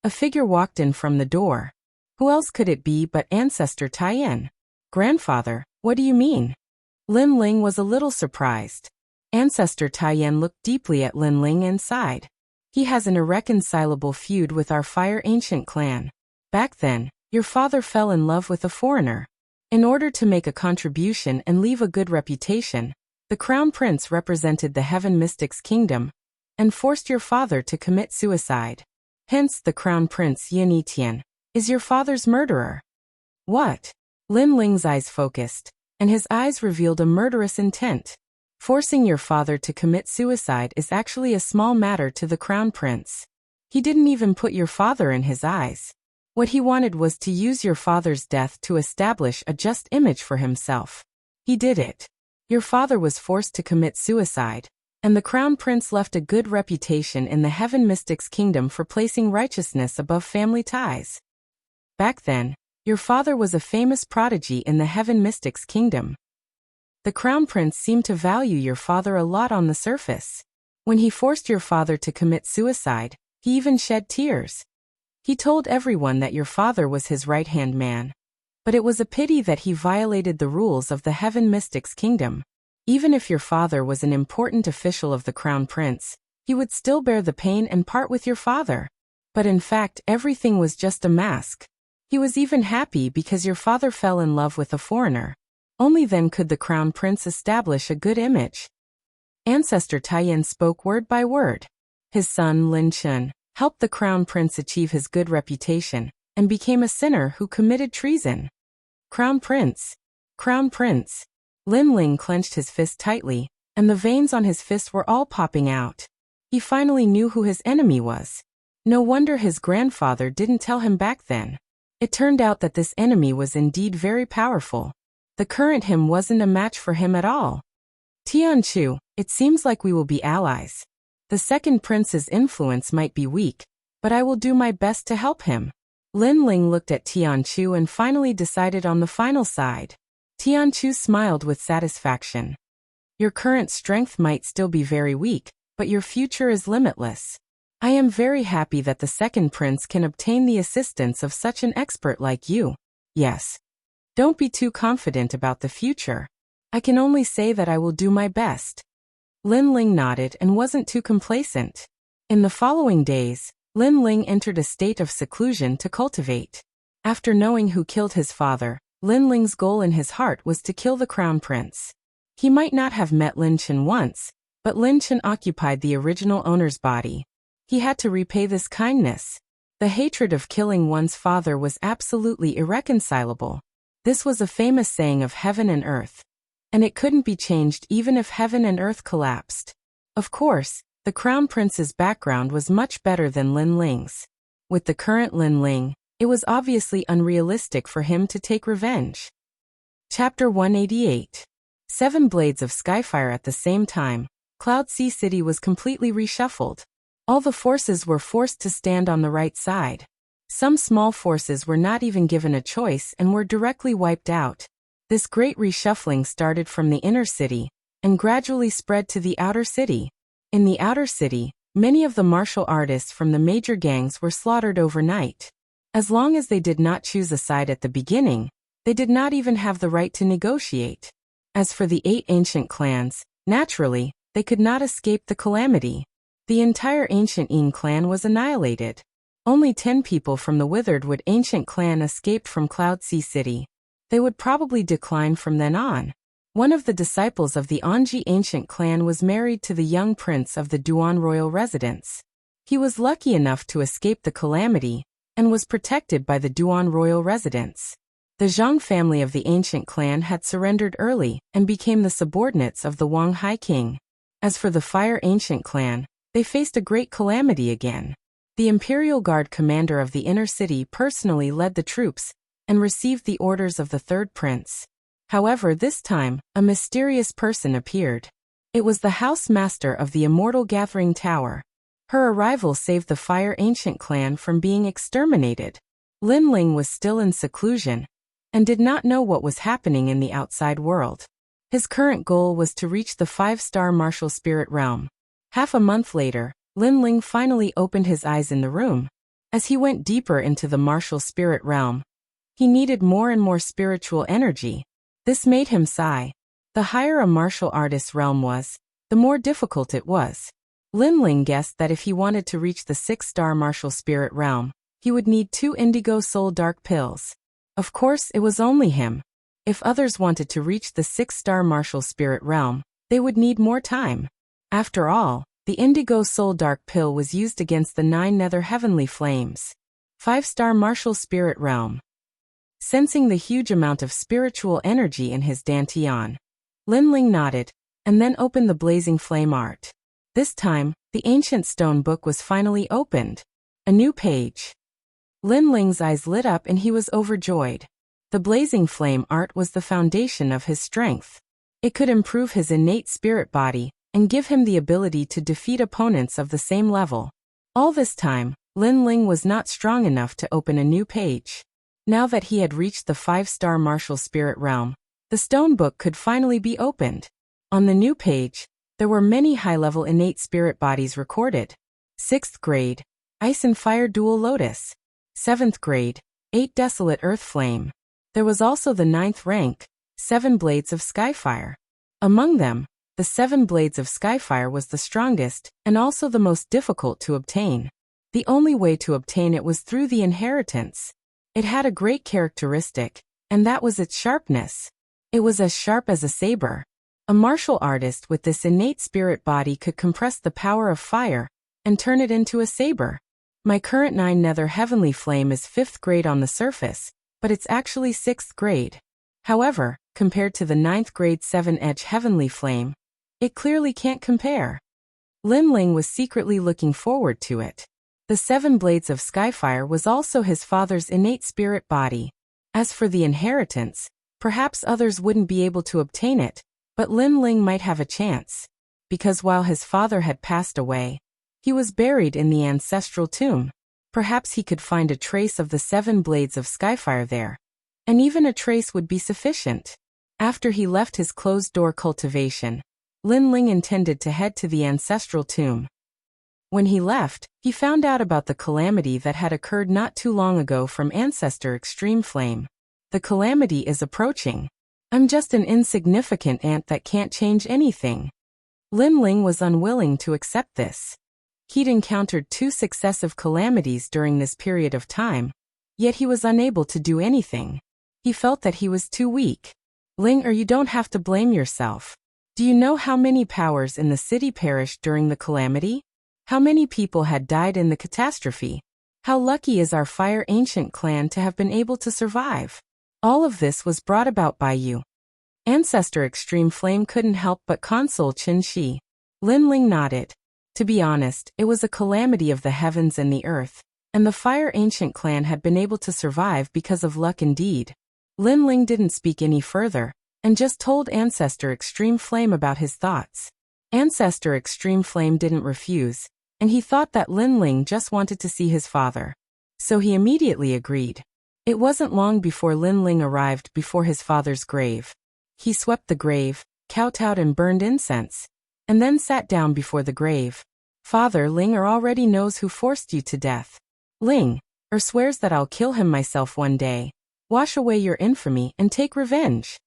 S1: A figure walked in from the door. Who else could it be but Ancestor Taiyan? Grandfather, what do you mean? Lin Ling was a little surprised. Ancestor Taiyan looked deeply at Lin Ling and sighed. He has an irreconcilable feud with our fire ancient clan. Back then, your father fell in love with a foreigner. In order to make a contribution and leave a good reputation, the crown prince represented the Heaven Mystics Kingdom and forced your father to commit suicide. Hence the crown prince Yin Yitian is your father's murderer. What? Lin Ling's eyes focused, and his eyes revealed a murderous intent. Forcing your father to commit suicide is actually a small matter to the crown prince. He didn't even put your father in his eyes. What he wanted was to use your father's death to establish a just image for himself. He did it. Your father was forced to commit suicide, and the crown prince left a good reputation in the Heaven Mystics Kingdom for placing righteousness above family ties. Back then, your father was a famous prodigy in the Heaven Mystics Kingdom. The crown prince seemed to value your father a lot on the surface. When he forced your father to commit suicide, he even shed tears. He told everyone that your father was his right-hand man. But it was a pity that he violated the rules of the Heaven Mystics Kingdom. Even if your father was an important official of the crown prince, he would still bear the pain and part with your father. But in fact, everything was just a mask. He was even happy because your father fell in love with a foreigner. Only then could the crown prince establish a good image. Ancestor Taiyan spoke word by word. His son Lin Chun helped the crown prince achieve his good reputation and became a sinner who committed treason. Crown prince. Crown prince. Lin Ling clenched his fist tightly, and the veins on his fist were all popping out. He finally knew who his enemy was. No wonder his grandfather didn't tell him back then. It turned out that this enemy was indeed very powerful. The current him wasn't a match for him at all. Tianchu, it seems like we will be allies. The second prince's influence might be weak, but I will do my best to help him. Lin Ling looked at Tianchu and finally decided on the final side. Tianchu smiled with satisfaction. Your current strength might still be very weak, but your future is limitless. I am very happy that the second prince can obtain the assistance of such an expert like you. Yes. Don't be too confident about the future. I can only say that I will do my best. Lin Ling nodded and wasn't too complacent. In the following days, Lin Ling entered a state of seclusion to cultivate. After knowing who killed his father, Lin Ling's goal in his heart was to kill the crown prince. He might not have met Lin Chen once, but Lin Chen occupied the original owner's body. He had to repay this kindness. The hatred of killing one's father was absolutely irreconcilable. This was a famous saying of heaven and earth. And it couldn't be changed even if heaven and earth collapsed. Of course, the crown prince's background was much better than Lin Ling's. With the current Lin Ling, it was obviously unrealistic for him to take revenge. Chapter 188. 7 Blades of Skyfire. At the same time, Cloud Sea City was completely reshuffled. All the forces were forced to stand on the right side. Some small forces were not even given a choice and were directly wiped out. This great reshuffling started from the inner city and gradually spread to the outer city. In the outer city, many of the martial artists from the major gangs were slaughtered overnight. As long as they did not choose a side at the beginning, they did not even have the right to negotiate. As for the 8 ancient clans, naturally, they could not escape the calamity. The entire ancient Yin clan was annihilated. Only 10 people from the Witheredwood ancient clan escaped from Cloud Sea City. They would probably decline from then on. One of the disciples of the Anji ancient clan was married to the young prince of the Duan royal residence. He was lucky enough to escape the calamity and was protected by the Duan royal residence. The Zhang family of the ancient clan had surrendered early and became the subordinates of the Wang Hai king. As for the Fire ancient clan, they faced a great calamity again. The Imperial Guard commander of the inner city personally led the troops and received the orders of the third prince. However, this time, a mysterious person appeared. It was the house master of the Immortal Gathering Tower. Her arrival saved the Fire ancient clan from being exterminated. Lin Ling was still in seclusion and did not know what was happening in the outside world. His current goal was to reach the 5-star martial spirit realm. Half a month later, Lin Ling finally opened his eyes in the room. As he went deeper into the martial spirit realm, he needed more and more spiritual energy. This made him sigh. The higher a martial artist's realm was, the more difficult it was. Lin Ling guessed that if he wanted to reach the 6-star martial spirit realm, he would need 2 indigo soul dark pills. Of course, it was only him. If others wanted to reach the 6-star martial spirit realm, they would need more time. After all, the indigo soul dark pill was used against the 9 nether heavenly flames. 5-star martial spirit realm. Sensing the huge amount of spiritual energy in his dantian, Lin Ling nodded, and then opened the blazing flame art. This time, the ancient stone book was finally opened. A new page. Lin Ling's eyes lit up and he was overjoyed. The blazing flame art was the foundation of his strength. It could improve his innate spirit body and give him the ability to defeat opponents of the same level. All this time, Lin Ling was not strong enough to open a new page. Now that he had reached the 5-star martial spirit realm, the stone book could finally be opened. On the new page, there were many high-level innate spirit bodies recorded. 6th grade, Ice and Fire Dual Lotus. 7th grade, 8 Desolate Earth Flame. There was also the 9th rank, 7 Blades of Skyfire. Among them, the 7 Blades of Skyfire was the strongest and also the most difficult to obtain. The only way to obtain it was through the inheritance. It had a great characteristic, and that was its sharpness. It was as sharp as a saber. A martial artist with this innate spirit body could compress the power of fire and turn it into a saber. My current 9 nether heavenly flame is 5th grade on the surface, but it's actually 6th grade. However, compared to the 9th grade 7 edge heavenly flame, it clearly can't compare. Lin Ling was secretly looking forward to it. The 7 Blades of Skyfire was also his father's innate spirit body. As for the inheritance, perhaps others wouldn't be able to obtain it, but Lin Ling might have a chance. Because while his father had passed away, he was buried in the ancestral tomb. Perhaps he could find a trace of the 7 Blades of Skyfire there. And even a trace would be sufficient. After he left his closed-door cultivation, Lin Ling intended to head to the ancestral tomb. When he left, he found out about the calamity that had occurred not too long ago from Ancestor Extreme Flame. The calamity is approaching. I'm just an insignificant ant that can't change anything. Lin Ling was unwilling to accept this. He'd encountered 2 successive calamities during this period of time, yet he was unable to do anything. He felt that he was too weak. Ling, or you don't have to blame yourself. Do you know how many powers in the city perished during the calamity? How many people had died in the catastrophe? How lucky is our fire ancient clan to have been able to survive? All of this was brought about by you. Ancestor Extreme Flame couldn't help but console Qin Shi. Lin Ling nodded. To be honest, it was a calamity of the heavens and the earth, and the fire ancient clan had been able to survive because of luck indeed. Lin Ling didn't speak any further, and just told Ancestor Extreme Flame about his thoughts. Ancestor Extreme Flame didn't refuse, and he thought that Lin Ling just wanted to see his father. So he immediately agreed. It wasn't long before Lin Ling arrived before his father's grave. He swept the grave, kowtowed and burned incense, and then sat down before the grave. Father, Ling already knows who forced you to death. Ling swears that I'll kill him myself one day, wash away your infamy and take revenge.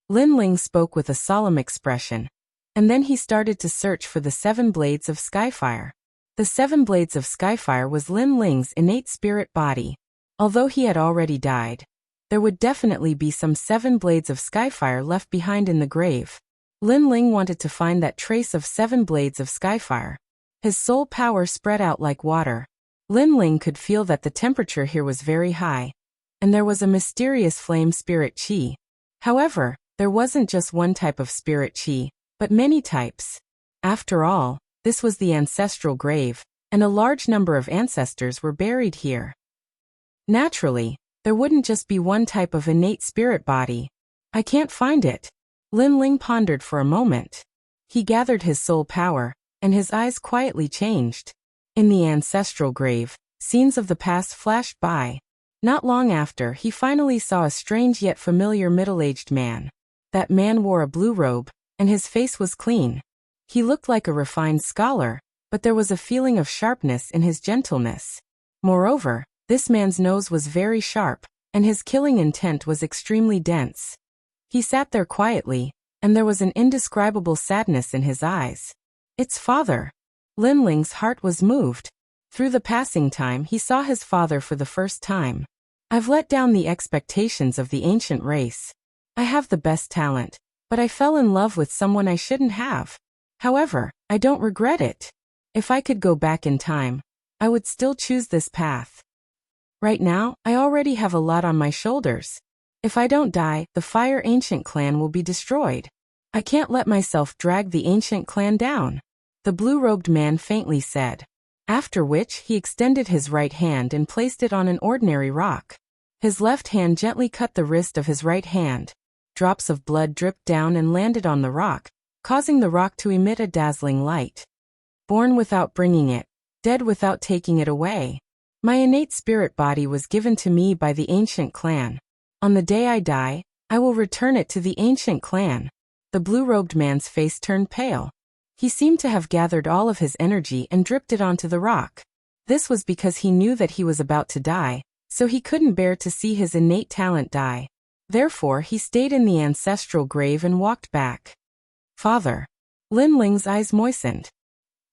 S1: Lin Ling spoke with a solemn expression, and then he started to search for the 7 blades of Skyfire. The 7 blades of Skyfire was Lin Ling's innate spirit body. Although he had already died, there would definitely be some 7 blades of Skyfire left behind in the grave. Lin Ling wanted to find that trace of 7 blades of Skyfire. His soul power spread out like water. Lin Ling could feel that the temperature here was very high, and there was a mysterious flame spirit chi. However, there wasn't just one type of spirit chi, but many types. After all, this was the ancestral grave, and a large number of ancestors were buried here. Naturally, there wouldn't just be one type of innate spirit body. I can't find it. Lin Ling pondered for a moment. He gathered his soul power, and his eyes quietly changed. In the ancestral grave, scenes of the past flashed by. Not long after, he finally saw a strange yet familiar middle-aged man. That man wore a blue robe, and his face was clean. He looked like a refined scholar, but there was a feeling of sharpness in his gentleness. Moreover, this man's nose was very sharp, and his killing intent was extremely dense. He sat there quietly, and there was an indescribable sadness in his eyes. It's father. Lin Ling's heart was moved. Through the passing time, he saw his father for the first time. I've let down the expectations of the ancient race. I have the best talent, but I fell in love with someone I shouldn't have. However, I don't regret it. If I could go back in time, I would still choose this path. Right now, I already have a lot on my shoulders. If I don't die, the Fire Ancient Clan will be destroyed. I can't let myself drag the Ancient Clan down, the blue-robed man faintly said. After which, he extended his right hand and placed it on an ordinary rock. His left hand gently cut the wrist of his right hand. Drops of blood dripped down and landed on the rock, causing the rock to emit a dazzling light. Born without bringing it, dead without taking it away. My innate spirit body was given to me by the Ancient Clan. On the day I die, I will return it to the Ancient Clan. The blue-robed man's face turned pale. He seemed to have gathered all of his energy and dripped it onto the rock. This was because he knew that he was about to die, so he couldn't bear to see his innate talent die. Therefore, he stayed in the ancestral grave and walked back. Father. Lin Ling's eyes moistened.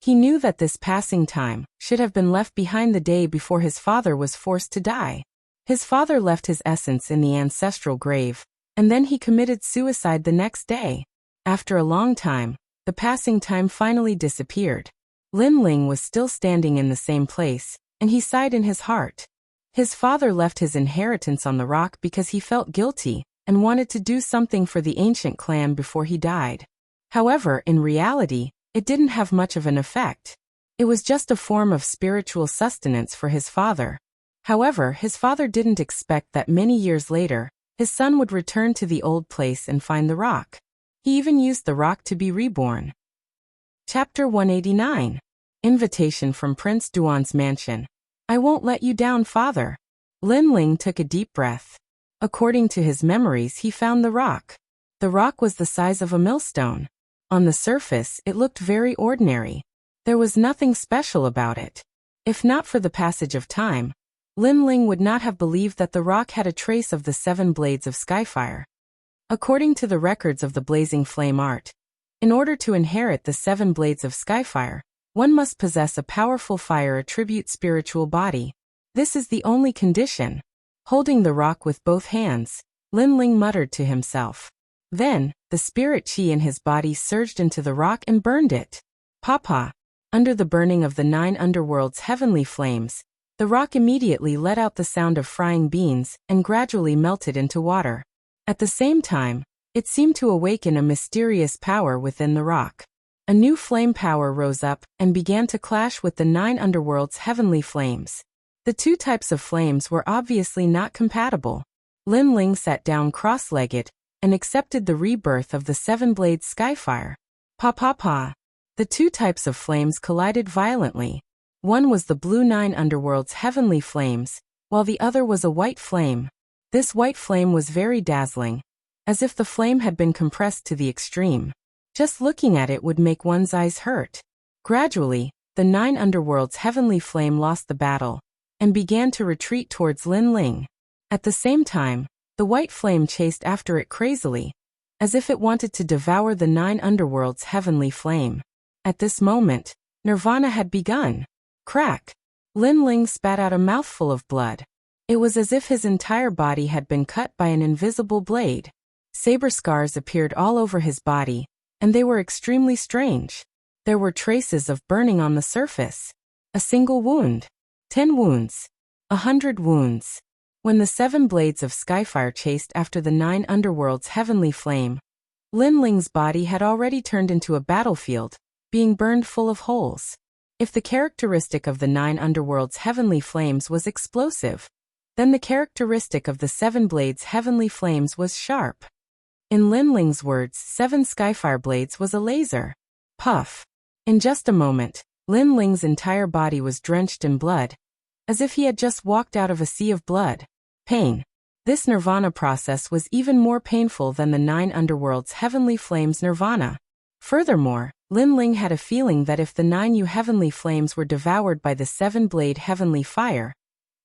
S1: He knew that this passing time should have been left behind the day before his father was forced to die. His father left his essence in the ancestral grave, and then he committed suicide the next day. After a long time, the passing time finally disappeared. Lin Ling was still standing in the same place, and he sighed in his heart. His father left his inheritance on the rock because he felt guilty and wanted to do something for the ancient clan before he died. However, in reality, it didn't have much of an effect. It was just a form of spiritual sustenance for his father. However, his father didn't expect that many years later, his son would return to the old place and find the rock. He even used the rock to be reborn. Chapter 189. Invitation from Prince Duan's mansion. I won't let you down, father. Lin Ling took a deep breath. According to his memories, he found the rock. The rock was the size of a millstone. On the surface, it looked very ordinary. There was nothing special about it. If not for the passage of time, Lin Ling would not have believed that the rock had a trace of the 7 blades of Skyfire. According to the records of the Blazing Flame art, in order to inherit the 7 blades of Skyfire, one must possess a powerful fire attribute spiritual body. This is the only condition. Holding the rock with both hands, Lin Ling muttered to himself. Then, the spirit qi in his body surged into the rock and burned it. Papa! Under the burning of the 9 underworld's heavenly flames, the rock immediately let out the sound of frying beans and gradually melted into water. At the same time, it seemed to awaken a mysterious power within the rock. A new flame power rose up and began to clash with the 9 underworld's heavenly flames. The two types of flames were obviously not compatible. Lin Ling sat down cross-legged and accepted the rebirth of the 7-blade skyfire. Pa. The two types of flames collided violently. One was the blue 9 underworld's heavenly flames, while the other was a white flame. This white flame was very dazzling, as if the flame had been compressed to the extreme. Just looking at it would make one's eyes hurt. Gradually, the 9 underworld's heavenly flame lost the battle and began to retreat towards Lin Ling. At the same time, the white flame chased after it crazily, as if it wanted to devour the 9 underworld's heavenly flame. At this moment, Nirvana had begun. Crack! Lin Ling spat out a mouthful of blood. It was as if his entire body had been cut by an invisible blade. Saber scars appeared all over his body, and they were extremely strange. There were traces of burning on the surface. A single wound. 10 wounds. 100 wounds. When the 7 blades of skyfire chased after the 9 underworld's heavenly flame, Lin Ling's body had already turned into a battlefield, being burned full of holes. If the characteristic of the 9 underworld's heavenly flames was explosive, then the characteristic of the 7 blades' heavenly flames was sharp. In Lin Ling's words, 7 skyfire blades was a laser. Puff. In just a moment, Lin Ling's entire body was drenched in blood, as if he had just walked out of a sea of blood. Pain. This nirvana process was even more painful than the 9 underworld's heavenly flames' nirvana. Furthermore, Lin Ling had a feeling that if the 9 heavenly flames were devoured by the 7-blade heavenly fire,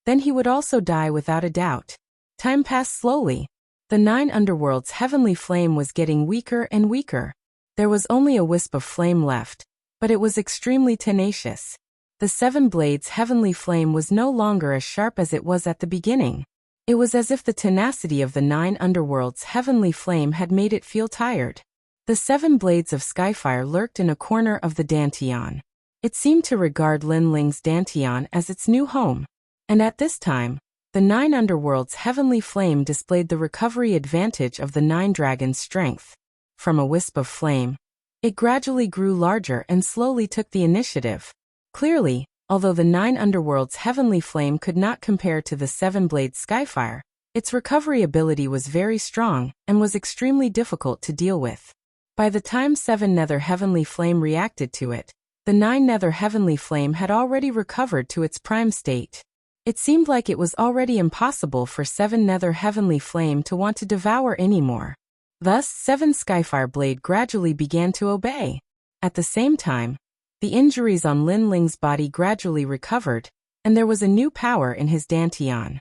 S1: then he would also die without a doubt. Time passed slowly. The 9 underworld's heavenly flame was getting weaker and weaker. There was only a wisp of flame left, but it was extremely tenacious. The 7 blades heavenly flame was no longer as sharp as it was at the beginning. It was as if the tenacity of the 9 underworld's heavenly flame had made it feel tired. The 7 blades of skyfire lurked in a corner of the Dantian. It seemed to regard Lin Ling's Dantian as its new home. And at this time, the 9 underworld's heavenly flame displayed the recovery advantage of the 9 dragons' strength. From a wisp of flame, it gradually grew larger and slowly took the initiative. Clearly, although the 9 underworld's heavenly flame could not compare to the 7-blade skyfire, its recovery ability was very strong and was extremely difficult to deal with. By the time 7 nether heavenly flame reacted to it, the 9 nether heavenly flame had already recovered to its prime state. It seemed like it was already impossible for 7 nether heavenly flame to want to devour anymore. Thus, 7 skyfire blade gradually began to obey. At the same time, the injuries on Lin Ling's body gradually recovered, and there was a new power in his Dantian.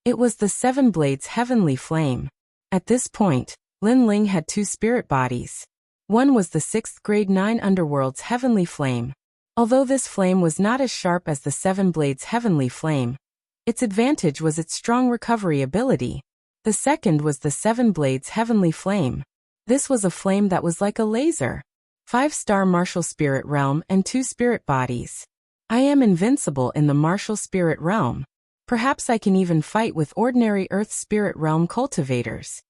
S1: It was the 7 blades heavenly flame. At this point, Lin Ling had 2 spirit bodies. One was the 6th grade 9 underworld's heavenly flame. Although this flame was not as sharp as the 7 blades heavenly flame, its advantage was its strong recovery ability. The second was the 7 blades heavenly flame. This was a flame that was like a laser. 5-star martial spirit realm and 2 spirit bodies. I am invincible in the martial spirit realm. Perhaps I can even fight with ordinary earth spirit realm cultivators.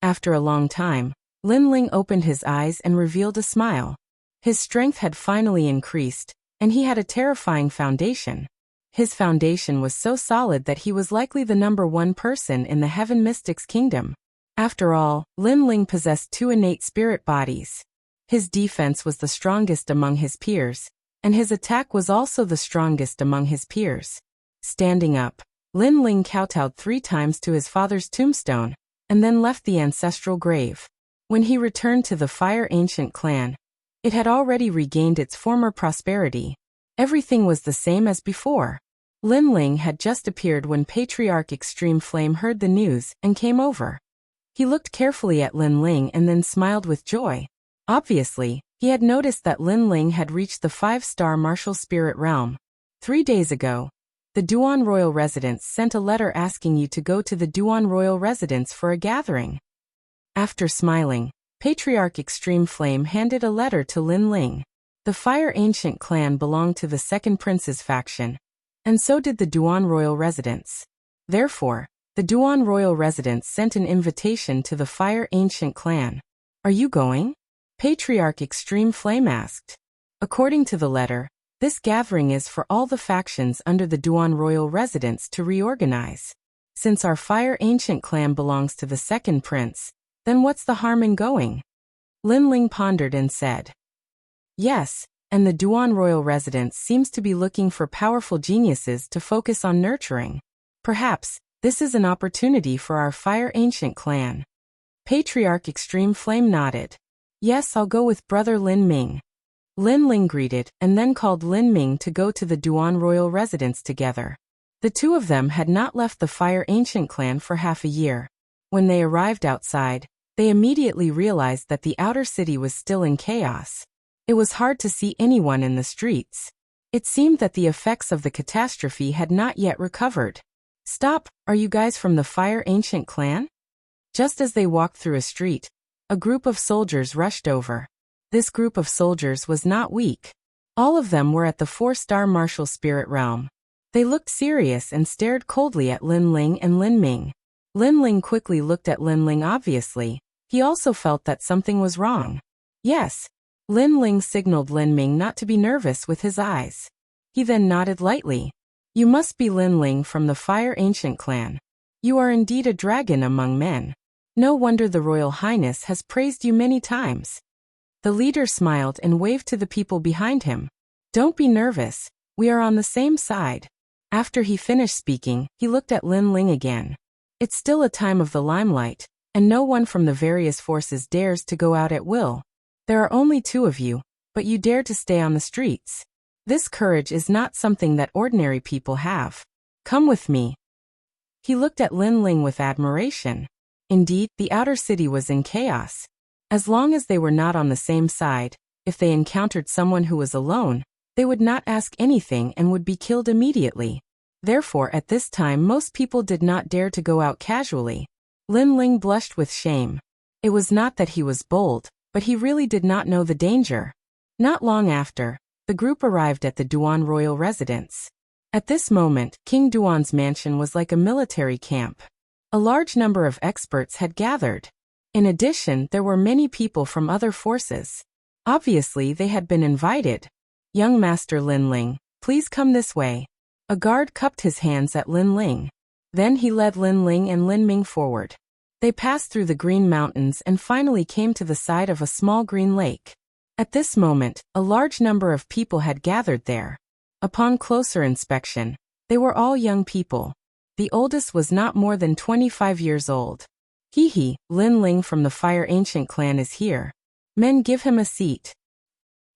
S1: After a long time, Lin Ling opened his eyes and revealed a smile. His strength had finally increased, and he had a terrifying foundation. His foundation was so solid that he was likely the number 1 person in the Heaven Mystics Kingdom. After all, Lin Ling possessed 2 innate spirit bodies. His defense was the strongest among his peers, and his attack was also the strongest among his peers. Standing up, Lin Ling kowtowed 3 times to his father's tombstone, and then left the ancestral grave. When he returned to the Fire Ancient clan, it had already regained its former prosperity. Everything was the same as before. Lin Ling had just appeared when Patriarch Extreme Flame heard the news and came over. He looked carefully at Lin Ling and then smiled with joy. Obviously, he had noticed that Lin Ling had reached the 5-star martial spirit realm. 3 days ago, The Duan royal residence sent a letter asking you to go to the Duan royal residence for a gathering. After smiling, Patriarch Extreme Flame handed a letter to Lin Ling. The Fire Ancient clan belonged to the Second Prince's faction, and so did the Duan royal residence. Therefore, the Duan royal residence sent an invitation to the Fire Ancient clan. Are you going? Patriarch Extreme Flame asked. According to the letter, this gathering is for all the factions under the Duan royal residence to reorganize. Since our Fire Ancient clan belongs to the Second Prince, then what's the harm in going? Lin Ling pondered and said. Yes, and the Duan royal residence seems to be looking for powerful geniuses to focus on nurturing. Perhaps, this is an opportunity for our Fire Ancient clan. Patriarch Extreme Flame nodded. Yes, I'll go with brother Lin Ming. Lin Ling greeted and then called Lin Ming to go to the Duan royal residence together. The two of them had not left the Fire Ancient clan for half a year. When they arrived outside, they immediately realized that the outer city was still in chaos. It was hard to see anyone in the streets. It seemed that the effects of the catastrophe had not yet recovered. Stop, are you guys from the Fire Ancient clan? Just as they walked through a street, a group of soldiers rushed over. This group of soldiers was not weak. All of them were at the 4-star martial spirit realm. They looked serious and stared coldly at Lin Ling and Lin Ming. Lin Ling quickly looked at Lin Ling obviously. He also felt that something was wrong. Yes. Lin Ling signaled Lin Ming not to be nervous with his eyes. He then nodded lightly. You must be Lin Ling from the Fire Ancient clan. You are indeed a dragon among men. No wonder the Royal Highness has praised you many times. The leader smiled and waved to the people behind him. Don't be nervous, we are on the same side. After he finished speaking, he looked at Lin Ling again. It's still a time of the limelight, and no one from the various forces dares to go out at will. There are only 2 of you, but you dare to stay on the streets. This courage is not something that ordinary people have. Come with me. He looked at Lin Ling with admiration. Indeed, the outer city was in chaos. As long as they were not on the same side, if they encountered someone who was alone, they would not ask anything and would be killed immediately. Therefore, at this time most people did not dare to go out casually. Lin Ling blushed with shame. It was not that he was bold, but he really did not know the danger. Not long after, the group arrived at the Duan royal residence. At this moment, King Duan's mansion was like a military camp. A large number of experts had gathered. In addition, there were many people from other forces. Obviously, they had been invited. Young Master Lin Ling, please come this way. A guard cupped his hands at Lin Ling. Then he led Lin Ling and Lin Ming forward. They passed through the Green Mountains and finally came to the side of a small green lake. At this moment, a large number of people had gathered there. Upon closer inspection, they were all young people. The oldest was not more than 25 years old. Hee, Lin Ling from the Fire Ancient clan is here. Men, give him a seat.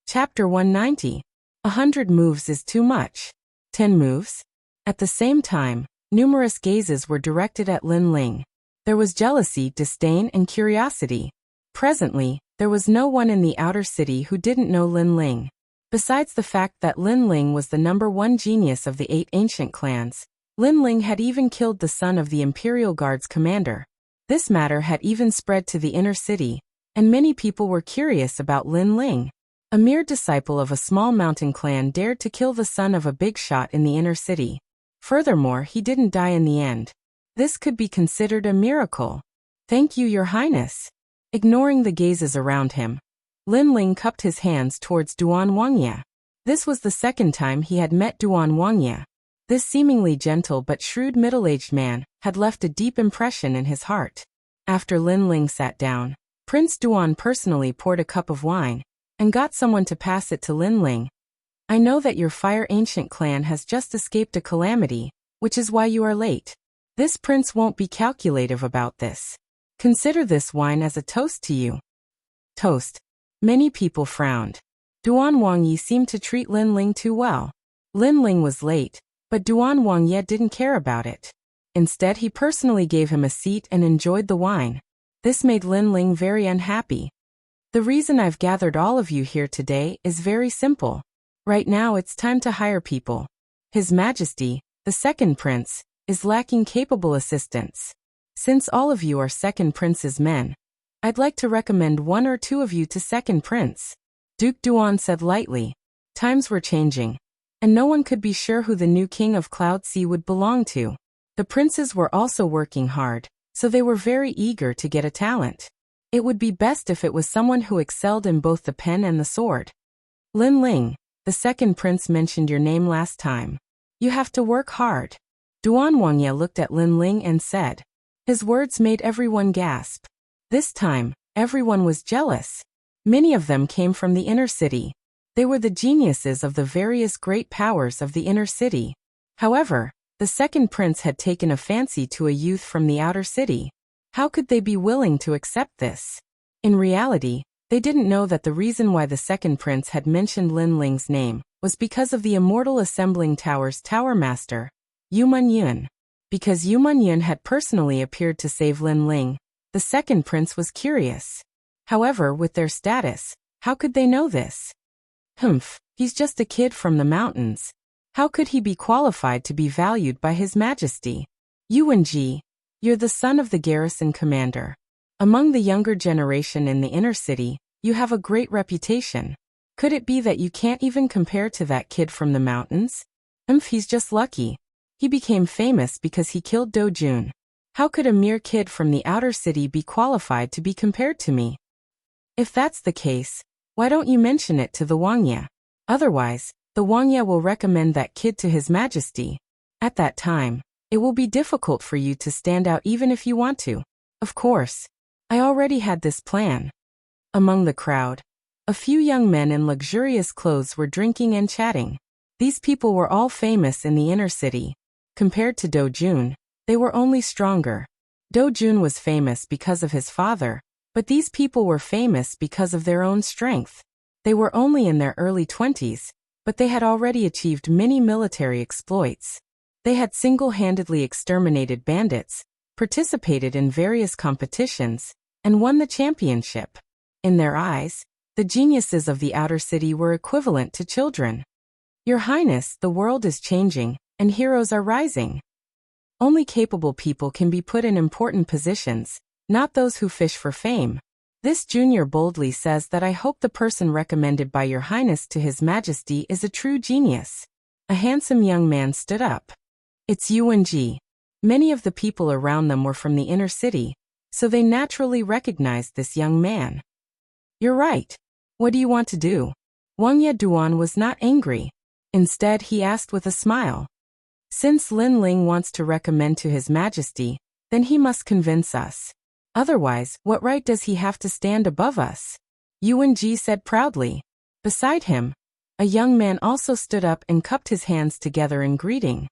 S1: Chapter 190. 100 moves is too much. 10 moves? At the same time, numerous gazes were directed at Lin Ling. There was jealousy, disdain, and curiosity. Presently, there was no one in the outer city who didn't know Lin Ling. Besides the fact that Lin Ling was the #1 genius of the 8 ancient clans, Lin Ling had even killed the son of the Imperial Guard's commander. This matter had even spread to the inner city, and many people were curious about Lin Ling. A mere disciple of a small mountain clan dared to kill the son of a big shot in the inner city. Furthermore, he didn't die in the end. This could be considered a miracle. Thank you, Your Highness. Ignoring the gazes around him, Lin Ling cupped his hands towards Duan Wangya. This was the second time he had met Duan Wangya. This seemingly gentle but shrewd middle-aged man had left a deep impression in his heart. After Lin Ling sat down, Prince Duan personally poured a cup of wine and got someone to pass it to Lin Ling. I know that your Fire Ancient clan has just escaped a calamity, which is why you are late. This prince won't be calculative about this. Consider this wine as a toast to you. Toast. Many people frowned. Duan Wangyi seemed to treat Lin Ling too well. Lin Ling was late, but Duan Wangye didn't care about it. Instead, he personally gave him a seat and enjoyed the wine. This made Lin Ling very unhappy. The reason I've gathered all of you here today is very simple. Right now it's time to hire people. His Majesty, The second prince is lacking capable assistants. Since all of you are second prince's men, I'd like to recommend one or two of you to second prince. Duke Duan said lightly. Times were changing, and no one could be sure who the new king of Cloud Sea would belong to. The princes were also working hard, so they were very eager to get a talent. It would be best if it was someone who excelled in both the pen and the sword. Lin Ling, the second prince mentioned your name last time. You have to work hard. Duan Wangye looked at Lin Ling and said. His words made everyone gasp. This time, everyone was jealous. Many of them came from the inner city. They were the geniuses of the various great powers of the inner city. However, the second prince had taken a fancy to a youth from the outer city. How could they be willing to accept this? In reality, they didn't know that the reason why the second prince had mentioned Lin Ling's name was because of the Immortal Assembling Tower's Tower Master, Yu Yun. Because Yu Yun had personally appeared to save Lin Ling, the second prince was curious. However, with their status, how could they know this? He's just a kid from the mountains. How could he be qualified to be valued by His Majesty? Yuanji, you're the son of the garrison commander. Among the younger generation in the inner city, you have a great reputation. Could it be that you can't even compare to that kid from the mountains? He's just lucky. He became famous because he killed Do Jun. How could a mere kid from the outer city be qualified to be compared to me? If that's the case, why don't you mention it to the Wangye? Otherwise, the Wangye will recommend that kid to His Majesty. At that time, it will be difficult for you to stand out even if you want to. Of course, I already had this plan. Among the crowd, a few young men in luxurious clothes were drinking and chatting. These people were all famous in the inner city. Compared to Do Jun, they were only stronger. Do Jun was famous because of his father, but these people were famous because of their own strength. They were only in their early 20s, but they had already achieved many military exploits. They had single-handedly exterminated bandits, participated in various competitions, and won the championship. In their eyes, the geniuses of the outer city were equivalent to children. Your Highness, the world is changing, and heroes are rising. Only capable people can be put in important positions, not those who fish for fame. This junior boldly says that I hope the person recommended by Your Highness to His Majesty is a true genius. A handsome young man stood up. It's Yuanji. Many of the people around them were from the inner city, so they naturally recognized this young man. You're right. What do you want to do? Wangye Duan was not angry. Instead, he asked with a smile. Since Lin Ling wants to recommend to His Majesty, then he must convince us. Otherwise, what right does he have to stand above us? Yuanji said proudly. Beside him, a young man also stood up and cupped his hands together in greeting.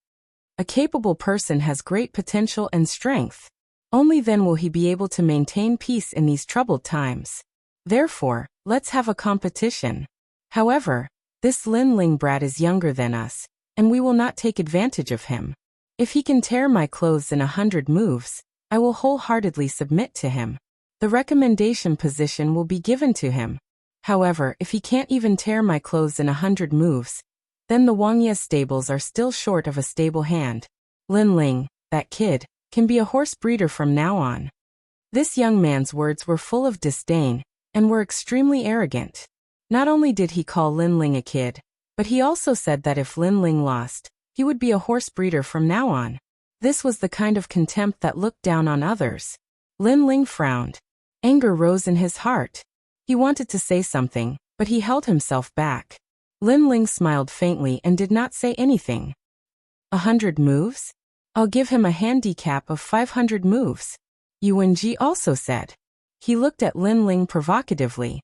S1: A capable person has great potential and strength. Only then will he be able to maintain peace in these troubled times. Therefore, let's have a competition. However, this Lin Ling brat is younger than us, and we will not take advantage of him. If he can tear my clothes in 100 moves, I will wholeheartedly submit to him. The recommendation position will be given to him. However, if he can't even tear my clothes in 100 moves, then the Wangye stables are still short of a stable hand. Lin Ling, that kid, can be a horse breeder from now on. This young man's words were full of disdain, and were extremely arrogant. Not only did he call Lin Ling a kid, but he also said that if Lin Ling lost, he would be a horse breeder from now on. This was the kind of contempt that looked down on others. Lin Ling frowned. Anger rose in his heart. He wanted to say something, but he held himself back. Lin Ling smiled faintly and did not say anything. 100 moves? I'll give him a handicap of 500 moves. Yuanji also said. He looked at Lin Ling provocatively.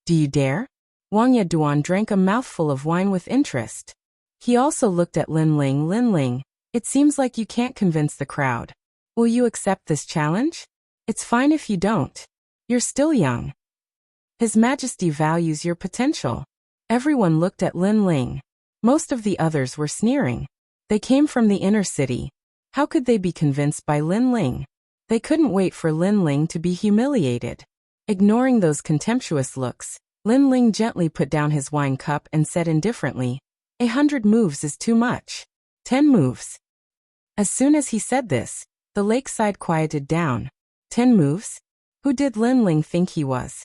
S1: Do you dare? Wangye Duan drank a mouthful of wine with interest. He also looked at Lin Ling. Lin Ling, it seems like you can't convince the crowd. Will you accept this challenge? It's fine if you don't. You're still young. His Majesty values your potential. Everyone looked at Lin Ling. Most of the others were sneering. They came from the inner city. How could they be convinced by Lin Ling? They couldn't wait for Lin Ling to be humiliated. Ignoring those contemptuous looks, Lin Ling gently put down his wine cup and said indifferently, 100 moves is too much. 10 moves. As soon as he said this, the lakeside quieted down. 10 moves? Who did Lin Ling think he was?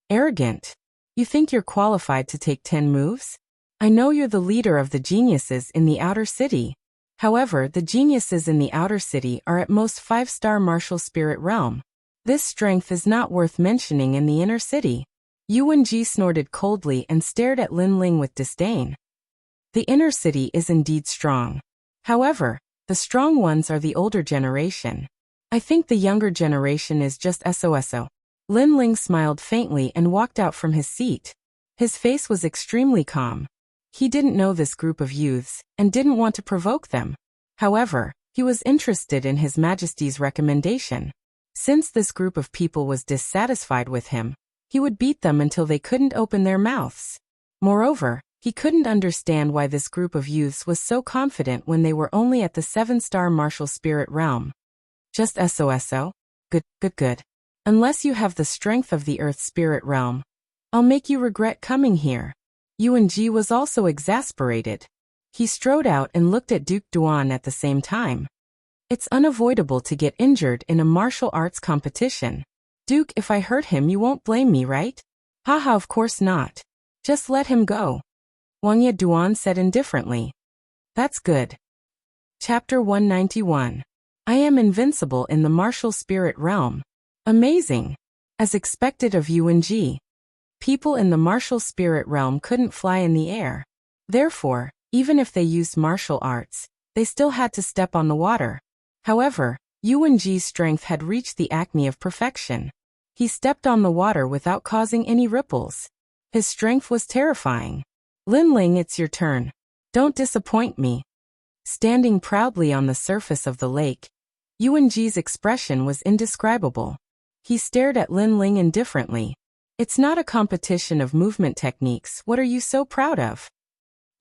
S1: Arrogant. You think you're qualified to take 10 moves? I know you're the leader of the geniuses in the outer city. However, the geniuses in the outer city are at most 5-star martial spirit realm. This strength is not worth mentioning in the inner city. Yuan Ji snorted coldly and stared at Lin Ling with disdain. The inner city is indeed strong. However, the strong ones are the older generation. I think the younger generation is just SOSO. Lin Ling smiled faintly and walked out from his seat. His face was extremely calm. He didn't know this group of youths, and didn't want to provoke them. However, he was interested in His Majesty's recommendation. Since this group of people was dissatisfied with him, he would beat them until they couldn't open their mouths. Moreover, he couldn't understand why this group of youths was so confident when they were only at the 7-star martial spirit realm. Just SOSO? Good. Unless you have the strength of the earth spirit realm, I'll make you regret coming here. Yuan Ji was also exasperated. He strode out and looked at Duke Duan at the same time. It's unavoidable to get injured in a martial arts competition. Duke, if I hurt him you won't blame me, right? Haha, of course not. Just let him go. Wuxia Duan said indifferently. That's good. Chapter 191. I am invincible in the martial spirit realm. Amazing. As expected of Yuan Ji. People in the martial spirit realm couldn't fly in the air. Therefore, even if they used martial arts, they still had to step on the water. However, Yuan Ji's strength had reached the acme of perfection. He stepped on the water without causing any ripples. His strength was terrifying. Lin Ling, it's your turn. Don't disappoint me. Standing proudly on the surface of the lake, Yuan Ji's expression was indescribable. He stared at Lin Ling indifferently. It's not a competition of movement techniques, what are you so proud of?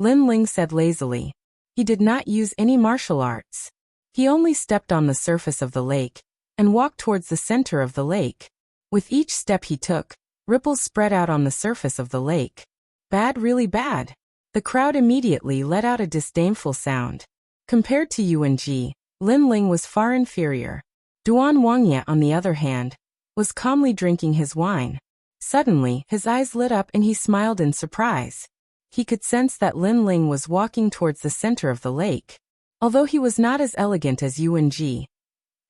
S1: Lin Ling said lazily. He did not use any martial arts. He only stepped on the surface of the lake, and walked towards the center of the lake. With each step he took, ripples spread out on the surface of the lake. Bad, really bad. The crowd immediately let out a disdainful sound. Compared to Yuan Ji, Lin Ling was far inferior. Duan Wuxia, on the other hand, was calmly drinking his wine. Suddenly, his eyes lit up and he smiled in surprise. He could sense that Lin Ling was walking towards the center of the lake. Although he was not as elegant as Yuan Ji,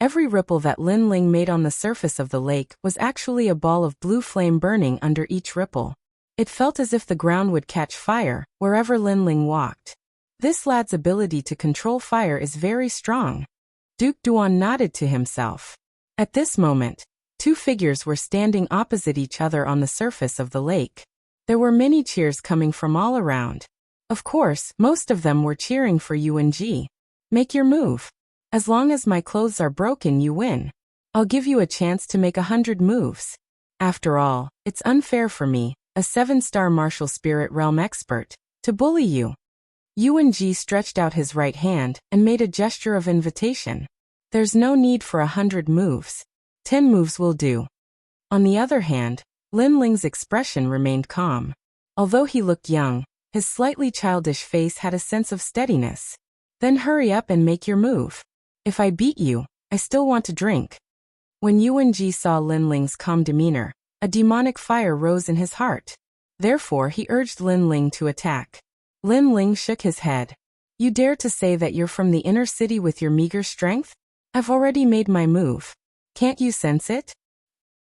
S1: every ripple that Lin Ling made on the surface of the lake was actually a ball of blue flame burning under each ripple. It felt as if the ground would catch fire wherever Lin Ling walked. This lad's ability to control fire is very strong. Duke Duan nodded to himself. At this moment, two figures were standing opposite each other on the surface of the lake. There were many cheers coming from all around. Of course, most of them were cheering for Yuan Ji. Make your move. As long as my clothes are broken, you win. I'll give you a chance to make 100 moves. After all, it's unfair for me, a 7-star martial spirit realm expert, to bully you. Yuan Ji stretched out his right hand and made a gesture of invitation. There's no need for 100 moves. 10 moves will do. On the other hand, Lin Ling's expression remained calm. Although he looked young, his slightly childish face had a sense of steadiness. Then hurry up and make your move. If I beat you, I still want to drink. When Yuan Ji saw Lin Ling's calm demeanor, a demonic fire rose in his heart. Therefore he urged Lin Ling to attack. Lin Ling shook his head. You dare to say that you're from the inner city with your meager strength? I've already made my move. Can't you sense it?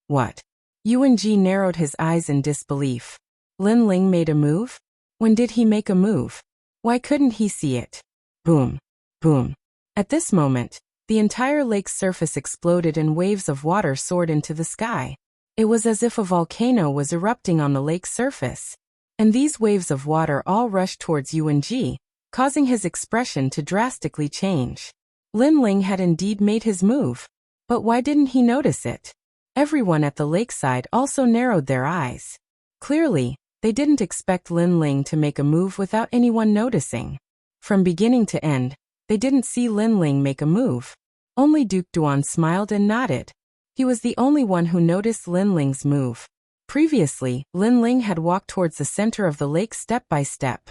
S1: What? Yuan Ji narrowed his eyes in disbelief. Lin Ling made a move? When did he make a move? Why couldn't he see it? Boom. Boom. At this moment, the entire lake's surface exploded and waves of water soared into the sky. It was as if a volcano was erupting on the lake's surface. And these waves of water all rushed towards Yuan Ji, causing his expression to drastically change. Lin Ling had indeed made his move. But why didn't he notice it? Everyone at the lakeside also narrowed their eyes. Clearly, they didn't expect Lin Ling to make a move without anyone noticing. From beginning to end, they didn't see Lin Ling make a move. Only Duke Duan smiled and nodded. He was the only one who noticed Lin Ling's move. Previously, Lin Ling had walked towards the center of the lake step by step.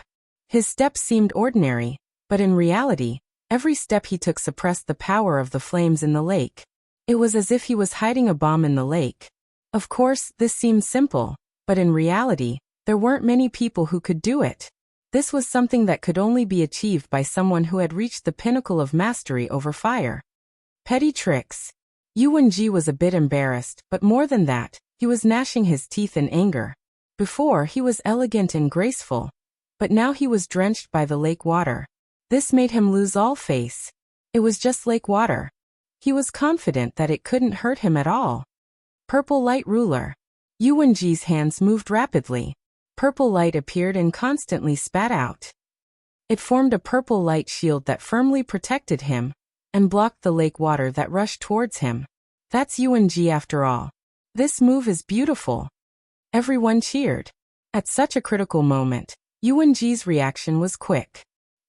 S1: His steps seemed ordinary, but in reality, Every step he took suppressed the power of the flames in the lake. It was as if he was hiding a bomb in the lake. Of course, this seemed simple, but in reality, there weren't many people who could do it. This was something that could only be achieved by someone who had reached the pinnacle of mastery over fire. Petty tricks. Yuan-ji was a bit embarrassed, but more than that, he was gnashing his teeth in anger. Before, he was elegant and graceful, but now he was drenched by the lake water. This made him lose all face. It was just lake water. He was confident that it couldn't hurt him at all. Purple light ruler. Yuan-ji's hands moved rapidly. Purple light appeared and constantly spat out. It formed a purple light shield that firmly protected him and blocked the lake water that rushed towards him. That's Yuan-ji after all. This move is beautiful. Everyone cheered. At such a critical moment, Yuan-ji's reaction was quick.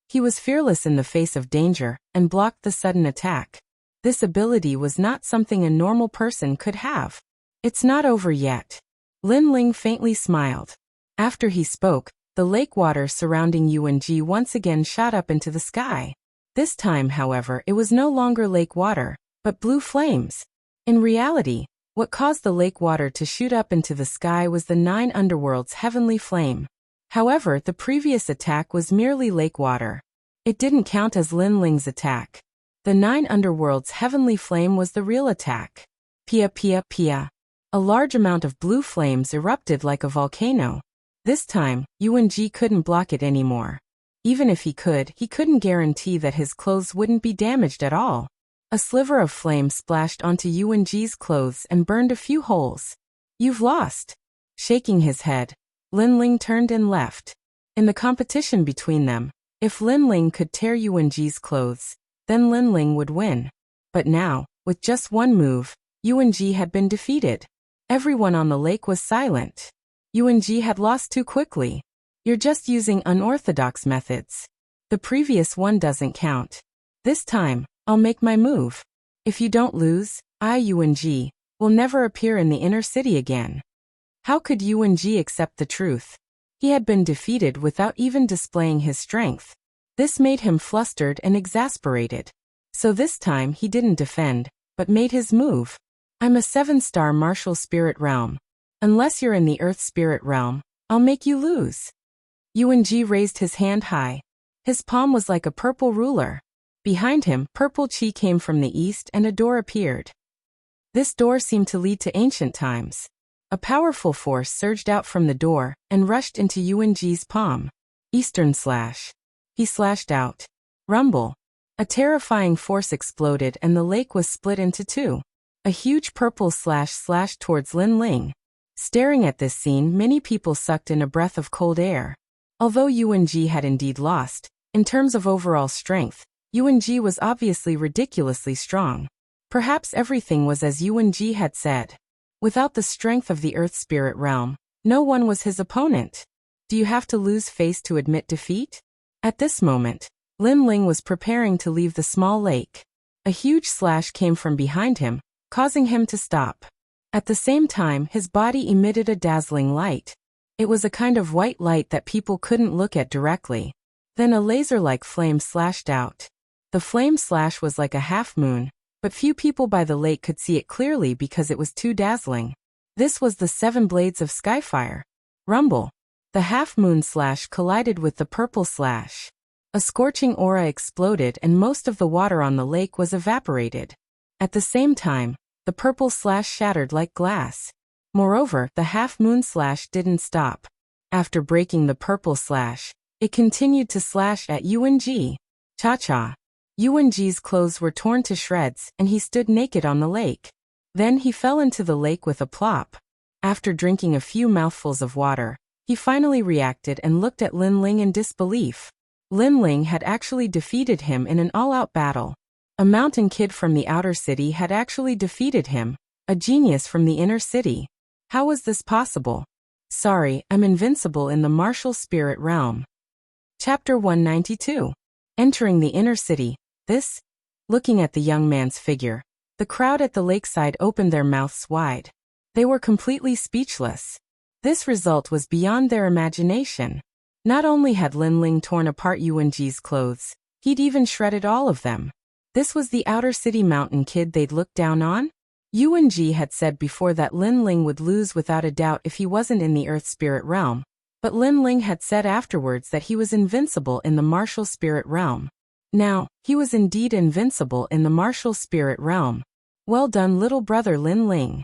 S1: He was fearless in the face of danger and blocked the sudden attack. This ability was not something a normal person could have. It's not over yet. Lin Ling faintly smiled. After he spoke, the lake water surrounding Yuan-ji once again shot up into the sky. This time, however, it was no longer lake water, but blue flames. In reality, what caused the lake water to shoot up into the sky was the 9 underworlds' heavenly flame. However, the previous attack was merely lake water. It didn't count as Lin Ling's attack. The 9 underworlds' heavenly flame was the real attack. Pia pia pia. A large amount of blue flames erupted like a volcano. This time, Yuan-ji couldn't block it anymore. Even if he could, he couldn't guarantee that his clothes wouldn't be damaged at all. A sliver of flame splashed onto Yuan-ji's clothes and burned a few holes. You've lost. Shaking his head, Lin Ling turned and left. In the competition between them, if Lin Ling could tear Yuan-ji's clothes, then Lin Ling would win. But now, with just one move, Yuan-ji had been defeated. Everyone on the lake was silent. Yuan-ji had lost too quickly. You're just using unorthodox methods. The previous one doesn't count. This time, I'll make my move. If you don't lose, I, Yuan-ji, will never appear in the inner city again. How could Yuan-ji accept the truth? He had been defeated without even displaying his strength. This made him flustered and exasperated. So this time he didn't defend, but made his move. I'm a 7-star martial spirit realm. Unless you're in the earth spirit realm, I'll make you lose. Yuan-ji raised his hand high. His palm was like a purple ruler. Behind him, purple chi came from the east and a door appeared. This door seemed to lead to ancient times. A powerful force surged out from the door and rushed into Yuan-ji's palm. Eastern slash. He slashed out. Rumble. A terrifying force exploded and the lake was split into 2. A huge purple slash slashed towards Lin Ling. Staring at this scene, many people sucked in a breath of cold air. Although Yuan-ji had indeed lost, in terms of overall strength, Yuan-ji was obviously ridiculously strong. Perhaps everything was as Yuan-ji had said. Without the strength of the earth spirit realm, no one was his opponent. Do you have to lose face to admit defeat? At this moment, Lin Ling was preparing to leave the small lake. A huge slash came from behind him, causing him to stop. At the same time, his body emitted a dazzling light. It was a kind of white light that people couldn't look at directly. Then a laser-like flame slashed out. The flame slash was like a half-moon, but few people by the lake could see it clearly because it was too dazzling. This was the 7 blades of Skyfire. Rumble. The half-moon slash collided with the purple slash. A scorching aura exploded and most of the water on the lake was evaporated. At the same time, the purple slash shattered like glass. Moreover, the half-moon slash didn't stop. After breaking the purple slash, it continued to slash at Yuan-ji. Cha-cha. Yuan-ji's clothes were torn to shreds and he stood naked on the lake. Then he fell into the lake with a plop. After drinking a few mouthfuls of water, he finally reacted and looked at Lin Ling in disbelief. Lin Ling had actually defeated him in an all-out battle. A mountain kid from the outer city had actually defeated him, a genius from the inner city. How was this possible? Sorry, I'm invincible in the martial spirit realm. Chapter 192. Entering the inner city. Looking at the young man's figure, the crowd at the lakeside opened their mouths wide. They were completely speechless. This result was beyond their imagination. Not only had Lin Ling torn apart Yuan-ji's clothes, He'd even shredded all of them. This was the outer city mountain kid they'd looked down on? Yuan Ji had said before that Lin Ling would lose without a doubt if he wasn't in the Earth Spirit Realm, but Lin Ling had said afterwards that he was invincible in the Martial Spirit Realm. Now, he was indeed invincible in the Martial Spirit Realm. Well done, little brother Lin Ling.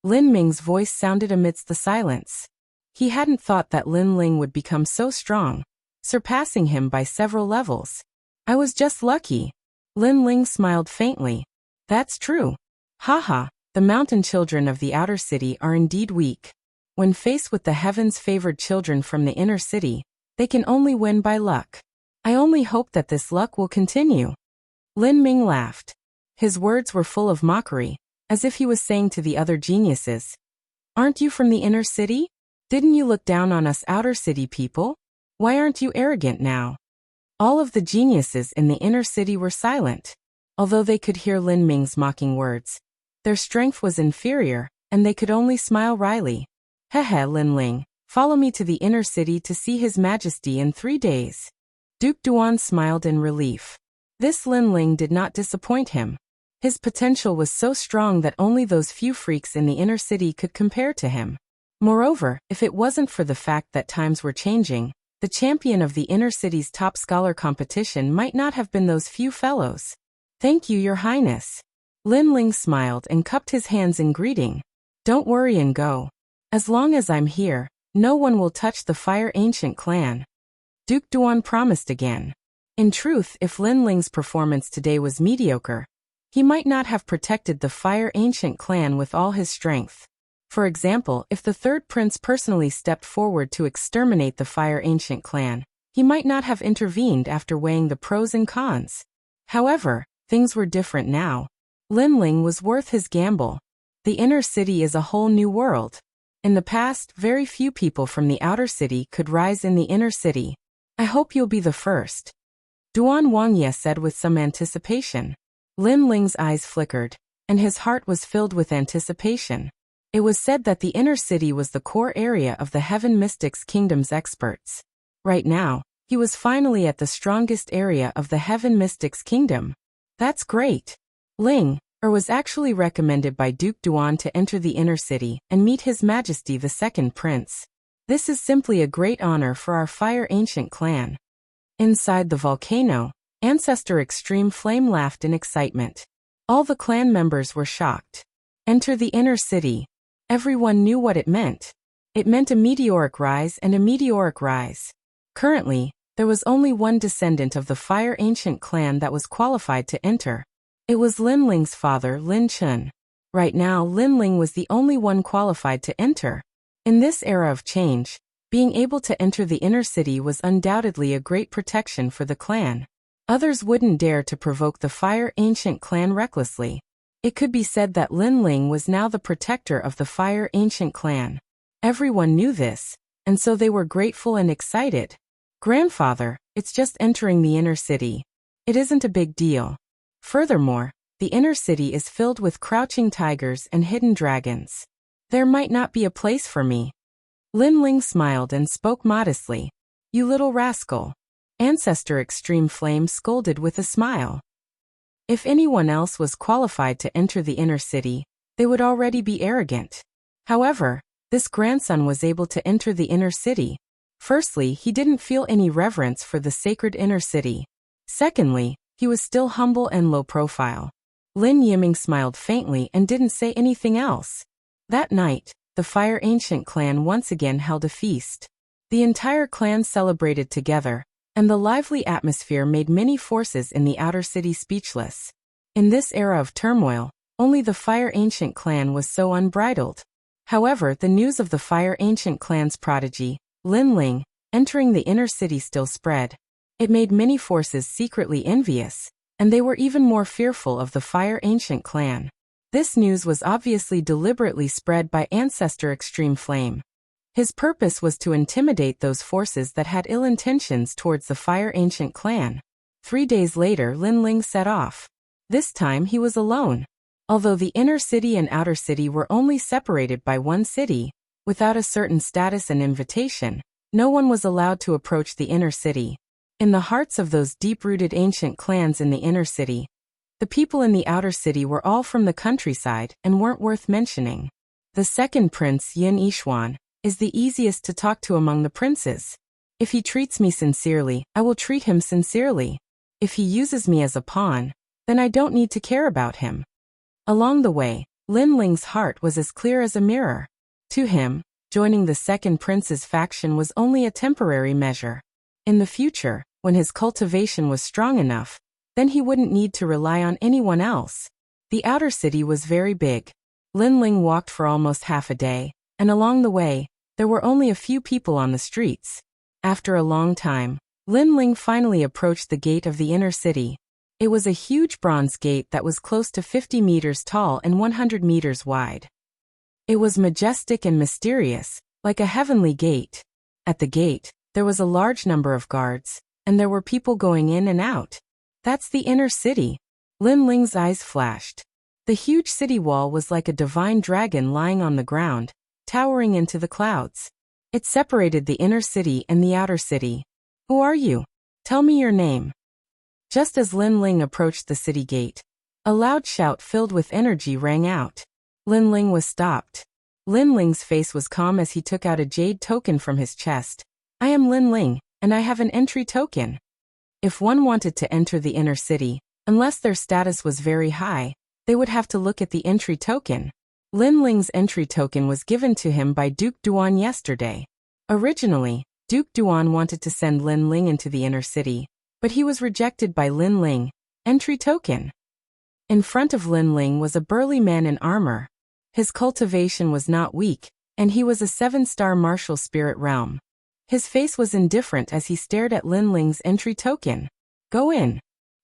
S1: Lin Ming's voice sounded amidst the silence. He hadn't thought that Lin Ling would become so strong, surpassing him by several levels. I was just lucky. Lin Ling smiled faintly. That's true. Haha, the mountain children of the outer city are indeed weak. When faced with the heavens-favored children from the inner city, they can only win by luck. I only hope that this luck will continue. Lin Ming laughed. His words were full of mockery, as if he was saying to the other geniuses, "Aren't you from the inner city? Didn't you look down on us outer city people? Why aren't you arrogant now?" All of the geniuses in the inner city were silent. Although they could hear Lin Ming's mocking words, their strength was inferior, and they could only smile wryly. Hehe, Lin Ling, follow me to the inner city to see His Majesty in 3 days. Duke Duan smiled in relief. This Lin Ling did not disappoint him. His potential was so strong that only those few freaks in the inner city could compare to him. Moreover, if it wasn't for the fact that times were changing, the champion of the inner city's top scholar competition might not have been those few fellows. Thank you, Your Highness. Lin Ling smiled and cupped his hands in greeting. Don't worry and go. As long as I'm here, no one will touch the Fire Ancient clan. Duke Duan promised again. In truth, if Lin Ling's performance today was mediocre, he might not have protected the Fire Ancient clan with all his strength. For example, if the third prince personally stepped forward to exterminate the Fire Ancient clan, he might not have intervened after weighing the pros and cons. However, things were different now. Lin Ling was worth his gamble. The inner city is a whole new world. In the past, very few people from the outer city could rise in the inner city. I hope you'll be the first. Duan Wangye said with some anticipation. Lin Ling's eyes flickered, and his heart was filled with anticipation. It was said that the inner city was the core area of the Heaven Mystics Kingdom's experts. Right now, he was finally at the strongest area of the Heaven Mystics Kingdom. That's great. Ling was actually recommended by Duke Duan to enter the inner city and meet His Majesty the Second Prince. This is simply a great honor for our Fire Ancient clan. Inside the volcano, Ancestor Extreme Flame laughed in excitement. All the clan members were shocked. Enter the inner city. Everyone knew what it meant. It meant a meteoric rise and a meteoric rise. Currently, there was only one descendant of the Fire Ancient clan that was qualified to enter. It was Lin Ling's father, Lin Chun. Right now, Lin Ling was the only one qualified to enter. In this era of change, being able to enter the inner city was undoubtedly a great protection for the clan. Others wouldn't dare to provoke the Fire Ancient clan recklessly. It could be said that Lin Ling was now the protector of the Fire Ancient clan. Everyone knew this, and so they were grateful and excited. Grandfather, it's just entering the inner city. It isn't a big deal. Furthermore, the inner city is filled with crouching tigers and hidden dragons. There might not be a place for me. Lin Ling smiled and spoke modestly. You little rascal. Ancestor Extreme Flame scolded with a smile. If anyone else was qualified to enter the inner city, they would already be arrogant. However, this grandson was able to enter the inner city. Firstly, he didn't feel any reverence for the sacred inner city. Secondly, he was still humble and low profile. Lin Yiming smiled faintly and didn't say anything else. That night, the Fire Ancient clan once again held a feast. The entire clan celebrated together, and the lively atmosphere made many forces in the outer city speechless. In this era of turmoil, only the Fire Ancient clan was so unbridled. However, the news of the Fire Ancient clan's prodigy, Lin Ling, entering the inner city still spread. It made many forces secretly envious, and they were even more fearful of the Fire Ancient clan. This news was obviously deliberately spread by Ancestor Extreme Flame. His purpose was to intimidate those forces that had ill intentions towards the Fire Ancient clan. 3 days later, Lin Ling set off. This time he was alone. Although the inner city and outer city were only separated by one city, without a certain status and invitation, no one was allowed to approach the inner city. In the hearts of those deep-rooted ancient clans in the inner city, the people in the outer city were all from the countryside and weren't worth mentioning. The second prince, Yin Yishuan, is the easiest to talk to among the princes. If he treats me sincerely, I will treat him sincerely. If he uses me as a pawn, then I don't need to care about him. Along the way, Lin Ling's heart was as clear as a mirror. To him, joining the second prince's faction was only a temporary measure. In the future, when his cultivation was strong enough, then he wouldn't need to rely on anyone else. The outer city was very big. Lin Ling walked for almost half a day, and along the way, there were only a few people on the streets. After a long time, Lin Ling finally approached the gate of the inner city. It was a huge bronze gate that was close to 50 meters tall and 100 meters wide. It was majestic and mysterious, like a heavenly gate. At the gate, there was a large number of guards, and there were people going in and out. That's the inner city. Lin Ling's eyes flashed. The huge city wall was like a divine dragon lying on the ground, towering into the clouds. It separated the inner city and the outer city. Who are you? Tell me your name. Just as Lin Ling approached the city gate, a loud shout filled with energy rang out. Lin Ling was stopped. Lin Ling's face was calm as he took out a jade token from his chest. I am Lin Ling, and I have an entry token. If one wanted to enter the inner city, unless their status was very high, they would have to look at the entry token. Lin Ling's entry token was given to him by Duke Duan yesterday. Originally, Duke Duan wanted to send Lin Ling into the inner city, but he was rejected by Lin Ling. Entry token. In front of Lin Ling was a burly man in armor. His cultivation was not weak, and he was a 7-star martial spirit realm. His face was indifferent as he stared at Lin Ling's entry token. Go in.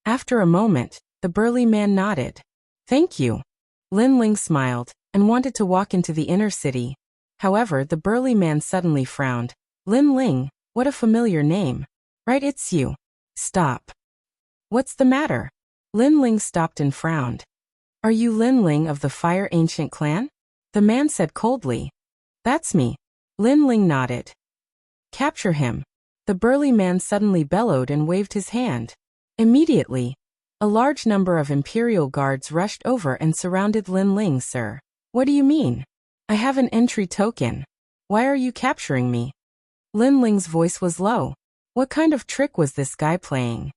S1: After a moment, the burly man nodded. Thank you. Lin Ling smiled and wanted to walk into the inner city. However, the burly man suddenly frowned. Lin Ling, what a familiar name. Right, it's you. Stop. What's the matter? Lin Ling stopped and frowned. Are you Lin Ling of the Fire Ancient Clan? The man said coldly. That's me. Lin Ling nodded. Capture him. The burly man suddenly bellowed and waved his hand. Immediately, a large number of Imperial guards rushed over and surrounded Lin Ling. Sir, what do you mean? I have an entry token. Why are you capturing me? Lin Ling's voice was low. What kind of trick was this guy playing?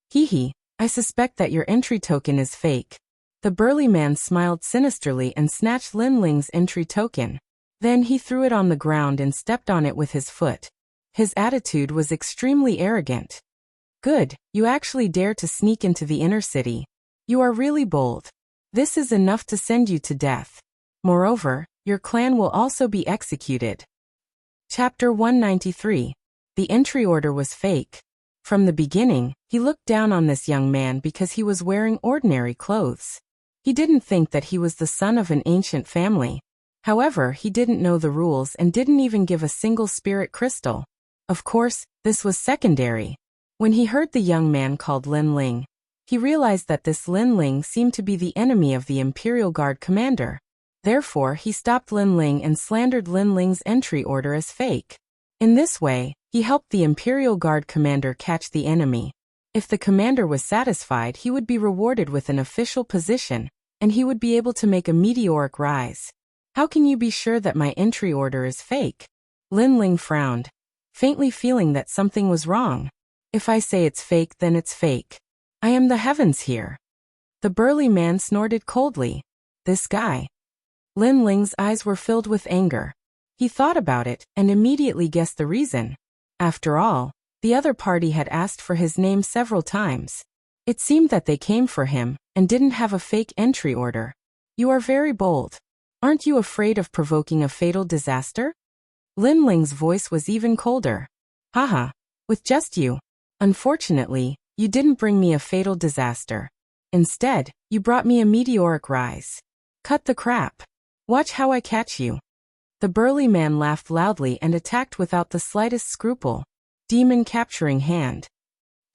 S1: Hee, I suspect that your entry token is fake. The burly man smiled sinisterly and snatched Lin Ling's entry token. Then he threw it on the ground and stepped on it with his foot. His attitude was extremely arrogant. Good, you actually dare to sneak into the inner city. You are really bold. This is enough to send you to death. Moreover, your clan will also be executed. Chapter 193. The entry order was fake. From the beginning, he looked down on this young man because he was wearing ordinary clothes. He didn't think that he was the son of an ancient family. However, he didn't know the rules and didn't even give a single spirit crystal. Of course, this was secondary. When he heard the young man called Lin Ling, he realized that this Lin Ling seemed to be the enemy of the Imperial Guard commander. Therefore, he stopped Lin Ling and slandered Lin Ling's entry order as fake. In this way, he helped the Imperial Guard commander catch the enemy. If the commander was satisfied, he would be rewarded with an official position, and he would be able to make a meteoric rise. How can you be sure that my entry order is fake? Lin Ling frowned, faintly feeling that something was wrong. If I say it's fake, then it's fake. I am the heavens here. The burly man snorted coldly. This guy. Lin Ling's eyes were filled with anger. He thought about it and immediately guessed the reason. After all, the other party had asked for his name several times. It seemed that they came for him and didn't have a fake entry order. You are very bold. Aren't you afraid of provoking a fatal disaster? Lin Ling's voice was even colder. Haha, with just you. Unfortunately, you didn't bring me a fatal disaster. Instead, you brought me a meteoric rise. Cut the crap. Watch how I catch you. The burly man laughed loudly and attacked without the slightest scruple. Demon capturing hand.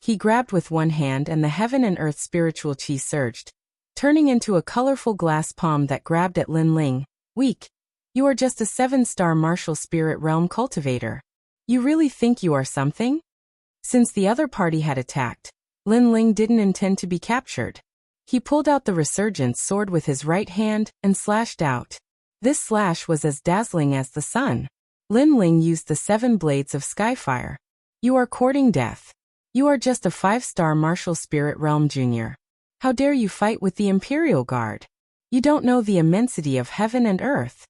S1: He grabbed with one hand and the heaven and earth spiritual chi surged, turning into a colorful glass palm that grabbed at Lin Ling. Weak. You are just a 7-star martial spirit realm cultivator. You really think you are something? Since the other party had attacked, Lin Ling didn't intend to be captured. He pulled out the resurgence sword with his right hand and slashed out. This slash was as dazzling as the sun. Lin Ling used the 7 blades of Skyfire. You are courting death. You are just a 5-star martial spirit realm junior. How dare you fight with the Imperial Guard? You don't know the immensity of heaven and earth.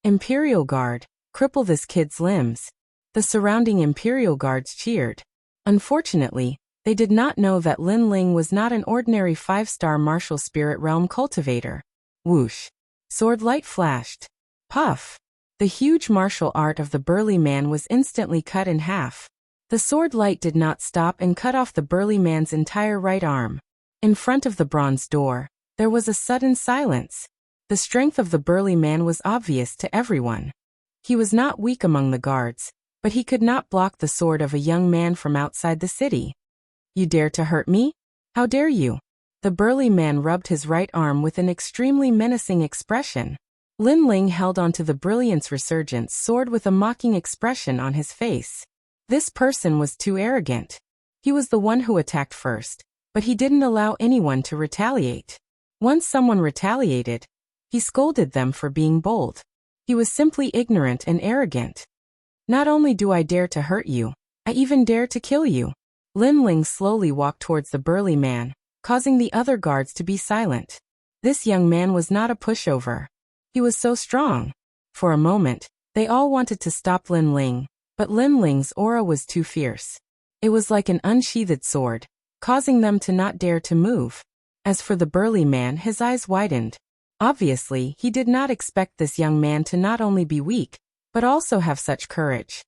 S1: Imperial Guard, cripple this kid's limbs. The surrounding Imperial Guards cheered. Unfortunately, they did not know that Lin Ling was not an ordinary 5-star martial spirit realm cultivator. Whoosh. Sword light flashed. Puff. The huge martial art of the burly man was instantly cut in half. The sword light did not stop and cut off the burly man's entire right arm. In front of the bronze door, there was a sudden silence. The strength of the burly man was obvious to everyone. He was not weak among the guards, but he could not block the sword of a young man from outside the city. You dare to hurt me? How dare you? The burly man rubbed his right arm with an extremely menacing expression. Lin Ling held onto the Brilliance Resurgence sword with a mocking expression on his face. This person was too arrogant. He was the one who attacked first, but he didn't allow anyone to retaliate. Once someone retaliated, he scolded them for being bold. He was simply ignorant and arrogant. Not only do I dare to hurt you, I even dare to kill you. Lin Ling slowly walked towards the burly man, causing the other guards to be silent. This young man was not a pushover. He was so strong. For a moment, they all wanted to stop Lin Ling, but Lin Ling's aura was too fierce. It was like an unsheathed sword, causing them to not dare to move. As for the burly man, his eyes widened. Obviously, he did not expect this young man to not only be weak, but also have such courage.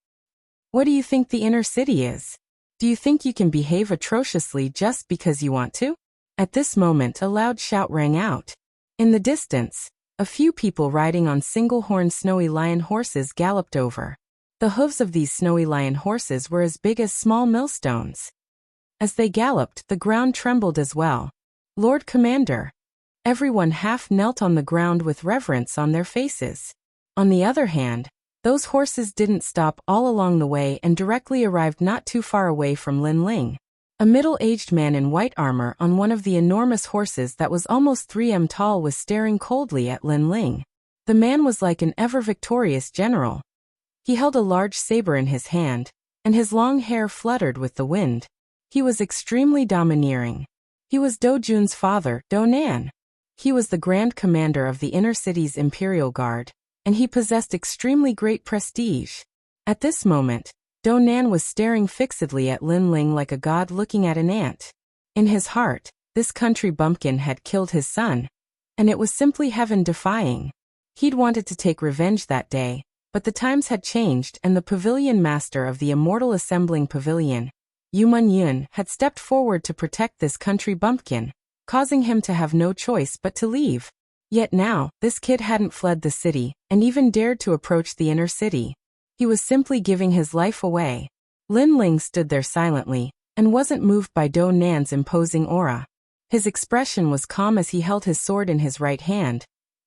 S1: What do you think the inner city is? Do you think you can behave atrociously just because you want to? At this moment, a loud shout rang out. In the distance, a few people riding on single-horned snowy lion horses galloped over. The hooves of these snowy lion horses were as big as small millstones. As they galloped, the ground trembled as well. Lord Commander. Everyone half knelt on the ground with reverence on their faces. On the other hand, those horses didn't stop all along the way and directly arrived not too far away from Lin Ling. A middle-aged man in white armor on one of the enormous horses that was almost 3 m tall was staring coldly at Lin Ling. The man was like an ever-victorious general. He held a large saber in his hand, and his long hair fluttered with the wind. He was extremely domineering. He was Do Jun's father, Do Nan. He was the Grand Commander of the Inner City's Imperial Guard, and he possessed extremely great prestige. At this moment, Do Nan was staring fixedly at Lin Ling like a god looking at an ant. In his heart, this country bumpkin had killed his son, and it was simply heaven-defying. He'd wanted to take revenge that day, but the times had changed and the pavilion master of the Immortal Assembling Pavilion, Yumun Yun, had stepped forward to protect this country bumpkin, causing him to have no choice but to leave. Yet now, this kid hadn't fled the city, and even dared to approach the inner city. He was simply giving his life away. Lin Ling stood there silently, and wasn't moved by Do Nan's imposing aura. His expression was calm as he held his sword in his right hand,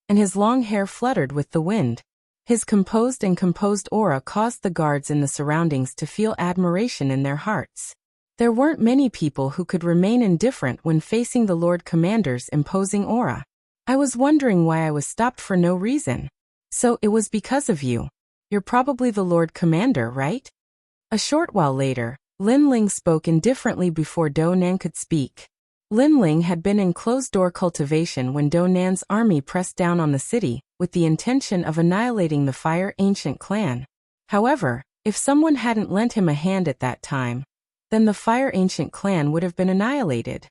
S1: and his long hair fluttered with the wind. His composed aura caused the guards in the surroundings to feel admiration in their hearts. There weren't many people who could remain indifferent when facing the Lord Commander's imposing aura. I was wondering why I was stopped for no reason. So it was because of you. You're probably the Lord Commander, right? A short while later, Lin Ling spoke indifferently before Do Nan could speak. Lin Ling had been in closed-door cultivation when Do Nan's army pressed down on the city, with the intention of annihilating the Fire Ancient clan. However, if someone hadn't lent him a hand at that time, then the Fire Ancient clan would have been annihilated.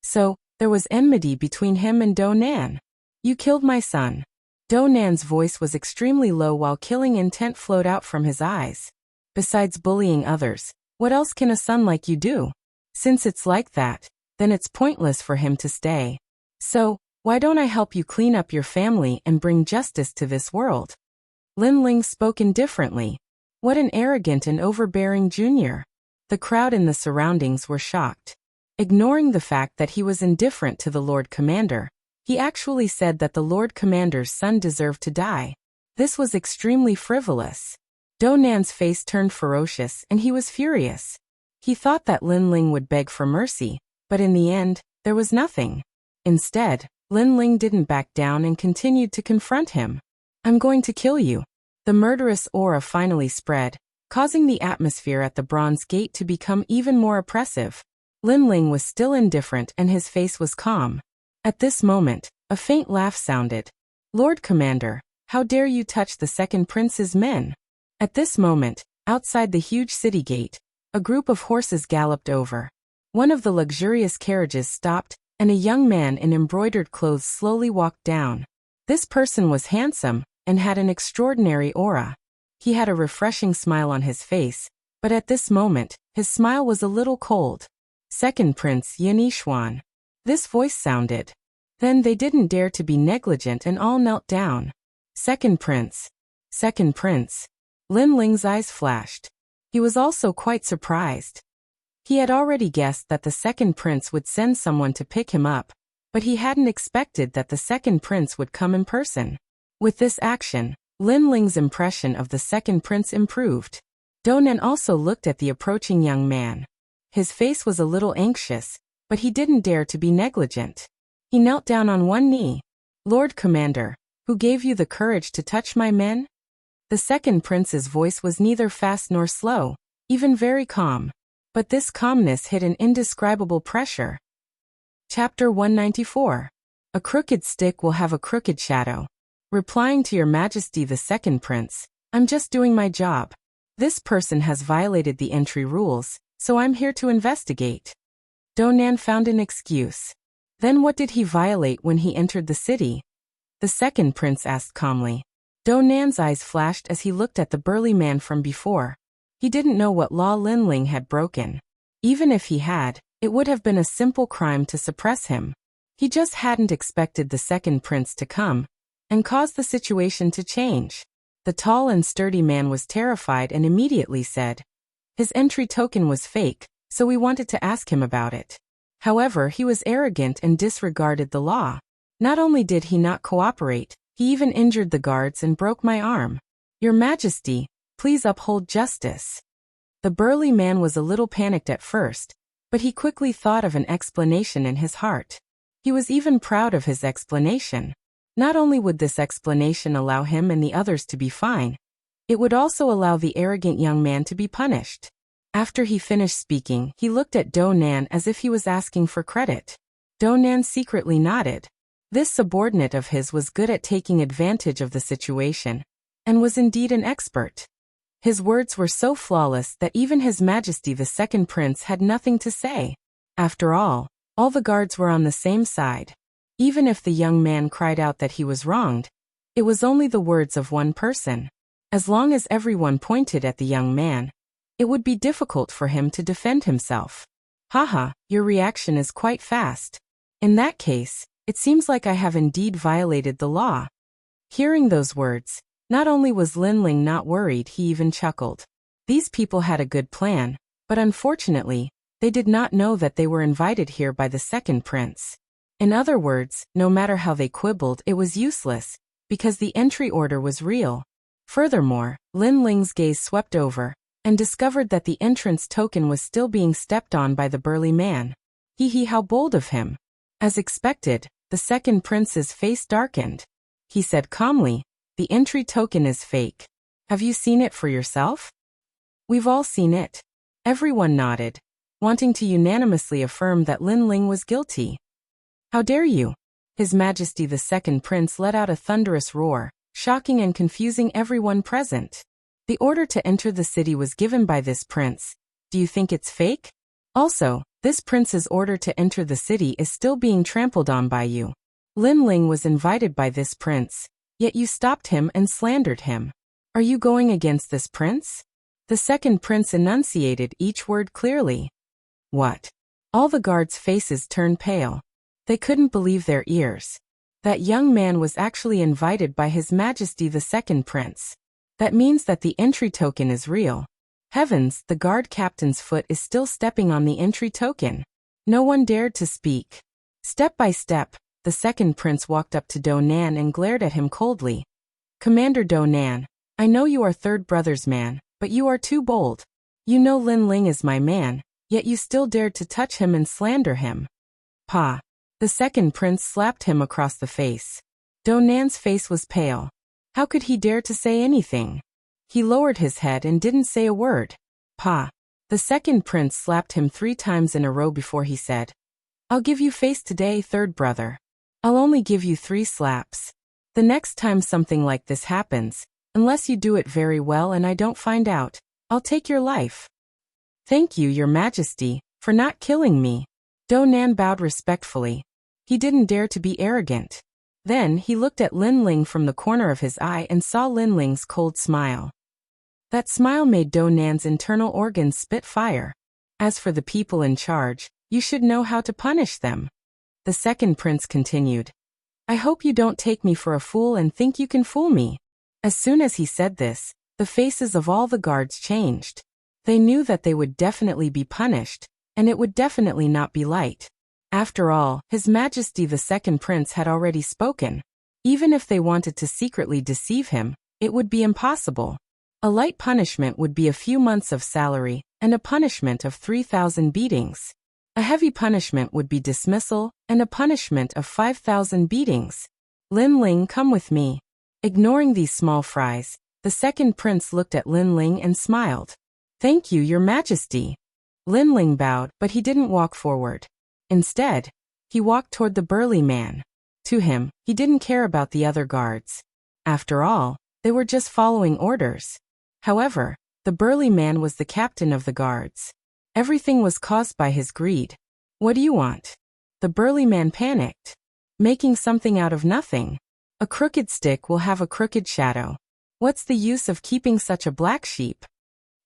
S1: So, there was enmity between him and Do Nan. You killed my son. Do Nan's voice was extremely low while killing intent flowed out from his eyes. Besides bullying others, what else can a son like you do? Since it's like that, then it's pointless for him to stay. So, why don't I help you clean up your family and bring justice to this world? Lin Ling spoke indifferently. What an arrogant and overbearing junior. The crowd in the surroundings were shocked. Ignoring the fact that he was indifferent to the Lord Commander, he actually said that the Lord Commander's son deserved to die. This was extremely frivolous. Do Nan's face turned ferocious and he was furious. He thought that Lin Ling would beg for mercy, but in the end, there was nothing. Instead, Lin Ling didn't back down and continued to confront him. I'm going to kill you. The murderous aura finally spread, causing the atmosphere at the Bronze Gate to become even more oppressive. Lin Ling was still indifferent and his face was calm. At this moment, a faint laugh sounded. Lord Commander, how dare you touch the second prince's men? At this moment, outside the huge city gate, a group of horses galloped over. One of the luxurious carriages stopped, and a young man in embroidered clothes slowly walked down. This person was handsome and had an extraordinary aura. He had a refreshing smile on his face, but at this moment, his smile was a little cold. Second Prince Yanixuan. This voice sounded. Then they didn't dare to be negligent and all knelt down. Second Prince. Second Prince. Lin Ling's eyes flashed. He was also quite surprised. He had already guessed that the second prince would send someone to pick him up, but he hadn't expected that the second prince would come in person. With this action, Lin Ling's impression of the second prince improved. Donan also looked at the approaching young man. His face was a little anxious, but he didn't dare to be negligent. He knelt down on one knee. Lord Commander, who gave you the courage to touch my men? The second prince's voice was neither fast nor slow, even very calm. But this calmness hid an indescribable pressure. Chapter 194. A crooked stick will have a crooked shadow. Replying to your majesty the second prince, I'm just doing my job. This person has violated the entry rules, so I'm here to investigate. Donan found an excuse. Then what did he violate when he entered the city? The second prince asked calmly. Donan's eyes flashed as he looked at the burly man from before. He didn't know what law Lin Ling had broken. Even if he had, it would have been a simple crime to suppress him. He just hadn't expected the second prince to come and cause the situation to change. The tall and sturdy man was terrified and immediately said, his entry token was fake, so we wanted to ask him about it. However, he was arrogant and disregarded the law. Not only did he not cooperate, he even injured the guards and broke my arm. Your Majesty, please uphold justice. The burly man was a little panicked at first, but he quickly thought of an explanation in his heart. He was even proud of his explanation. Not only would this explanation allow him and the others to be fine, it would also allow the arrogant young man to be punished. After he finished speaking, he looked at Donan as if he was asking for credit. Donan secretly nodded. This subordinate of his was good at taking advantage of the situation, and was indeed an expert. His words were so flawless that even His Majesty the second prince had nothing to say. After all the guards were on the same side. Even if the young man cried out that he was wronged, it was only the words of one person. As long as everyone pointed at the young man, it would be difficult for him to defend himself. Haha, your reaction is quite fast. In that case, it seems like I have indeed violated the law. Hearing those words, not only was Lin Ling not worried, he even chuckled. These people had a good plan, but unfortunately, they did not know that they were invited here by the second prince. In other words, no matter how they quibbled, it was useless, because the entry order was real. Furthermore, Lin Ling's gaze swept over, and discovered that the entrance token was still being stepped on by the burly man. Hee, how bold of him. As expected, the second prince's face darkened. He said calmly, the entry token is fake. Have you seen it for yourself? We've all seen it. Everyone nodded, wanting to unanimously affirm that Lin Ling was guilty. How dare you? His Majesty the second prince let out a thunderous roar, shocking and confusing everyone present. The order to enter the city was given by this prince. Do you think it's fake? Also, this prince's order to enter the city is still being trampled on by you. Lin Ling was invited by this prince, yet you stopped him and slandered him. Are you going against this prince? The second prince enunciated each word clearly. What? All the guards' faces turned pale. They couldn't believe their ears. That young man was actually invited by His Majesty the second prince. That means that the entry token is real. Heavens, the guard captain's foot is still stepping on the entry token. No one dared to speak. Step by step, the second prince walked up to Donan and glared at him coldly. Commander Donan, I know you are third brother's man, but you are too bold. You know Lin Ling is my man, Yet you still dared to touch him and slander him. Pa. The second prince slapped him across the face. Do Nan's face was pale. How could he dare to say anything? He lowered his head and didn't say a word. Pa. The second prince slapped him 3 times in a row before he said, I'll give you face today, third brother. I'll only give you 3 slaps. The next time something like this happens, unless you do it very well and I don't find out, I'll take your life. Thank you, your majesty, for not killing me. Do Nan bowed respectfully. He didn't dare to be arrogant. Then he looked at Lin Ling from the corner of his eye and saw Lin Ling's cold smile. That smile made Do Nan's internal organs spit fire. As for the people in charge, you should know how to punish them. The second prince continued. I hope you don't take me for a fool and think you can fool me. As soon as he said this, the faces of all the guards changed. They knew that they would definitely be punished, and it would definitely not be light. After all, His Majesty the second prince had already spoken. Even if they wanted to secretly deceive him, it would be impossible. A light punishment would be a few months of salary, and a punishment of 3,000 beatings. A heavy punishment would be dismissal, and a punishment of 5,000 beatings. Lin Ling, come with me. Ignoring these small fries, the second prince looked at Lin Ling and smiled. Thank you, your majesty. Lin Ling bowed, but he didn't walk forward. Instead, he walked toward the burly man. To him, he didn't care about the other guards. After all, they were just following orders. However, the burly man was the captain of the guards. Everything was caused by his greed. What do you want? The burly man panicked. Making something out of nothing. A crooked stick will have a crooked shadow. What's the use of keeping such a black sheep?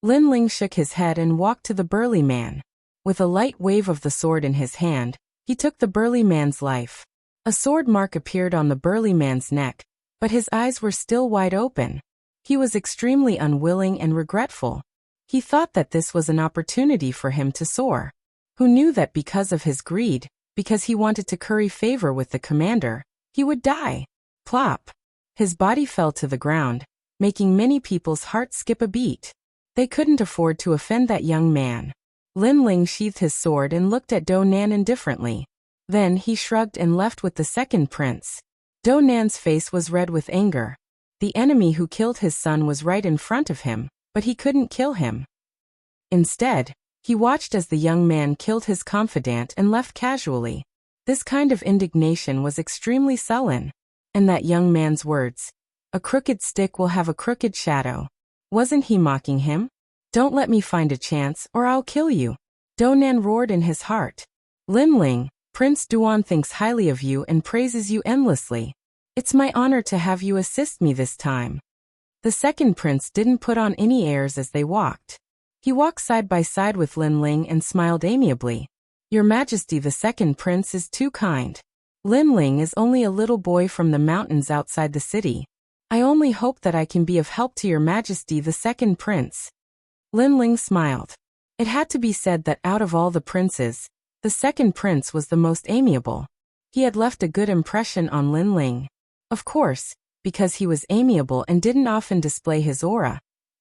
S1: Lin Ling shook his head and walked to the burly man. With a light wave of the sword in his hand, he took the burly man's life. A sword mark appeared on the burly man's neck, but his eyes were still wide open. He was extremely unwilling and regretful. He thought that this was an opportunity for him to soar. Who knew that because of his greed, because he wanted to curry favor with the commander, he would die? Plop! His body fell to the ground, making many people's hearts skip a beat. They couldn't afford to offend that young man. Lin Ling sheathed his sword and looked at Do Nan indifferently. Then he shrugged and left with the second prince. Do Nan's face was red with anger. The enemy who killed his son was right in front of him, but he couldn't kill him. Instead, he watched as the young man killed his confidant and left casually. This kind of indignation was extremely sullen. And that young man's words, a crooked stick will have a crooked shadow. Wasn't he mocking him? Don't let me find a chance or I'll kill you. Do Nan roared in his heart. Lin Ling, Prince Duan thinks highly of you and praises you endlessly. It's my honor to have you assist me this time. The second prince didn't put on any airs as they walked. He walked side by side with Lin Ling and smiled amiably. Your Majesty, the second prince is too kind. Lin Ling is only a little boy from the mountains outside the city. I only hope that I can be of help to your Majesty, the second prince. Lin Ling smiled. It had to be said that out of all the princes, the second prince was the most amiable. He had left a good impression on Lin Ling. Of course, because he was amiable and didn't often display his aura.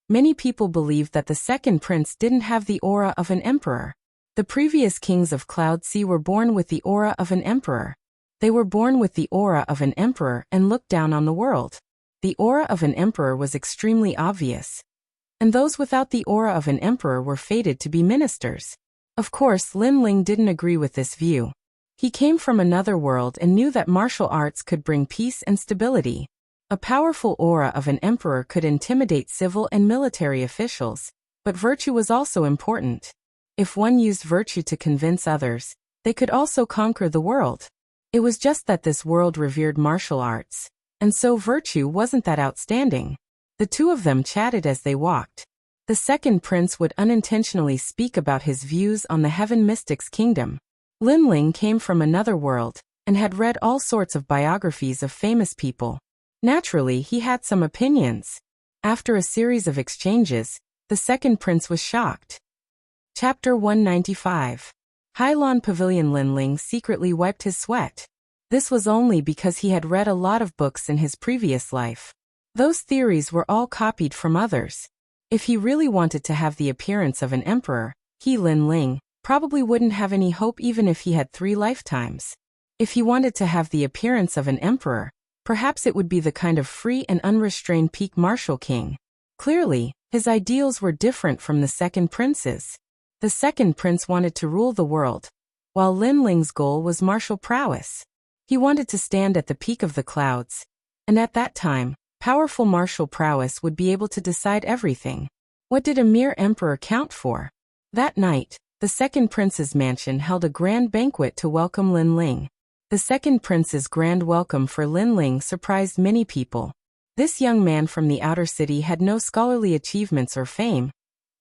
S1: Many people believed that the second prince didn't have the aura of an emperor. The previous kings of Cloud Sea were born with the aura of an emperor. They were born with the aura of an emperor and looked down on the world. The aura of an emperor was extremely obvious. And those without the aura of an emperor were fated to be ministers. Of course, Lin Ling didn't agree with this view. He came from another world and knew that martial arts could bring peace and stability. A powerful aura of an emperor could intimidate civil and military officials, but virtue was also important. If one used virtue to convince others, they could also conquer the world. It was just that this world revered martial arts, and so virtue wasn't that outstanding. The two of them chatted as they walked. The second prince would unintentionally speak about his views on the Heaven Mystics Kingdom. Lin Ling came from another world, and had read all sorts of biographies of famous people. Naturally, he had some opinions. After a series of exchanges, the second prince was shocked. Chapter 195. Hylon Pavilion. Lin Ling secretly wiped his sweat. This was only because he had read a lot of books in his previous life. Those theories were all copied from others. If he really wanted to have the appearance of an emperor, he, Lin Ling, Probably wouldn't have any hope even if he had 3 lifetimes. If he wanted to have the appearance of an emperor, perhaps it would be the kind of free and unrestrained peak martial king. Clearly, his ideals were different from the second prince's. The second prince wanted to rule the world, while Lin Ling's goal was martial prowess. He wanted to stand at the peak of the clouds, and at that time, powerful martial prowess would be able to decide everything. What did a mere emperor count for? That night, the second prince's mansion held a grand banquet to welcome Lin Ling. The second prince's grand welcome for Lin Ling surprised many people. This young man from the outer city had no scholarly achievements or fame,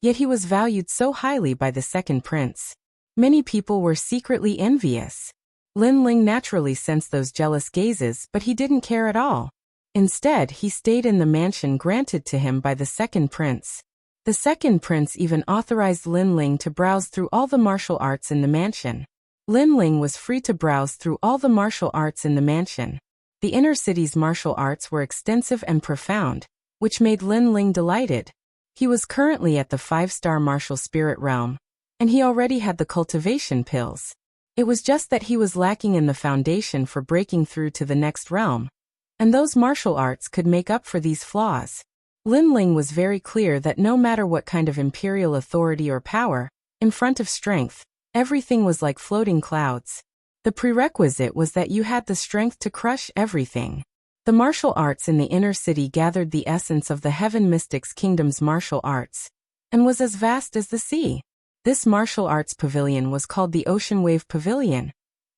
S1: yet he was valued so highly by the second prince. Many people were secretly envious. Lin Ling naturally sensed those jealous gazes, but he didn't care at all. Instead, he stayed in the mansion granted to him by the second prince. The second prince even authorized Lin Ling to browse through all the martial arts in the mansion. Lin Ling was free to browse through all the martial arts in the mansion. The inner city's martial arts were extensive and profound, which made Lin Ling delighted. He was currently at the 5-star martial spirit realm, and he already had the cultivation pills. It was just that he was lacking in the foundation for breaking through to the next realm, and those martial arts could make up for these flaws. Lin Ling was very clear that no matter what kind of imperial authority or power, in front of strength, everything was like floating clouds. The prerequisite was that you had the strength to crush everything. The martial arts in the inner city gathered the essence of the Heaven Mystics Kingdom's martial arts, and was as vast as the sea. This martial arts pavilion was called the Ocean Wave Pavilion,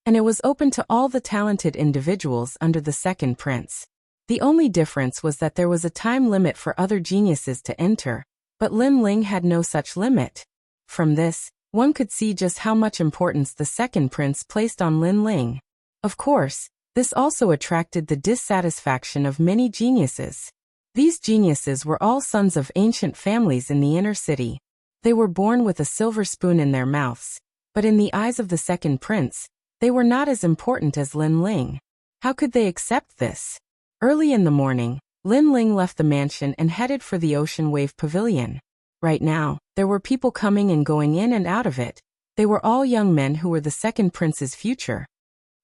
S1: and it was open to all the talented individuals under the second prince. The only difference was that there was a time limit for other geniuses to enter, but Lin Ling had no such limit. From this, one could see just how much importance the second prince placed on Lin Ling. Of course, this also attracted the dissatisfaction of many geniuses. These geniuses were all sons of ancient families in the inner city. They were born with a silver spoon in their mouths, but in the eyes of the second prince, they were not as important as Lin Ling. How could they accept this? Early in the morning, Lin Ling left the mansion and headed for the Ocean Wave Pavilion. Right now, there were people coming and going in and out of it. They were all young men who were the second prince's future.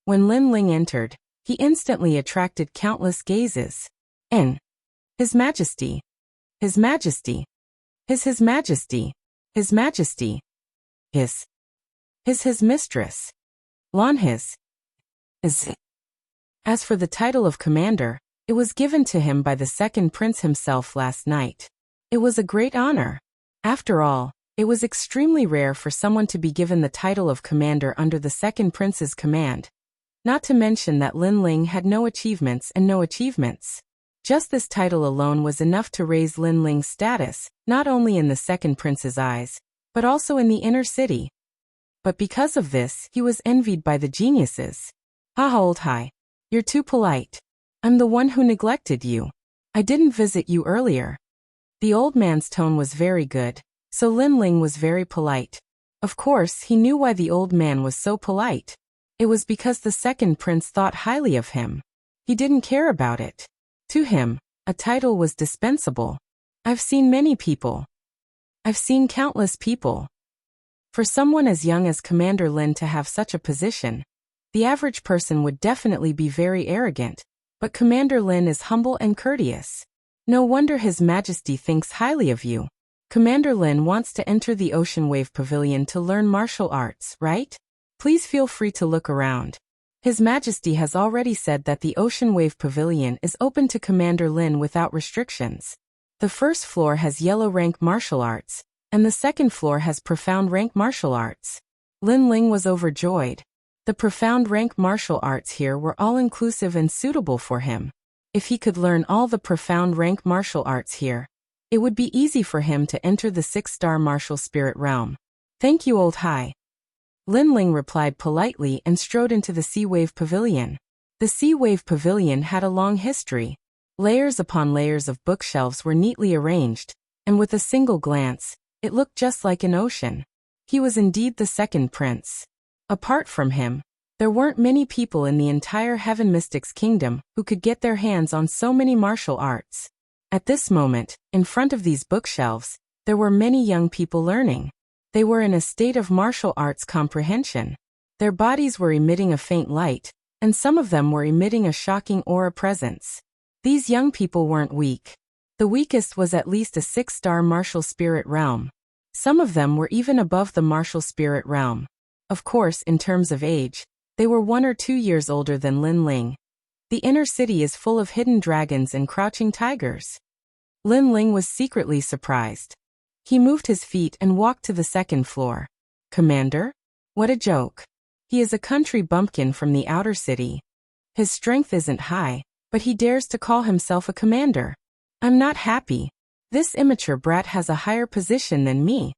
S1: When Lin Ling entered, he instantly attracted countless gazes. His Majesty, His Majesty, His Majesty, His Majesty, His Mistress, Lan his. As for the title of commander, it was given to him by the second prince himself last night. It was a great honor. After all, it was extremely rare for someone to be given the title of commander under the second prince's command. Not to mention that Lin Ling had no achievements and no achievements. Just this title alone was enough to raise Lin Ling's status, not only in the second prince's eyes, but also in the inner city. But because of this, he was envied by the geniuses. Old Hai, you're too polite. I'm the one who neglected you. I didn't visit you earlier. The old man's tone was very good, so Lin Ling was very polite. Of course, he knew why the old man was so polite. It was because the second prince thought highly of him. He didn't care about it. To him, a title was dispensable. I've seen many people. I've seen countless people. For someone as young as Commander Lin to have such a position, the average person would definitely be very arrogant. But Commander Lin is humble and courteous. No wonder His Majesty thinks highly of you. Commander Lin wants to enter the Ocean Wave Pavilion to learn martial arts, right? Please feel free to look around. His Majesty has already said that the Ocean Wave Pavilion is open to Commander Lin without restrictions. The first floor has yellow rank martial arts, and the second floor has profound rank martial arts. Lin Ling was overjoyed. The profound rank martial arts here were all-inclusive and suitable for him. If he could learn all the profound rank martial arts here, it would be easy for him to enter the 6-star martial spirit realm. Thank you, Old Hai. Lin Ling replied politely and strode into the Sea Wave Pavilion. The Sea Wave Pavilion had a long history. Layers upon layers of bookshelves were neatly arranged, and with a single glance, it looked just like an ocean. He was indeed the second prince. Apart from him, there weren't many people in the entire Heaven Mystics Kingdom who could get their hands on so many martial arts. At this moment, in front of these bookshelves, there were many young people learning. They were in a state of martial arts comprehension. Their bodies were emitting a faint light, and some of them were emitting a shocking aura presence. These young people weren't weak. The weakest was at least a 6-star martial spirit realm. Some of them were even above the martial spirit realm. Of course, in terms of age, they were 1 or 2 years older than Lin Ling. The inner city is full of hidden dragons and crouching tigers. Lin Ling was secretly surprised. He moved his feet and walked to the second floor. Commander? What a joke. He is a country bumpkin from the outer city. His strength isn't high, but he dares to call himself a commander. I'm not happy. This immature brat has a higher position than me.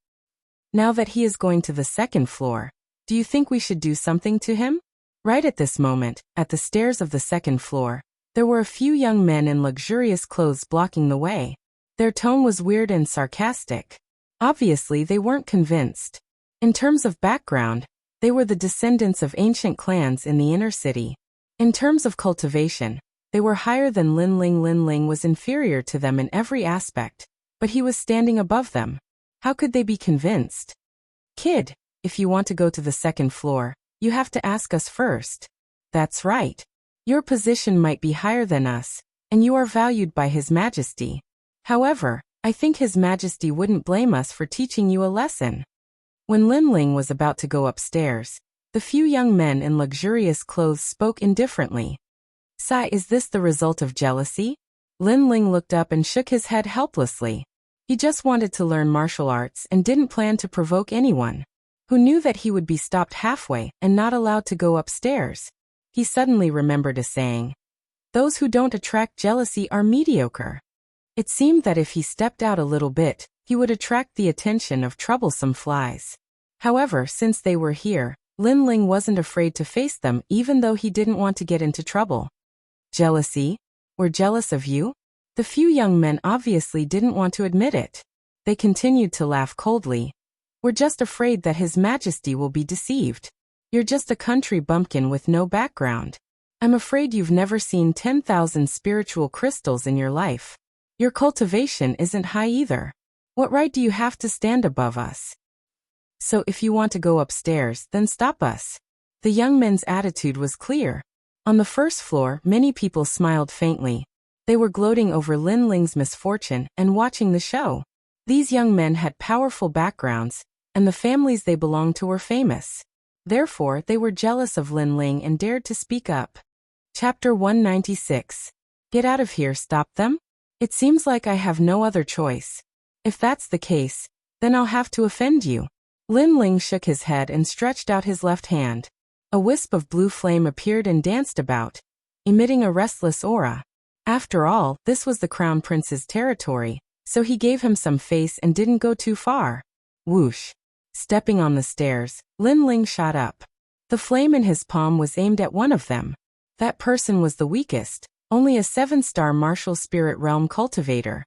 S1: Now that he is going to the second floor, do you think we should do something to him? Right at this moment, at the stairs of the second floor, there were a few young men in luxurious clothes blocking the way. Their tone was weird and sarcastic. Obviously, they weren't convinced. In terms of background, they were the descendants of ancient clans in the inner city. In terms of cultivation, they were higher than Lin Ling. Lin Ling was inferior to them in every aspect, but he was standing above them. How could they be convinced? Kid, if you want to go to the second floor, you have to ask us first. That's right. Your position might be higher than us, and you are valued by His Majesty. However, I think His Majesty wouldn't blame us for teaching you a lesson. When Lin Ling was about to go upstairs, the few young men in luxurious clothes spoke indifferently. Sigh, is this the result of jealousy? Lin Ling looked up and shook his head helplessly. He just wanted to learn martial arts and didn't plan to provoke anyone. Who knew that he would be stopped halfway and not allowed to go upstairs? He suddenly remembered a saying. Those who don't attract jealousy are mediocre. It seemed that if he stepped out a little bit, he would attract the attention of troublesome flies. However, since they were here, Lin Ling wasn't afraid to face them even though he didn't want to get into trouble. Jealousy? We're jealous of you? The few young men obviously didn't want to admit it. They continued to laugh coldly. We're just afraid that His Majesty will be deceived. You're just a country bumpkin with no background. I'm afraid you've never seen 10,000 spiritual crystals in your life. Your cultivation isn't high either. What right do you have to stand above us? So if you want to go upstairs, then stop us. The young men's attitude was clear. On the first floor, many people smiled faintly. They were gloating over Lin Ling's misfortune and watching the show. These young men had powerful backgrounds, and the families they belonged to were famous. Therefore, they were jealous of Lin Ling and dared to speak up. Chapter 196. Get out of here, stop them? It seems like I have no other choice. If that's the case, then I'll have to offend you. Lin Ling shook his head and stretched out his left hand. A wisp of blue flame appeared and danced about, emitting a restless aura. After all, this was the Crown Prince's territory, so he gave him some face and didn't go too far. Whoosh! Stepping on the stairs, Lin Ling shot up. The flame in his palm was aimed at one of them. That person was the weakest, only a 7-star martial spirit realm cultivator.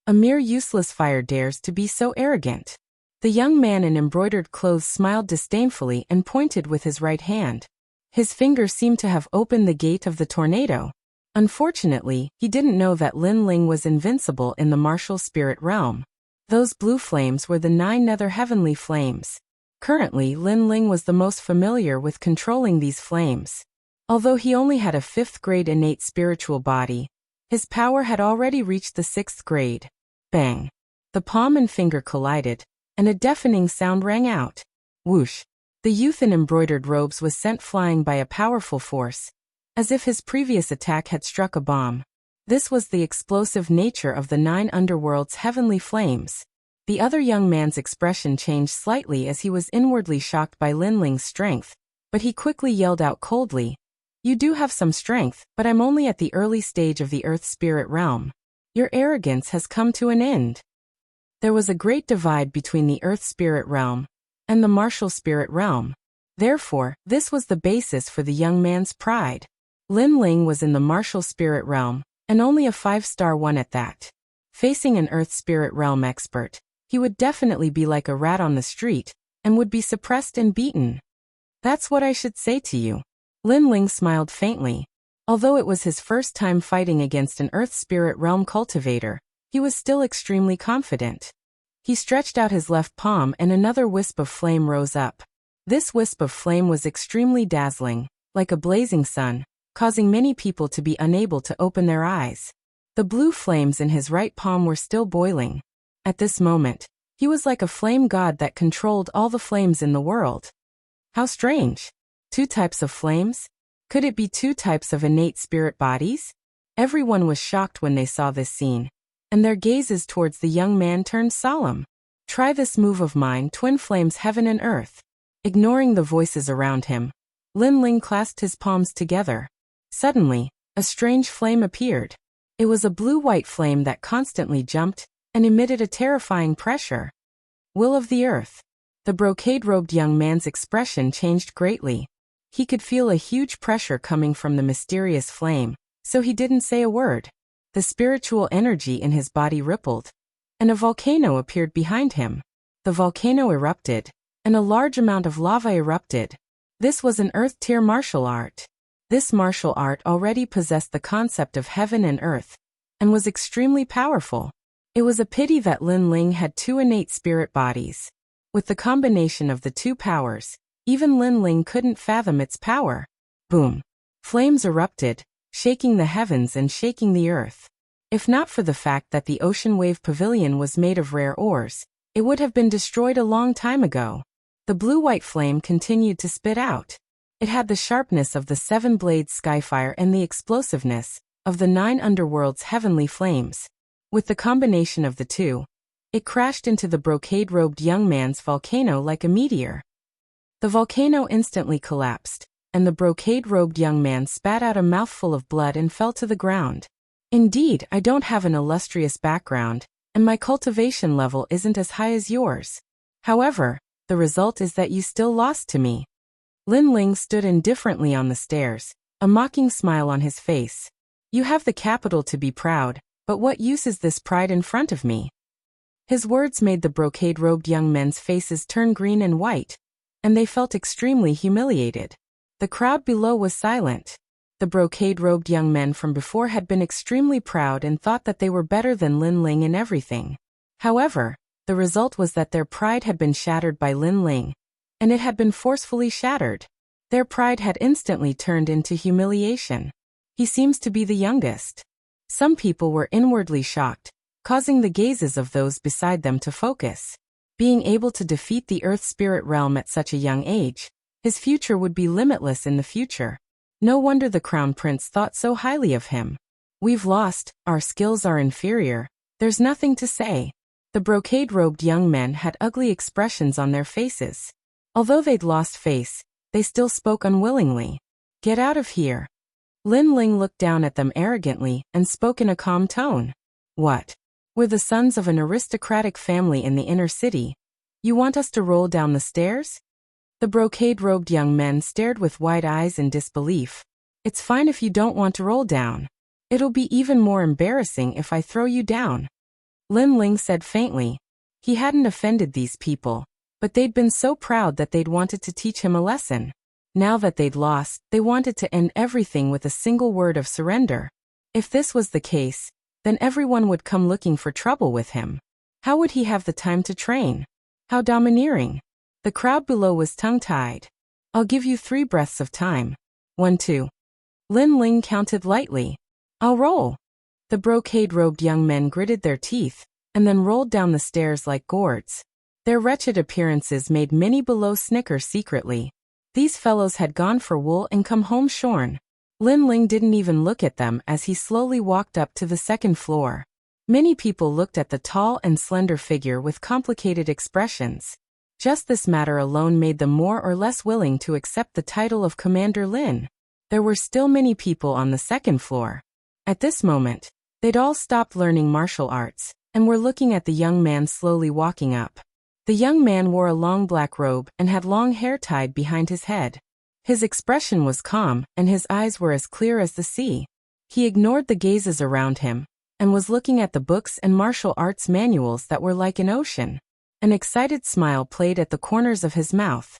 S1: A mere useless fire dares to be so arrogant. The young man in embroidered clothes smiled disdainfully and pointed with his right hand. His finger seemed to have opened the gate of the tornado. Unfortunately, he didn't know that Lin Ling was invincible in the martial spirit realm. Those blue flames were the 9 nether heavenly flames. Currently, Lin Ling was the most familiar with controlling these flames. Although he only had a 5th grade innate spiritual body, his power had already reached the 6th grade. Bang! The palm and finger collided, and a deafening sound rang out. Whoosh! The youth in embroidered robes was sent flying by a powerful force, as if his previous attack had struck a bomb. This was the explosive nature of the 9 underworld's heavenly flames. The other young man's expression changed slightly as he was inwardly shocked by Lin Ling's strength, but he quickly yelled out coldly, "You do have some strength, but I'm only at the early stage of the Earth Spirit realm. Your arrogance has come to an end." There was a great divide between the Earth Spirit realm and the martial spirit realm. Therefore, this was the basis for the young man's pride. Lin Ling was in the martial spirit realm, and only a 5-star one at that. Facing an Earth Spirit realm expert, he would definitely be like a rat on the street, and would be suppressed and beaten. That's what I should say to you. Lin Ling smiled faintly. Although it was his first time fighting against an Earth Spirit realm cultivator, he was still extremely confident. He stretched out his left palm and another wisp of flame rose up. This wisp of flame was extremely dazzling, like a blazing sun, causing many people to be unable to open their eyes. The blue flames in his right palm were still boiling. At this moment, he was like a flame god that controlled all the flames in the world. How strange! 2 types of flames? Could it be 2 types of innate spirit bodies? Everyone was shocked when they saw this scene, and their gazes towards the young man turned solemn. Try this move of mine, twin flames heaven and earth. Ignoring the voices around him, Lin Ling clasped his palms together. Suddenly, a strange flame appeared. It was a blue-white flame that constantly jumped and emitted a terrifying pressure. Will of the earth. The brocade-robed young man's expression changed greatly. He could feel a huge pressure coming from the mysterious flame, so he didn't say a word. The spiritual energy in his body rippled, and a volcano appeared behind him. The volcano erupted, and a large amount of lava erupted. This was an earth-tier martial art. This martial art already possessed the concept of heaven and earth, and was extremely powerful. It was a pity that Lin Ling had 2 innate spirit bodies. With the combination of the 2 powers, even Lin Ling couldn't fathom its power. Boom! Flames erupted, shaking the heavens and shaking the earth. If not for the fact that the Ocean Wave Pavilion was made of rare ores, it would have been destroyed a long time ago. The blue-white flame continued to spit out. It had the sharpness of the 7-blade skyfire and the explosiveness of the 9 underworld's heavenly flames. With the combination of the 2, it crashed into the brocade-robed young man's volcano like a meteor. The volcano instantly collapsed, and the brocade-robed young man spat out a mouthful of blood and fell to the ground. Indeed, I don't have an illustrious background, and my cultivation level isn't as high as yours. However, the result is that you still lost to me. Lin Ling stood indifferently on the stairs, a mocking smile on his face. You have the capital to be proud, but what use is this pride in front of me? His words made the brocade-robed young men's faces turn green and white, and they felt extremely humiliated. The crowd below was silent. The brocade-robed young men from before had been extremely proud and thought that they were better than Lin Ling in everything. However, the result was that their pride had been shattered by Lin Ling, and it had been forcefully shattered. Their pride had instantly turned into humiliation. He seems to be the youngest. Some people were inwardly shocked, causing the gazes of those beside them to focus. Being able to defeat the Earth Spirit realm at such a young age, his future would be limitless in the future. No wonder the Crown Prince thought so highly of him. We've lost, our skills are inferior, there's nothing to say. The brocade-robed young men had ugly expressions on their faces. Although they'd lost face, they still spoke unwillingly. Get out of here. Lin Ling looked down at them arrogantly and spoke in a calm tone. What? We're the sons of an aristocratic family in the inner city. You want us to roll down the stairs? The brocade-robed young men stared with wide eyes in disbelief. It's fine if you don't want to roll down. It'll be even more embarrassing if I throw you down. Lin Ling said faintly. He hadn't offended these people, but they'd been so proud that they'd wanted to teach him a lesson. Now that they'd lost, they wanted to end everything with a single word of surrender. If this was the case, then everyone would come looking for trouble with him. How would he have the time to train? How domineering. The crowd below was tongue-tied. I'll give you 3 breaths of time. 1, 2. Lin Ling counted lightly. I'll roll. The brocade-robed young men gritted their teeth, and then rolled down the stairs like gourds. Their wretched appearances made many below snicker secretly. These fellows had gone for wool and come home shorn. Lin Ling didn't even look at them as he slowly walked up to the 2nd floor. Many people looked at the tall and slender figure with complicated expressions. Just this matter alone made them more or less willing to accept the title of Commander Lin. There were still many people on the 2nd floor. At this moment, they'd all stopped learning martial arts, and were looking at the young man slowly walking up. The young man wore a long black robe and had long hair tied behind his head. His expression was calm, and his eyes were as clear as the sea. He ignored the gazes around him, and was looking at the books and martial arts manuals that were like an ocean. An excited smile played at the corners of his mouth.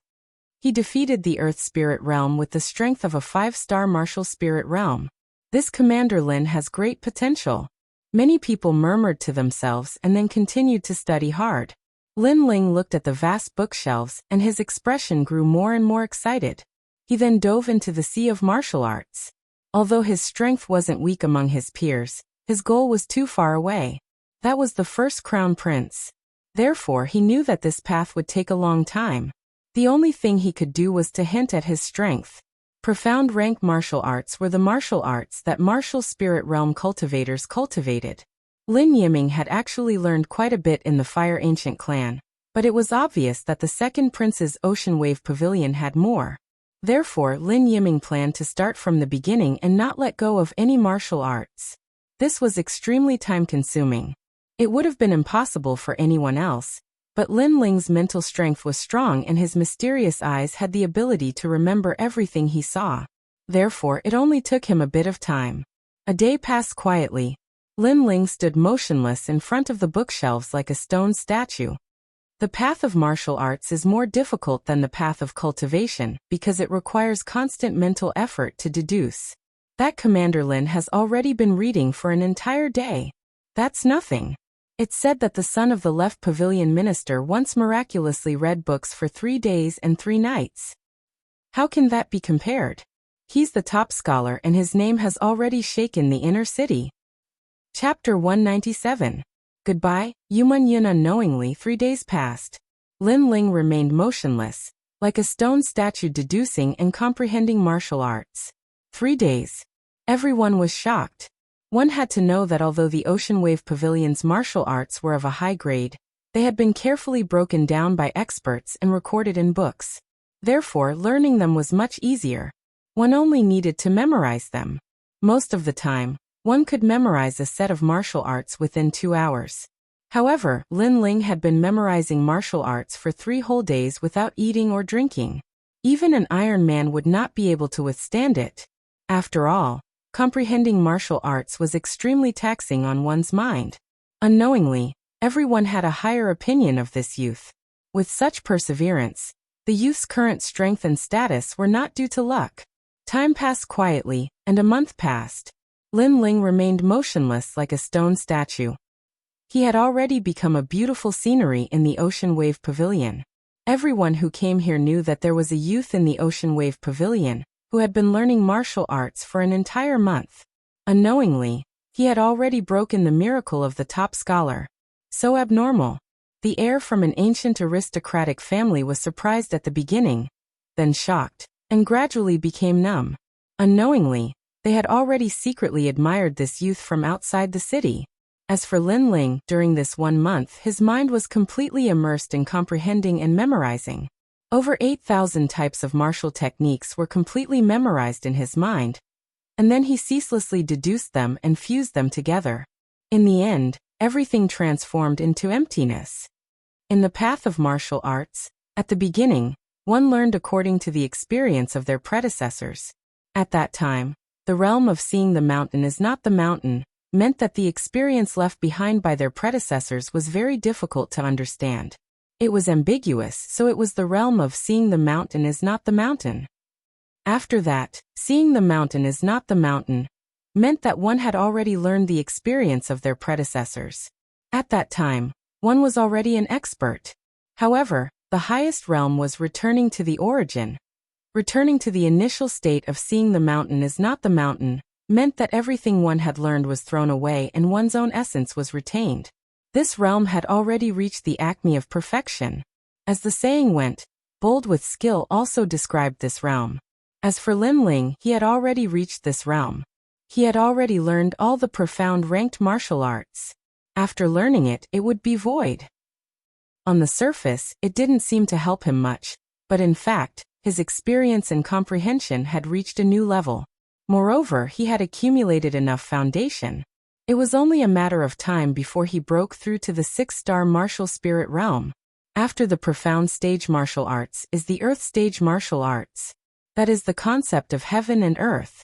S1: He defeated the Earth Spirit Realm with the strength of a 5-star martial spirit realm. This Commander Lin has great potential. Many people murmured to themselves and then continued to study hard. Lin Ling looked at the vast bookshelves and his expression grew more and more excited. He then dove into the sea of martial arts. Although his strength wasn't weak among his peers, his goal was too far away. That was the first crown prince. Therefore, he knew that this path would take a long time. The only thing he could do was to hint at his strength. Profound rank martial arts were the martial arts that martial spirit realm cultivators cultivated. Lin Yiming had actually learned quite a bit in the Fire Ancient clan, but it was obvious that the second prince's Ocean Wave Pavilion had more. Therefore, Lin Yiming planned to start from the beginning and not let go of any martial arts. This was extremely time-consuming. It would have been impossible for anyone else, but Lin Ling's mental strength was strong and his mysterious eyes had the ability to remember everything he saw. Therefore, it only took him a bit of time. A day passed quietly. Lin Ling stood motionless in front of the bookshelves like a stone statue. The path of martial arts is more difficult than the path of cultivation because it requires constant mental effort to deduce. That Commander Lin has already been reading for an entire day. That's nothing. It's said that the son of the left pavilion minister once miraculously read books for 3 days and 3 nights. How can that be compared? He's the top scholar and his name has already shaken the inner city. Chapter 197. Goodbye, Yuman Yun. Unknowingly 3 days passed. Lin Ling remained motionless, like a stone statue deducing and comprehending martial arts. 3 days. Everyone was shocked. One had to know that although the Ocean Wave Pavilion's martial arts were of a high grade, they had been carefully broken down by experts and recorded in books. Therefore, learning them was much easier. One only needed to memorize them. Most of the time, one could memorize a set of martial arts within 2 hours. However, Lin Ling had been memorizing martial arts for 3 whole days without eating or drinking. Even an Iron Man would not be able to withstand it. After all, comprehending martial arts was extremely taxing on one's mind. Unknowingly, everyone had a higher opinion of this youth. With such perseverance, the youth's current strength and status were not due to luck. Time passed quietly, and a month passed. Lin Ling remained motionless like a stone statue. He had already become a beautiful scenery in the Ocean Wave Pavilion. Everyone who came here knew that there was a youth in the Ocean Wave Pavilion who had been learning martial arts for an entire month. Unknowingly, he had already broken the miracle of the top scholar. So abnormal. The heir from an ancient aristocratic family was surprised at the beginning, then shocked, and gradually became numb. Unknowingly, they had already secretly admired this youth from outside the city. As for Lin Ling, during this 1 month his mind was completely immersed in comprehending and memorizing. Over 8,000 types of martial techniques were completely memorized in his mind, and then he ceaselessly deduced them and fused them together. In the end, everything transformed into emptiness. In the path of martial arts, at the beginning, one learned according to the experience of their predecessors. At that time, the realm of seeing the mountain is not the mountain meant that the experience left behind by their predecessors was very difficult to understand. It was ambiguous, so it was the realm of seeing the mountain is not the mountain. After that, seeing the mountain is not the mountain meant that one had already learned the experience of their predecessors. At that time, one was already an expert. However, the highest realm was returning to the origin. Returning to the initial state of seeing the mountain is not the mountain meant that everything one had learned was thrown away and one's own essence was retained. This realm had already reached the acme of perfection. As the saying went, bold with skill also described this realm. As for Lin Ling, he had already reached this realm. He had already learned all the profound ranked martial arts. After learning it, it would be void. On the surface, it didn't seem to help him much, but in fact, his experience and comprehension had reached a new level. Moreover, he had accumulated enough foundation. It was only a matter of time before he broke through to the 6-star martial spirit realm. After the profound stage martial arts is the earth stage martial arts. That is the concept of heaven and earth.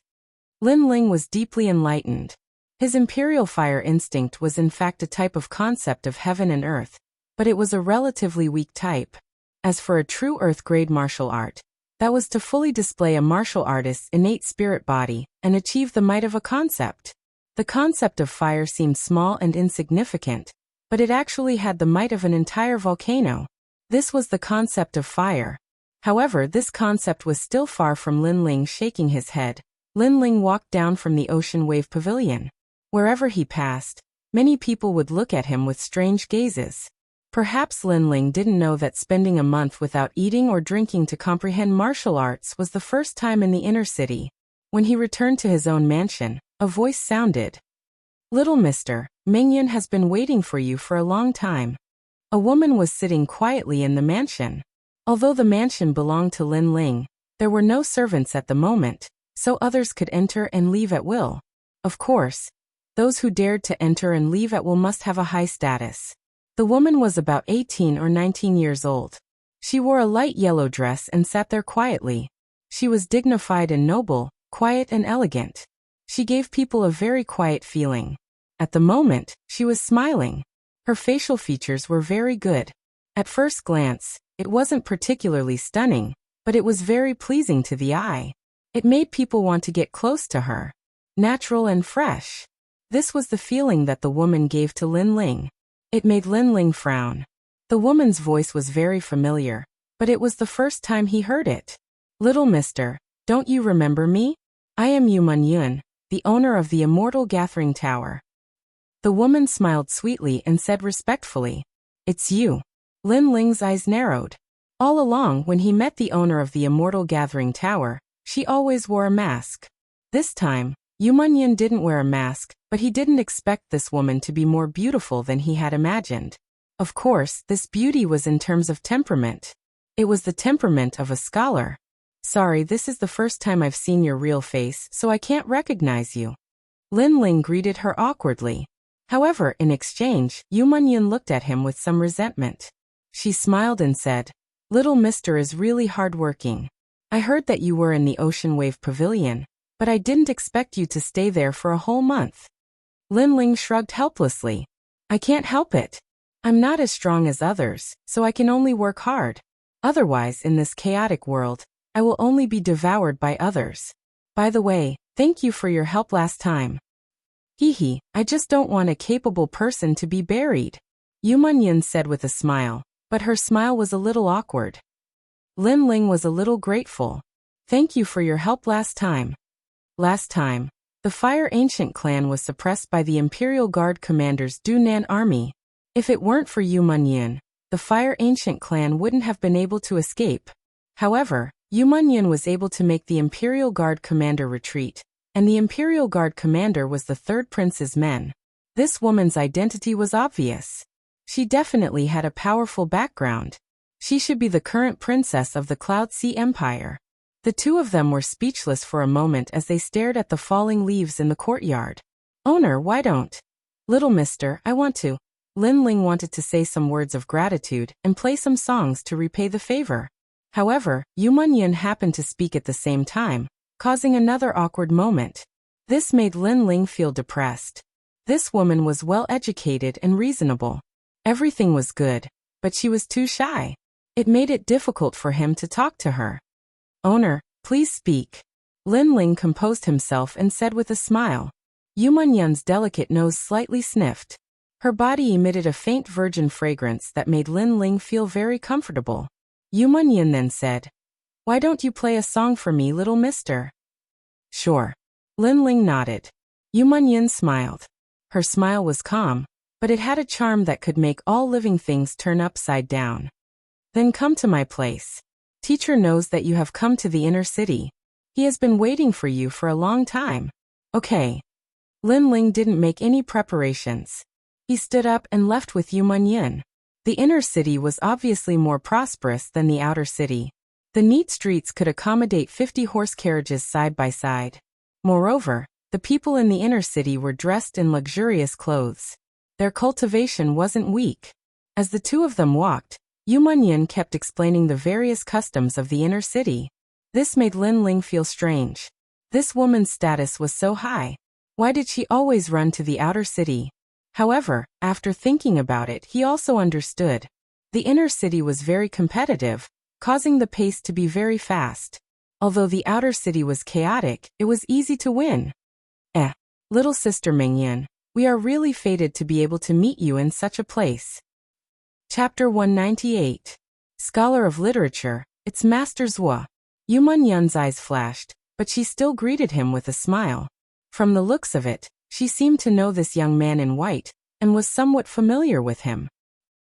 S1: Lin Ling was deeply enlightened. His imperial fire instinct was in fact a type of concept of heaven and earth, but it was a relatively weak type. As for a true earth-grade martial art, that was to fully display a martial artist's innate spirit body and achieve the might of a concept. The concept of fire seemed small and insignificant, but it actually had the might of an entire volcano. This was the concept of fire. However, this concept was still far from Lin Ling. Shaking his head, Lin Ling walked down from the Ocean Wave Pavilion. Wherever he passed, many people would look at him with strange gazes. Perhaps Lin Ling didn't know that spending a month without eating or drinking to comprehend martial arts was the first time in the inner city. When he returned to his own mansion, a voice sounded. "Little mister, Mingyan has been waiting for you for a long time." A woman was sitting quietly in the mansion. Although the mansion belonged to Lin Ling, there were no servants at the moment, so others could enter and leave at will. Of course, those who dared to enter and leave at will must have a high status. The woman was about 18 or 19 years old. She wore a light yellow dress and sat there quietly. She was dignified and noble, quiet and elegant. She gave people a very quiet feeling. At the moment, she was smiling. Her facial features were very good. At first glance, it wasn't particularly stunning, but it was very pleasing to the eye. It made people want to get close to her. Natural and fresh. This was the feeling that the woman gave to Lin Ling. It made Lin Ling frown. The woman's voice was very familiar, but it was the first time he heard it. "Little mister, don't you remember me? I am Yu Yun, the owner of the Immortal Gathering Tower." The woman smiled sweetly and said respectfully, "It's you." Lin Ling's eyes narrowed. All along, when he met the owner of the Immortal Gathering Tower, she always wore a mask. This time, Yu Yun didn't wear a mask, but he didn't expect this woman to be more beautiful than he had imagined. Of course, this beauty was in terms of temperament. It was the temperament of a scholar. "Sorry, this is the first time I've seen your real face, so I can't recognize you." Lin Ling greeted her awkwardly. However, in exchange, Yu Yun looked at him with some resentment. She smiled and said, "Little mister is really hardworking. I heard that you were in the Ocean Wave Pavilion, but I didn't expect you to stay there for a whole month." Lin Ling shrugged helplessly. "I can't help it. I'm not as strong as others, so I can only work hard. Otherwise, in this chaotic world, I will only be devoured by others. By the way, thank you for your help last time. Hee, I just don't want a capable person to be buried," Yu Yun said with a smile, but her smile was a little awkward. Lin Ling was a little grateful. "Thank you for your help last time." Last time, the Fire Ancient clan was suppressed by the Imperial Guard Commander's Dunan army. If it weren't for Yu Yun, the Fire Ancient clan wouldn't have been able to escape. However, Yu Yun was able to make the Imperial Guard Commander retreat, and the Imperial Guard Commander was the third prince's men. This woman's identity was obvious. She definitely had a powerful background. She should be the current princess of the Cloud Sea Empire. The two of them were speechless for a moment as they stared at the falling leaves in the courtyard. "Owner, why don't?" "Little mister, I want to." Lin Ling wanted to say some words of gratitude and play some songs to repay the favor. However, Yu Yun happened to speak at the same time, causing another awkward moment. This made Lin Ling feel depressed. This woman was well-educated and reasonable. Everything was good, but she was too shy. It made it difficult for him to talk to her. "Owner, please speak." Lin Ling composed himself and said with a smile. Yu Yun's delicate nose slightly sniffed. Her body emitted a faint virgin fragrance that made Lin Ling feel very comfortable. Yu Yun then said, "Why don't you play a song for me, little mister?" "Sure." Lin Ling nodded. Yu Yun smiled. Her smile was calm, but it had a charm that could make all living things turn upside down. "Then come to my place. Teacher knows that you have come to the inner city. He has been waiting for you for a long time." "Okay." Lin Ling didn't make any preparations. He stood up and left with Yu Yun. The inner city was obviously more prosperous than the outer city. The neat streets could accommodate 50 horse carriages side by side. Moreover, the people in the inner city were dressed in luxurious clothes. Their cultivation wasn't weak. As the two of them walked, Yu Yun kept explaining the various customs of the inner city. This made Lin Ling feel strange. This woman's status was so high. Why did she always run to the outer city? However, after thinking about it, he also understood. The inner city was very competitive, causing the pace to be very fast. Although the outer city was chaotic, it was easy to win. Little sister Mingyan, we are really fated to be able to meet you in such a place. Chapter 198. Scholar of Literature, it's Master Zhuo. Yu Yun's eyes flashed, but she still greeted him with a smile. From the looks of it, she seemed to know this young man in white, and was somewhat familiar with him.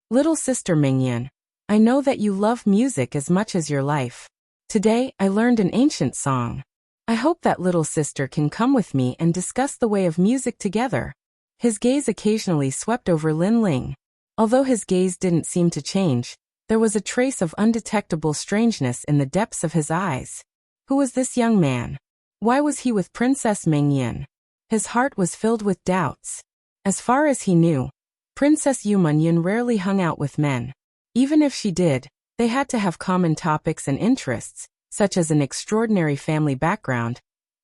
S1: Little sister Mingyan, I know that you love music as much as your life. Today, I learned an ancient song. I hope that little sister can come with me and discuss the way of music together. His gaze occasionally swept over Lin Ling. Although his gaze didn't seem to change, there was a trace of undetectable strangeness in the depths of his eyes. Who was this young man? Why was he with Princess Mingyan? His heart was filled with doubts. As far as he knew, Princess Yu Yun rarely hung out with men. Even if she did, they had to have common topics and interests, such as an extraordinary family background,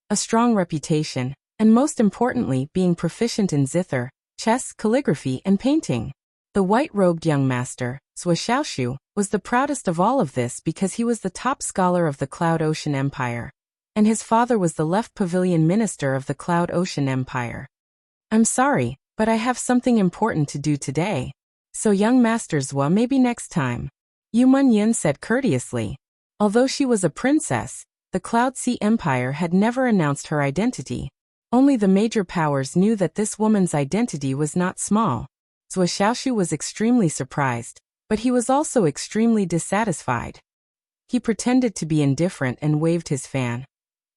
S1: a strong reputation, and most importantly being proficient in zither, chess, calligraphy, and painting. The white-robed young master, Zhuo Xiaoshu, was the proudest of all of this because he was the top scholar of the Cloud Ocean Empire, and his father was the left pavilion minister of the Cloud Ocean Empire. I'm sorry, but I have something important to do today. So young Master Zhuo, maybe next time. Yu Yun said courteously. Although she was a princess, the Cloud Sea Empire had never announced her identity. Only the major powers knew that this woman's identity was not small. Zhuo Xiaoshu was extremely surprised, but he was also extremely dissatisfied. He pretended to be indifferent and waved his fan.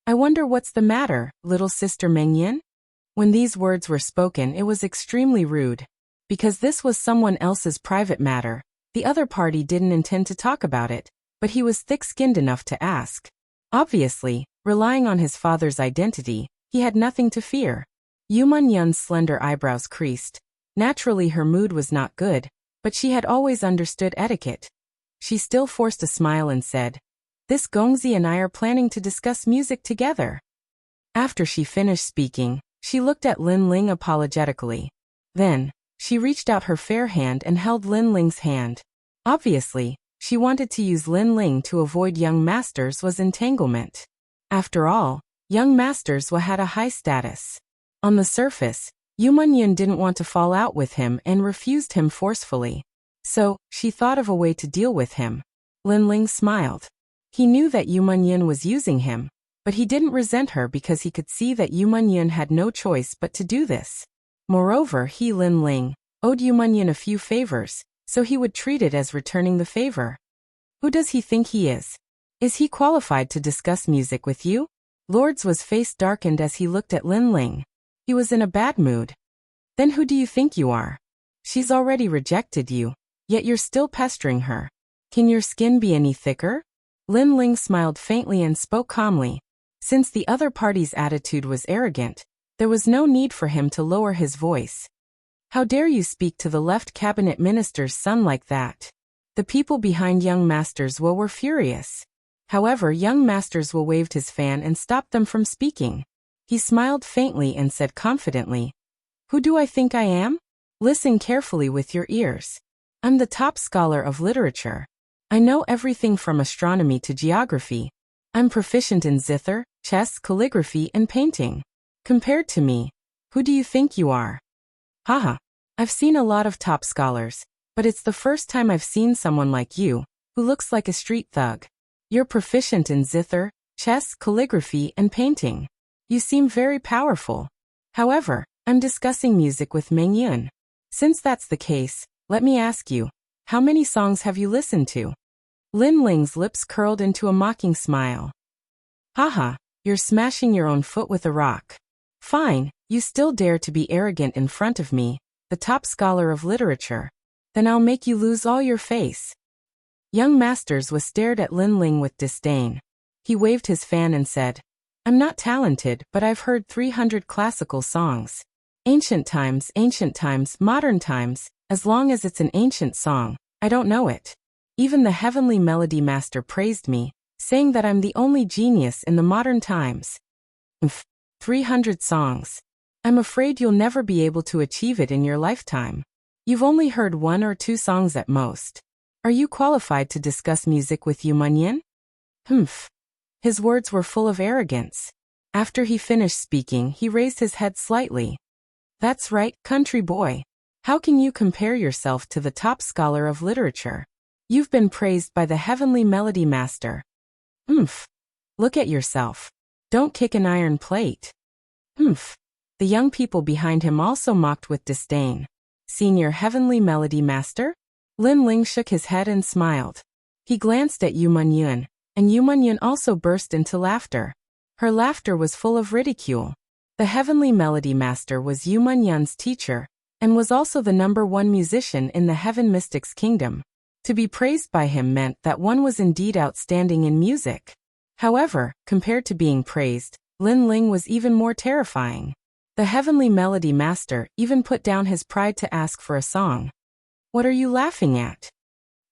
S1: I wonder what's the matter, little sister Mingyan? When these words were spoken, it was extremely rude. Because this was someone else's private matter, the other party didn't intend to talk about it, but he was thick-skinned enough to ask. Obviously, relying on his father's identity, he had nothing to fear. Yu Yun's slender eyebrows creased. Naturally her mood was not good, but she had always understood etiquette. She still forced a smile and said, This Gongzi and I are planning to discuss music together. After she finished speaking, she looked at Lin Ling apologetically. Then, she reached out her fair hand and held Lin Ling's hand. Obviously, she wanted to use Lin Ling to avoid young Master's entanglement. After all, young Master's had a high status. On the surface, Yu Yun didn't want to fall out with him and refused him forcefully. So, she thought of a way to deal with him. Lin Ling smiled. He knew that Yu Yun was using him, but he didn't resent her because he could see that Yu Yun had no choice but to do this. Moreover, he, Lin Ling, owed Yu Yun a few favors, so he would treat it as returning the favor. Who does he think he is? Is he qualified to discuss music with you? Lord's face darkened as he looked at Lin Ling. He was in a bad mood. Then who do you think you are? She's already rejected you, yet you're still pestering her. Can your skin be any thicker? Lin Ling smiled faintly and spoke calmly. Since the other party's attitude was arrogant, there was no need for him to lower his voice. How dare you speak to the left cabinet minister's son like that? The people behind young Master Zhuo were furious. However, young Master Zhuo waved his fan and stopped them from speaking. He smiled faintly and said confidently, Who do I think I am? Listen carefully with your ears. I'm the top scholar of literature. I know everything from astronomy to geography. I'm proficient in zither, chess, calligraphy, and painting. Compared to me, who do you think you are? Haha, I've seen a lot of top scholars, but it's the first time I've seen someone like you, who looks like a street thug. You're proficient in zither, chess, calligraphy, and painting. You seem very powerful. However, I'm discussing music with Mingyan. Since that's the case, let me ask you, how many songs have you listened to? Lin Ling's lips curled into a mocking smile. Haha, you're smashing your own foot with a rock. Fine, you still dare to be arrogant in front of me, the top scholar of literature. Then I'll make you lose all your face. Young Masters stared at Lin Ling with disdain. He waved his fan and said, I'm not talented, but I've heard 300 classical songs. Ancient times, modern times, as long as it's an ancient song, I don't know it. Even the heavenly melody master praised me, saying that I'm the only genius in the modern times. 300 songs. I'm afraid you'll never be able to achieve it in your lifetime. You've only heard 1 or 2 songs at most. Are you qualified to discuss music with Yu Yun? His words were full of arrogance. After he finished speaking, he raised his head slightly. That's right, country boy. How can you compare yourself to the top scholar of literature? You've been praised by the heavenly melody master. Oomph. Look at yourself. Don't kick an iron plate. Oomph. The young people behind him also mocked with disdain. Senior heavenly melody master? Lin Ling shook his head and smiled. He glanced at Yu Munyun, and Yu Munyun also burst into laughter. Her laughter was full of ridicule. The heavenly melody master was Yu Munyun's teacher, and was also the #1 musician in the Heaven Mystics Kingdom. To be praised by him meant that one was indeed outstanding in music. However, compared to being praised, Lin Ling was even more terrifying. The heavenly melody master even put down his pride to ask for a song. What are you laughing at?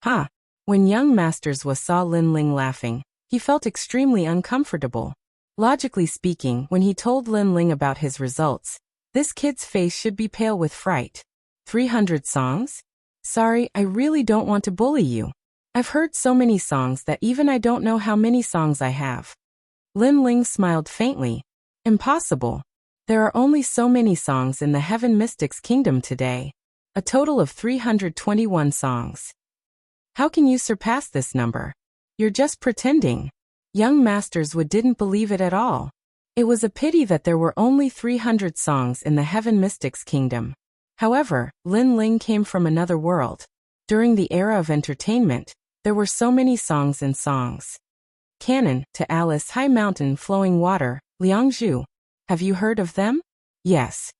S1: Ha! When young Master Zhuo saw Lin Ling laughing, he felt extremely uncomfortable. Logically speaking, when he told Lin Ling about his results, this kid's face should be pale with fright. 300 songs? Sorry, I really don't want to bully you. I've heard so many songs that even I don't know how many songs I have. Lin Ling smiled faintly. Impossible. There are only so many songs in the Heaven Mystics Kingdom today. A total of 321 songs. How can you surpass this number? You're just pretending. Young Master Zhuo didn't believe it at all. It was a pity that there were only 300 songs in the Heaven Mystics Kingdom. However, Lin Ling came from another world. During the era of entertainment, there were so many songs and songs. Canon, to Alice High Mountain Flowing Water, Liangzhu. Have you heard of them? Yes.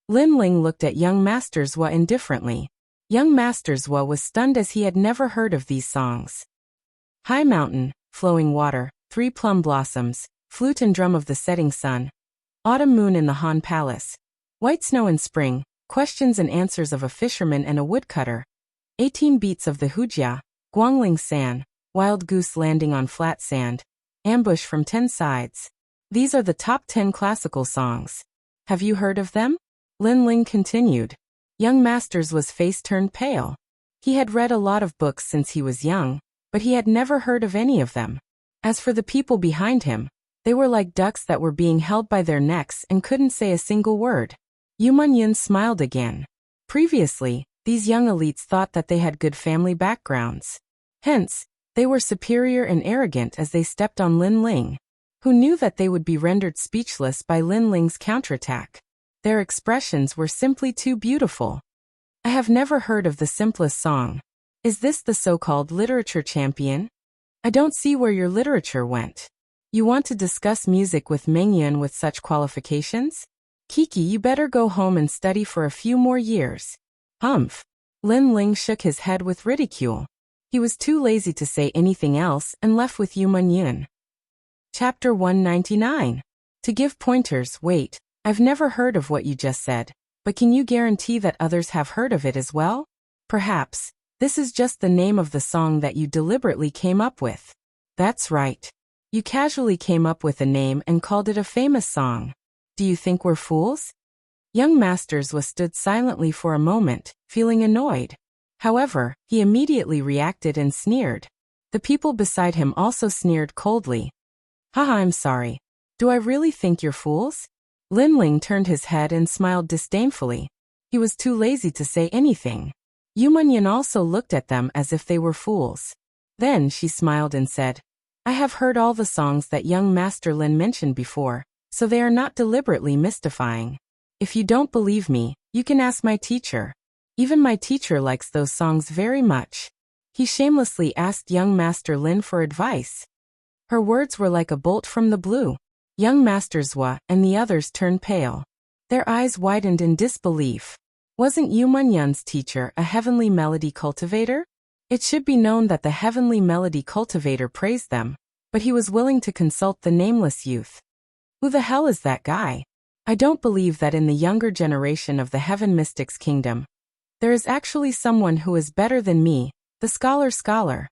S1: Lin Ling looked at young Master Zhuo indifferently. Young Master Zhuo was stunned as he had never heard of these songs. High Mountain, Flowing Water, 3 Plum Blossoms, Flute and Drum of the Setting Sun, Autumn Moon in the Han Palace, White Snow in Spring, Questions and Answers of a Fisherman and a Woodcutter, 18 Beats of the Wuxia, Guangling San, Wild Goose Landing on Flat Sand, Ambush from 10 Sides. These are the top 10 classical songs. Have you heard of them? Lin Ling continued. Young Master Zhuo's face turned pale. He had read a lot of books since he was young, but he had never heard of any of them. As for the people behind him, they were like ducks that were being held by their necks and couldn't say a single word. Yu Munyun smiled again. Previously, these young elites thought that they had good family backgrounds. Hence, they were superior and arrogant as they stepped on Lin Ling, who knew that they would be rendered speechless by Lin Ling's counterattack. Their expressions were simply too beautiful. I have never heard of the simplest song. Is this the so-called literature champion? I don't see where your literature went. You want to discuss music with Mengyun with such qualifications? Kiki, you better go home and study for a few more years. Humph. Lin Ling shook his head with ridicule. He was too lazy to say anything else and left with Yu Munyun. Chapter 199. To give pointers, wait. I've never heard of what you just said, but can you guarantee that others have heard of it as well? Perhaps. This is just the name of the song that you deliberately came up with. That's right. You casually came up with a name and called it a famous song. Do you think we're fools? Young Master Zhuo stood silently for a moment, feeling annoyed. However, he immediately reacted and sneered. The people beside him also sneered coldly. Haha, I'm sorry. Do I really think you're fools? Lin Ling turned his head and smiled disdainfully. He was too lazy to say anything. Yu Munyun also looked at them as if they were fools. Then she smiled and said, I have heard all the songs that young Master Lin mentioned before, so they are not deliberately mystifying. If you don't believe me, you can ask my teacher. Even my teacher likes those songs very much. He shamelessly asked young Master Lin for advice. Her words were like a bolt from the blue. Young Master Zhuo and the others turned pale. Their eyes widened in disbelief. Wasn't Yu Munyun's teacher a heavenly melody cultivator? It should be known that the heavenly melody cultivator praised them, but he was willing to consult the nameless youth. Who the hell is that guy? I don't believe that in the younger generation of the Heaven Mystics Kingdom, there is actually someone who is better than me, the scholar.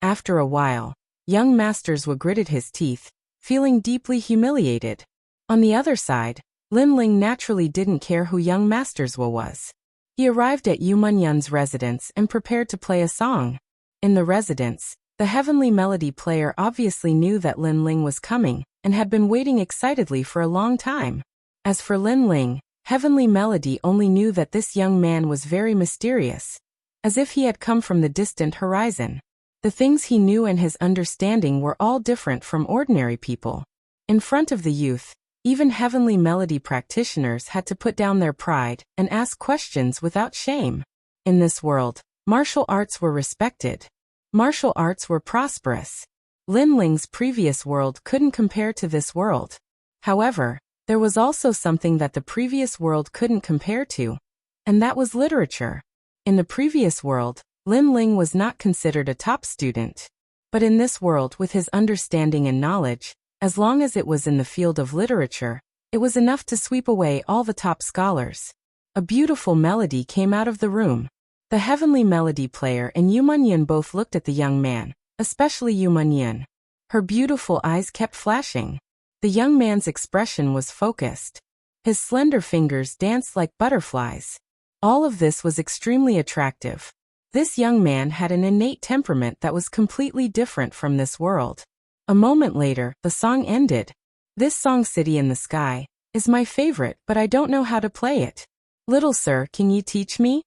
S1: After a while, young Master Zhuo gritted his teeth, feeling deeply humiliated. On the other side, Lin Ling naturally didn't care who young Master Zhuo was. He arrived at Yu Munyun's residence and prepared to play a song. In the residence, the heavenly melody player obviously knew that Lin Ling was coming, and had been waiting excitedly for a long time. As for Lin Ling, Heavenly Melody only knew that this young man was very mysterious, as if he had come from the distant horizon. The things he knew and his understanding were all different from ordinary people. In front of the youth, even Heavenly Melody practitioners had to put down their pride and ask questions without shame. In this world, martial arts were respected. Martial arts were prosperous. Lin Ling's previous world couldn't compare to this world. However, there was also something that the previous world couldn't compare to, and that was literature. In the previous world, Lin Ling was not considered a top student. But in this world, with his understanding and knowledge, as long as it was in the field of literature, it was enough to sweep away all the top scholars. A beautiful melody came out of the room. The Heavenly Melody player and Yu Munyan both looked at the young man, especially Yu Munyan. Her beautiful eyes kept flashing. The young man's expression was focused. His slender fingers danced like butterflies. All of this was extremely attractive. This young man had an innate temperament that was completely different from this world. A moment later, the song ended. This song, City in the Sky, is my favorite, but I don't know how to play it. Little sir, can you teach me?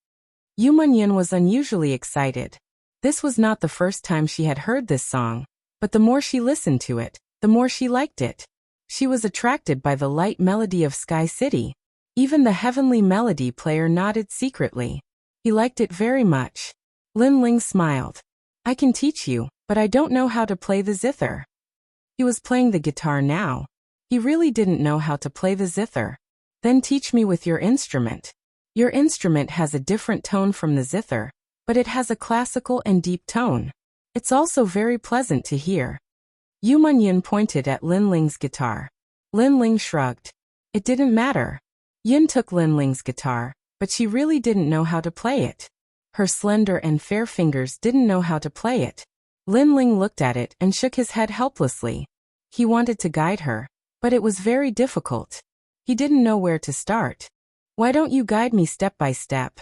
S1: Yu Munyan was unusually excited. This was not the first time she had heard this song, but the more she listened to it, the more she liked it. She was attracted by the light melody of Sky City. Even the Heavenly Melody player nodded secretly. He liked it very much. Lin Ling smiled. I can teach you, but I don't know how to play the zither. He was playing the guitar now. He really didn't know how to play the zither. Then teach me with your instrument. Your instrument has a different tone from the zither, but it has a classical and deep tone. It's also very pleasant to hear. Yu Munyan pointed at Lin Ling's guitar. Lin Ling shrugged. It didn't matter. Yin took Lin Ling's guitar, but she really didn't know how to play it. Her slender and fair fingers didn't know how to play it. Lin Ling looked at it and shook his head helplessly. He wanted to guide her, but it was very difficult. He didn't know where to start. Why don't you guide me step by step?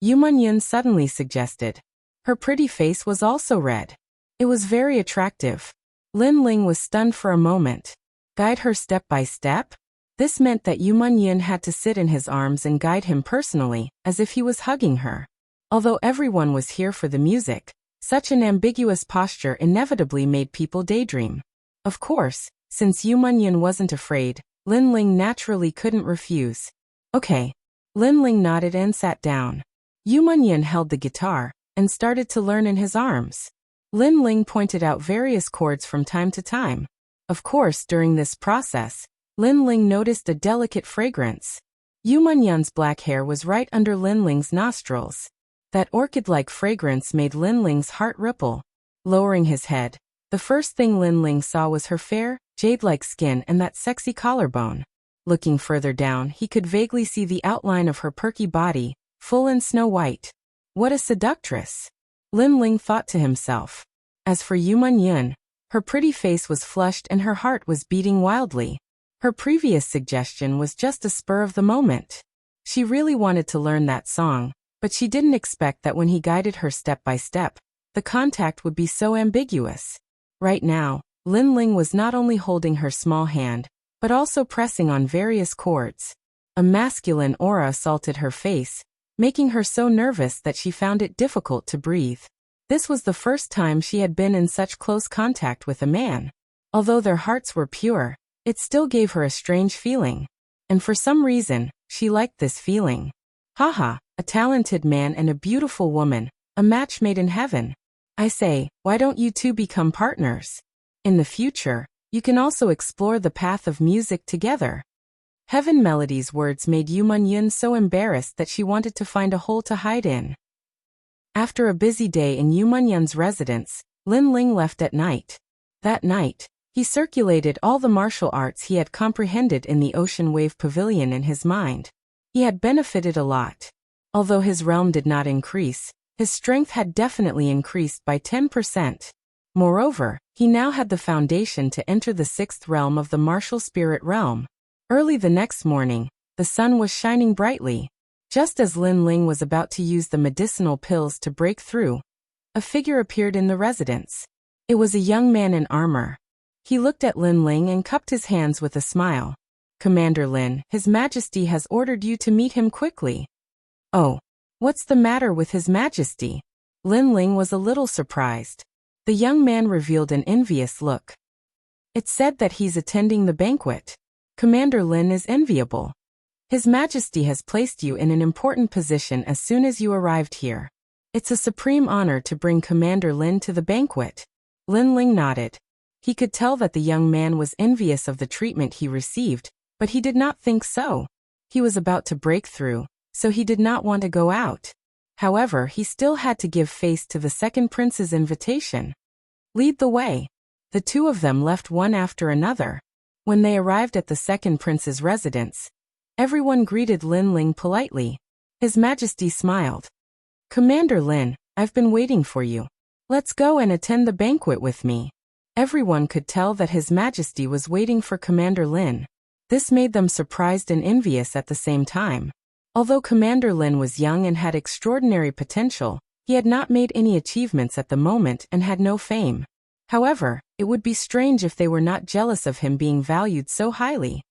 S1: Yu Munyan suddenly suggested. Her pretty face was also red. It was very attractive. Lin Ling was stunned for a moment. Guide her step by step? This meant that Yu Munyan had to sit in his arms and guide him personally, as if he was hugging her. Although everyone was here for the music, such an ambiguous posture inevitably made people daydream. Of course, since Yu Munyan wasn't afraid, Lin Ling naturally couldn't refuse. Okay. Lin Ling nodded and sat down. Yu Munyan held the guitar and started to learn in his arms. Lin Ling pointed out various chords from time to time. Of course, during this process, Lin Ling noticed a delicate fragrance. Yu Munyan's black hair was right under Lin Ling's nostrils. That orchid-like fragrance made Lin Ling's heart ripple. Lowering his head, the first thing Lin Ling saw was her fair, jade-like skin and that sexy collarbone. Looking further down, he could vaguely see the outline of her perky body, full and snow-white. What a seductress! Lin Ling thought to himself. As for Yu Munyan, her pretty face was flushed and her heart was beating wildly. Her previous suggestion was just a spur of the moment. She really wanted to learn that song, but she didn't expect that when he guided her step by step, the contact would be so ambiguous. Right now, Lin Ling was not only holding her small hand, but also pressing on various chords. A masculine aura assaulted her face, making her so nervous that she found it difficult to breathe. This was the first time she had been in such close contact with a man. Although their hearts were pure, it still gave her a strange feeling. And for some reason, she liked this feeling. Haha, a talented man and a beautiful woman, a match made in heaven. I say, why don't you two become partners? In the future, you can also explore the path of music together. Heaven Melody's words made Yu Munyan so embarrassed that she wanted to find a hole to hide in. After a busy day in Yu Munyan's residence, Lin Ling left at night. That night, he circulated all the martial arts he had comprehended in the Ocean Wave Pavilion in his mind. He had benefited a lot. Although his realm did not increase, his strength had definitely increased by 10%. Moreover, he now had the foundation to enter the 6th realm of the martial spirit realm. Early the next morning, the sun was shining brightly. Just as Lin Ling was about to use the medicinal pills to break through, a figure appeared in the residence. It was a young man in armor. He looked at Lin Ling and cupped his hands with a smile. Commander Lin, His Majesty has ordered you to meet him quickly. Oh, what's the matter with His Majesty? Lin Ling was a little surprised. The young man revealed an envious look. It's said that he's attending the banquet. Commander Lin is enviable. His Majesty has placed you in an important position as soon as you arrived here. It's a supreme honor to bring Commander Lin to the banquet. Lin Ling nodded. He could tell that the young man was envious of the treatment he received, but he did not think so. He was about to break through, so he did not want to go out. However, he still had to give face to the second prince's invitation. Lead the way. The two of them left one after another. When they arrived at the second prince's residence, everyone greeted Lin Ling politely. His Majesty smiled. Commander Lin, I've been waiting for you. Let's go and attend the banquet with me. Everyone could tell that His Majesty was waiting for Commander Lin. This made them surprised and envious at the same time. Although Commander Lin was young and had extraordinary potential, he had not made any achievements at the moment and had no fame. However, it would be strange if they were not jealous of him being valued so highly.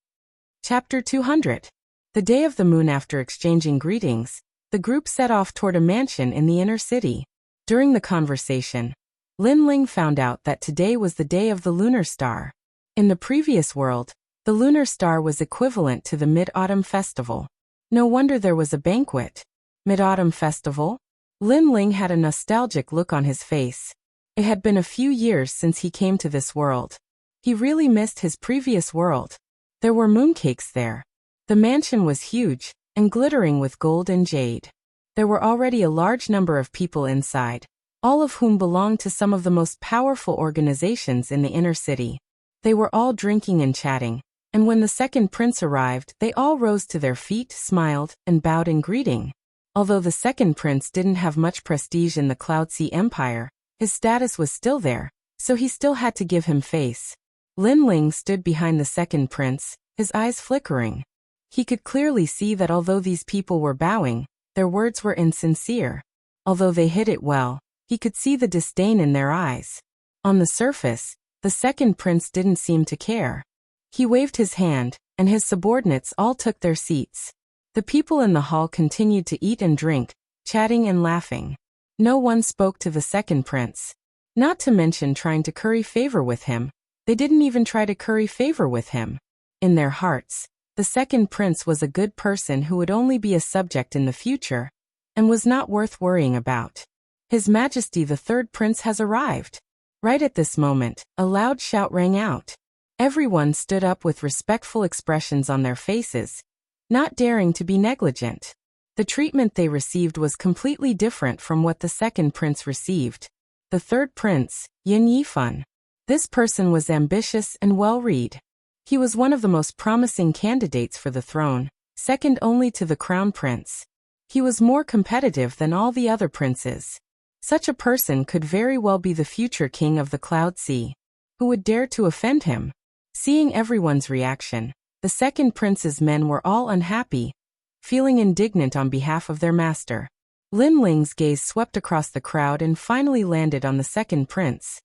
S1: Chapter 200. The day of the moon. After exchanging greetings, the group set off toward a mansion in the inner city. During the conversation, Lin Ling found out that today was the day of the lunar star. In the previous world, the lunar star was equivalent to the Mid-Autumn Festival. No wonder there was a banquet. Mid-Autumn Festival? Lin Ling had a nostalgic look on his face. It had been a few years since he came to this world. He really missed his previous world. There were mooncakes there. The mansion was huge and glittering with gold and jade. There were already a large number of people inside, all of whom belonged to some of the most powerful organizations in the inner city. They were all drinking and chatting, and when the second prince arrived, they all rose to their feet, smiled, and bowed in greeting. Although the second prince didn't have much prestige in the Cloud Sea Empire, his status was still there, so he still had to give him face. Lin Ling stood behind the second prince, his eyes flickering. He could clearly see that although these people were bowing, their words were insincere. Although they hid it well, he could see the disdain in their eyes. On the surface, the second prince didn't seem to care. He waved his hand, and his subordinates all took their seats. The people in the hall continued to eat and drink, chatting and laughing. No one spoke to the second prince. Not to mention trying to curry favor with him. They didn't even try to curry favor with him. In their hearts, the second prince was a good person who would only be a subject in the future, and was not worth worrying about. His Majesty the third prince has arrived. Right at this moment, a loud shout rang out. Everyone stood up with respectful expressions on their faces, not daring to be negligent. The treatment they received was completely different from what the second prince received. The third prince, Yin Yifan. This person was ambitious and well-read. He was one of the most promising candidates for the throne, second only to the crown prince. He was more competitive than all the other princes. Such a person could very well be the future king of the Cloud Sea. Who would dare to offend him? Seeing everyone's reaction, the second prince's men were all unhappy, feeling indignant on behalf of their master. Lin Ling's gaze swept across the crowd and finally landed on the second prince.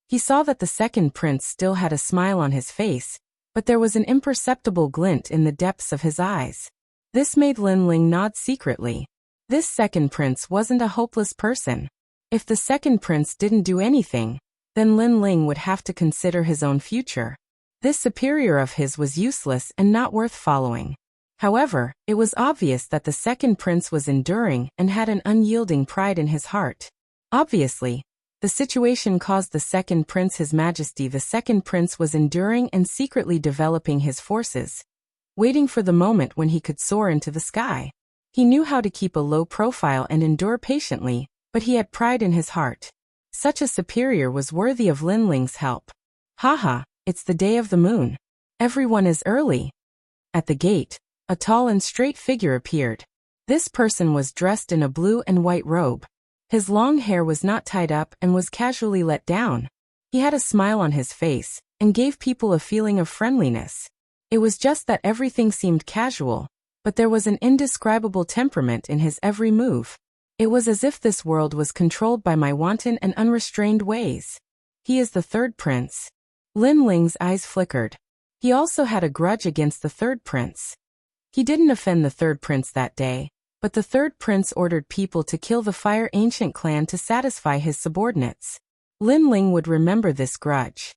S1: He saw that the second prince still had a smile on his face, but there was an imperceptible glint in the depths of his eyes. This made Lin Ling nod secretly. This second prince wasn't a hopeless person. If the second prince didn't do anything, then Lin Ling would have to consider his own future. This superior of his was useless and not worth following. However, it was obvious that the second prince was enduring and had an unyielding pride in his heart. Obviously, the situation caused the second prince His Majesty the second prince was enduring and secretly developing his forces, waiting for the moment when he could soar into the sky. He knew how to keep a low profile and endure patiently, but he had pride in his heart. Such a superior was worthy of Lin Ling's help. Haha, it's the day of the moon. Everyone is early. At the gate, a tall and straight figure appeared. This person was dressed in a blue and white robe. His long hair was not tied up and was casually let down. He had a smile on his face and gave people a feeling of friendliness. It was just that everything seemed casual, but there was an indescribable temperament in his every move. It was as if this world was controlled by my wanton and unrestrained ways. He is the third prince. Lin Ling's eyes flickered. He also had a grudge against the third prince. He didn't offend the third prince that day, but the third prince ordered people to kill the Fire Ancient clan to satisfy his subordinates. Lin Ling would remember this grudge.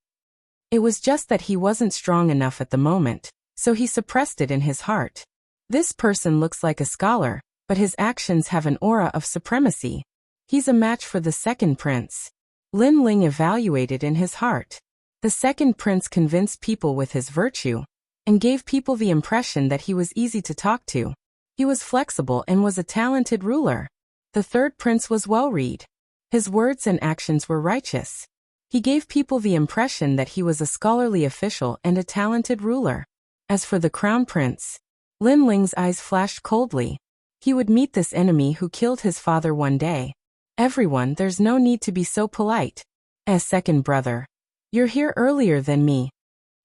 S1: It was just that he wasn't strong enough at the moment, so he suppressed it in his heart. This person looks like a scholar, but his actions have an aura of supremacy. He's a match for the second prince. Lin Ling evaluated in his heart. The second prince convinced people with his virtue, and gave people the impression that he was easy to talk to. He was flexible and was a talented ruler. The third prince was well-read. His words and actions were righteous. He gave people the impression that he was a scholarly official and a talented ruler. As for the crown prince, Lin Ling's eyes flashed coldly. He would meet this enemy who killed his father one day. Everyone, there's no need to be so polite. As second brother, you're here earlier than me.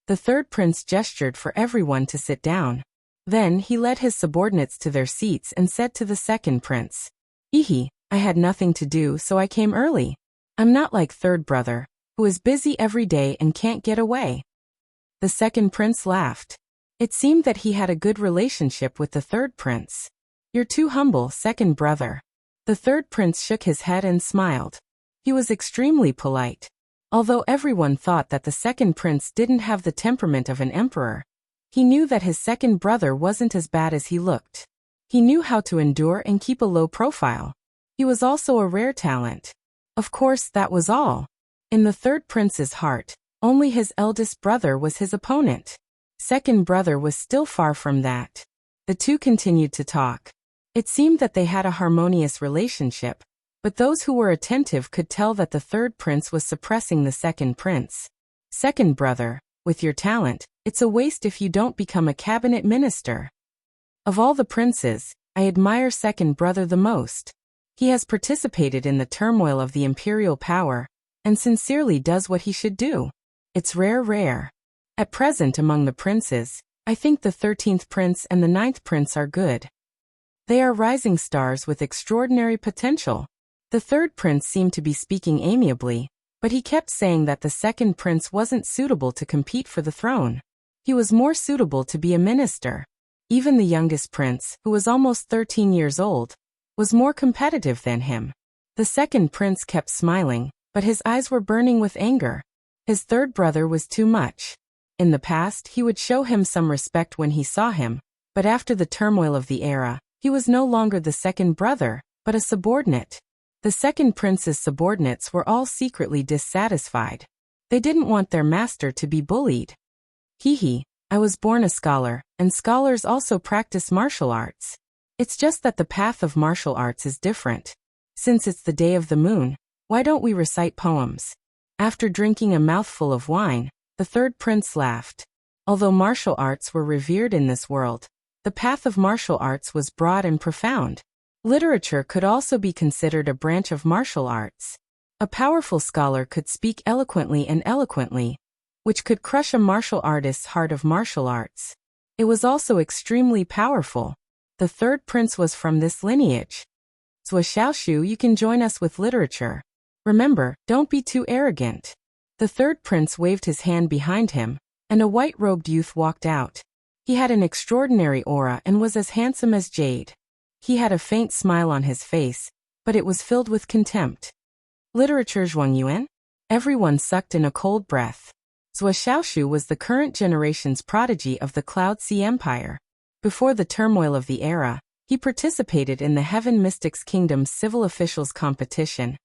S1: The third prince gestured for everyone to sit down. Then he led his subordinates to their seats and said to the second prince, "Ihi, I had nothing to do so I came early. I'm not like third brother, who is busy every day and can't get away." The second prince laughed. It seemed that he had a good relationship with the third prince. "You're too humble, second brother." The third prince shook his head and smiled. He was extremely polite. Although everyone thought that the second prince didn't have the temperament of an emperor, he knew that his second brother wasn't as bad as he looked. He knew how to endure and keep a low profile. He was also a rare talent. Of course, that was all. In the third prince's heart, only his eldest brother was his opponent. Second brother was still far from that. The two continued to talk. It seemed that they had a harmonious relationship, but those who were attentive could tell that the third prince was suppressing the second prince. "Second brother, with your talent, it's a waste if you don't become a cabinet minister. Of all the princes, I admire second brother the most. He has participated in the turmoil of the imperial power, and sincerely does what he should do. It's rare. At present among the princes, I think the 13th prince and the 9th prince are good. They are rising stars with extraordinary potential." The third prince seemed to be speaking amiably, but he kept saying that the second prince wasn't suitable to compete for the throne. He was more suitable to be a minister. Even the youngest prince, who was almost 13 years old, was more competitive than him. The second prince kept smiling, but his eyes were burning with anger. His third brother was too much. In the past, he would show him some respect when he saw him, but after the turmoil of the era, he was no longer the second brother, but a subordinate. The second prince's subordinates were all secretly dissatisfied. They didn't want their master to be bullied. "Hehe, I was born a scholar, and scholars also practice martial arts. It's just that the path of martial arts is different. Since it's the day of the moon, why don't we recite poems?" After drinking a mouthful of wine, the third prince laughed. Although martial arts were revered in this world, the path of martial arts was broad and profound. Literature could also be considered a branch of martial arts. A powerful scholar could speak eloquently, which could crush a martial artist's heart of martial arts. It was also extremely powerful. The third prince was from this lineage. "Zhuo Xiaoshu, you can join us with literature. Remember, don't be too arrogant." The third prince waved his hand behind him, and a white-robed youth walked out. He had an extraordinary aura and was as handsome as jade. He had a faint smile on his face, but it was filled with contempt. "Literature Zhuangyuan?" Everyone sucked in a cold breath. Zhuo Xiaoshu was the current generation's prodigy of the Cloud Sea Empire. Before the turmoil of the era, he participated in the Heaven Mystics Kingdom's civil officials competition,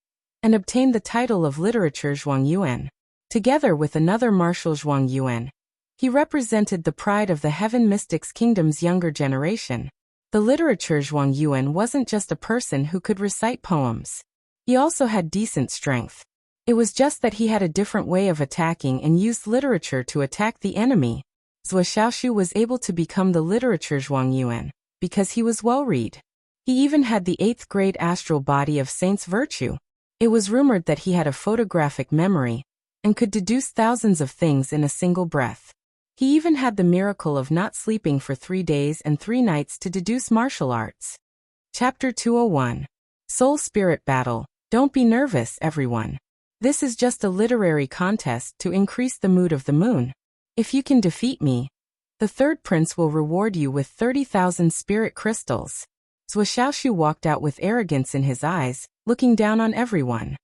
S1: and obtained the title of Literature Zhuangyuan. Together with another martial Zhuangyuan, he represented the pride of the Heaven Mystics Kingdom's younger generation. The literature Zhuangyuan wasn't just a person who could recite poems. He also had decent strength. It was just that he had a different way of attacking and used literature to attack the enemy. Zhuo Xiaoshu was able to become the literature Zhuangyuan because he was well-read. He even had the 8th grade astral body of Saint's virtue. It was rumored that he had a photographic memory and could deduce thousands of things in a single breath. He even had the miracle of not sleeping for 3 days and 3 nights to deduce martial arts. Chapter 201. Soul Spirit Battle. Don't be nervous, everyone. This is just a literary contest to increase the mood of the moon. If you can defeat me, the third prince will reward you with 30,000 spirit crystals. Zhuo Xiaoshu walked out with arrogance in his eyes, looking down on everyone.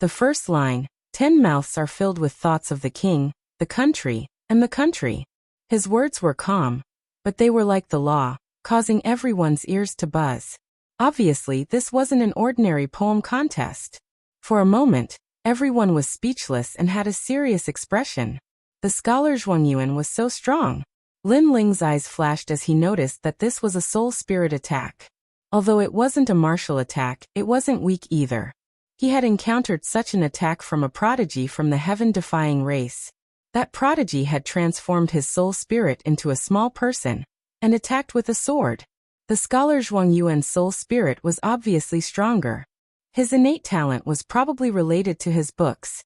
S1: The first line, 10 mouths are filled with thoughts of the king, the country, and the country. His words were calm, but they were like the law, causing everyone's ears to buzz. Obviously, this wasn't an ordinary poem contest. For a moment, everyone was speechless and had a serious expression. The scholar Zhuang Yuan was so strong. Lin Ling's eyes flashed as he noticed that this was a soul spirit attack. Although it wasn't a martial attack, it wasn't weak either. He had encountered such an attack from a prodigy from the heaven-defying race. That prodigy had transformed his soul spirit into a small person and attacked with a sword. The scholar Zhuang Yuan's soul spirit was obviously stronger. His innate talent was probably related to his books.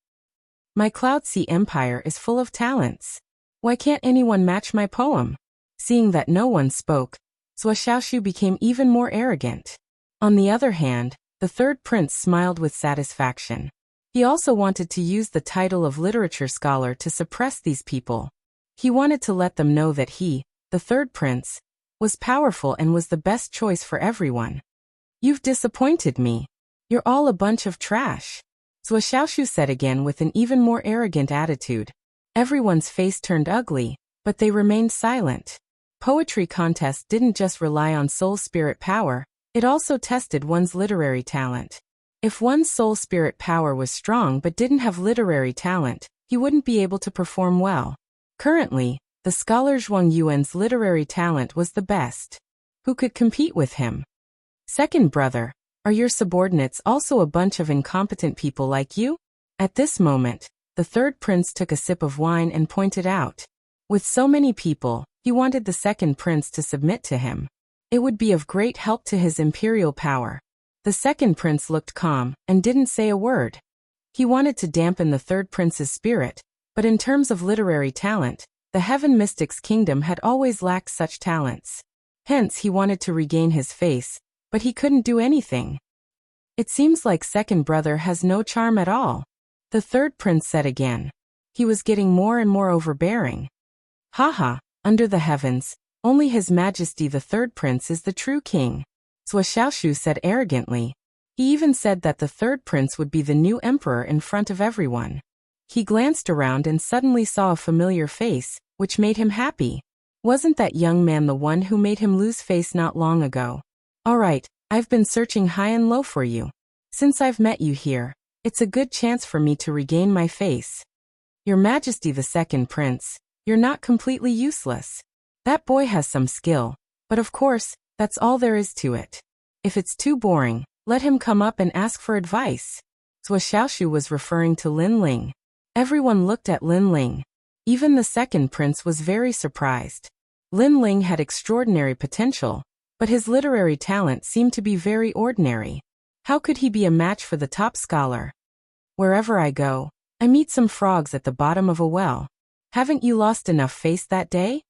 S1: My Cloud Sea Empire is full of talents. Why can't anyone match my poem? Seeing that no one spoke, Zhuo Xiaoshu became even more arrogant. On the other hand, the third prince smiled with satisfaction. He also wanted to use the title of literature scholar to suppress these people. He wanted to let them know that he, the third prince, was powerful and was the best choice for everyone. You've disappointed me. You're all a bunch of trash. Zhuo Xiaoshu said again with an even more arrogant attitude. Everyone's face turned ugly, but they remained silent. Poetry contest didn't just rely on soul spirit power, it also tested one's literary talent. If one's soul spirit power was strong but didn't have literary talent, he wouldn't be able to perform well. Currently, the scholar Zhuang Yuan's literary talent was the best. Who could compete with him? Second brother, are your subordinates also a bunch of incompetent people like you? At this moment, the third prince took a sip of wine and pointed out. With so many people, he wanted the second prince to submit to him. It would be of great help to his imperial power. The second prince looked calm and didn't say a word. He wanted to dampen the third prince's spirit, but in terms of literary talent, the Heaven Mystics Kingdom had always lacked such talents. Hence he wanted to regain his face, but he couldn't do anything. It seems like second brother has no charm at all. The third prince said again. He was getting more and more overbearing. Haha, under the heavens, only His Majesty the third prince is the true king. Zhuo Xiaoshu said arrogantly. He even said that the third prince would be the new emperor in front of everyone. He glanced around and suddenly saw a familiar face, which made him happy. Wasn't that young man the one who made him lose face not long ago? Alright, I've been searching high and low for you. Since I've met you here, it's a good chance for me to regain my face. Your Majesty the second prince, you're not completely useless. That boy has some skill, but of course, that's all there is to it. If it's too boring, let him come up and ask for advice. Zhuo Xiaoshu was referring to Lin Ling. Everyone looked at Lin Ling. Even the second prince was very surprised. Lin Ling had extraordinary potential, but his literary talent seemed to be very ordinary. How could he be a match for the top scholar? Wherever I go, I meet some frogs at the bottom of a well. Haven't you lost enough face that day?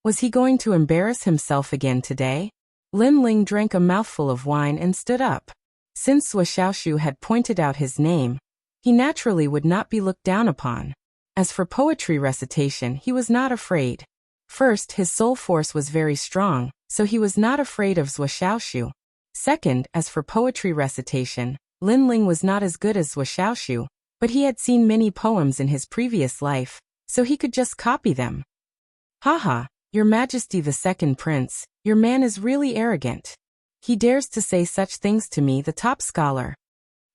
S1: Was he going to embarrass himself again today? Lin Ling drank a mouthful of wine and stood up. Since Zhuo Xiaoshu had pointed out his name, he naturally would not be looked down upon. As for poetry recitation, he was not afraid. First, his soul force was very strong, so he was not afraid of Zhuo Xiaoshu. Second, as for poetry recitation, Lin Ling was not as good as Zhuo Xiaoshu, but he had seen many poems in his previous life, so he could just copy them. Haha, Your Majesty the second prince, your man is really arrogant. He dares to say such things to me, the top scholar.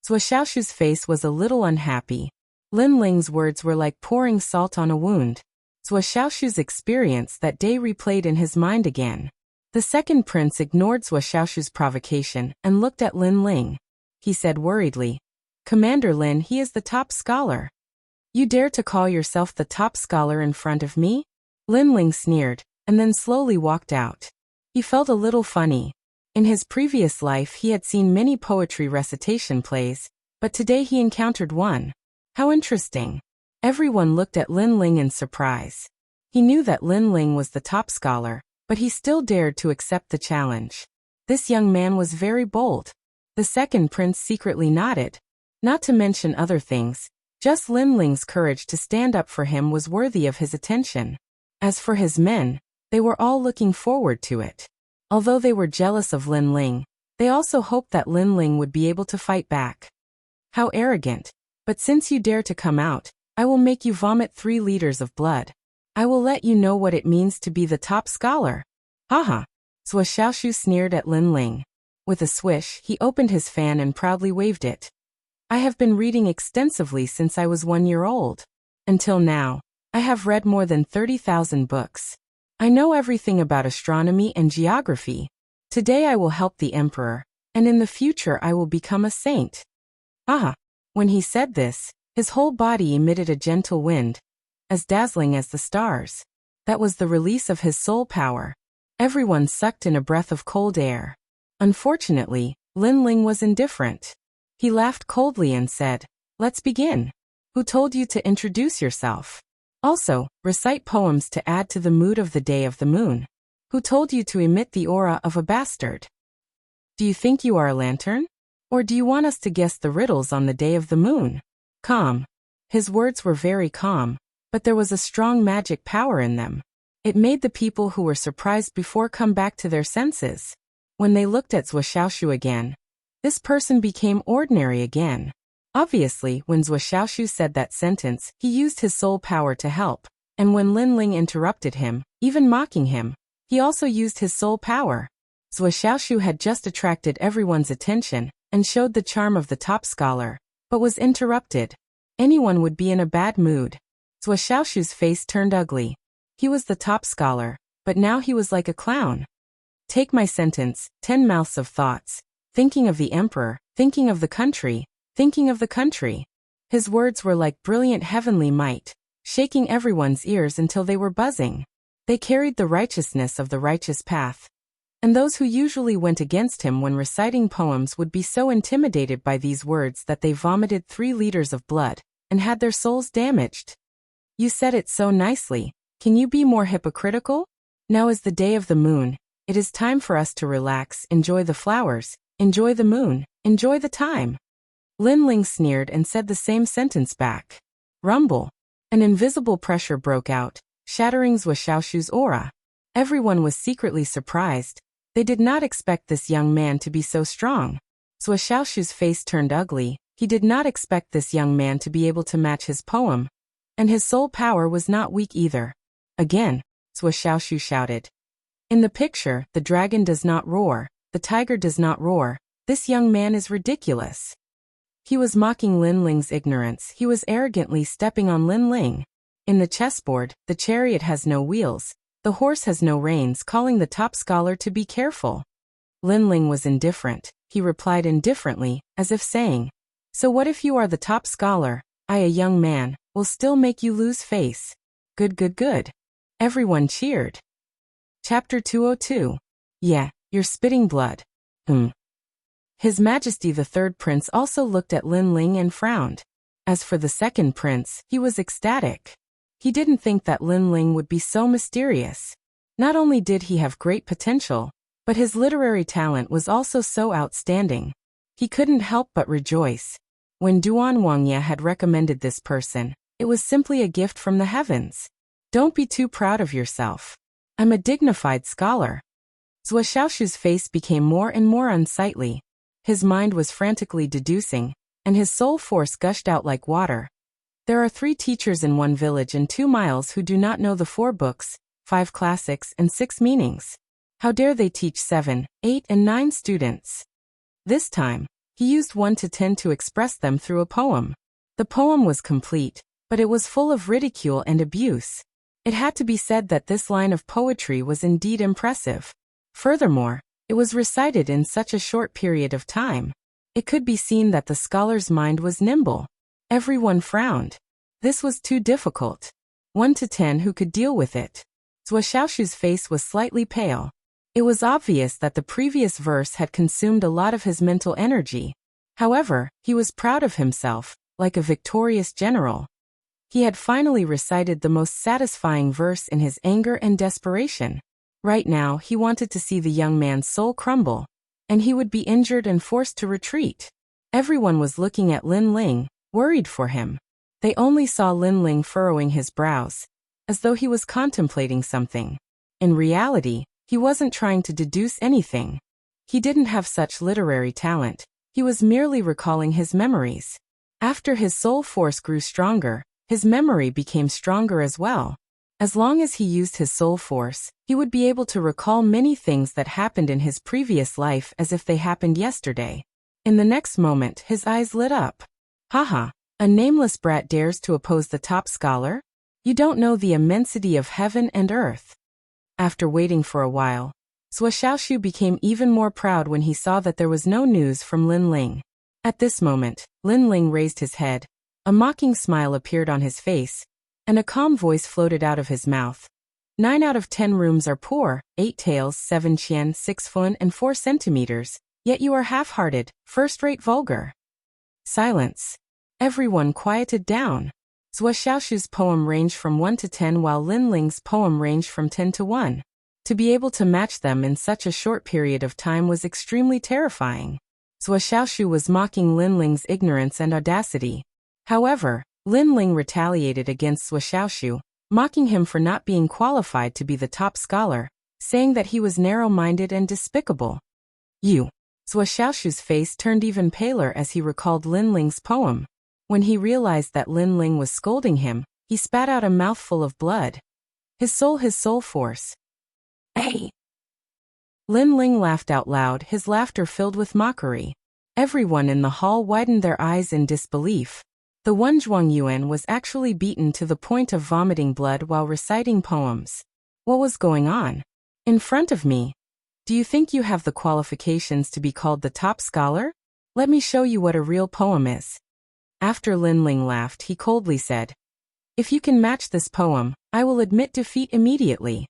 S1: Zhuo Xiaoshu's face was a little unhappy. Lin Ling's words were like pouring salt on a wound. Zhuo Xiaoshu's experience that day replayed in his mind again. The second prince ignored Zhuo Xiaoshu's provocation and looked at Lin Ling. He said worriedly, Commander Lin, he is the top scholar. You dare to call yourself the top scholar in front of me? Lin Ling sneered, and then slowly walked out. He felt a little funny. In his previous life he had seen many poetry recitation plays, but today he encountered one. How interesting. Everyone looked at Lin Ling in surprise. He knew that Lin Ling was the top scholar, but he still dared to accept the challenge. This young man was very bold. The second prince secretly nodded. Not to mention other things, just Lin Ling's courage to stand up for him was worthy of his attention. As for his men, they were all looking forward to it. Although they were jealous of Lin Ling, they also hoped that Lin Ling would be able to fight back. How arrogant! But since you dare to come out, I will make you vomit 3 liters of blood. I will let you know what it means to be the top scholar. Haha! Zhuo Xiaoshu sneered at Lin Ling. With a swish, he opened his fan and proudly waved it. I have been reading extensively since I was 1 year old. Until now, I have read more than 30,000 books. I know everything about astronomy and geography. Today I will help the emperor, and in the future I will become a saint. Ah! When he said this, his whole body emitted a gentle wind, as dazzling as the stars. That was the release of his soul power. Everyone sucked in a breath of cold air. Unfortunately, Lin Ling was indifferent. He laughed coldly and said, "Let's begin. Who told you to introduce yourself? Also, recite poems to add to the mood of the day of the moon. Who told you to emit the aura of a bastard? Do you think you are a lantern? Or do you want us to guess the riddles on the day of the moon?" Calm. His words were very calm, but there was a strong magic power in them. It made the people who were surprised before come back to their senses. When they looked at Zhuo Xiaoshu again, this person became ordinary again. Obviously, when Zhuo Xiaoshu said that sentence, he used his soul power to help, and when Lin Ling interrupted him, even mocking him, he also used his soul power. Zhuo Xiaoshu had just attracted everyone's attention and showed the charm of the top scholar, but was interrupted. Anyone would be in a bad mood. Zhuo Xiaoshu's face turned ugly. He was the top scholar, but now he was like a clown. Take my sentence, 10 mouths of thoughts. Thinking of the emperor, thinking of the country, thinking of the country. His words were like brilliant heavenly might, shaking everyone's ears until they were buzzing. They carried the righteousness of the righteous path. And those who usually went against him when reciting poems would be so intimidated by these words that they vomited 3 liters of blood, and had their souls damaged. You said it so nicely. Can you be more hypocritical? Now is the day of the moon. It is time for us to relax, enjoy the flowers, enjoy the moon, enjoy the time. Lin Ling sneered and said the same sentence back. Rumble. An invisible pressure broke out, shattering Zhuo Xiaoshu's aura. Everyone was secretly surprised. They did not expect this young man to be so strong. Zhuo Xiaoshu's face turned ugly. He did not expect this young man to be able to match his poem. And his soul power was not weak either. Again, Zhuo Xiaoshu shouted. In the picture, the dragon does not roar, the tiger does not roar. This young man is ridiculous. He was mocking Lin Ling's ignorance. He was arrogantly stepping on Lin Ling. In the chessboard, the chariot has no wheels. The horse has no reins, calling the top scholar to be careful. Lin Ling was indifferent. He replied indifferently, as if saying, "So what if you are the top scholar? I, a young man, will still make you lose face." Good, good, good. Everyone cheered. Chapter 202. Yeah, you're spitting blood. His Majesty the Third Prince also looked at Lin Ling and frowned. As for the second prince, he was ecstatic. He didn't think that Lin Ling would be so mysterious. Not only did he have great potential, but his literary talent was also so outstanding. He couldn't help but rejoice. When Duan Wangya had recommended this person, it was simply a gift from the heavens. Don't be too proud of yourself. I'm a dignified scholar. Zhuo Xiaoshu's face became more and more unsightly. His mind was frantically deducing, and his soul force gushed out like water. There are 3 teachers in 1 village and 2 miles who do not know the 4 books, 5 classics and 6 meanings. How dare they teach 7, 8 and 9 students? This time, he used 1 to 10 to express them through a poem. The poem was complete, but it was full of ridicule and abuse. It had to be said that this line of poetry was indeed impressive. Furthermore, it was recited in such a short period of time. It could be seen that the scholar's mind was nimble. Everyone frowned. This was too difficult. 1 to 10 who could deal with it. Zhuo Xiaoshu's face was slightly pale. It was obvious that the previous verse had consumed a lot of his mental energy. However, he was proud of himself, like a victorious general. He had finally recited the most satisfying verse in his anger and desperation. Right now, he wanted to see the young man's soul crumble, and he would be injured and forced to retreat. Everyone was looking at Lin Ling, worried for him. They only saw Lin Ling furrowing his brows, as though he was contemplating something. In reality, he wasn't trying to deduce anything. He didn't have such literary talent. He was merely recalling his memories. After his soul force grew stronger, his memory became stronger as well. As long as he used his soul force, he would be able to recall many things that happened in his previous life as if they happened yesterday. In the next moment, his eyes lit up. Haha, a nameless brat dares to oppose the top scholar? You don't know the immensity of heaven and earth. After waiting for a while, Zhuo Xiaoshu became even more proud when he saw that there was no news from Lin Ling. At this moment, Lin Ling raised his head, a mocking smile appeared on his face, and a calm voice floated out of his mouth. 9 out of 10 rooms are poor, 8 taels, 7 qian, 6 fun and 4 centimeters, yet you are half-hearted, first-rate vulgar. Silence. Everyone quieted down. Zhuo Xiaoshu's poem ranged from 1 to 10 while Lin Ling's poem ranged from 10 to 1. To be able to match them in such a short period of time was extremely terrifying. Zhuo Xiaoshu was mocking Lin Ling's ignorance and audacity. However, Lin Ling retaliated against Zhuo Xiaoshu, mocking him for not being qualified to be the top scholar, saying that he was narrow-minded and despicable. You. Zhuo Xiaoshu's face turned even paler as he recalled Lin Ling's poem. When he realized that Lin Ling was scolding him, he spat out a mouthful of blood. His soul force. Hey! Lin Ling laughed out loud, his laughter filled with mockery. Everyone in the hall widened their eyes in disbelief. The one Zhuang Yuan was actually beaten to the point of vomiting blood while reciting poems. What was going on? In front of me. Do you think you have the qualifications to be called the top scholar? Let me show you what a real poem is. After Lin Ling laughed, he coldly said, If you can match this poem, I will admit defeat immediately.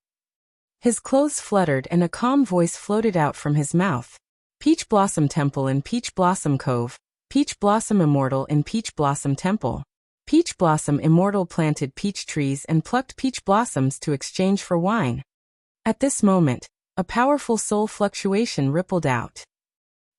S1: His clothes fluttered and a calm voice floated out from his mouth. Peach Blossom Temple in Peach Blossom Cove, Peach Blossom Immortal in Peach Blossom Temple. Peach Blossom Immortal planted peach trees and plucked peach blossoms to exchange for wine. At this moment, a powerful soul fluctuation rippled out.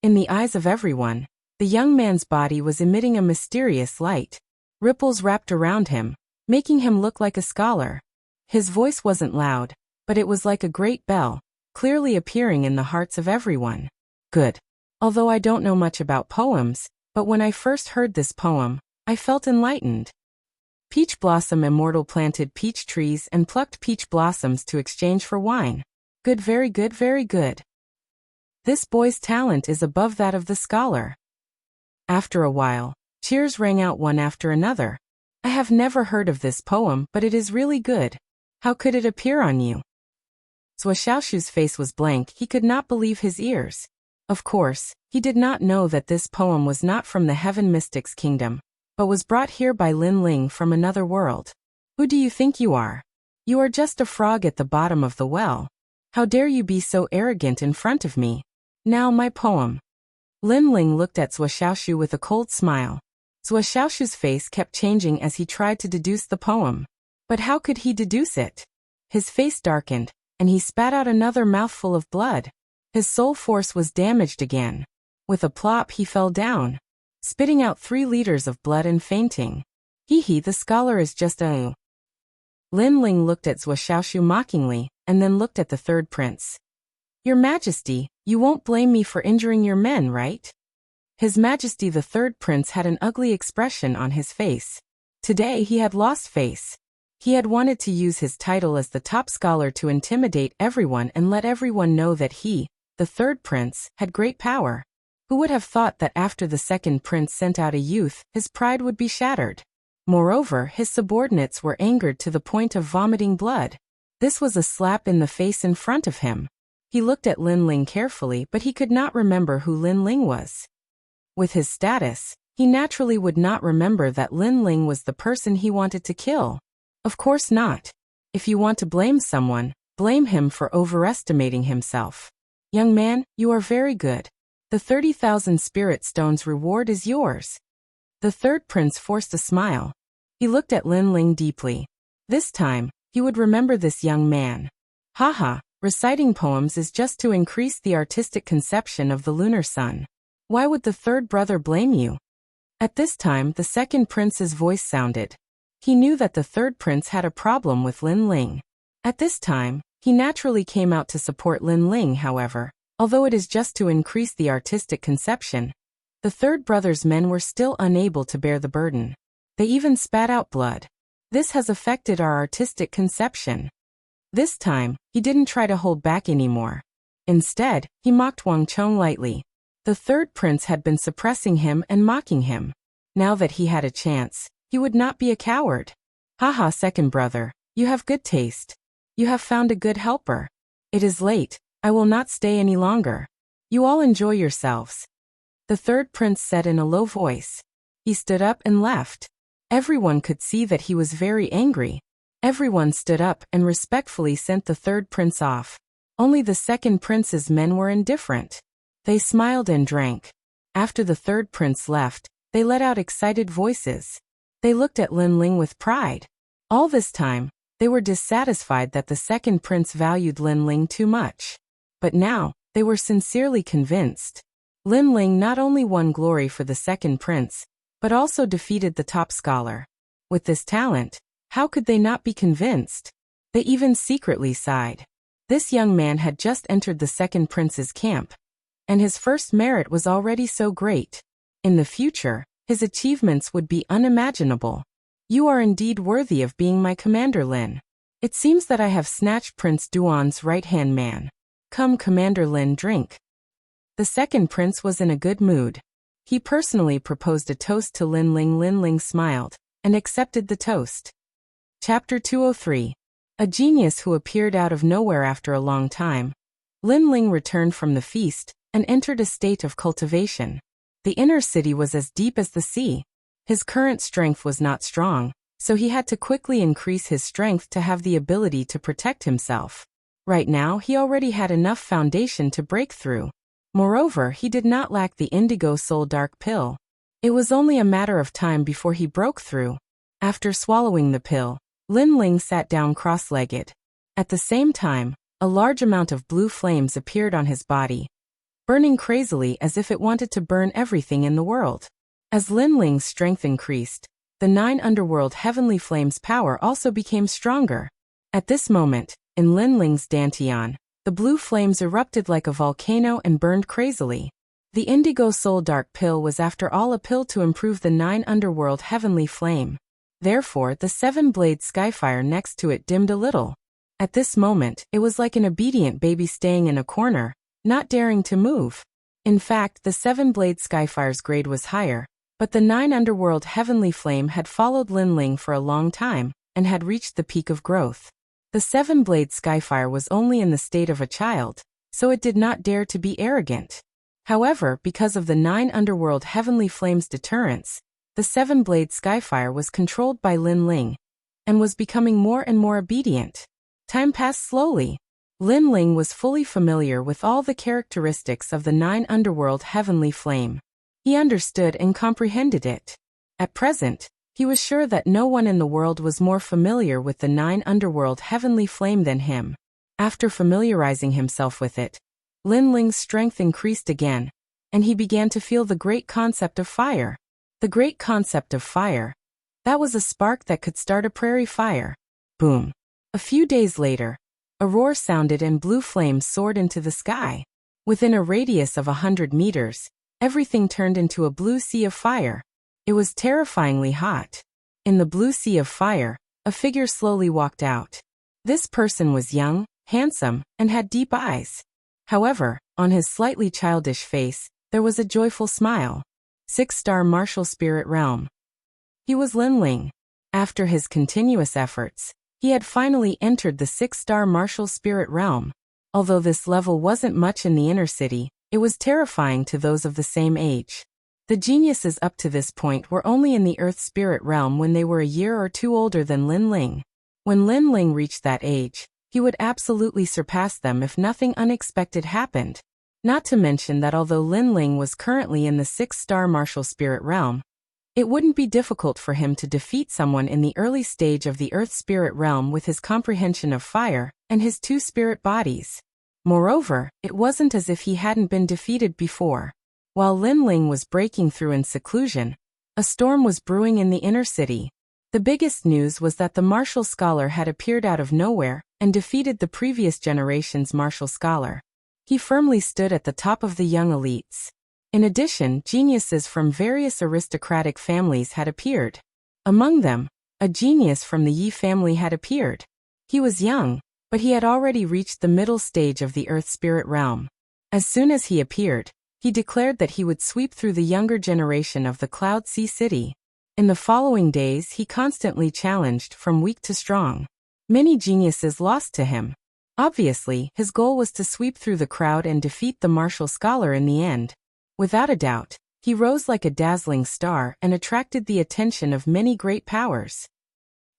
S1: In the eyes of everyone, the young man's body was emitting a mysterious light. Ripples wrapped around him, making him look like a scholar. His voice wasn't loud, but it was like a great bell, clearly appearing in the hearts of everyone. Good. Although I don't know much about poems, but when I first heard this poem, I felt enlightened. Peach Blossom Immortal planted peach trees and plucked peach blossoms to exchange for wine. Good, very good, very good. This boy's talent is above that of the scholar. After a while, cheers rang out one after another. I have never heard of this poem, but it is really good. How could it appear on you? Zhuo Xiaoshu's face was blank, he could not believe his ears. Of course, he did not know that this poem was not from the Heaven Mystics Kingdom, but was brought here by Lin Ling from another world. Who do you think you are? You are just a frog at the bottom of the well. How dare you be so arrogant in front of me? Now my poem. Lin Ling looked at Zhuo Xiaoshu with a cold smile. Zhuo Xiaoshu's face kept changing as he tried to deduce the poem. But how could he deduce it? His face darkened, and he spat out another mouthful of blood. His soul force was damaged again. With a plop he fell down, spitting out 3 liters of blood and fainting. Hee, the scholar is just a... Lin Ling looked at Zhuo Xiaoshu mockingly, and then looked at the third prince. Your Majesty, you won't blame me for injuring your men, right? His Majesty the third prince had an ugly expression on his face. Today he had lost face. He had wanted to use his title as the top scholar to intimidate everyone and let everyone know that he, the third prince, had great power. Who would have thought that after the second prince sent out a youth, his pride would be shattered? Moreover, his subordinates were angered to the point of vomiting blood. This was a slap in the face in front of him. He looked at Lin Ling carefully, but he could not remember who Lin Ling was. With his status, he naturally would not remember that Lin Ling was the person he wanted to kill. Of course not. If you want to blame someone, blame him for overestimating himself. Young man, you are very good. The 30,000 spirit stones reward is yours. The third prince forced a smile. He looked at Lin Ling deeply. This time, he would remember this young man. Haha, reciting poems is just to increase the artistic conception of the lunar sun. Why would the third brother blame you? At this time, the second prince's voice sounded. He knew that the third prince had a problem with Lin Ling. At this time, he naturally came out to support Lin Ling, however, although it is just to increase the artistic conception. The third brother's men were still unable to bear the burden. They even spat out blood. This has affected our artistic conception. This time, he didn't try to hold back anymore. Instead, he mocked Wang Chong lightly. The third prince had been suppressing him and mocking him. Now that he had a chance, he would not be a coward. Haha, second brother, you have good taste. You have found a good helper. It is late, I will not stay any longer. You all enjoy yourselves. The third prince said in a low voice. He stood up and left. Everyone could see that he was very angry. Everyone stood up and respectfully sent the third prince off. Only the second prince's men were indifferent. They smiled and drank. After the third prince left, they let out excited voices. They looked at Lin Ling with pride. All this time, they were dissatisfied that the second prince valued Lin Ling too much. But now, they were sincerely convinced. Lin Ling not only won glory for the second prince, but also defeated the top scholar. With this talent, how could they not be convinced? They even secretly sighed. This young man had just entered the second prince's camp, and his first merit was already so great. In the future, his achievements would be unimaginable. You are indeed worthy of being my commander, Lin. It seems that I have snatched Prince Duan's right-hand man. Come, Commander Lin, drink. The second prince was in a good mood. He personally proposed a toast to Lin Ling. Lin Ling smiled and accepted the toast. Chapter 203. A genius who appeared out of nowhere after a long time. Lin Ling returned from the feast and entered a state of cultivation. The inner city was as deep as the sea. His current strength was not strong, so he had to quickly increase his strength to have the ability to protect himself. Right now, he already had enough foundation to break through. Moreover, he did not lack the indigo soul dark pill. It was only a matter of time before he broke through. After swallowing the pill, Lin Ling sat down cross-legged. At the same time, a large amount of blue flames appeared on his body, burning crazily as if it wanted to burn everything in the world. As Lin Ling's strength increased, the 9 underworld heavenly flames' power also became stronger. At this moment, in Lin Ling's dantian, the blue flames erupted like a volcano and burned crazily. The indigo soul dark pill was after all a pill to improve the 9 underworld heavenly flame. Therefore, the 7-blade skyfire next to it dimmed a little. At this moment, it was like an obedient baby staying in a corner, not daring to move. In fact, the 7-blade skyfire's grade was higher, but the 9 underworld heavenly flame had followed Lin Ling for a long time, and had reached the peak of growth. The 7-blade skyfire was only in the state of a child, so it did not dare to be arrogant. However, because of the 9 underworld heavenly flame's deterrence, the 7-blade skyfire was controlled by Lin Ling, and was becoming more and more obedient. Time passed slowly. Lin Ling was fully familiar with all the characteristics of the 9 underworld heavenly flame. He understood and comprehended it. At present, he was sure that no one in the world was more familiar with the 9 underworld heavenly flame than him. After familiarizing himself with it, Lin Ling's strength increased again, and he began to feel the great concept of fire. The great concept of fire. That was a spark that could start a prairie fire. Boom. A few days later, a roar sounded and blue flames soared into the sky. Within a radius of 100 meters, everything turned into a blue sea of fire. It was terrifyingly hot. In the blue sea of fire, a figure slowly walked out. This person was young, handsome, and had deep eyes. However, on his slightly childish face, there was a joyful smile. 6-star martial spirit realm. He was Lin Ling. After his continuous efforts, he had finally entered the 6-star martial spirit realm. Although this level wasn't much in the inner city, it was terrifying to those of the same age. The geniuses up to this point were only in the earth spirit realm when they were a year or two older than Lin Ling. When Lin Ling reached that age, he would absolutely surpass them if nothing unexpected happened. Not to mention that although Lin Ling was currently in the 6-star martial spirit realm, it wouldn't be difficult for him to defeat someone in the early stage of the earth spirit realm with his comprehension of fire and his 2 spirit bodies. Moreover, it wasn't as if he hadn't been defeated before. While Lin Ling was breaking through in seclusion, a storm was brewing in the inner city. The biggest news was that the martial scholar had appeared out of nowhere and defeated the previous generation's martial scholar. He firmly stood at the top of the young elites. In addition, geniuses from various aristocratic families had appeared. Among them, a genius from the Yi family had appeared. He was young, but he had already reached the middle stage of the Earth Spirit realm. As soon as he appeared, he declared that he would sweep through the younger generation of the Cloud Sea City. In the following days, he constantly challenged from weak to strong. Many geniuses lost to him. Obviously, his goal was to sweep through the crowd and defeat the martial scholar in the end. Without a doubt, he rose like a dazzling star and attracted the attention of many great powers.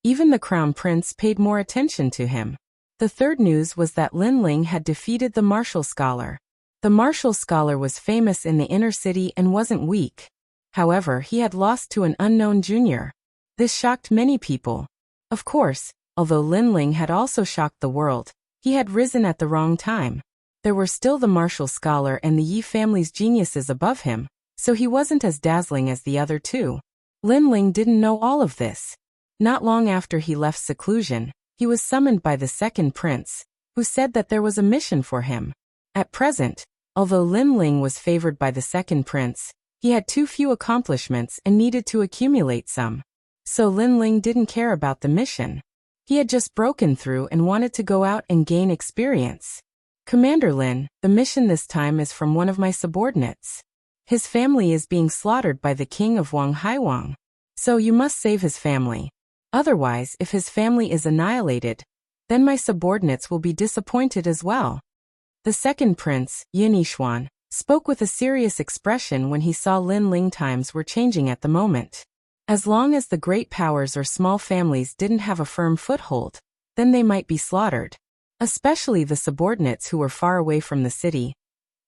S1: Even the crown prince paid more attention to him. The third news was that Lin Ling had defeated the martial scholar. The martial scholar was famous in the inner city and wasn't weak. However, he had lost to an unknown junior. This shocked many people. Of course, although Lin Ling had also shocked the world, he had risen at the wrong time. There were still the martial scholar and the Yi family's geniuses above him, so he wasn't as dazzling as the other two. Lin Ling didn't know all of this. Not long after he left seclusion, he was summoned by the second prince, who said that there was a mission for him. At present, although Lin Ling was favored by the second prince, he had too few accomplishments and needed to accumulate some. So Lin Ling didn't care about the mission. He had just broken through and wanted to go out and gain experience. Commander Lin, the mission this time is from one of my subordinates. His family is being slaughtered by the king of Wang Haiwang. So you must save his family. Otherwise, if his family is annihilated, then my subordinates will be disappointed as well. The second prince, Yin Yishuan, spoke with a serious expression when he saw Lin Ling times were changing at the moment. As long as the great powers or small families didn't have a firm foothold, then they might be slaughtered. Especially the subordinates who were far away from the city.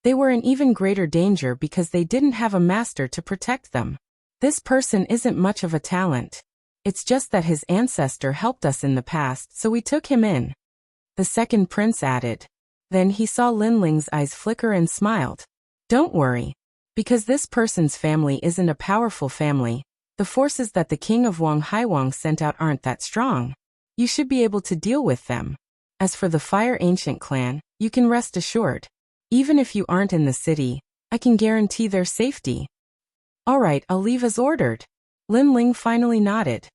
S1: They were in even greater danger because they didn't have a master to protect them. This person isn't much of a talent. It's just that his ancestor helped us in the past, so we took him in. The second prince added. Then he saw Lin Ling's eyes flicker and smiled. Don't worry. Because this person's family isn't a powerful family, the forces that the king of Wang Haiwang sent out aren't that strong. You should be able to deal with them. As for the Fire Ancient clan, you can rest assured. Even if you aren't in the city, I can guarantee their safety. Alright, I'll leave as ordered. Lin Ling finally nodded.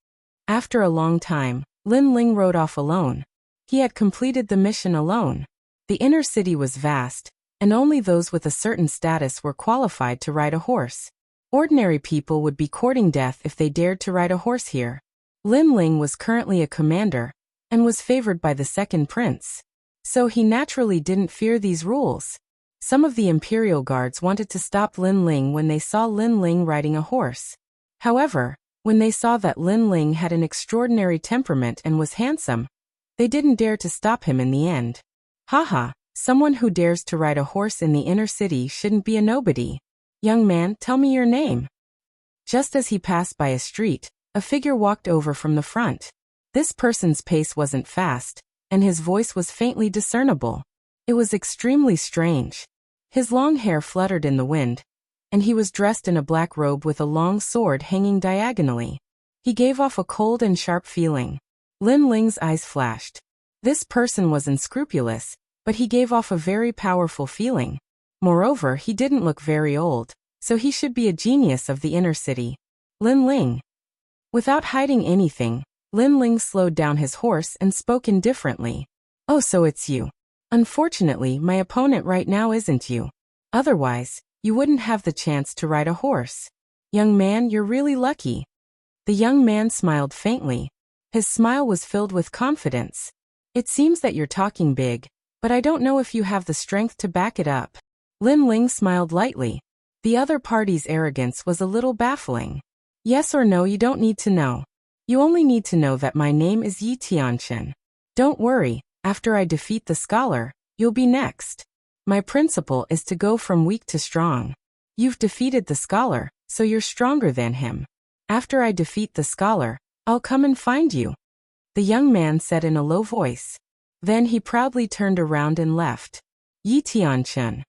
S1: After a long time, Lin Ling rode off alone. He had completed the mission alone. The inner city was vast, and only those with a certain status were qualified to ride a horse. Ordinary people would be courting death if they dared to ride a horse here. Lin Ling was currently a commander, and was favored by the second prince. So he naturally didn't fear these rules. Some of the imperial guards wanted to stop Lin Ling when they saw Lin Ling riding a horse. However, when they saw that Lin Ling had an extraordinary temperament and was handsome, they didn't dare to stop him in the end. Haha, someone who dares to ride a horse in the inner city shouldn't be a nobody. Young man, tell me your name. Just as he passed by a street, a figure walked over from the front. This person's pace wasn't fast, and his voice was faintly discernible. It was extremely strange. His long hair fluttered in the wind, and he was dressed in a black robe with a long sword hanging diagonally. He gave off a cold and sharp feeling. Lin Ling's eyes flashed. This person was unscrupulous, but he gave off a very powerful feeling. Moreover, he didn't look very old, so he should be a genius of the inner city. Lin Ling. Without hiding anything, Lin Ling slowed down his horse and spoke indifferently. Oh, so it's you. Unfortunately, my opponent right now isn't you. Otherwise, you wouldn't have the chance to ride a horse. Young man, you're really lucky. The young man smiled faintly. His smile was filled with confidence. It seems that you're talking big, but I don't know if you have the strength to back it up. Lin Ling smiled lightly. The other party's arrogance was a little baffling. Yes or no, you don't need to know. You only need to know that my name is Yi Tianchen. Don't worry, after I defeat the scholar, you'll be next. My principle is to go from weak to strong. You've defeated the scholar, so you're stronger than him. After I defeat the scholar, I'll come and find you. The young man said in a low voice. Then he proudly turned around and left. Yi Tianchen.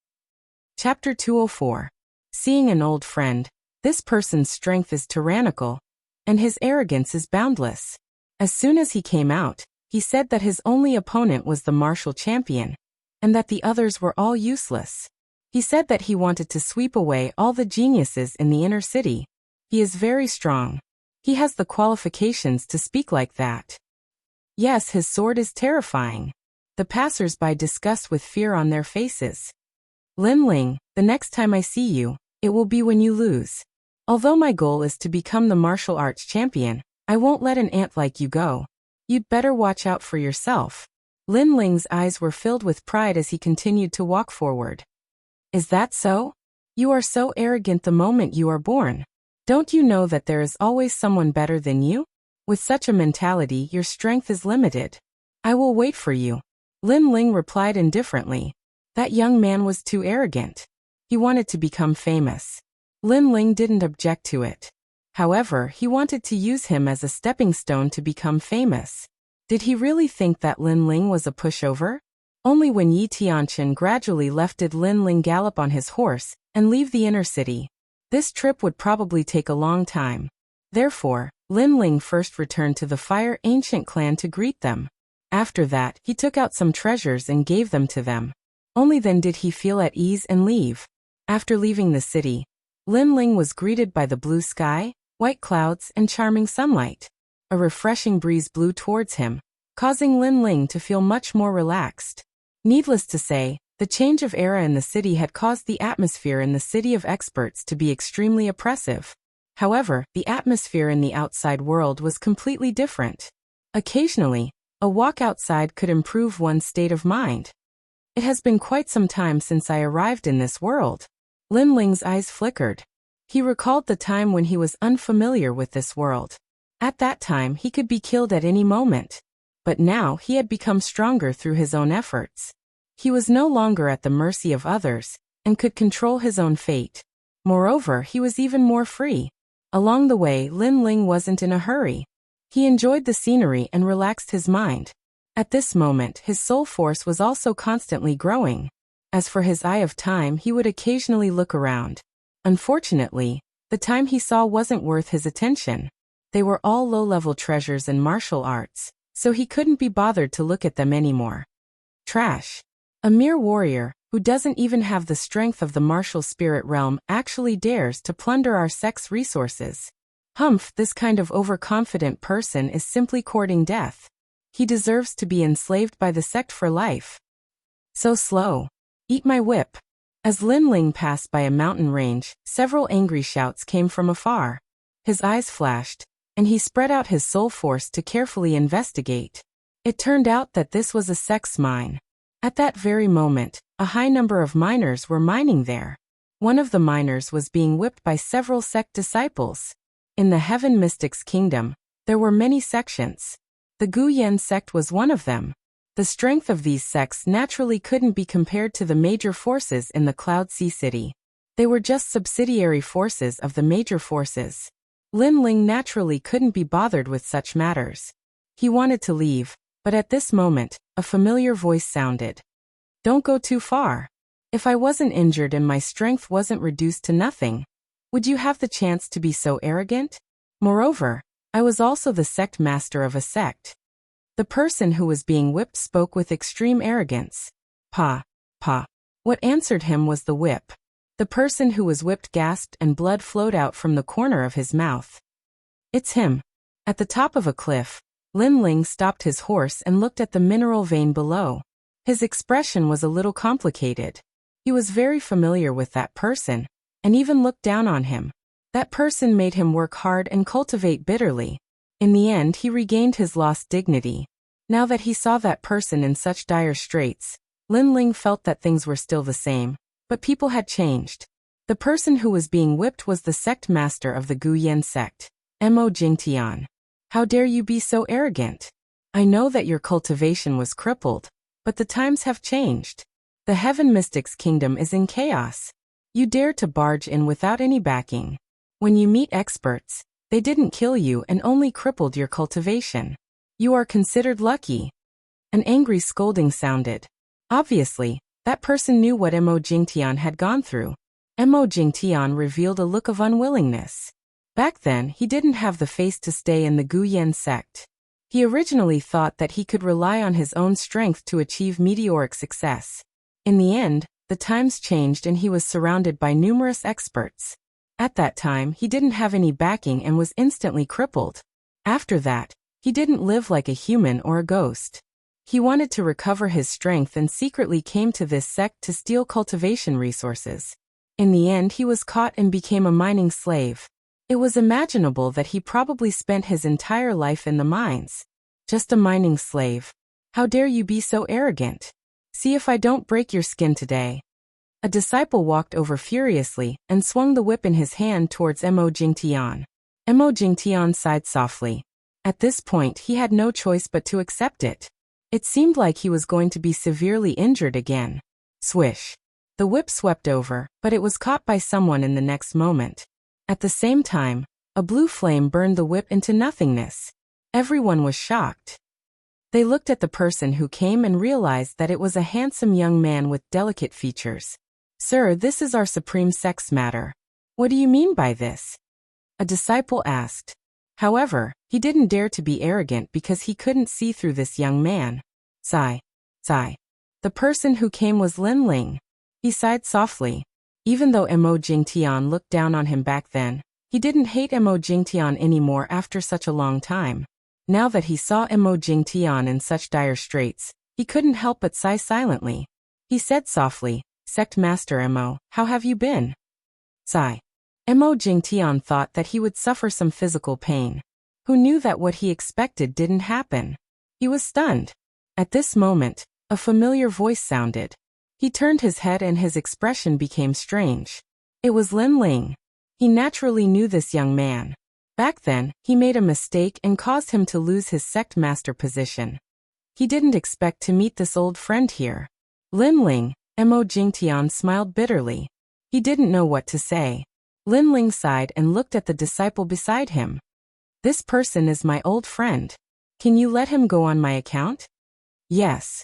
S1: Chapter 204. Seeing an old friend, this person's strength is tyrannical, and his arrogance is boundless. As soon as he came out, he said that his only opponent was the martial champion, and that the others were all useless. He said that he wanted to sweep away all the geniuses in the inner city. He is very strong. He has the qualifications to speak like that. Yes, his sword is terrifying. The passers-by discuss with fear on their faces. Lin Ling, the next time I see you, it will be when you lose. Although my goal is to become the martial arts champion, I won't let an ant like you go. You'd better watch out for yourself. Lin Ling's eyes were filled with pride as he continued to walk forward. Is that so? You are so arrogant the moment you are born. Don't you know that there is always someone better than you? With such a mentality, your strength is limited. I will wait for you. Lin Ling replied indifferently. That young man was too arrogant. He wanted to become famous. Lin Ling didn't object to it. However, he wanted to use him as a stepping stone to become famous. Did he really think that Lin Ling was a pushover? Only when Yi Tianqian gradually left did Lin Ling gallop on his horse and leave the inner city. This trip would probably take a long time. Therefore, Lin Ling first returned to the Fire Ancient clan to greet them. After that, he took out some treasures and gave them to them. Only then did he feel at ease and leave. After leaving the city, Lin Ling was greeted by the blue sky, white clouds, and charming sunlight. A refreshing breeze blew towards him, causing Lin Ling to feel much more relaxed. Needless to say, the change of era in the city had caused the atmosphere in the city of experts to be extremely oppressive. However, the atmosphere in the outside world was completely different. Occasionally, a walk outside could improve one's state of mind. It has been quite some time since I arrived in this world. Lin Ling's eyes flickered. He recalled the time when he was unfamiliar with this world. At that time, he could be killed at any moment. But now, he had become stronger through his own efforts. He was no longer at the mercy of others, and could control his own fate. Moreover, he was even more free. Along the way, Lin Ling wasn't in a hurry. He enjoyed the scenery and relaxed his mind. At this moment, his soul force was also constantly growing. As for his eye of time, he would occasionally look around. Unfortunately, the time he saw wasn't worth his attention. They were all low-level treasures in martial arts, so he couldn't be bothered to look at them anymore. Trash. A mere warrior, who doesn't even have the strength of the martial spirit realm, actually dares to plunder our sect's resources. Humph, this kind of overconfident person is simply courting death. He deserves to be enslaved by the sect for life. So slow. Eat my whip. As Lin Ling passed by a mountain range, several angry shouts came from afar. His eyes flashed, and he spread out his soul force to carefully investigate. It turned out that this was a sect's mine. At that very moment, a high number of miners were mining there. One of the miners was being whipped by several sect disciples. In the Heaven Mystics Kingdom, there were many sections. The Guyan sect was one of them. The strength of these sects naturally couldn't be compared to the major forces in the Cloud Sea City. They were just subsidiary forces of the major forces. Lin Ling naturally couldn't be bothered with such matters. He wanted to leave, but at this moment, a familiar voice sounded. Don't go too far. If I wasn't injured and my strength wasn't reduced to nothing, would you have the chance to be so arrogant? Moreover, I was also the sect master of a sect. The person who was being whipped spoke with extreme arrogance. Pa. What answered him was the whip. The person who was whipped gasped and blood flowed out from the corner of his mouth. It's him. At the top of a cliff, Lin Ling stopped his horse and looked at the mineral vein below. His expression was a little complicated. He was very familiar with that person, and even looked down on him. That person made him work hard and cultivate bitterly. In the end, he regained his lost dignity. Now that he saw that person in such dire straits, Lin Ling felt that things were still the same, but people had changed. The person who was being whipped was the sect master of the Guyan sect, Mo Jingtian. How dare you be so arrogant? I know that your cultivation was crippled, but the times have changed. The Heaven Mystics Kingdom is in chaos. You dare to barge in without any backing. When you meet experts, they didn't kill you and only crippled your cultivation. You are considered lucky. An angry scolding sounded. Obviously, that person knew what Mo Jingtian had gone through. Mo Jingtian revealed a look of unwillingness. Back then, he didn't have the face to stay in the Guyan sect. He originally thought that he could rely on his own strength to achieve meteoric success. In the end, the times changed and he was surrounded by numerous experts. At that time, he didn't have any backing and was instantly crippled. After that, he didn't live like a human or a ghost. He wanted to recover his strength and secretly came to this sect to steal cultivation resources. In the end, he was caught and became a mining slave. It was imaginable that he probably spent his entire life in the mines. Just a mining slave. How dare you be so arrogant? See if I don't break your skin today. A disciple walked over furiously and swung the whip in his hand towards Mo Jingtian. Mo Jingtian sighed softly. At this point, he had no choice but to accept it. It seemed like he was going to be severely injured again. Swish. The whip swept over, but it was caught by someone in the next moment. At the same time, a blue flame burned the whip into nothingness. Everyone was shocked. They looked at the person who came and realized that it was a handsome young man with delicate features. Sir, this is our supreme sex matter. What do you mean by this? A disciple asked. However, he didn't dare to be arrogant because he couldn't see through this young man. Sigh. Sigh. The person who came was Lin Ling. He sighed softly. Even though Mo Jingtian looked down on him back then, he didn't hate Mo Jingtian anymore after such a long time. Now that he saw Mo Jingtian in such dire straits, he couldn't help but sigh silently. He said softly, Sect Master Mo, how have you been? Sigh. Mo Jingtian thought that he would suffer some physical pain. Who knew that what he expected didn't happen? He was stunned. At this moment, a familiar voice sounded. He turned his head and his expression became strange. It was Lin Ling. He naturally knew this young man. Back then, he made a mistake and caused him to lose his sect master position. He didn't expect to meet this old friend here. Lin Ling, Mo Jingtian smiled bitterly. He didn't know what to say. Lin Ling sighed and looked at the disciple beside him. This person is my old friend. Can you let him go on my account? Yes.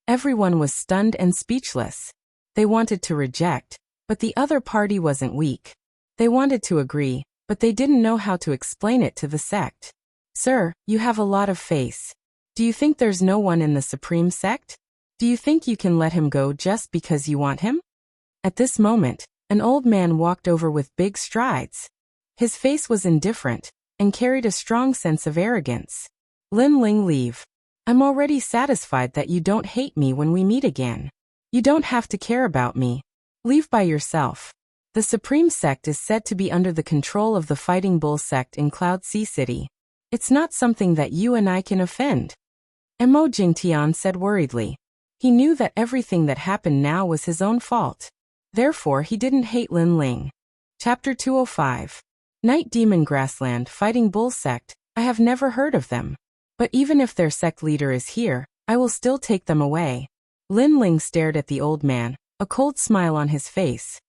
S1: Everyone was stunned and speechless. They wanted to reject, but the other party wasn't weak. They wanted to agree, but they didn't know how to explain it to the sect. Sir, you have a lot of face. Do you think there's no one in the supreme sect? Do you think you can let him go just because you want him? At this moment, an old man walked over with big strides. His face was indifferent and carried a strong sense of arrogance. Lin Ling, leave. I'm already satisfied that you don't hate me when we meet again. You don't have to care about me. Leave by yourself. The Supreme Sect is said to be under the control of the Fighting Bull Sect in Cloud Sea City. It's not something that you and I can offend. Mo Jingtian said worriedly. He knew that everything that happened now was his own fault. Therefore, he didn't hate Lin Ling. Chapter 205. Night Demon Grassland Fighting Bull Sect. I have never heard of them. But even if their sect leader is here, I will still take them away. Lin Ling stared at the old man, a cold smile on his face.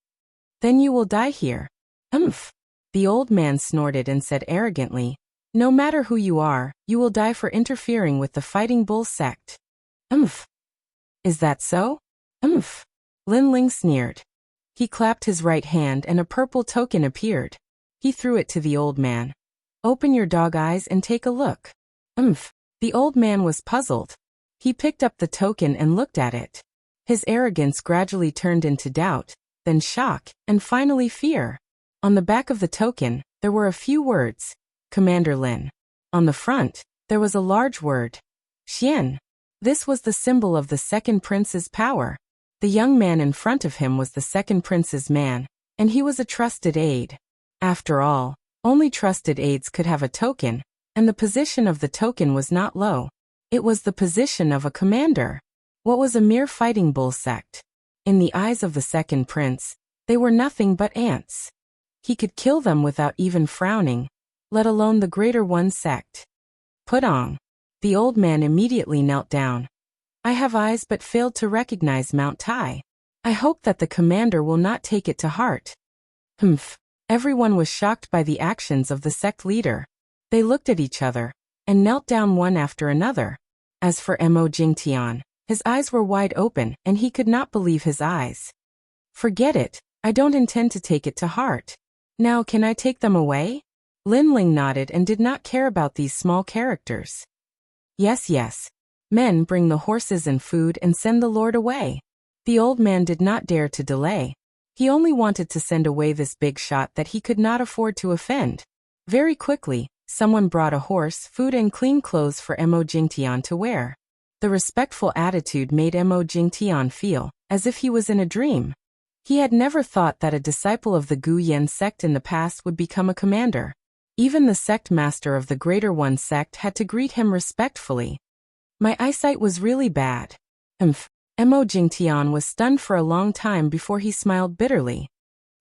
S1: Then you will die here. Umph. The old man snorted and said arrogantly, no matter who you are, you will die for interfering with the Fighting Bull Sect. Umph. Is that so? Umph. Lin Ling sneered. He clapped his right hand and a purple token appeared. He threw it to the old man. Open your dog eyes and take a look. Umph. The old man was puzzled. He picked up the token and looked at it. His arrogance gradually turned into doubt, then shock, and finally fear. On the back of the token, there were a few words. Commander Lin. On the front, there was a large word. Xian. This was the symbol of the second prince's power. The young man in front of him was the second prince's man, and he was a trusted aide. After all, only trusted aides could have a token, and the position of the token was not low. It was the position of a commander. What was a mere Fighting Bull sect? In the eyes of the second prince, they were nothing but ants. He could kill them without even frowning, let alone the greater one sect. Putong. The old man immediately knelt down. I have eyes but failed to recognize Mount Tai. I hope that the commander will not take it to heart. Humph. Everyone was shocked by the actions of the sect leader. They looked at each other, and knelt down one after another. As for Mo Jingtian, his eyes were wide open and he could not believe his eyes. Forget it, I don't intend to take it to heart. Now can I take them away? Lin Ling nodded and did not care about these small characters. Yes, yes. Men, bring the horses and food and send the lord away. The old man did not dare to delay. He only wanted to send away this big shot that he could not afford to offend. Very quickly, someone brought a horse, food and clean clothes for Mo Jingtian to wear. The respectful attitude made Mo Jingtian feel as if he was in a dream. He had never thought that a disciple of the Gu Yen sect in the past would become a commander. Even the sect master of the Greater One sect had to greet him respectfully. My eyesight was really bad. Mo Jingtian was stunned for a long time before he smiled bitterly.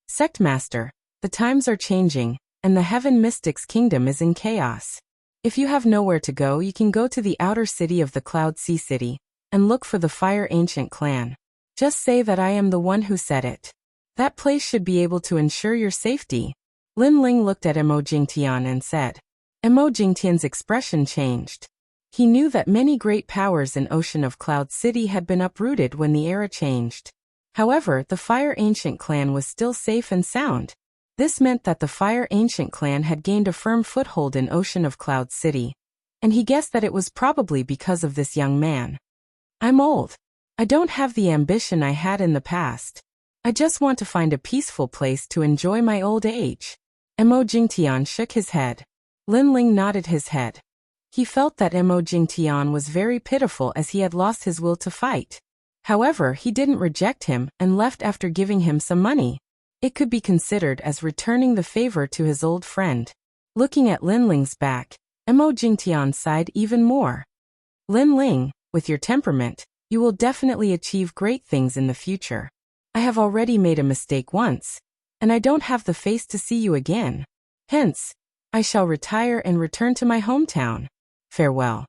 S1: Sect master, the times are changing, and the Heaven Mystics Kingdom is in chaos. If you have nowhere to go, you can go to the outer city of the Cloud Sea City, and look for the Fire Ancient Clan. Just say that I am the one who said it. That place should be able to ensure your safety. Lin Ling looked at Mo Jingtian and said. Mo Jingtian's expression changed. He knew that many great powers in Ocean of Cloud City had been uprooted when the era changed. However, the Fire Ancient Clan was still safe and sound. This meant that the Fire Ancient Clan had gained a firm foothold in Ocean of Cloud City, and he guessed that it was probably because of this young man. I'm old. I don't have the ambition I had in the past. I just want to find a peaceful place to enjoy my old age. Mo Jingtian shook his head. Lin Ling nodded his head. He felt that Mo Jingtian was very pitiful as he had lost his will to fight. However, he didn't reject him and left after giving him some money. It could be considered as returning the favor to his old friend. Looking at Lin Ling's back, Mo Jingtian sighed even more. Lin Ling, with your temperament, you will definitely achieve great things in the future. I have already made a mistake once, and I don't have the face to see you again. Hence, I shall retire and return to my hometown. Farewell.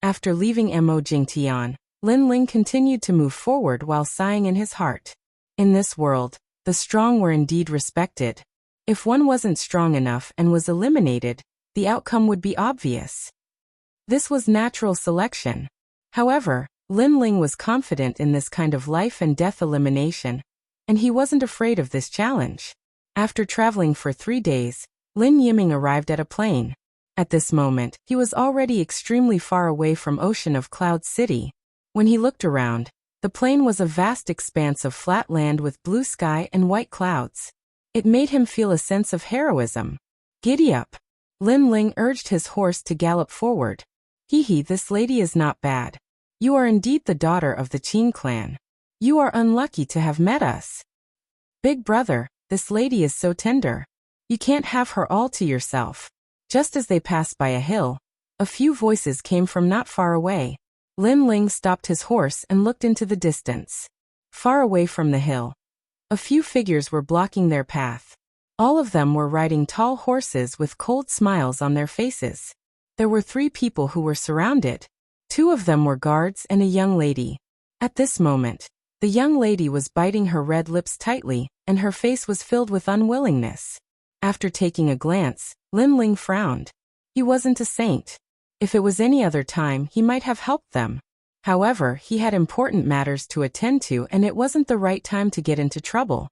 S1: After leaving Mo Jingtian, Lin Ling continued to move forward while sighing in his heart. In this world, the strong were indeed respected. If one wasn't strong enough and was eliminated, the outcome would be obvious. This was natural selection. However, Lin Ling was confident in this kind of life and death elimination, and he wasn't afraid of this challenge. After traveling for 3 days, Lin Yiming arrived at a plain. At this moment, he was already extremely far away from Ocean of Cloud City. When he looked around, the plain was a vast expanse of flat land with blue sky and white clouds. It made him feel a sense of heroism. Giddy up! Lin Ling urged his horse to gallop forward. Hee, this lady is not bad. You are indeed the daughter of the Qin clan. You are unlucky to have met us. Big brother, this lady is so tender. You can't have her all to yourself. Just as they passed by a hill, a few voices came from not far away. Lin Ling stopped his horse and looked into the distance. Far away from the hill, a few figures were blocking their path. All of them were riding tall horses with cold smiles on their faces. There were 3 people who were surrounded. 2 of them were guards and a young lady. At this moment, the young lady was biting her red lips tightly, and her face was filled with unwillingness. After taking a glance, Lin Ling frowned. He wasn't a saint. If it was any other time, he might have helped them. However, he had important matters to attend to and it wasn't the right time to get into trouble.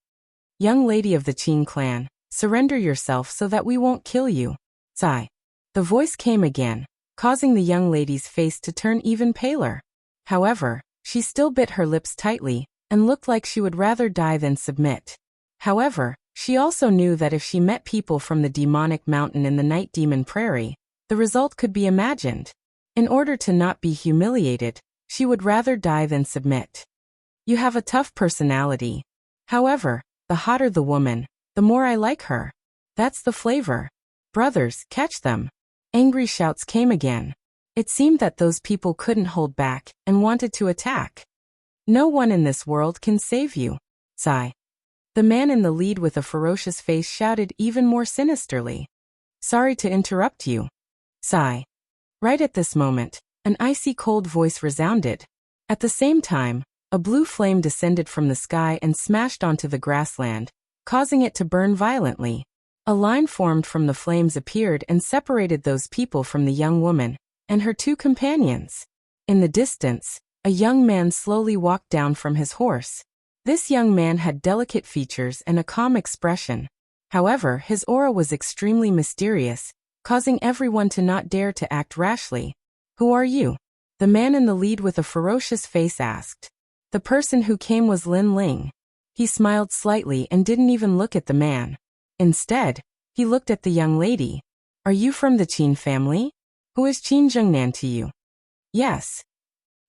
S1: Young lady of the Qin clan, surrender yourself so that we won't kill you. Sigh. The voice came again, causing the young lady's face to turn even paler. However, she still bit her lips tightly, and looked like she would rather die than submit. However, she also knew that if she met people from the demonic mountain in the Night Demon Prairie, the result could be imagined. In order to not be humiliated, she would rather die than submit. You have a tough personality. However, the hotter the woman, the more I like her. That's the flavor. Brothers, catch them. Angry shouts came again. It seemed that those people couldn't hold back and wanted to attack. No one in this world can save you. Sigh. The man in the lead with a ferocious face shouted even more sinisterly. Sorry to interrupt you. Sigh. Right at this moment, an icy cold voice resounded. At the same time, a blue flame descended from the sky and smashed onto the grassland, causing it to burn violently. A line formed from the flames appeared and separated those people from the young woman and her 2 companions. In the distance, a young man slowly walked down from his horse. This young man had delicate features and a calm expression. However, his aura was extremely mysterious, causing everyone to not dare to act rashly. "Who are you?" the man in the lead with a ferocious face asked. The person who came was Lin Ling. He smiled slightly and didn't even look at the man. Instead, he looked at the young lady. "Are you from the Qin family? Who is Qin Zhengnan to you?" "Yes."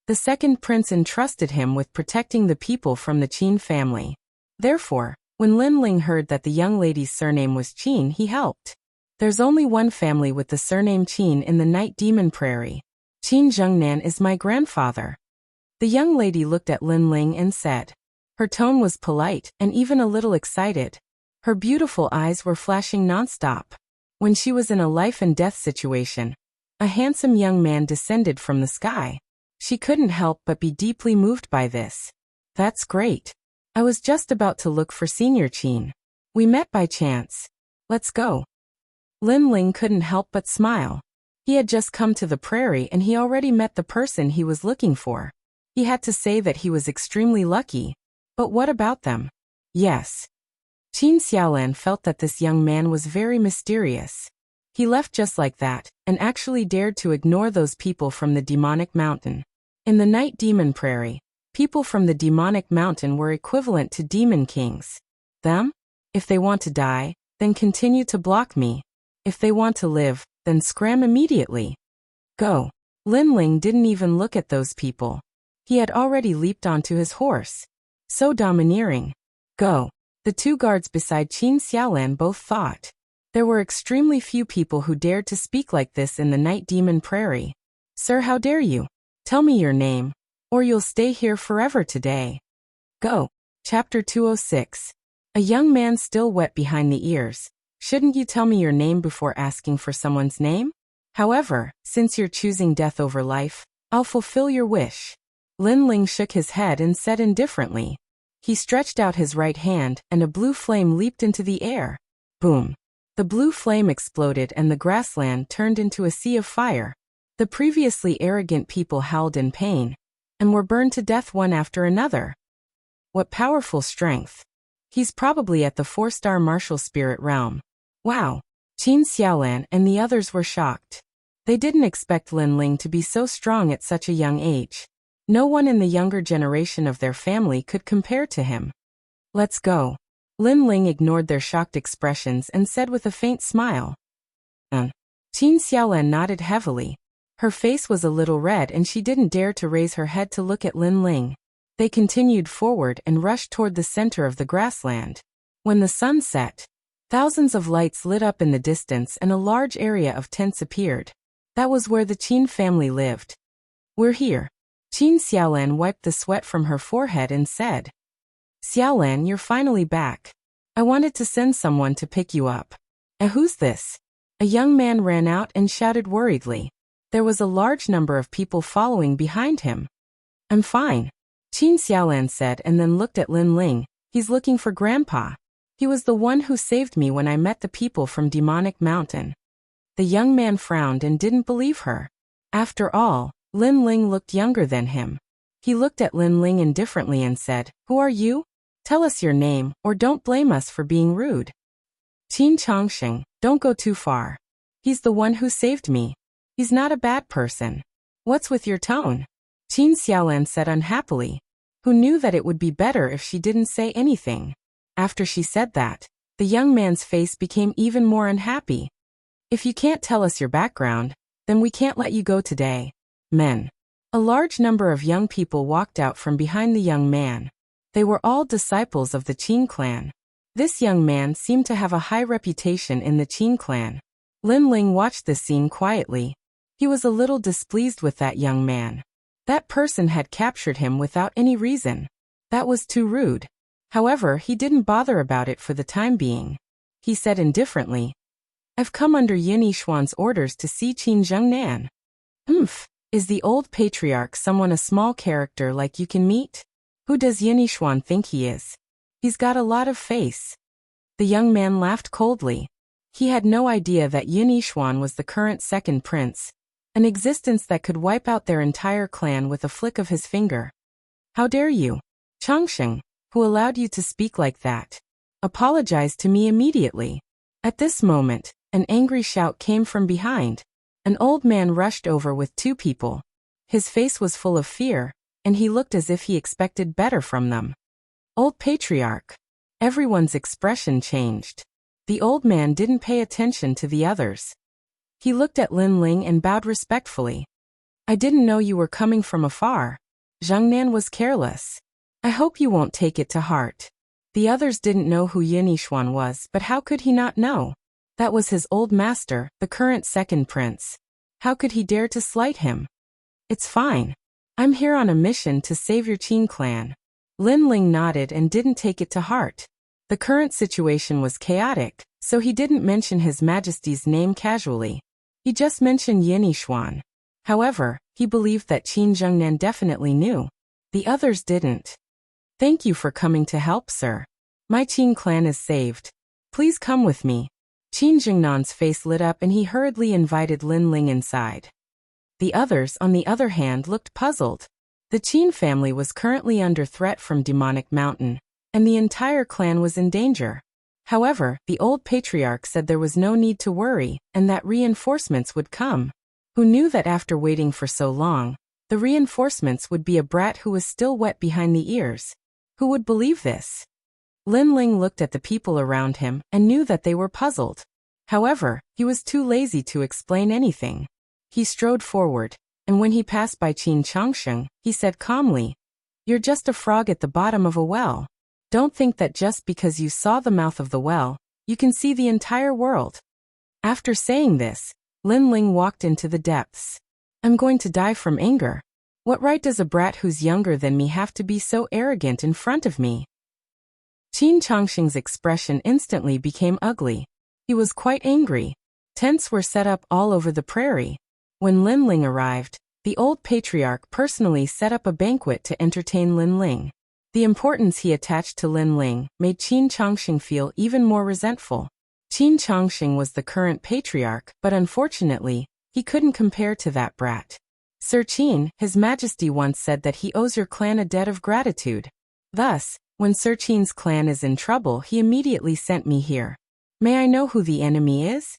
S1: The second prince entrusted him with protecting the people from the Qin family. Therefore, when Lin Ling heard that the young lady's surname was Qin, he helped. "There's only one family with the surname Qin in the Night Demon Prairie. Qin Zhengnan is my grandfather." The young lady looked at Lin Ling and said. Her tone was polite and even a little excited. Her beautiful eyes were flashing nonstop. When she was in a life and death situation, a handsome young man descended from the sky. She couldn't help but be deeply moved by this. "That's great. I was just about to look for Senior Qin. We met by chance. Let's go." Lin Ling couldn't help but smile. He had just come to the prairie and he already met the person he was looking for. He had to say that he was extremely lucky. But what about them? Yes. Qin Xiaolan felt that this young man was very mysterious. He left just like that, and actually dared to ignore those people from the demonic mountain. In the Night Demon Prairie, people from the demonic mountain were equivalent to demon kings. Them? If they want to die, then continue to block me. If they want to live, then scram immediately. Go. Lin Ling didn't even look at those people. He had already leaped onto his horse. So domineering. Go. The two guards beside Qin Xiaolan both thought. There were extremely few people who dared to speak like this in the Night Demon Prairie. "Sir, how dare you? Tell me your name, or you'll stay here forever today." Go. Chapter 206. A young man still wet behind the ears. "Shouldn't you tell me your name before asking for someone's name? However, since you're choosing death over life, I'll fulfill your wish." Lin Ling shook his head and said indifferently. He stretched out his right hand and a blue flame leaped into the air. Boom. The blue flame exploded and the grassland turned into a sea of fire. The previously arrogant people howled in pain and were burned to death one after another. What powerful strength. He's probably at the 4-star martial spirit realm. Wow. Qin Xiaolan and the others were shocked. They didn't expect Lin Ling to be so strong at such a young age. No one in the younger generation of their family could compare to him. "Let's go." Lin Ling ignored their shocked expressions and said with a faint smile. Qin Xiaolan nodded heavily. Her face was a little red and she didn't dare to raise her head to look at Lin Ling. They continued forward and rushed toward the center of the grassland. When the sun set, thousands of lights lit up in the distance and a large area of tents appeared. That was where the Qin family lived. "We're here." Qin Xiaolan wiped the sweat from her forehead and said. "Xiaolan, you're finally back. I wanted to send someone to pick you up." Who's this?" A young man ran out and shouted worriedly. There was a large number of people following behind him. "I'm fine," Qin Xiaolan said and then looked at Lin Ling. "He's looking for Grandpa. He was the one who saved me when I met the people from Demonic Mountain." The young man frowned and didn't believe her. After all, Lin Ling looked younger than him. He looked at Lin Ling indifferently and said, "Who are you? Tell us your name, or don't blame us for being rude." "Qin Changsheng, don't go too far. He's the one who saved me. He's not a bad person." "What's with your tone?" Qin Xiaolan said unhappily, who knew that it would be better if she didn't say anything. After she said that, the young man's face became even more unhappy. "If you can't tell us your background, then we can't let you go today." Men. A large number of young people walked out from behind the young man. They were all disciples of the Qin clan. This young man seemed to have a high reputation in the Qin clan. Lin Ling watched this scene quietly. He was a little displeased with that young man. That person had captured him without any reason. That was too rude. However, he didn't bother about it for the time being. He said indifferently, "I've come under Yin Yishuan's orders to see Qin Zhengnan." Is the old patriarch someone a small character like you can meet? Who does Yin Yishuan think he is? He's got a lot of face. The young man laughed coldly. He had no idea that Yin Yishuan was the current second prince, an existence that could wipe out their entire clan with a flick of his finger. "How dare you? Changsheng, Who allowed you to speak like that? Apologize to me immediately. At this moment, an angry shout came from behind. An old man rushed over with two people. His face was full of fear, and he looked as if he expected better from them. Old patriarch. Everyone's expression changed. The old man didn't pay attention to the others. He looked at Lin Ling and bowed respectfully. I didn't know you were coming from afar. Zhengnan was careless. I hope you won't take it to heart. The others didn't know who Yinixuan was, but how could he not know? That was his old master, the current second prince. How could he dare to slight him? It's fine. I'm here on a mission to save your Qin clan. Lin Ling nodded and didn't take it to heart. The current situation was chaotic, so he didn't mention His Majesty's name casually. He just mentioned Yinixuan. However, he believed that Qin Zhengnan definitely knew. The others didn't. Thank you for coming to help, sir. My Qin clan is saved. Please come with me. Qin Zhengnan's face lit up and he hurriedly invited Lin Ling inside. The others, on the other hand, looked puzzled. The Qin family was currently under threat from Demonic Mountain, and the entire clan was in danger. However, the old patriarch said there was no need to worry, and that reinforcements would come. Who knew that after waiting for so long, the reinforcements would be a brat who was still wet behind the ears? Who would believe this? Lin Ling looked at the people around him and knew that they were puzzled. However, he was too lazy to explain anything. He strode forward, and when he passed by Qin Changsheng, he said calmly, "You're just a frog at the bottom of a well. Don't think that just because you saw the mouth of the well, you can see the entire world." After saying this, Lin Ling walked into the depths. I'm going to die from anger. What right does a brat who's younger than me have to be so arrogant in front of me? Qin Changsheng's expression instantly became ugly. He was quite angry. Tents were set up all over the prairie. When Lin Ling arrived, the old patriarch personally set up a banquet to entertain Lin Ling. The importance he attached to Lin Ling made Qin Changsheng feel even more resentful. Qin Changsheng was the current patriarch, but unfortunately, he couldn't compare to that brat. Sir Qin, His Majesty once said that he owes your clan a debt of gratitude. Thus, when Sir Qin's clan is in trouble, he immediately sent me here. May I know who the enemy is?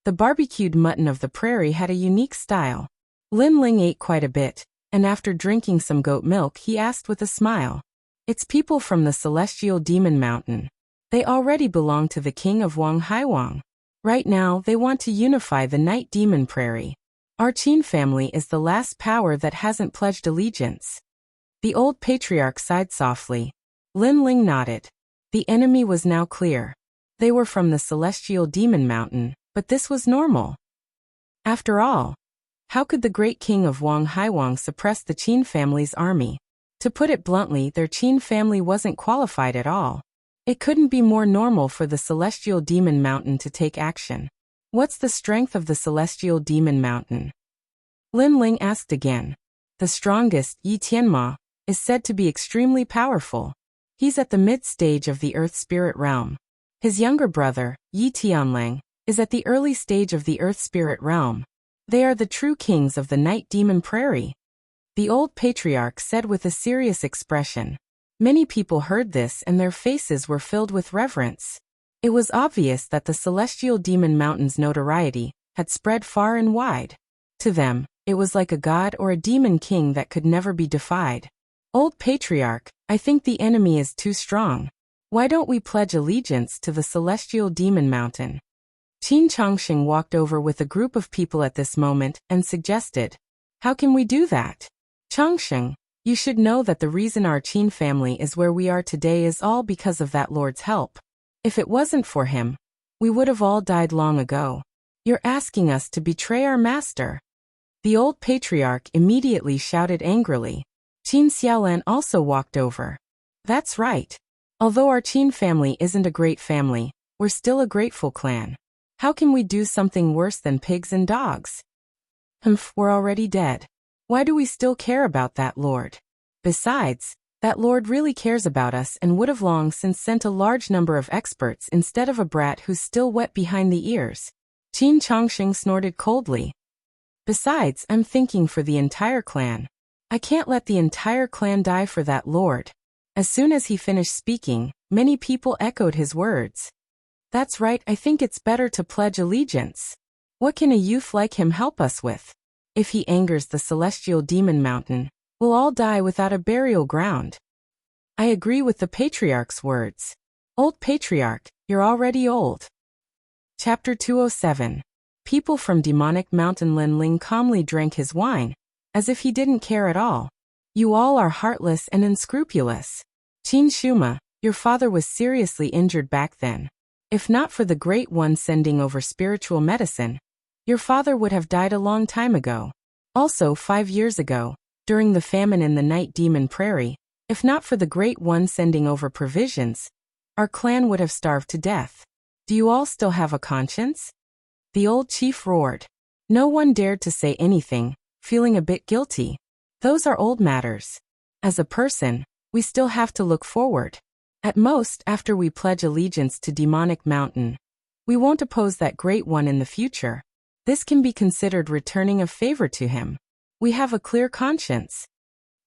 S1: The barbecued mutton of the prairie had a unique style. Lin Ling ate quite a bit, and after drinking some goat milk he asked with a smile. It's people from the Celestial Demon Mountain. They already belong to the king of Wang Haiwang. Right now they want to unify the Night Demon Prairie. Our Qin family is the last power that hasn't pledged allegiance. The old patriarch sighed softly. Lin Ling nodded. The enemy was now clear. They were from the Celestial Demon Mountain, but this was normal. After all, how could the great king of Wang Haiwang suppress the Qin family's army? To put it bluntly, their Qin family wasn't qualified at all. It couldn't be more normal for the Celestial Demon Mountain to take action. What's the strength of the Celestial Demon Mountain? Lin Ling asked again. The strongest, Yi Tianma, is said to be extremely powerful. He's at the mid-stage of the Earth Spirit Realm. His younger brother, Yi Tianlang, is at the early stage of the Earth Spirit Realm. They are the true kings of the Night Demon Prairie. The old patriarch said with a serious expression. Many people heard this and their faces were filled with reverence. It was obvious that the Celestial Demon Mountain's notoriety had spread far and wide. To them, it was like a god or a demon king that could never be defied. Old patriarch, I think the enemy is too strong. Why don't we pledge allegiance to the Celestial Demon Mountain? Qin Changsheng walked over with a group of people at this moment and suggested, how can we do that? Changsheng, you should know that the reason our Qin family is where we are today is all because of that lord's help. If it wasn't for him, we would have all died long ago. You're asking us to betray our master. The old patriarch immediately shouted angrily. Qin Xiaolan also walked over. That's right. Although our Qin family isn't a great family, we're still a grateful clan. How can we do something worse than pigs and dogs? We're already dead. Why do we still care about that lord? Besides, that lord really cares about us and would have long since sent a large number of experts instead of a brat who's still wet behind the ears. Qin Changsheng snorted coldly. Besides, I'm thinking for the entire clan. I can't let the entire clan die for that lord. As soon as he finished speaking, many people echoed his words. That's right, I think it's better to pledge allegiance. What can a youth like him help us with? If he angers the celestial demon mountain, we'll all die without a burial ground. I agree with the patriarch's words. Old patriarch, you're already old. Chapter 207. People from demonic mountain. Lin Ling calmly drank his wine, as if he didn't care at all. You all are heartless and unscrupulous. Qin Shuma, your father was seriously injured back then. If not for the Great One sending over spiritual medicine, your father would have died a long time ago. Also 5 years ago, during the famine in the Night Demon Prairie, if not for the Great One sending over provisions, our clan would have starved to death. Do you all still have a conscience? The old chief roared. No one dared to say anything, feeling a bit guilty. Those are old matters. As a person, we still have to look forward. At most, after we pledge allegiance to Demonic Mountain, we won't oppose that Great One in the future. This can be considered returning a favor to him. We have a clear conscience.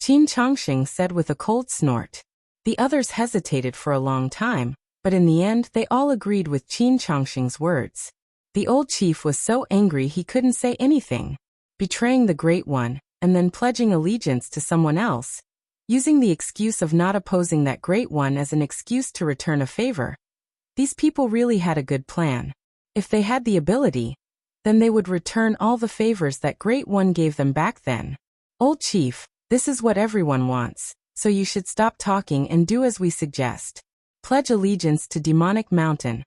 S1: Qin Chongqing said with a cold snort. The others hesitated for a long time, but in the end they all agreed with Qin Chongqing's words. The old chief was so angry he couldn't say anything. Betraying the Great One, and then pledging allegiance to someone else, using the excuse of not opposing that Great One as an excuse to return a favor. These people really had a good plan. If they had the ability, then they would return all the favors that Great One gave them back then. Old chief, this is what everyone wants, so you should stop talking and do as we suggest. Pledge allegiance to Demonic Mountain.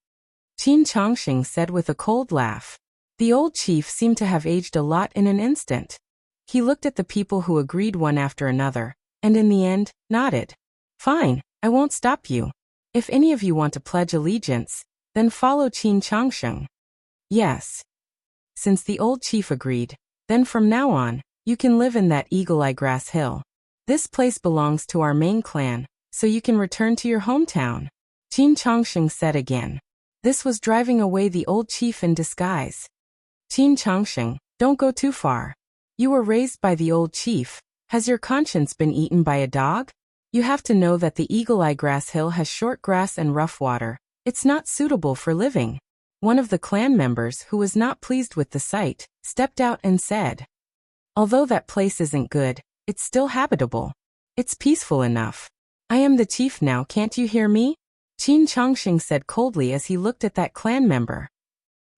S1: Qin Chongqing said with a cold laugh. The old chief seemed to have aged a lot in an instant. He looked at the people who agreed one after another, and in the end, nodded. Fine, I won't stop you. If any of you want to pledge allegiance, then follow Qin Chongqing. Yes. Since the old chief agreed, then from now on, you can live in that Eagle Eye Grass Hill. This place belongs to our main clan, so you can return to your hometown. Qin Chongqing said again. This was driving away the old chief in disguise. Qin Chongqing, don't go too far. You were raised by the old chief. Has your conscience been eaten by a dog? You have to know that the Eagle Eye Grass Hill has short grass and rough water. It's not suitable for living. One of the clan members who was not pleased with the sight, stepped out and said. Although that place isn't good, it's still habitable. It's peaceful enough. I am the chief now, can't you hear me? Qin Chongqing said coldly as he looked at that clan member.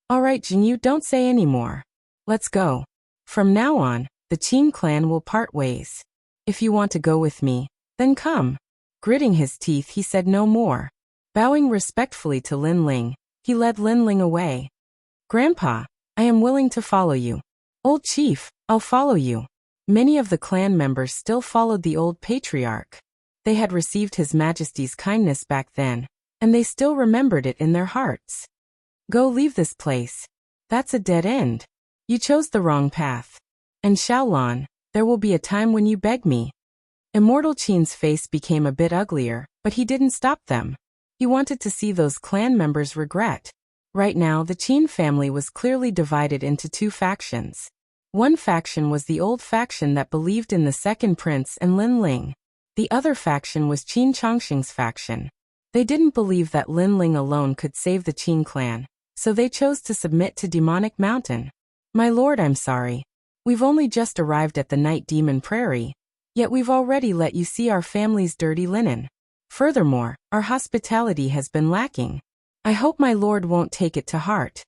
S1: All right, Jinyu, don't say any more. Let's go. From now on, the Qin clan will part ways. If you want to go with me, then come. Gritting his teeth, he said no more. Bowing respectfully to Lin Ling, he led Lin Ling away. Grandpa, I am willing to follow you. Old chief, I'll follow you. Many of the clan members still followed the old patriarch. They had received His Majesty's kindness back then, and they still remembered it in their hearts. Go, leave this place. That's a dead end. You chose the wrong path. And Xiaolan, there will be a time when you beg me. Immortal Qin's face became a bit uglier, but he didn't stop them. He wanted to see those clan members regret. Right now, the Qin family was clearly divided into two factions. One faction was the old faction that believed in the second prince and Lin Ling. The other faction was Qin Chongqing's faction. They didn't believe that Lin Ling alone could save the Qin clan, so they chose to submit to Demonic Mountain. My lord, I'm sorry. We've only just arrived at the Night Demon Prairie, yet we've already let you see our family's dirty linen. Furthermore, our hospitality has been lacking. I hope my lord won't take it to heart.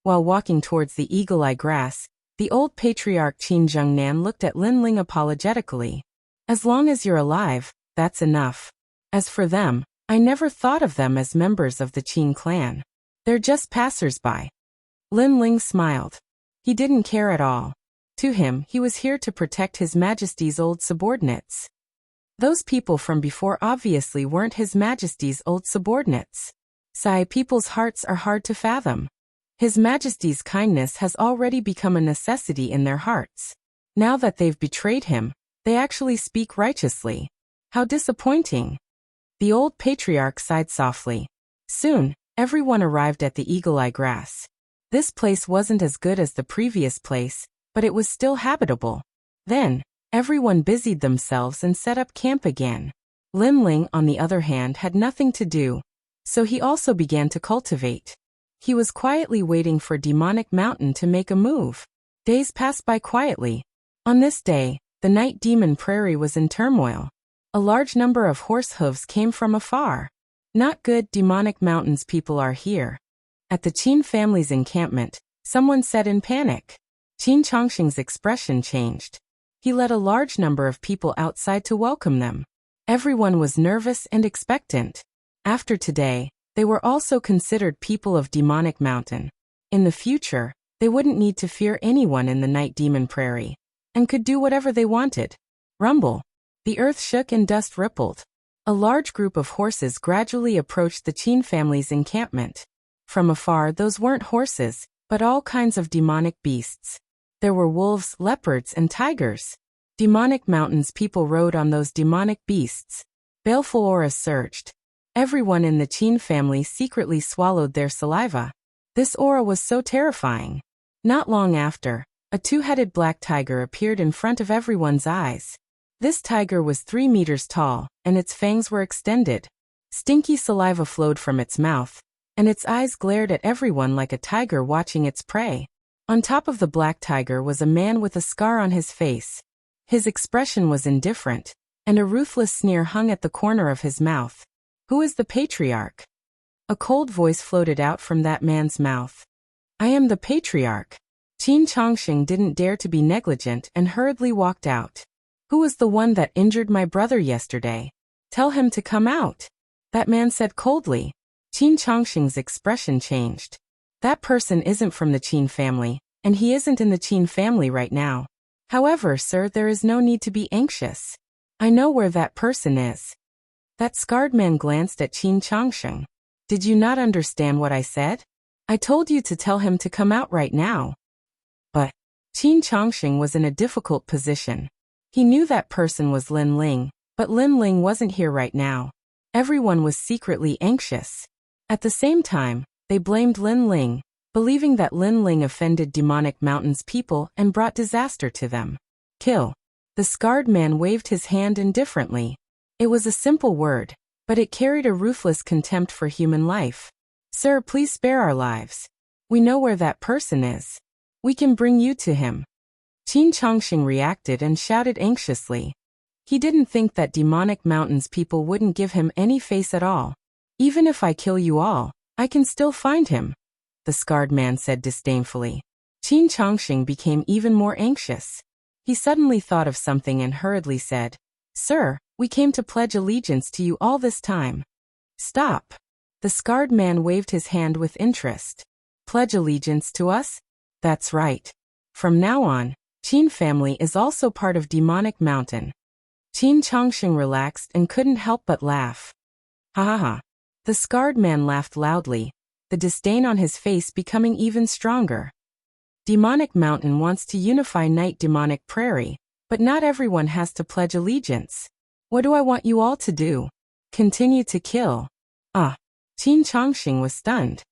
S1: While walking towards the Eagle Eye Grass, the old patriarch Qin Zhengnan looked at Lin Ling apologetically. As long as you're alive, that's enough. As for them, I never thought of them as members of the Qin clan. They're just passers-by. Lin Ling smiled. He didn't care at all. To him, he was here to protect His Majesty's old subordinates. Those people from before obviously weren't His Majesty's old subordinates. Sigh, people's hearts are hard to fathom. His Majesty's kindness has already become a necessity in their hearts. Now that they've betrayed him, they actually speak righteously. How disappointing. The old patriarch sighed softly. Soon, everyone arrived at the Eagle Eye Grass. This place wasn't as good as the previous place, but it was still habitable. Then, everyone busied themselves and set up camp again. Lin Ling, on the other hand, had nothing to do, so he also began to cultivate. He was quietly waiting for Demonic Mountain to make a move. Days passed by quietly. On this day, the Night Demon Prairie was in turmoil. A large number of horse hooves came from afar. Not good, Demonic Mountain's people are here. At the Qin family's encampment, someone said in panic. Qin Chongqing's expression changed. He led a large number of people outside to welcome them. Everyone was nervous and expectant. After today, they were also considered people of Demonic Mountain. In the future, they wouldn't need to fear anyone in the Night Demon Prairie, and could do whatever they wanted. Rumble. The earth shook and dust rippled. A large group of horses gradually approached the Qin family's encampment. From afar, those weren't horses, but all kinds of demonic beasts. There were wolves, leopards, and tigers. Demonic Mountain's people rode on those demonic beasts. Baleful auras surged. Everyone in the Qin family secretly swallowed their saliva. This aura was so terrifying. Not long after, a two-headed black tiger appeared in front of everyone's eyes. This tiger was 3 meters tall, and its fangs were extended. Stinky saliva flowed from its mouth, and its eyes glared at everyone like a tiger watching its prey. On top of the black tiger was a man with a scar on his face. His expression was indifferent, and a ruthless sneer hung at the corner of his mouth. Who is the patriarch? A cold voice floated out from that man's mouth. I am the patriarch. Qin Chongqing didn't dare to be negligent and hurriedly walked out. Who was the one that injured my brother yesterday? Tell him to come out. That man said coldly. Qin Chongqing's expression changed. That person isn't from the Qin family, and he isn't in the Qin family right now. However, sir, there is no need to be anxious. I know where that person is. That scarred man glanced at Qin Chongqing. Did you not understand what I said? I told you to tell him to come out right now. But Qin Chongqing was in a difficult position. He knew that person was Lin Ling, but Lin Ling wasn't here right now. Everyone was secretly anxious. At the same time, they blamed Lin Ling, believing that Lin Ling offended Demonic Mountain's people and brought disaster to them. Kill. The scarred man waved his hand indifferently. It was a simple word, but it carried a ruthless contempt for human life. Sir, please spare our lives. We know where that person is. We can bring you to him. Qin Chongqing reacted and shouted anxiously. He didn't think that Demonic Mountain's people wouldn't give him any face at all. Even if I kill you all, I can still find him, the scarred man said disdainfully. Qin Chongqing became even more anxious. He suddenly thought of something and hurriedly said, Sir, we came to pledge allegiance to you all this time. Stop. The scarred man waved his hand with interest. Pledge allegiance to us? That's right. From now on, Qin family is also part of Demonic Mountain. Qin Chongqing relaxed and couldn't help but laugh. Ha ha ha. The scarred man laughed loudly, the disdain on his face becoming even stronger. Demonic Mountain wants to unify Night Demonic Prairie, but not everyone has to pledge allegiance. What do I want you all to do? Continue to kill. Qin Chongqing was stunned.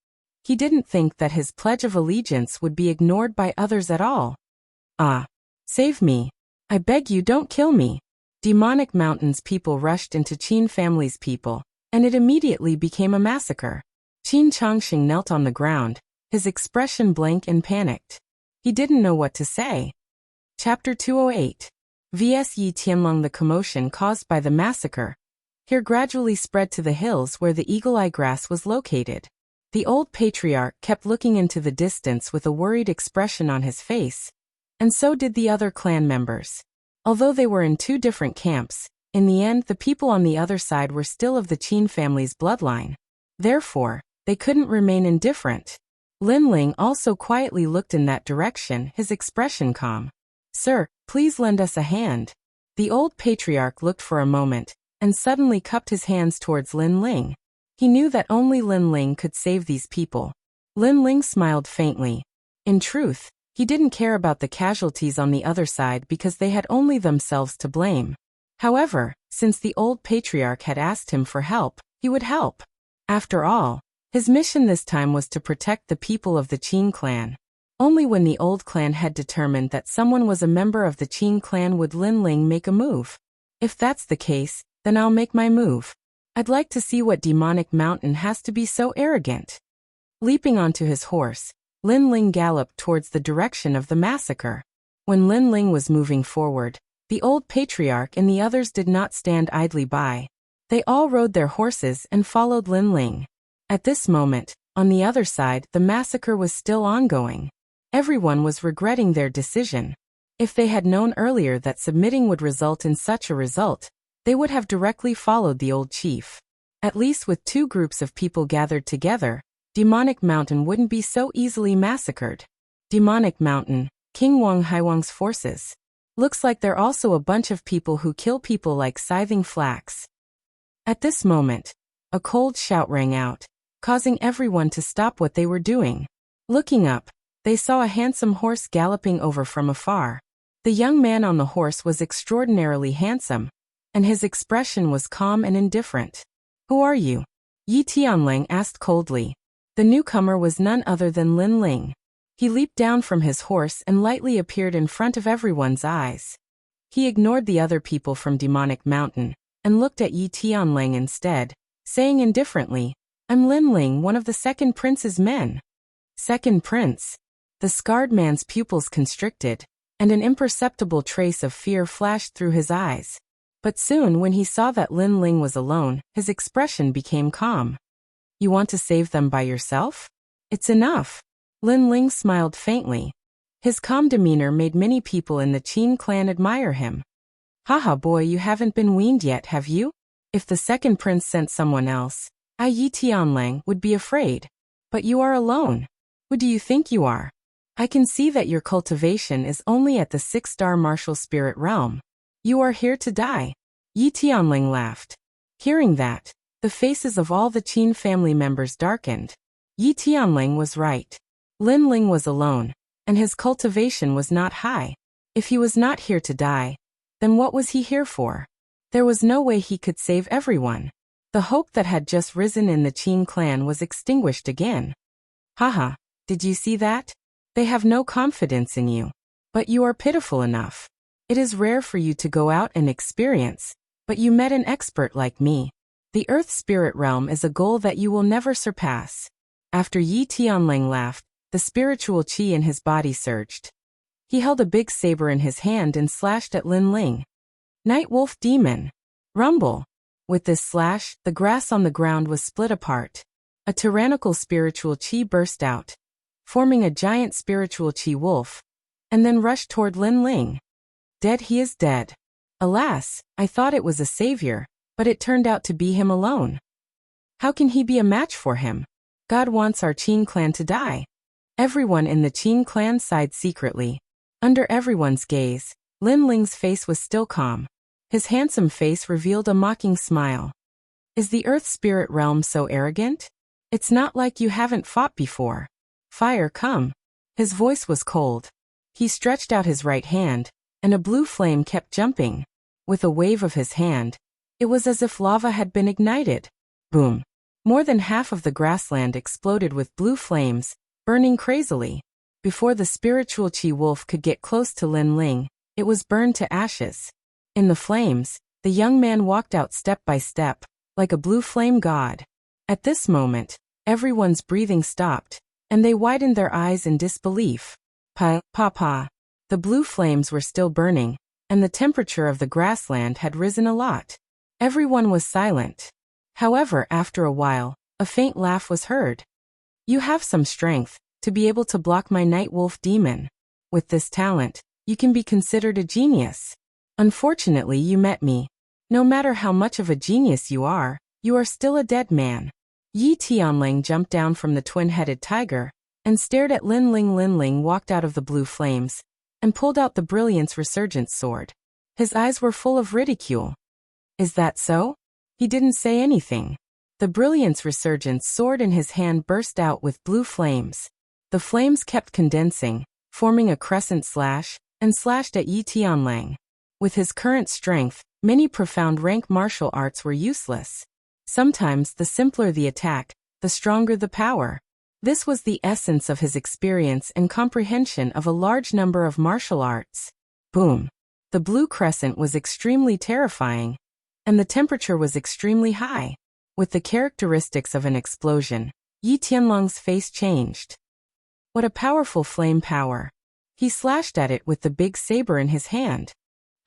S1: He didn't think that his pledge of allegiance would be ignored by others at all. Save me. I beg you, don't kill me. Demonic Mountain's people rushed into Qin family's people, and it immediately became a massacre. Qin Chongqing knelt on the ground, his expression blank and panicked. He didn't know what to say. Chapter 208. VS Yi Tianlong. The commotion caused by the massacre here gradually spread to the hills where the eagle-eye grass was located. The old patriarch kept looking into the distance with a worried expression on his face, and so did the other clan members. Although they were in two different camps, in the end the people on the other side were still of the Qin family's bloodline. Therefore, they couldn't remain indifferent. Lin Ling also quietly looked in that direction, his expression calm. Sir, please lend us a hand. The old patriarch looked for a moment, and suddenly cupped his hands towards Lin Ling. He knew that only Lin Ling could save these people. Lin Ling smiled faintly. In truth, he didn't care about the casualties on the other side because they had only themselves to blame. However, since the old patriarch had asked him for help, he would help. After all, his mission this time was to protect the people of the Qin clan. Only when the old clan had determined that someone was a member of the Qin clan would Lin Ling make a move. If that's the case, Then I'll make my move. I'd like to see what demonic mountain has to be so arrogant. Leaping onto his horse, Lin Ling galloped towards the direction of the massacre. When Lin Ling was moving forward, the old patriarch and the others did not stand idly by. They all rode their horses and followed Lin Ling. At this moment, on the other side, the massacre was still ongoing. Everyone was regretting their decision. If they had known earlier that submitting would result in such a result, they would have directly followed the old chief. At least with two groups of people gathered together, Demonic Mountain wouldn't be so easily massacred. Demonic Mountain, King Wang Haiwang's forces. Looks like they're also a bunch of people who kill people like scything flax. At this moment, a cold shout rang out, causing everyone to stop what they were doing. Looking up, they saw a handsome horse galloping over from afar. The young man on the horse was extraordinarily handsome, and his expression was calm and indifferent. "Who are you?" Yi Tianlang asked coldly. The newcomer was none other than Lin Ling. He leaped down from his horse and lightly appeared in front of everyone's eyes. He ignored the other people from Demonic Mountain and looked at Yi Tianlang instead, saying indifferently, "I'm Lin Ling, one of the second prince's men." Second prince? The scarred man's pupils constricted, and an imperceptible trace of fear flashed through his eyes. But soon when he saw that Lin Ling was alone, his expression became calm. "You want to save them by yourself? It's enough." Lin Ling smiled faintly. His calm demeanor made many people in the Qin clan admire him. "Haha boy, you haven't been weaned yet, have you? If the second prince sent someone else, I Yi Tianlang would be afraid. But you are alone. Who do you think you are? I can see that your cultivation is only at the 6-star martial spirit realm. You are here to die." Yi Tianlang laughed. Hearing that, the faces of all the Qin family members darkened. Yi Tianlang was right. Lin Ling was alone, and his cultivation was not high. If he was not here to die, then what was he here for? There was no way he could save everyone. The hope that had just risen in the Qin clan was extinguished again. "Haha, did you see that? They have no confidence in you. But you are pitiful enough. It is rare for you to go out and experience, but you met an expert like me. The Earth Spirit Realm is a goal that you will never surpass." After Yi Tianlang laughed, the spiritual qi in his body surged. He held a big saber in his hand and slashed at Lin Ling. "Night Wolf Demon! Rumble!" With this slash, the grass on the ground was split apart. A tyrannical spiritual qi burst out, forming a giant spiritual qi wolf, and then rushed toward Lin Ling. Dead, he is dead. Alas, I thought it was a savior, but it turned out to be him alone. How can he be a match for him? God wants our Qin clan to die. Everyone in the Qin clan sighed secretly. Under everyone's gaze, Lin Ling's face was still calm. His handsome face revealed a mocking smile. "Is the Earth Spirit Realm so arrogant? It's not like you haven't fought before. Fire, come." His voice was cold. He stretched out his right hand, and a blue flame kept jumping. With a wave of his hand, it was as if lava had been ignited. Boom! More than half of the grassland exploded with blue flames, burning crazily. Before the spiritual Qi wolf could get close to Lin Ling, it was burned to ashes. In the flames, the young man walked out step by step, like a blue flame god. At this moment, everyone's breathing stopped, and they widened their eyes in disbelief. Pa. The blue flames were still burning, and the temperature of the grassland had risen a lot. Everyone was silent. However, after a while, a faint laugh was heard. "You have some strength to be able to block my night wolf demon. With this talent, you can be considered a genius. Unfortunately, you met me. No matter how much of a genius you are still a dead man." Yi Tianlang jumped down from the twin-headed tiger and stared at Lin Ling. Lin Ling walked out of the blue flames and pulled out the Brilliance Resurgence sword. His eyes were full of ridicule. "Is that so?" He didn't say anything. The Brilliance Resurgence sword in his hand burst out with blue flames. The flames kept condensing, forming a crescent slash, and slashed at Yi Tianlang. With his current strength, many profound rank martial arts were useless. Sometimes the simpler the attack, the stronger the power. This was the essence of his experience and comprehension of a large number of martial arts. Boom! The blue crescent was extremely terrifying. and the temperature was extremely high. With the characteristics of an explosion, Yi Tianlong's face changed. What a powerful flame power! He slashed at it with the big saber in his hand.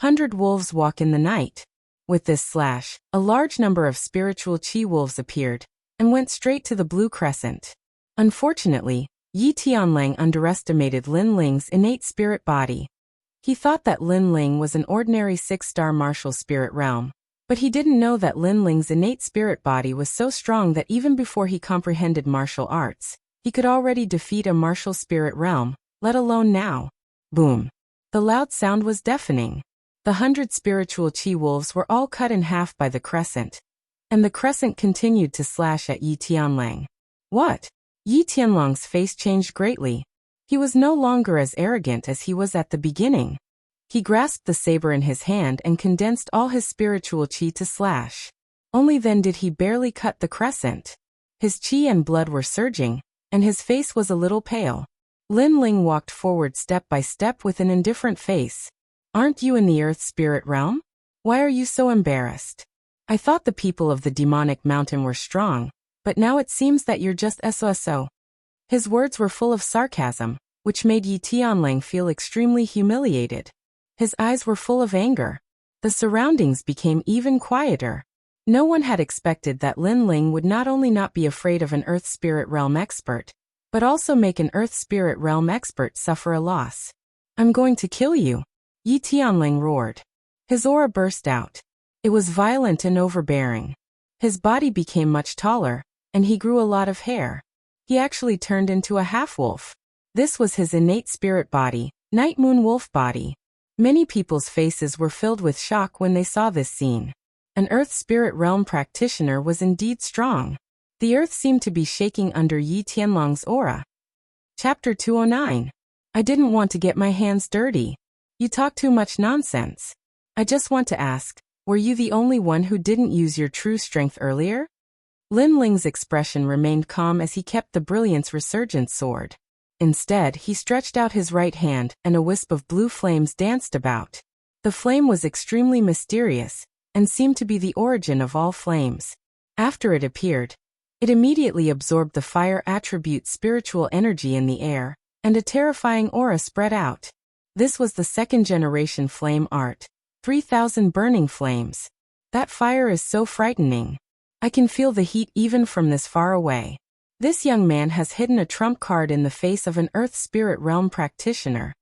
S1: 100 wolves walk in the night. With this slash, a large number of spiritual chi wolves appeared, and went straight to the blue crescent. Unfortunately, Yi Tianlang underestimated Lin Ling's innate spirit body. He thought that Lin Ling was an ordinary 6-star martial spirit realm, but he didn't know that Lin Ling's innate spirit body was so strong that even before he comprehended martial arts, he could already defeat a martial spirit realm, let alone now. Boom! The loud sound was deafening. The 100 spiritual chi wolves were all cut in half by the crescent, and the crescent continued to slash at Yi Tianlang. What? Yi Tianlong's face changed greatly. He was no longer as arrogant as he was at the beginning. He grasped the saber in his hand and condensed all his spiritual chi to slash. Only then did he barely cut the crescent. His chi and blood were surging, and his face was a little pale. Lin Ling walked forward step by step with an indifferent face. Aren't you in the earth spirit realm? Why are you so embarrassed? I thought the people of the demonic mountain were strong, but now it seems that you're just SOSO. His words were full of sarcasm, which made Yi Tianlang feel extremely humiliated. His eyes were full of anger. The surroundings became even quieter. No one had expected that Lin Ling would not only not be afraid of an earth spirit realm expert, but also make an earth spirit realm expert suffer a loss. I'm going to kill you, Yi Tianlang roared. His aura burst out. It was violent and overbearing. His body became much taller, and he grew a lot of hair. He actually turned into a half-wolf. This was his innate spirit body, Night Moon Wolf body. Many people's faces were filled with shock when they saw this scene. An Earth Spirit Realm practitioner was indeed strong. The earth seemed to be shaking under Yi Tianlong's aura. Chapter 209. I didn't want to get my hands dirty. You talk too much nonsense. I just want to ask, were you the only one who didn't use your true strength earlier? Lin Ling's expression remained calm as he kept the Brilliance Resurgent sword. Instead, he stretched out his right hand, and a wisp of blue flames danced about. The flame was extremely mysterious, and seemed to be the origin of all flames. After it appeared, it immediately absorbed the fire attribute spiritual energy in the air, and a terrifying aura spread out. This was the second-generation flame art, 3,000 burning flames. That fire is so frightening. I can feel the heat even from this far away. This young man has hidden a trump card in the face of an Earth Spirit Realm practitioner.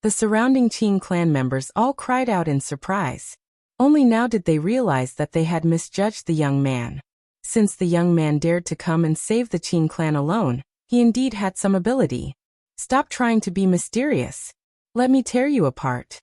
S1: The surrounding Qing clan members all cried out in surprise. Only now did they realize that they had misjudged the young man. Since the young man dared to come and save the Qing clan alone, he indeed had some ability. Stop trying to be mysterious. Let me tear you apart.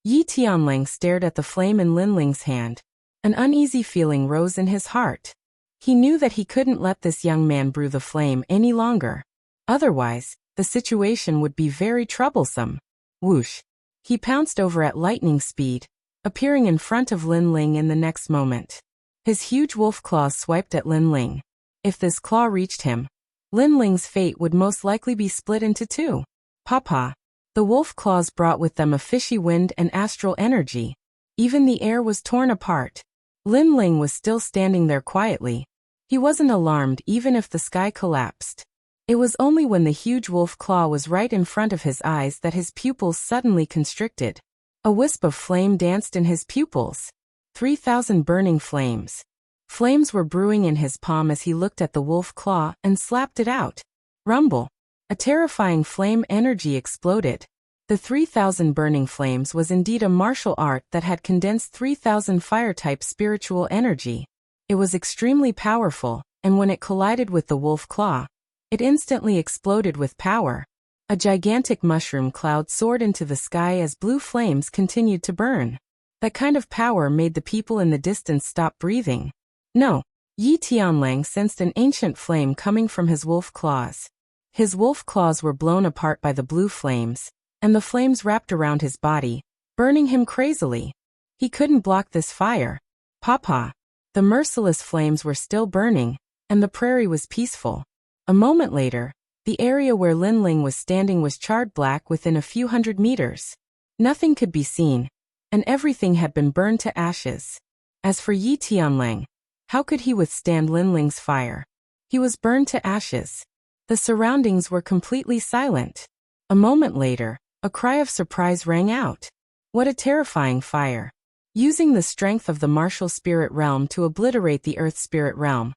S1: Yi Tianlang stared at the flame in Lin Ling's hand. An uneasy feeling rose in his heart. He knew that he couldn't let this young man brew the flame any longer. Otherwise, the situation would be very troublesome. Whoosh! He pounced over at lightning speed, appearing in front of Lin Ling in the next moment. His huge wolf claws swiped at Lin Ling. If this claw reached him, Lin Ling's fate would most likely be split into two. Papa! The wolf claws brought with them a fishy wind and astral energy. Even the air was torn apart. Lin Ling was still standing there quietly. He wasn't alarmed even if the sky collapsed. It was only when the huge wolf claw was right in front of his eyes that his pupils suddenly constricted. A wisp of flame danced in his pupils. 3,000 burning flames. Flames were brewing in his palm as he looked at the wolf claw and slapped it out. Rumble! A terrifying flame energy exploded. The 3,000 burning flames was indeed a martial art that had condensed 3,000 fire-type spiritual energy. It was extremely powerful, and when it collided with the wolf claw, it instantly exploded with power. A gigantic mushroom cloud soared into the sky as blue flames continued to burn. That kind of power made the people in the distance stop breathing. No, Yi Tianlang sensed an ancient flame coming from his wolf claws. His wolf claws were blown apart by the blue flames, and the flames wrapped around his body, burning him crazily. He couldn't block this fire. Papa! The merciless flames were still burning, and the prairie was peaceful. A moment later, the area where Lin Ling was standing was charred black within a few hundred meters. Nothing could be seen, and everything had been burned to ashes. As for Yi Tianlang, how could he withstand Lin Ling's fire? He was burned to ashes. The surroundings were completely silent. A moment later, a cry of surprise rang out. What a terrifying fire! Using the strength of the martial spirit realm to obliterate the earth spirit realm.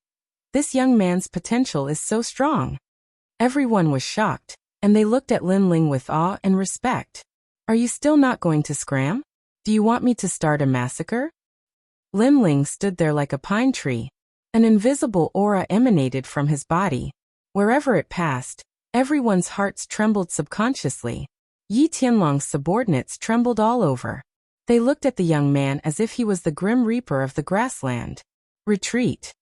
S1: This young man's potential is so strong. Everyone was shocked, and they looked at Lin Ling with awe and respect. Are you still not going to scram? Do you want me to start a massacre? Lin Ling stood there like a pine tree. An invisible aura emanated from his body. Wherever it passed, everyone's hearts trembled subconsciously. Yi Tianlong's subordinates trembled all over. They looked at the young man as if he was the grim reaper of the grassland. Retreat!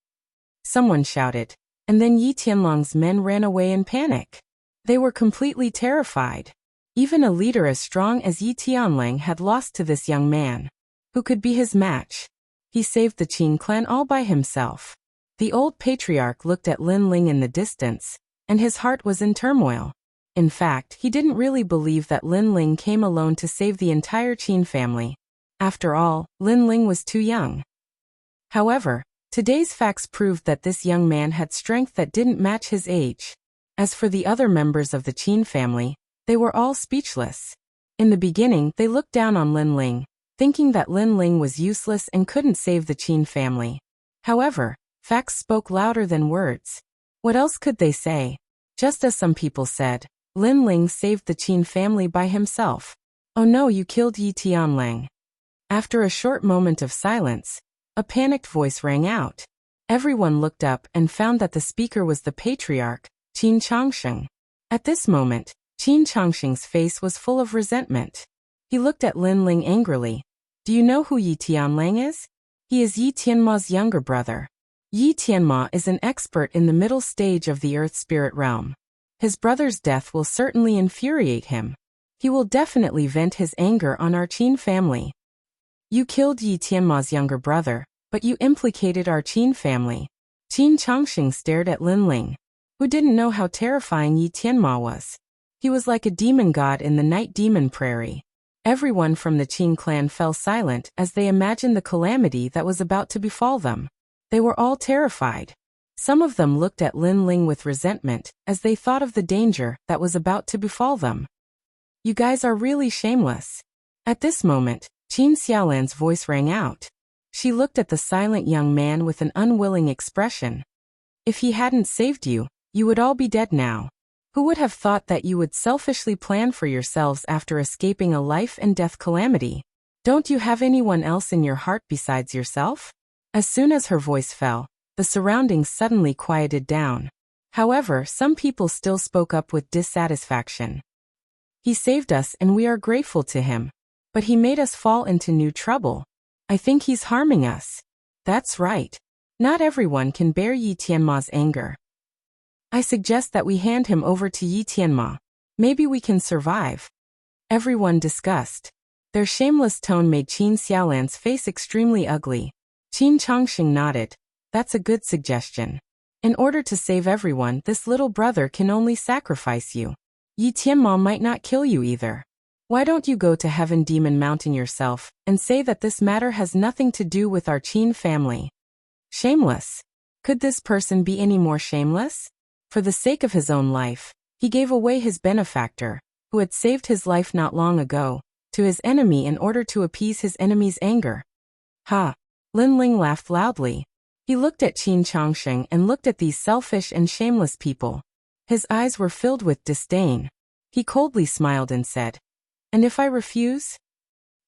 S1: Someone shouted, and then Yi Tianlong's men ran away in panic. They were completely terrified. Even a leader as strong as Yi Tianlang had lost to this young man. Who could be his match? He saved the Qin clan all by himself. The old patriarch looked at Lin Ling in the distance, and his heart was in turmoil. In fact, he didn't really believe that Lin Ling came alone to save the entire Qin family. After all, Lin Ling was too young. However, today's facts proved that this young man had strength that didn't match his age. As for the other members of the Qin family, they were all speechless. In the beginning, they looked down on Lin Ling, thinking that Lin Ling was useless and couldn't save the Qin family. However, facts spoke louder than words. What else could they say? Just as some people said, Lin Ling saved the Qin family by himself. Oh no, you killed Yi Tianlang. After a short moment of silence, a panicked voice rang out. Everyone looked up and found that the speaker was the patriarch, Qin Changsheng. At this moment, Qin Changsheng's face was full of resentment. He looked at Lin Ling angrily. Do you know who Yi Tianlang is? He is Yi Tianma's younger brother. Yi Tianma is an expert in the middle stage of the earth spirit realm. His brother's death will certainly infuriate him. He will definitely vent his anger on our Qin family. You killed Yi Tianma's younger brother, but you implicated our Qin family. Qin Changsheng stared at Lin Ling, who didn't know how terrifying Yi Tianma was. He was like a demon god in the night demon prairie. Everyone from the Qin clan fell silent as they imagined the calamity that was about to befall them. They were all terrified. Some of them looked at Lin Ling with resentment as they thought of the danger that was about to befall them. You guys are really shameless. At this moment, Qin Xiaolan's voice rang out. She looked at the silent young man with an unwilling expression. If he hadn't saved you, you would all be dead now. Who would have thought that you would selfishly plan for yourselves after escaping a life and death calamity? Don't you have anyone else in your heart besides yourself? As soon as her voice fell, the surroundings suddenly quieted down. However, some people still spoke up with dissatisfaction. He saved us and we are grateful to him. But he made us fall into new trouble. I think he's harming us. That's right. Not everyone can bear Yi Tianma's anger. I suggest that we hand him over to Yi Tianma. Maybe we can survive. Everyone discussed. Their shameless tone made Qin Xiaolan's face extremely ugly. Qin Changsheng nodded. That's a good suggestion. In order to save everyone, this little brother can only sacrifice you. Yi Tianma might not kill you either. Why don't you go to Heaven Demon Mountain yourself and say that this matter has nothing to do with our Qin family? Shameless. Could this person be any more shameless? For the sake of his own life, he gave away his benefactor, who had saved his life not long ago, to his enemy in order to appease his enemy's anger. Ha! Lin Ling laughed loudly. He looked at Qin Changsheng and looked at these selfish and shameless people. His eyes were filled with disdain. He coldly smiled and said, "And if I refuse?"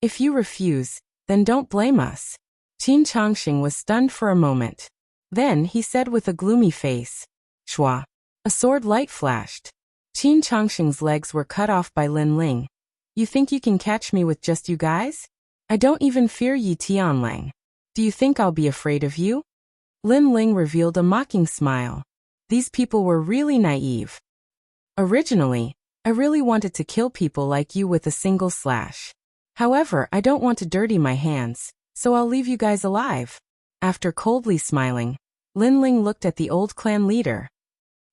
S1: "If you refuse, then don't blame us." Qin Changsheng was stunned for a moment. Then he said with a gloomy face, "Shua." A sword light flashed. Qin Changsheng's legs were cut off by Lin Ling. You think you can catch me with just you guys? I don't even fear Yi Tianlang. Do you think I'll be afraid of you? Lin Ling revealed a mocking smile. These people were really naive. Originally, I really wanted to kill people like you with a single slash. However, I don't want to dirty my hands, so I'll leave you guys alive. After coldly smiling, Lin Ling looked at the old clan leader.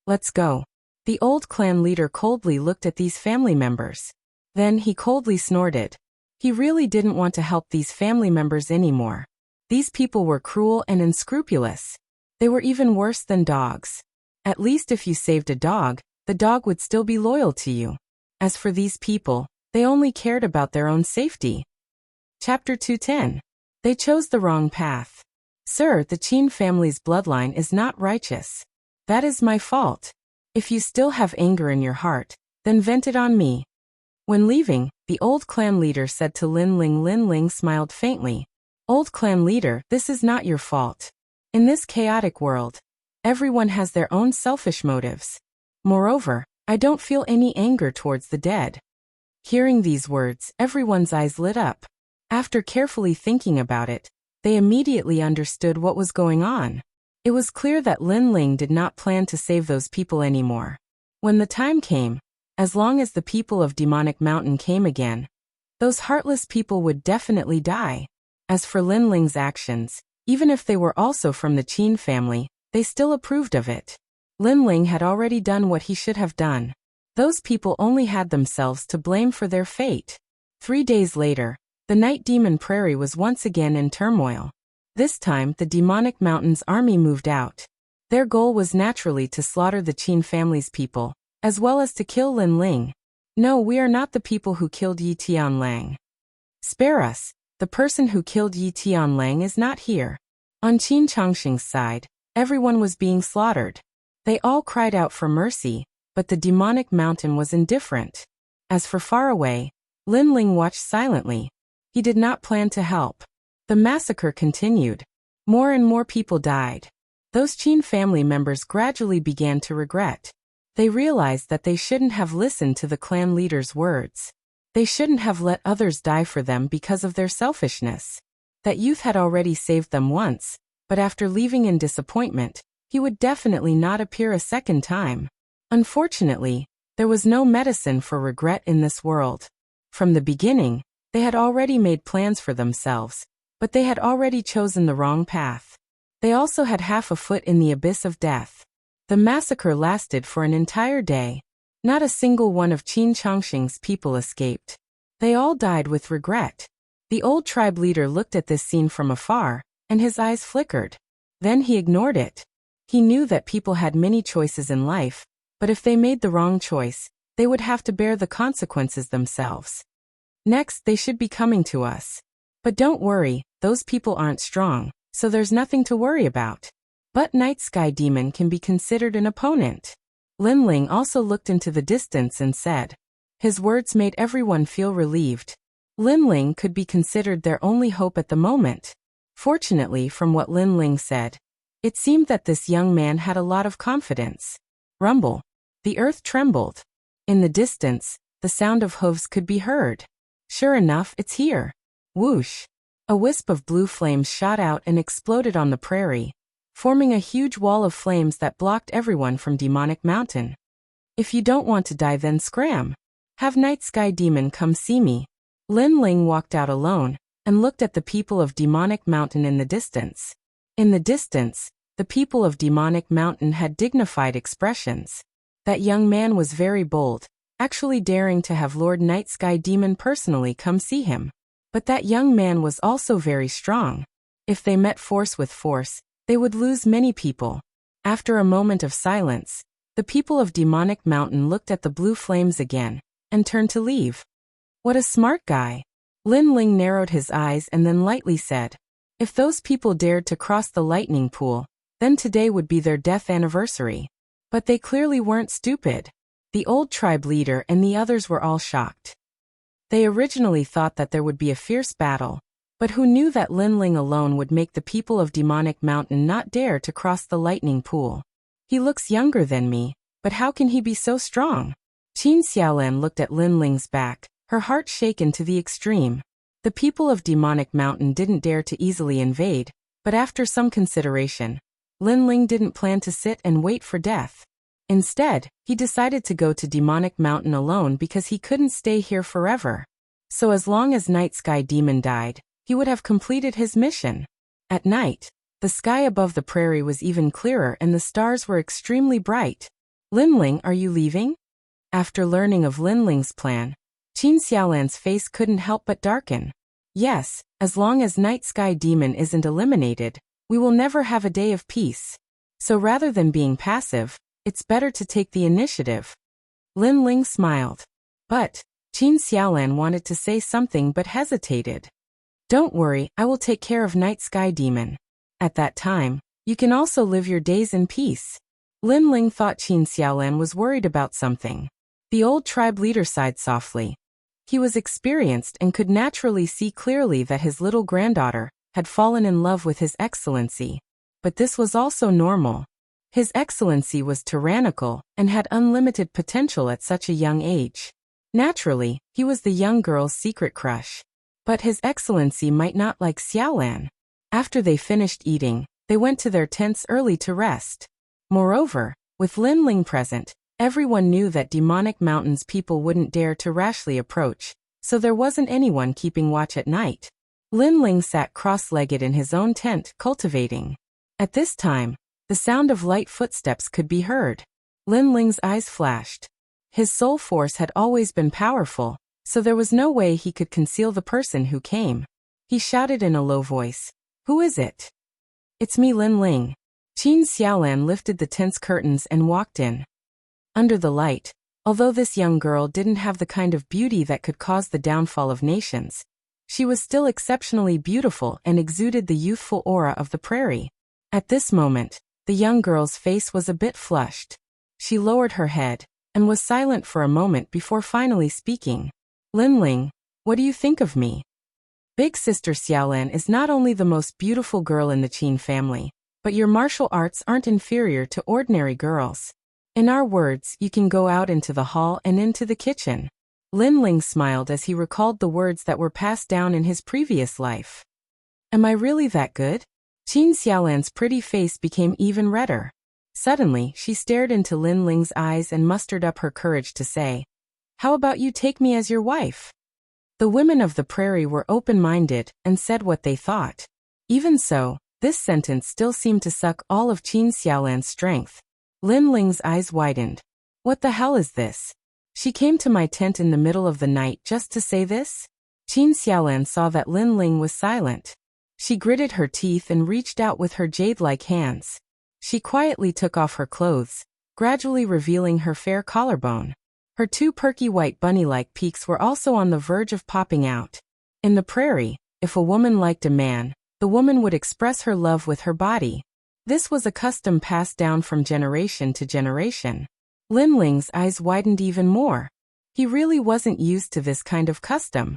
S1: Let's go. The old clan leader coldly looked at these family members. Then he coldly snorted. He really didn't want to help these family members anymore. These people were cruel and unscrupulous. They were even worse than dogs. At least if you saved a dog, the dog would still be loyal to you. As for these people, they only cared about their own safety. Chapter 210. They chose the wrong path. Sir, the Qin family's bloodline is not righteous. That is my fault. If you still have anger in your heart, then vent it on me. When leaving, the old clan leader said to Lin Ling. Lin Ling smiled faintly. Old clan leader, this is not your fault. In this chaotic world, everyone has their own selfish motives. Moreover, I don't feel any anger towards the dead. Hearing these words, everyone's eyes lit up. After carefully thinking about it, they immediately understood what was going on. It was clear that Lin Ling did not plan to save those people anymore. When the time came, as long as the people of Demonic Mountain came again, those heartless people would definitely die. As for Lin Ling's actions, even if they were also from the Qin family, they still approved of it. Lin Ling had already done what he should have done. Those people only had themselves to blame for their fate. 3 days later, the Night Demon Prairie was once again in turmoil. This time, the Demonic Mountain's army moved out. Their goal was naturally to slaughter the Qin family's people, as well as to kill Lin Ling. No, we are not the people who killed Yi Tianlang. Spare us, the person who killed Yi Tianlang is not here. On Qin Changxing's side, everyone was being slaughtered. They all cried out for mercy, but the Demonic Mountain was indifferent. As for far away, Lin Ling watched silently. He did not plan to help. The massacre continued. More and more people died. Those Qin family members gradually began to regret. They realized that they shouldn't have listened to the clan leader's words. They shouldn't have let others die for them because of their selfishness. That youth had already saved them once, but after leaving in disappointment, he would definitely not appear a second time. Unfortunately, there was no medicine for regret in this world. From the beginning, they had already made plans for themselves, but they had already chosen the wrong path. They also had half a foot in the abyss of death. The massacre lasted for an entire day. Not a single one of Qin Changxing's people escaped. They all died with regret. The old tribe leader looked at this scene from afar, and his eyes flickered. Then he ignored it. He knew that people had many choices in life, but if they made the wrong choice, they would have to bear the consequences themselves. Next, they should be coming to us. But don't worry, those people aren't strong, so there's nothing to worry about. But Night Sky Demon can be considered an opponent. Lin Ling also looked into the distance and said. His words made everyone feel relieved. Lin Ling could be considered their only hope at the moment. Fortunately, from what Lin Ling said, it seemed that this young man had a lot of confidence. Rumble. The earth trembled. In the distance, the sound of hooves could be heard. Sure enough, it's here. Whoosh. A wisp of blue flames shot out and exploded on the prairie, forming a huge wall of flames that blocked everyone from Demonic Mountain. If you don't want to die, then scram. Have Night Sky Demon come see me. Lin Ling walked out alone and looked at the people of Demonic Mountain in the distance. In the distance, the people of Demonic Mountain had dignified expressions. That young man was very bold, actually daring to have Lord Night Sky Demon personally come see him. But that young man was also very strong. If they met force with force, they would lose many people. After a moment of silence, the people of Demonic Mountain looked at the blue flames again and turned to leave. What a smart guy. Lin Ling narrowed his eyes and then lightly said, if those people dared to cross the lightning pool, then today would be their death anniversary. But they clearly weren't stupid. The old tribe leader and the others were all shocked. They originally thought that there would be a fierce battle, but who knew that Lin Ling alone would make the people of Demonic Mountain not dare to cross the lightning pool. He looks younger than me, but how can he be so strong? Qin Xiaolan looked at Lin Ling's back, her heart shaken to the extreme. The people of Demonic Mountain didn't dare to easily invade, but after some consideration, Lin Ling didn't plan to sit and wait for death. Instead, he decided to go to Demonic Mountain alone because he couldn't stay here forever. So as long as Night Sky Demon died, he would have completed his mission. At night, the sky above the prairie was even clearer and the stars were extremely bright. Lin Ling, are you leaving? After learning of Lin Ling's plan, Qin Xiaolan's face couldn't help but darken. Yes, as long as Night Sky Demon isn't eliminated, we will never have a day of peace. So rather than being passive, it's better to take the initiative. Lin Ling smiled. But Qin Xiaolan wanted to say something but hesitated. Don't worry, I will take care of Night Sky Demon. At that time, you can also live your days in peace. Lin Ling thought Qin Xiaolan was worried about something. The old tribe leader sighed softly. He was experienced and could naturally see clearly that his little granddaughter had fallen in love with His Excellency. But this was also normal. His Excellency was tyrannical and had unlimited potential at such a young age. Naturally, he was the young girl's secret crush. But His Excellency might not like Xiaolan. After they finished eating, they went to their tents early to rest. Moreover, with Lin Ling present, everyone knew that Demonic Mountain's people wouldn't dare to rashly approach, so there wasn't anyone keeping watch at night. Lin Ling sat cross-legged in his own tent, cultivating. At this time, the sound of light footsteps could be heard. Lin Ling's eyes flashed. His soul force had always been powerful, so there was no way he could conceal the person who came. He shouted in a low voice, "Who is it?" "It's me, Lin Ling." Qin Xiaolan lifted the tent's curtains and walked in. Under the light, although this young girl didn't have the kind of beauty that could cause the downfall of nations, she was still exceptionally beautiful and exuded the youthful aura of the prairie. At this moment, the young girl's face was a bit flushed. She lowered her head and was silent for a moment before finally speaking. "Lin Ling, what do you think of me?" Big sister Xiaolan is not only the most beautiful girl in the Qin family, but your martial arts aren't inferior to ordinary girls. In our words, you can go out into the hall and into the kitchen. Lin Ling smiled as he recalled the words that were passed down in his previous life. Am I really that good? Qin Xiaolan's pretty face became even redder. Suddenly, she stared into Lin Ling's eyes and mustered up her courage to say, "How about you take me as your wife?" The women of the prairie were open-minded and said what they thought. Even so, this sentence still seemed to suck all of Qin Xiaolan's strength. Lin Ling's eyes widened. What the hell is this? She came to my tent in the middle of the night just to say this? Qin Xiaolan saw that Lin Ling was silent. She gritted her teeth and reached out with her jade-like hands. She quietly took off her clothes, gradually revealing her fair collarbone. Her two perky white bunny-like peaks were also on the verge of popping out. In the prairie, if a woman liked a man, the woman would express her love with her body. This was a custom passed down from generation to generation. Lin Ling's eyes widened even more. He really wasn't used to this kind of custom.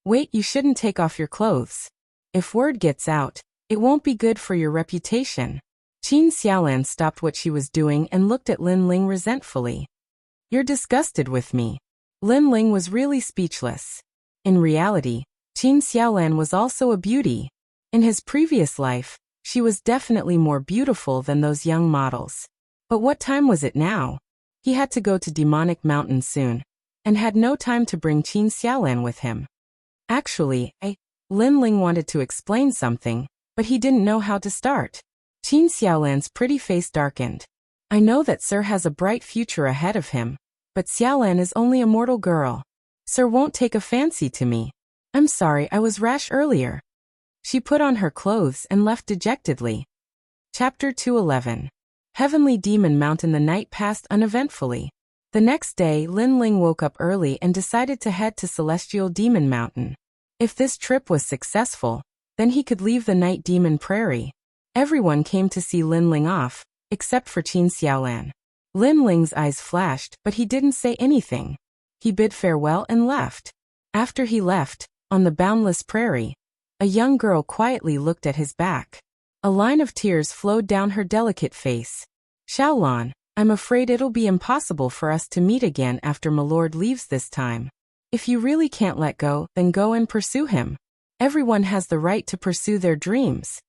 S1: Wait, you shouldn't take off your clothes. If word gets out, it won't be good for your reputation. Qin Xiaolan stopped what she was doing and looked at Lin Ling resentfully. You're disgusted with me. Lin Ling was really speechless. In reality, Qin Xiaolan was also a beauty. In his previous life, she was definitely more beautiful than those young models. But what time was it now? He had to go to Demonic Mountain soon, and had no time to bring Qin Xiaolan with him. Actually, Lin Ling wanted to explain something, but he didn't know how to start. Qin Xiaolan's pretty face darkened. I know that Sir has a bright future ahead of him, but Xiaolan is only a mortal girl. Sir won't take a fancy to me. I'm sorry I was rash earlier. She put on her clothes and left dejectedly. Chapter 211. Heavenly Demon Mountain. The night passed uneventfully. The next day, Lin Ling woke up early and decided to head to Celestial Demon Mountain. If this trip was successful, then he could leave the Night Demon Prairie. Everyone came to see Lin Ling off, except for Qin Xiaolan. Lin Ling's eyes flashed, but he didn't say anything. He bid farewell and left. After he left, on the boundless prairie, a young girl quietly looked at his back. A line of tears flowed down her delicate face. Xiaolan, I'm afraid it'll be impossible for us to meet again after Milord leaves this time. If you really can't let go, then go and pursue him. Everyone has the right to pursue their dreams.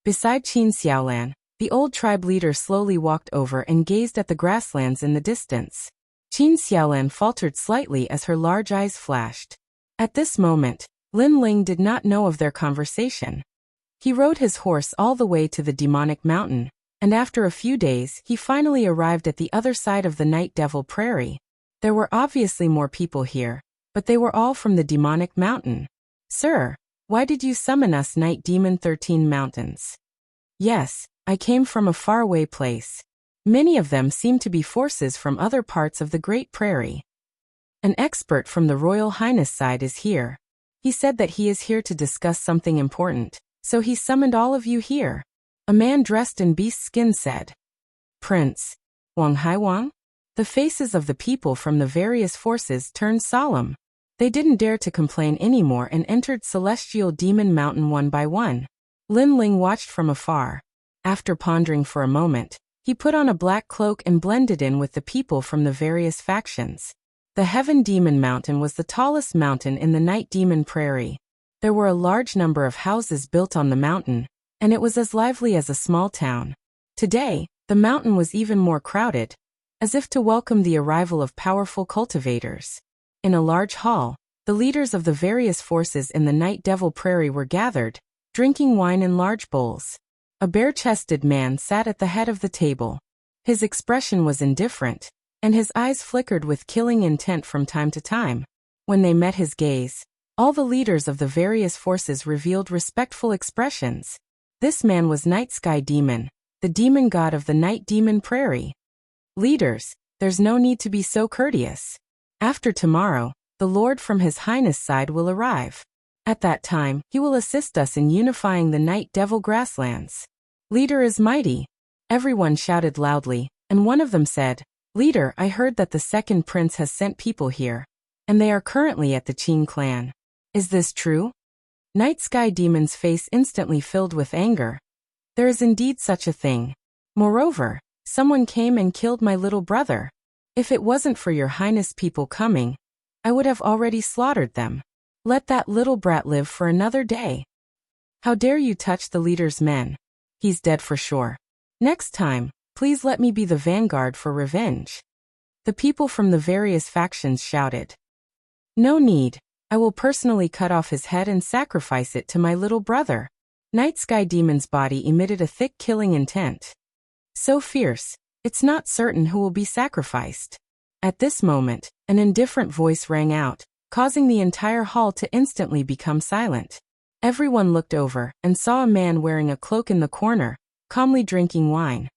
S1: Beside Qin Xiaolan, the old tribe leader slowly walked over and gazed at the grasslands in the distance. Qin Xiaolan faltered slightly as her large eyes flashed. At this moment, Lin Ling did not know of their conversation. He rode his horse all the way to the Demonic Mountain, and after a few days he finally arrived at the other side of the Night Devil Prairie. There were obviously more people here, but they were all from the Demonic Mountain. Sir, Why did you summon us, Night Demon 13 Mountains? Yes, I came from a faraway place. Many of them seem to be forces from other parts of the Great Prairie. An expert from the Royal Highness side is here. He said that he is here to discuss something important, so he summoned all of you here. A man dressed in beast skin said. Prince Wang Haiwang? The faces of the people from the various forces turned solemn. They didn't dare to complain anymore and entered Celestial Demon Mountain one by one. Lin Ling watched from afar. After pondering for a moment, he put on a black cloak and blended in with the people from the various factions. The Heaven Demon Mountain was the tallest mountain in the Night Demon Prairie. There were a large number of houses built on the mountain, and it was as lively as a small town. Today, the mountain was even more crowded, as if to welcome the arrival of powerful cultivators. In a large hall, the leaders of the various forces in the Night Devil Prairie were gathered, drinking wine in large bowls. A bare-chested man sat at the head of the table. His expression was indifferent, and his eyes flickered with killing intent from time to time. When they met his gaze, all the leaders of the various forces revealed respectful expressions. This man was Night Sky Demon, the demon god of the Night Demon Prairie. Leaders, there's no need to be so courteous. After tomorrow, the Lord from His Highness side will arrive. At that time, he will assist us in unifying the Night Devil grasslands. Leader is mighty. Everyone shouted loudly, and one of them said, Leader, I heard that the second prince has sent people here, and they are currently at the Qing clan. Is this true? Night Sky Demon's face instantly filled with anger. There is indeed such a thing. Moreover, someone came and killed my little brother. If it wasn't for your highness people coming, I would have already slaughtered them. Let that little brat live for another day. How dare you touch the leader's men? He's dead for sure. Next time, please let me be the vanguard for revenge. The people from the various factions shouted. No need. I will personally cut off his head and sacrifice it to my little brother. Night Sky Demon's body emitted a thick killing intent. So fierce, it's not certain who will be sacrificed. At this moment, an indifferent voice rang out, causing the entire hall to instantly become silent. Everyone looked over and saw a man wearing a cloak in the corner, calmly drinking wine.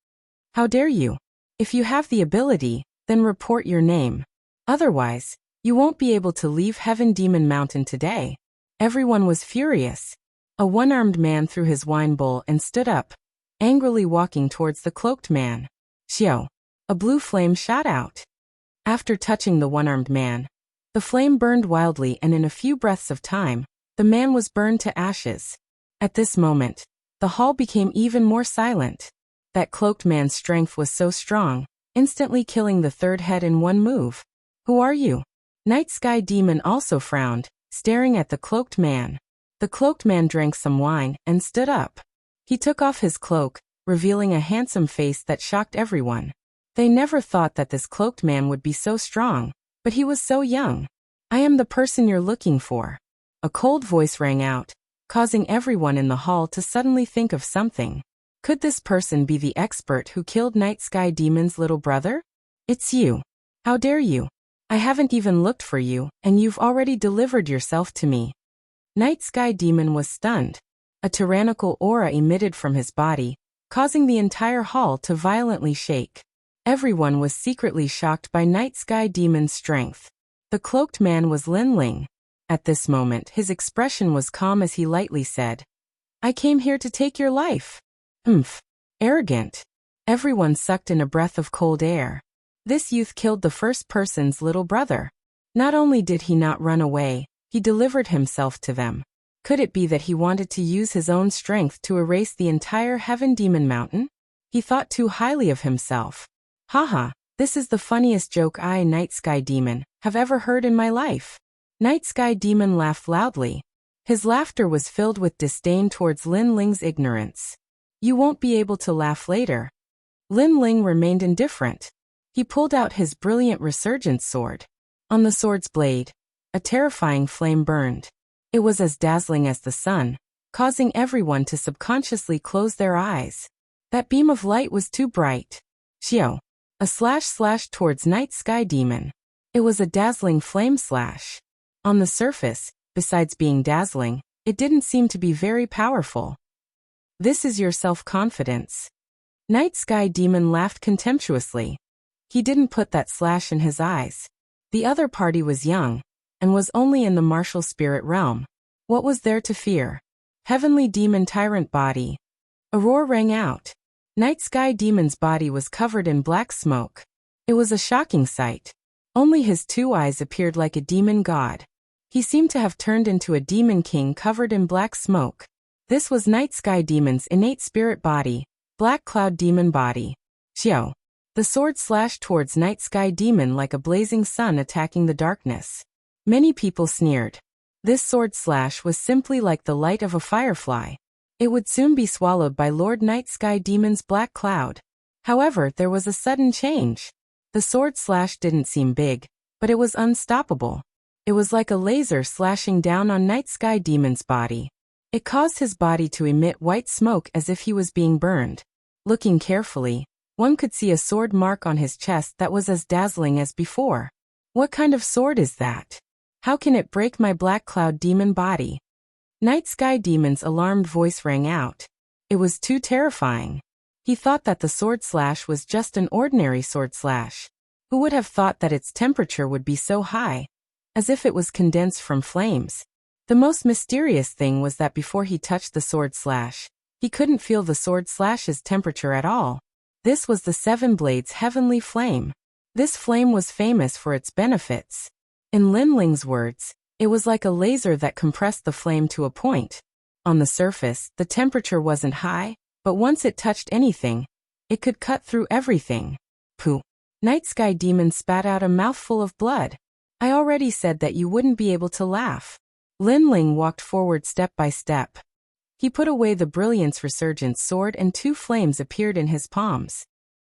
S1: How dare you? If you have the ability, then report your name. Otherwise, you won't be able to leave Heaven Demon Mountain today. Everyone was furious. A one-armed man threw his wine bowl and stood up, angrily walking towards the cloaked man. Xiao. A blue flame shot out. After touching the one-armed man, the flame burned wildly, and in a few breaths of time, the man was burned to ashes. At this moment, the hall became even more silent. That cloaked man's strength was so strong, instantly killing the third head in one move. Who are you? Night Sky Demon also frowned, staring at the cloaked man. The cloaked man drank some wine and stood up. He took off his cloak, revealing a handsome face that shocked everyone. They never thought that this cloaked man would be so strong, but he was so young. I am the person you're looking for. A cold voice rang out, causing everyone in the hall to suddenly think of something. Could this person be the expert who killed Night Sky Demon's little brother? It's you. How dare you? I haven't even looked for you, and you've already delivered yourself to me. Night Sky Demon was stunned. A tyrannical aura emitted from his body, causing the entire hall to violently shake. Everyone was secretly shocked by Night Sky Demon's strength. The cloaked man was Lin Ling. At this moment, his expression was calm as he lightly said, I came here to take your life. Arrogant. Everyone sucked in a breath of cold air. This youth killed the first person's little brother. Not only did he not run away, he delivered himself to them. Could it be that he wanted to use his own strength to erase the entire Heaven Demon Mountain? He thought too highly of himself. Haha, this is the funniest joke I, Night Sky Demon, have ever heard in my life. Night Sky Demon laughed loudly. His laughter was filled with disdain towards Lin Ling's ignorance. You won't be able to laugh later. Lin Ling remained indifferent. He pulled out his brilliant resurgence sword. On the sword's blade, a terrifying flame burned. It was as dazzling as the sun, causing everyone to subconsciously close their eyes. That beam of light was too bright. Xiao. A slash slashed towards Night Sky Demon. It was a dazzling flame slash. On the surface, besides being dazzling, It didn't seem to be very powerful. This is your self-confidence. Night Sky Demon laughed contemptuously. He didn't put that slash in his eyes. The other party was young, and was only in the martial spirit realm. What was there to fear? Heavenly Demon Tyrant Body. A roar rang out. Night Sky Demon's body was covered in black smoke. It was a shocking sight. Only his 2 eyes appeared like a demon god. He seemed to have turned into a demon king covered in black smoke. This was Night Sky Demon's innate spirit body, Black Cloud Demon Body. Xiao. The sword slashed towards Night Sky Demon like a blazing sun attacking the darkness. Many people sneered. This sword slash was simply like the light of a firefly. It would soon be swallowed by Lord Night Sky Demon's black cloud. However, there was a sudden change. The sword slash didn't seem big, but it was unstoppable. It was like a laser slashing down on Night Sky Demon's body. It caused his body to emit white smoke as if he was being burned. Looking carefully, one could see a sword mark on his chest that was as dazzling as before. What kind of sword is that? How can it break my Black Cloud Demon body? Night Sky Demon's alarmed voice rang out. It was too terrifying. He thought that the sword slash was just an ordinary sword slash. Who would have thought that its temperature would be so high? As if it was condensed from flames. The most mysterious thing was that before he touched the sword slash, he couldn't feel the sword slash's temperature at all. This was the Seven Blades Heavenly Flame. This flame was famous for its benefits. In Lin Ling's words, it was like a laser that compressed the flame to a point. On the surface, the temperature wasn't high, but once it touched anything, it could cut through everything. Pooh. Night Sky Demon spat out a mouthful of blood. I already said that you wouldn't be able to laugh. Lin Ling walked forward step by step. He put away the Brilliance Resurgence sword and 2 flames appeared in his palms.